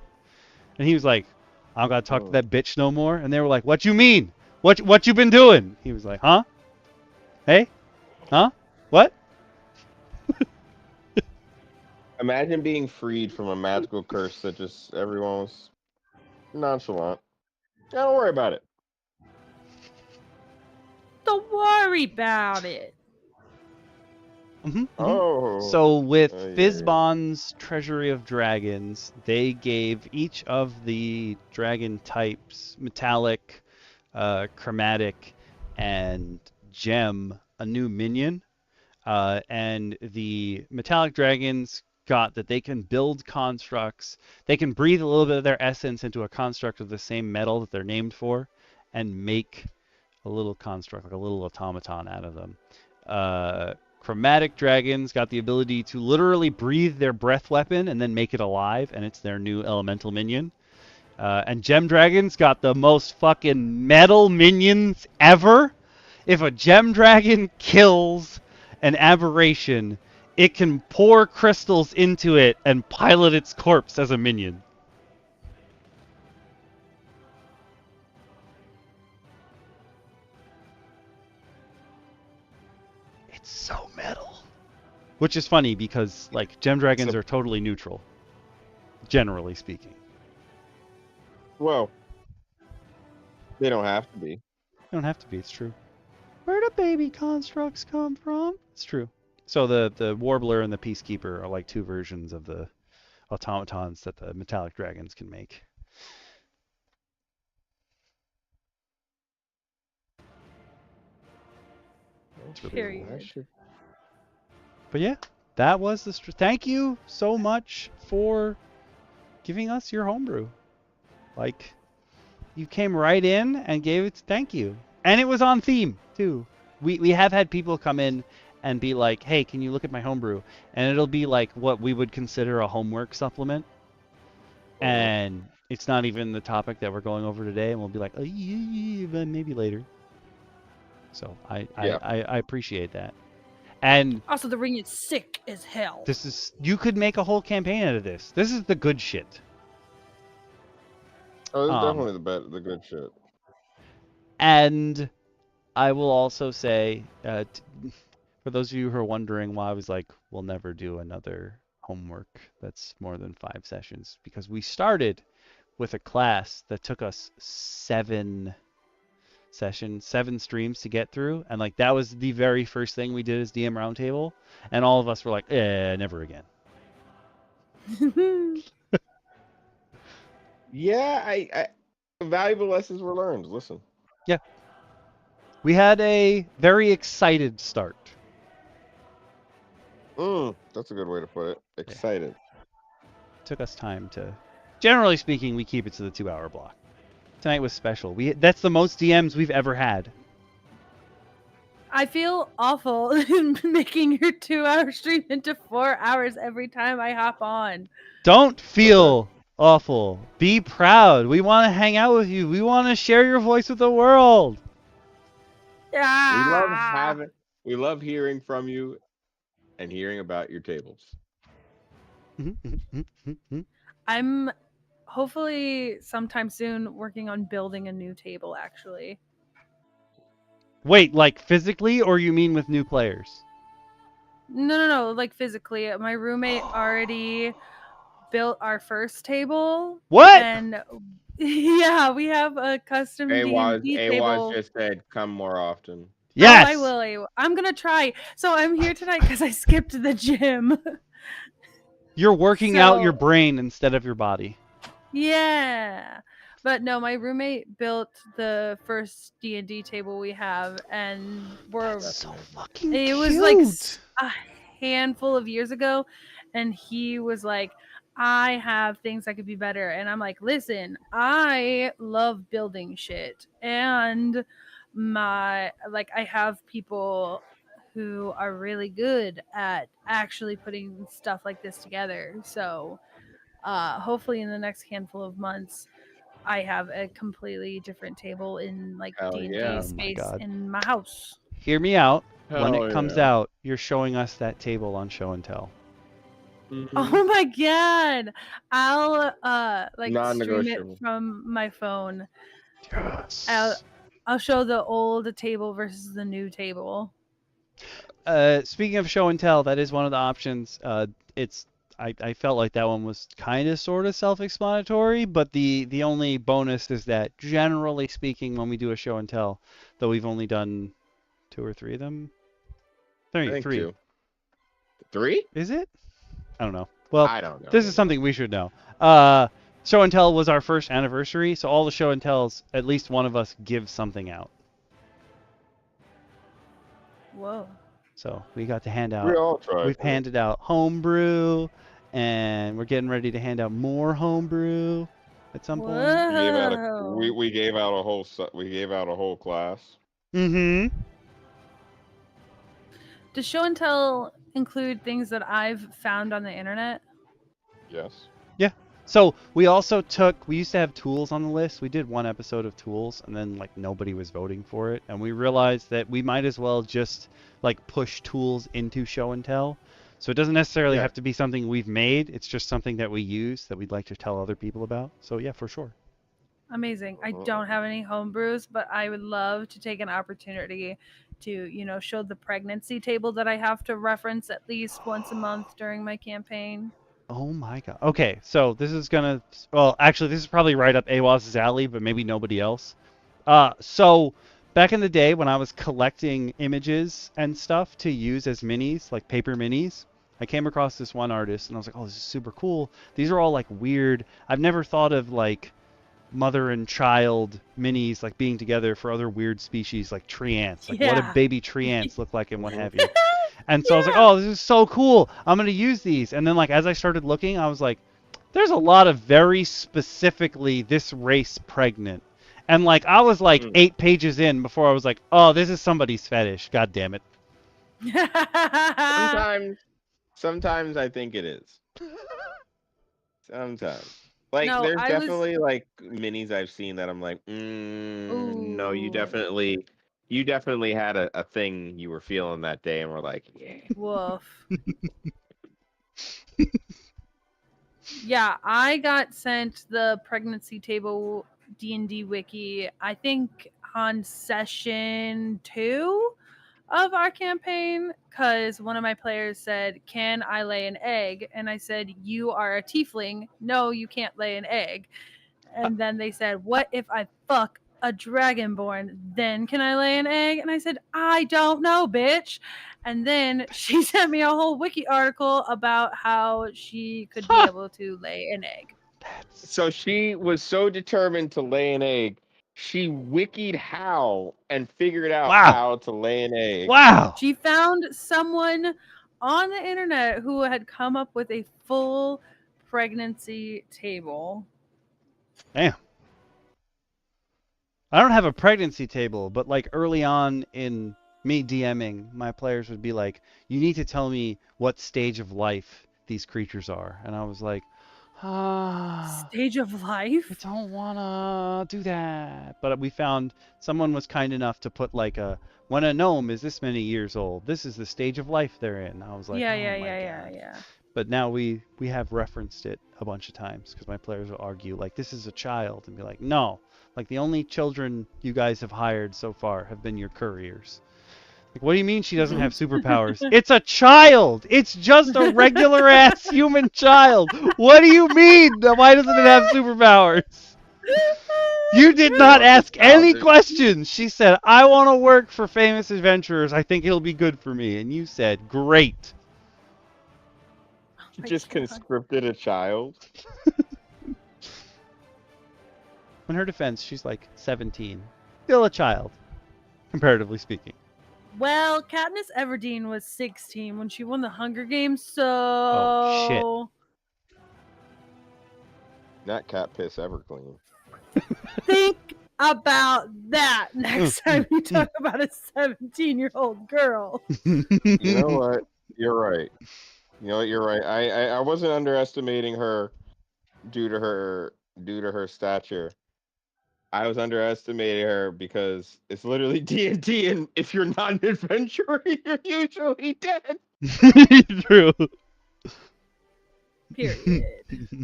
And he was like, I don't gotta talk to that bitch no more. And they were like, what you mean? What you been doing? He was like, huh? Hey? Huh? What? Imagine being freed from a magical curse that just everyone was nonchalant. Don't worry about it. Don't worry about it. Oh. So with yeah. Fizban's Treasury of Dragons, they gave each of the dragon types, metallic, chromatic, and gem, a new minion. And the metallic dragons got that they can build constructs. They can breathe a little bit of their essence into a construct of the same metal that they're named for and make a little construct, like a little automaton out of them. Chromatic dragons got the ability to literally breathe their breath weapon and then make it alive, and it's their new elemental minion. And gem dragons got the most fucking metal minions ever. If a gem dragon kills an aberration, it can pour crystals into it and pilot its corpse as a minion. It's so metal. Which is funny because like gem dragons So- are totally neutral, generally speaking. Well, they don't have to be. They don't have to be. It's true. Where do baby constructs come from? It's true. So the warbler and the peacekeeper are like two versions of the automatons that the metallic dragons can make. It's really Period. I should- But yeah, that was the. Thank you so much for giving us your homebrew. Like, you came right in and gave it. Thank you, and it was on theme too. We have had people come in and be like, "Hey, can you look at my homebrew?" And it'll be like what we would consider a homework supplement, and it's not even the topic that we're going over today. And we'll be like, "Oh, yeah, but maybe later." So I appreciate that. And Also, the ring is sick as hell. this is, you could make a whole campaign out of this. This is the good shit. Oh, this is Um, definitely the good shit. And I will also say, for those of you who are wondering why I was like, we'll never do another homework that's more than 5 sessions, because we started with a class that took us 7 streams to get through, and like that was the very first thing we did as DM Roundtable, and all of us were like, never again. Yeah, I valuable lessons were learned. Listen. We had a very excited start. That's a good way to put it. Excited. Took us time to, generally speaking, we keep it to the 2-hour block. Tonight was special. That's the most DMs we've ever had. I feel awful making your 2-hour stream into 4 hours every time I hop on. Don't feel awful. Be proud. We want to hang out with you. We want to share your voice with the world. We love hearing from you and hearing about your tables. I'm hopefully sometime soon working on building a new table, actually. Wait, like physically, or you mean with new players? No, like physically. My roommate already built our first table. What? And yeah, we have a custom D&D table. Awaz just said, come more often. Yes. Oh, I will. I'm gonna try. So I'm here tonight because I skipped the gym. You're working out your brain instead of your body. Yeah. But no, my roommate built the first D&D table we have, and That's so fucking it cute. was like a handful of years ago, and he was like, I have things that could be better. And I'm like, listen, I love building shit, and I have people who are really good at actually putting stuff like this together. So hopefully in the next handful of months I have a completely different table in like D&D yeah. space God. in my house. Hear me out. When Hell it comes yeah. out, you're showing us that table on Show and Tell. Oh my god! I'll stream it Non-negotiable. from my phone. Yes. I'll show the old table versus the new table. Speaking of Show and Tell, that is one of the options. I felt like that one was kind of sort of self-explanatory, but the only bonus is that generally speaking, when we do a Show and Tell, though we've only done 2 or 3 of them. I think 3. 2. 3? Is it? I don't know. Well, I don't know. this is something we should know. Show and Tell was our first anniversary, so all the Show and Tells, at least one of us gives something out. Whoa. So we got to hand out. We all tried. We've handed out homebrew, and we're getting ready to hand out more homebrew at some point. Whoa. We gave out a whole class. Mm-hmm. Does show and tell include things that I've found on the internet? Yes. So we also we used to have tools on the list. We did 1 episode of tools, and then like nobody was voting for it, and we realized that we might as well just like push tools into show and tell. So it doesn't necessarily have to be something we've made. It's just something that we use that we'd like to tell other people about. So yeah, for sure. Amazing. I don't have any home brews, but I would love to take an opportunity to, show the pregnancy table that I have to reference at least once a month during my campaign. Oh my god. Okay, so this is gonna. Well, actually, this is probably right up Awaz's alley, but maybe nobody else. So back in the day when I was collecting images and stuff to use as minis, like paper minis, I came across this one artist and I was like, oh, this is super cool. These are all like weird. I've never thought of like mother and child minis like being together for other weird species like tree ants. Like what do Yeah. baby tree ants look like and what have you. And so I was like, oh, this is so cool. I'm going to use these. And then like as I started looking, I was like, there's a lot of very specifically this race pregnant. And like I was like 8 pages in before I was like, oh, this is somebody's fetish. God damn it. Sometimes I think it is. Sometimes. Like No, there's I definitely like minis I've seen that I'm like, no, you Ooh. definitely had a thing you were feeling that day and we're like, yeah. Woof. Yeah, I got sent the pregnancy table D&D wiki, I think on session 2 of our campaign, because one of my players said, can I lay an egg? And I said, you are a tiefling. No, you can't lay an egg. And then they said, what if I fuck a dragonborn? Then can I lay an egg? And I said, I don't know, bitch. And then she sent me a whole wiki article about how she could be able to lay an egg. So she was so determined to lay an egg, she wikied how and figured out how to lay an egg. Wow. She found someone on the internet who had come up with a full pregnancy table. Damn. I don't have a pregnancy table, but like early on in me DMing, my players would be like, you need to tell me what stage of life these creatures are. And I was like, Stage of life? I don't want to do that. But we found someone was kind enough to put like when a gnome is this many years old, this is the stage of life they're in. I was like, yeah. But now we have referenced it a bunch of times because my players will argue like this is a child and be like, no, like the only children you guys have hired so far have been your couriers. Like, what do you mean she doesn't have superpowers? It's a child. It's just a regular ass human child. What do you mean? Why doesn't it have superpowers? You did not ask any questions. She said, I want to work for famous adventurers. I think it'll be good for me. And you said, great. She just conscripted a child. In her defense, she's like 17. Still a child, comparatively speaking. Well, Katniss Everdeen was 16 when she won the Hunger Games, so... Oh, shit. Not cat piss Everclean. Think about that next time you talk about a 17-year-old girl. You know what? You're right. You know what? You're right. I wasn't underestimating her due to her stature. I was underestimating her because it's literally D&D, and if you're not an adventurer, you're usually dead. True. Period.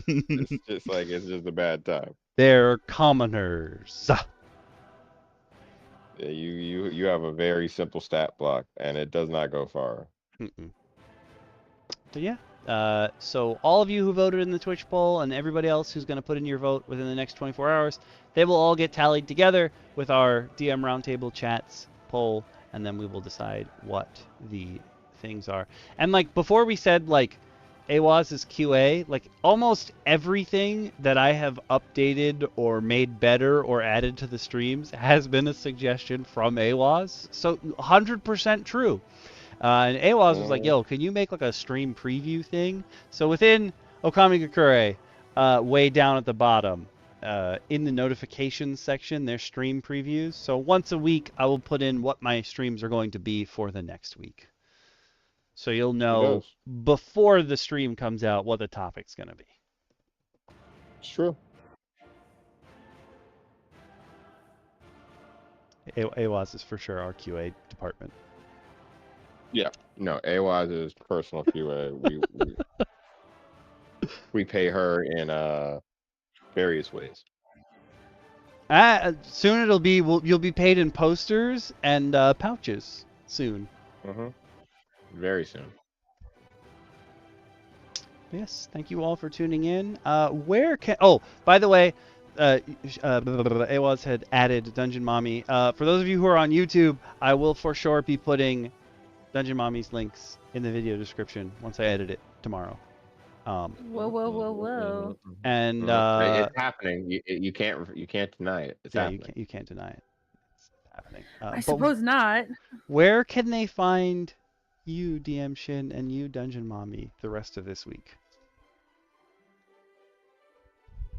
It's just a bad time. They're commoners. Yeah, you have a very simple stat block, and it does not go far. So yeah. So all of you who voted in the Twitch poll and everybody else who's going to put in your vote within the next 24 hours, they will all get tallied together with our DM Roundtable chats poll, and then we will decide what the things are. And like before we said like Awaz is QA, like almost everything that I have updated or made better or added to the streams has been a suggestion from Awaz. So 100% true. And Awaz was like, yo, can you make like a stream preview thing? So within Okami Gakure, way down at the bottom, in the notifications section, there's stream previews. So once a week, I will put in what my streams are going to be for the next week. So you'll know before the stream comes out what the topic's going to be. It's true. Awaz is for sure our QA department. Yeah, no, Awaz is personal QA. We pay her in various ways. Soon it'll be. You'll be paid in posters and pouches soon. Very soon. Yes, thank you all for tuning in. Where can? Oh, by the way, Awaz had added Dungeon Mommy. For those of you who are on YouTube, I will for sure be putting Dungeon Mommy's links in the video description once I edit it tomorrow. Whoa. And it's happening. You can't deny it. It's happening. you can't deny it. It's happening. I But suppose not. where can they find you, DM Shin, and you, Dungeon Mommy, the rest of this week?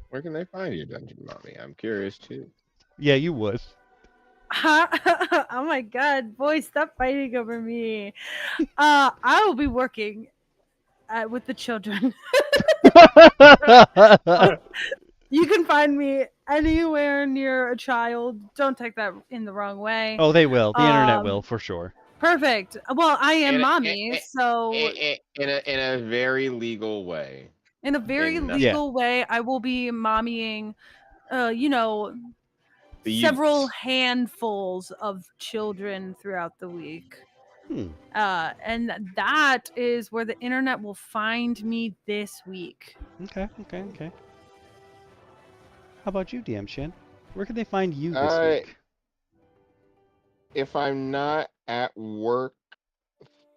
Where can they find you, Dungeon Mommy? I'm curious too. Yeah, you would. Oh my god, boys, stop fighting over me. I will be working with the children. You can find me anywhere near a child. Don't take that in the wrong way. Oh, they will. The internet will, for sure. Perfect. Well, I am mommy, so in a very legal way. in a very legal way, I will be mommying, several handfuls of children throughout the week. And that is where the internet will find me this week. Okay. How about you, DM Shin? Where can they find you this week? If I'm not at work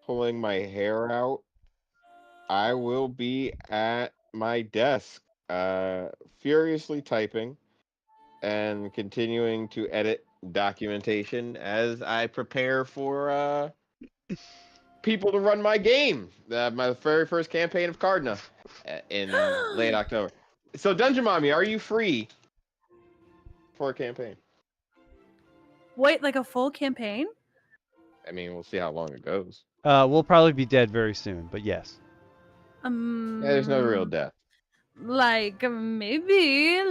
pulling my hair out, I will be at my desk, furiously typing and continuing to edit documentation as I prepare for people to run my game. My very first campaign of Cardna in late October. So, Dungeon Mommy, are you free for a campaign? Wait, like a full campaign? I mean, we'll see how long it goes. We'll probably be dead very soon, but yes. Yeah, there's no real death. Like, maybe,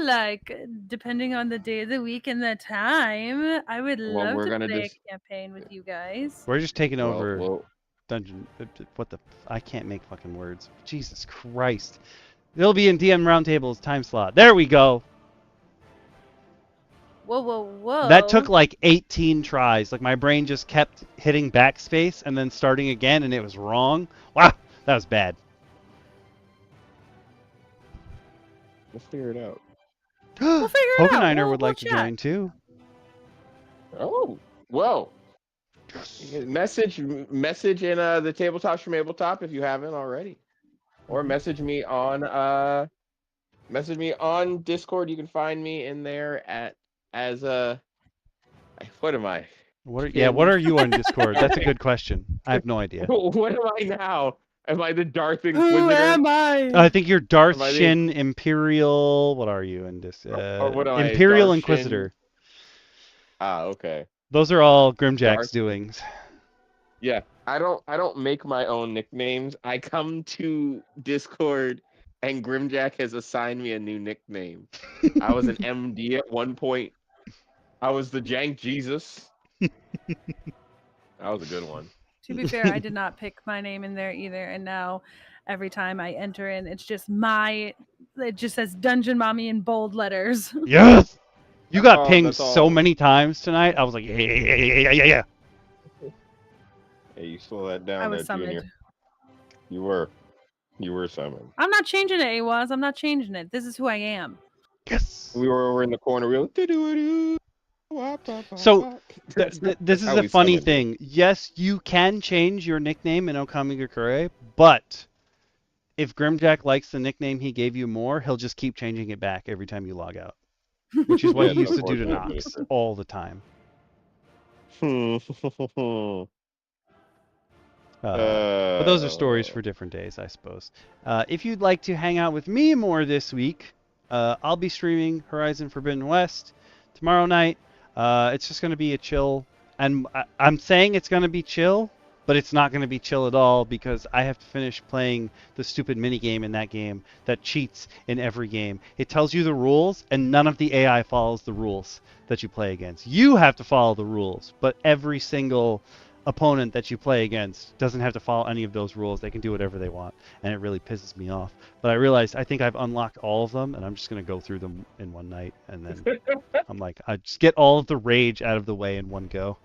depending on the day of the week and the time, I would love to play a campaign with you guys. We're just taking over Dungeon... I can't make fucking words. Jesus Christ. It'll be in DM Roundtable's time slot. There we go. Whoa. That took like 18 tries. Like, my brain just kept hitting backspace and then starting again, and it was wrong. Wow, that was bad. We'll figure it out. We'll figure it out. Pokeniner would like to join too. Oh, well. Message in the Tabletops from Abletop if you haven't already, or message me on Discord. You can find me in there what am I? What are you on Discord? That's a good question. I have no idea. What am I now? Am I the Darth Inquisitor? Who am I? I think you're Darth Shin Imperial. What are you in this? Imperial Inquisitor. Okay. Those are all Grimjack's doings. Yeah, I don't make my own nicknames. I come to Discord and Grimjack has assigned me a new nickname. I was an MD at one point. I was the Jank Jesus. That was a good one. To be fair, I did not pick my name in there either, and now every time I enter in, it just says Dungeon Mommy in bold letters. Yes! You got pinged so many times tonight. I was like, yeah. Hey, you slow that down. I was summoned. Junior. You were summoned. I'm not changing it, Awaz. I'm not changing it. This is who I am. Yes. We were over in the corner. We were So, this is a funny thing. Yes, you can change your nickname in Okamigakure, but if Grimjack likes the nickname he gave you more, he'll just keep changing it back every time you log out. Which is what he used to do to Nox all the time. But those are stories for different days, I suppose. If you'd like to hang out with me more this week, I'll be streaming Horizon Forbidden West tomorrow night. It's just going to be a chill, and I'm saying it's going to be chill, but it's not going to be chill at all because I have to finish playing the stupid minigame in that game that cheats in every game. It tells you the rules, and none of the AI follows the rules that you play against. You have to follow the rules, but every single opponent that you play against doesn't have to follow any of those rules. They can do whatever they want, and it really pisses me off. But I realized I think I've unlocked all of them, and I'm just gonna go through them in one night, and then I'm like, I just get all of the rage out of the way in one go.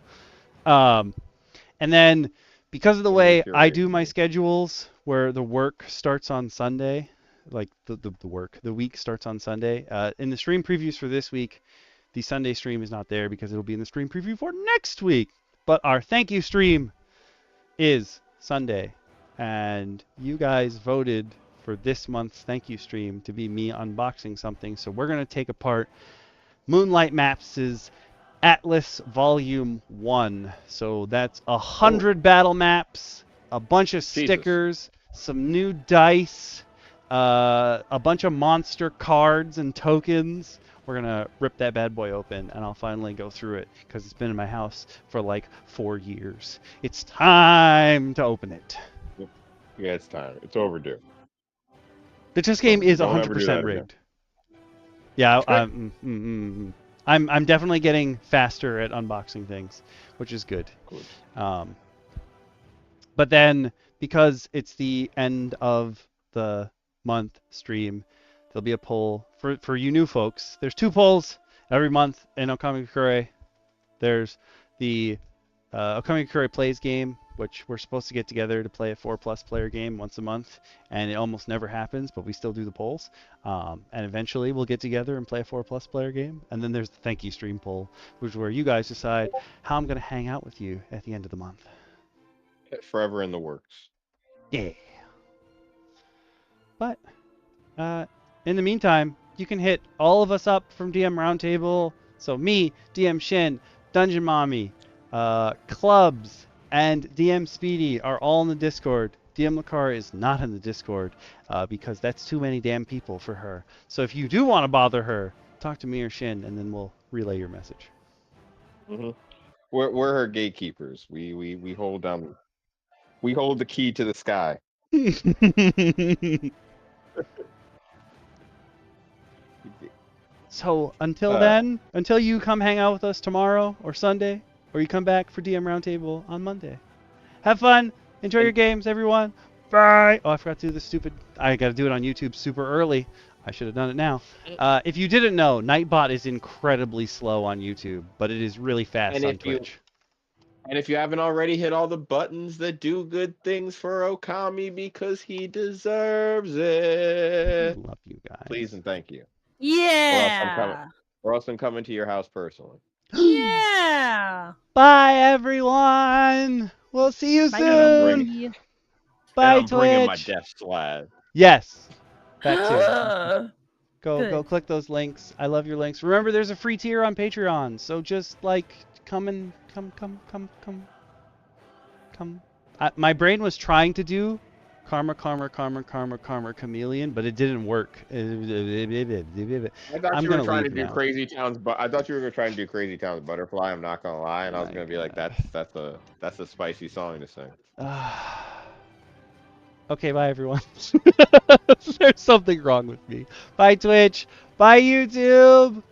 And then because of the way I do my schedules, where the work starts on Sunday, like the week starts on Sunday. In the stream previews for this week, the Sunday stream is not there because it'll be in the stream preview for next week. But our thank you stream is Sunday, and you guys voted for this month's thank you stream to be me unboxing something. So we're gonna take apart Moonlight Maps' Atlas Volume 1. So that's 100 battle maps, a bunch of stickers, some new dice, a bunch of monster cards and tokens. We're going to rip that bad boy open, and I'll finally go through it because it's been in my house for like 4 years. It's time to open it. Yeah, it's time. It's overdue. The chess game is Don't ever do 100% that rigged. Yeah, I'm definitely getting faster at unboxing things, which is good. But then, because it's the end of the month stream, there'll be a poll for you new folks. There's 2 polls every month in Okamikure. There's the Okamikure Plays game, which we're supposed to get together to play a 4+ player game once a month, and it almost never happens, but we still do the polls. And eventually we'll get together and play a 4+ player game. And then there's the thank you stream poll, which is where you guys decide how I'm going to hang out with you at the end of the month. Forever in the works. Yeah. But in the meantime, you can hit all of us up from DM Roundtable. So me, DM Shin, Dungeon Mommy, Clubs, and DM Speedy are all in the Discord. DM Lacara is not in the Discord because that's too many damn people for her. So if you do want to bother her, talk to me or Shin, and then we'll relay your message. Mm-hmm. We're her gatekeepers. We hold down. We hold the key to the sky. So until then, until you come hang out with us tomorrow or Sunday, or you come back for DM Roundtable on Monday, have fun, enjoy your games, everyone. Bye. Oh, I forgot to do the stupid. I got to do it on YouTube super early. I should have done it now. If you didn't know, Nightbot is incredibly slow on YouTube, but it is really fast on Twitch. And if you haven't already, hit all the buttons that do good things for Okami because he deserves it. Love you guys. Please and thank you. Yeah. Or else I'm coming to your house personally. Yeah. Bye, everyone. We'll see you soon. Bye, I'm bringing my Twitch. death slab. Yes. That too. Good. Go click those links. I love your links. Remember, there's a free tier on Patreon, so just like come. My brain was trying to do karma chameleon, but it didn't work. I thought you were trying to do Crazy Town's, but I thought you were going to try and do Crazy Town's Butterfly. I'm not gonna lie, and I was gonna be like, that's a spicy song to sing. Okay, bye everyone. There's something wrong with me. Bye Twitch. Bye YouTube.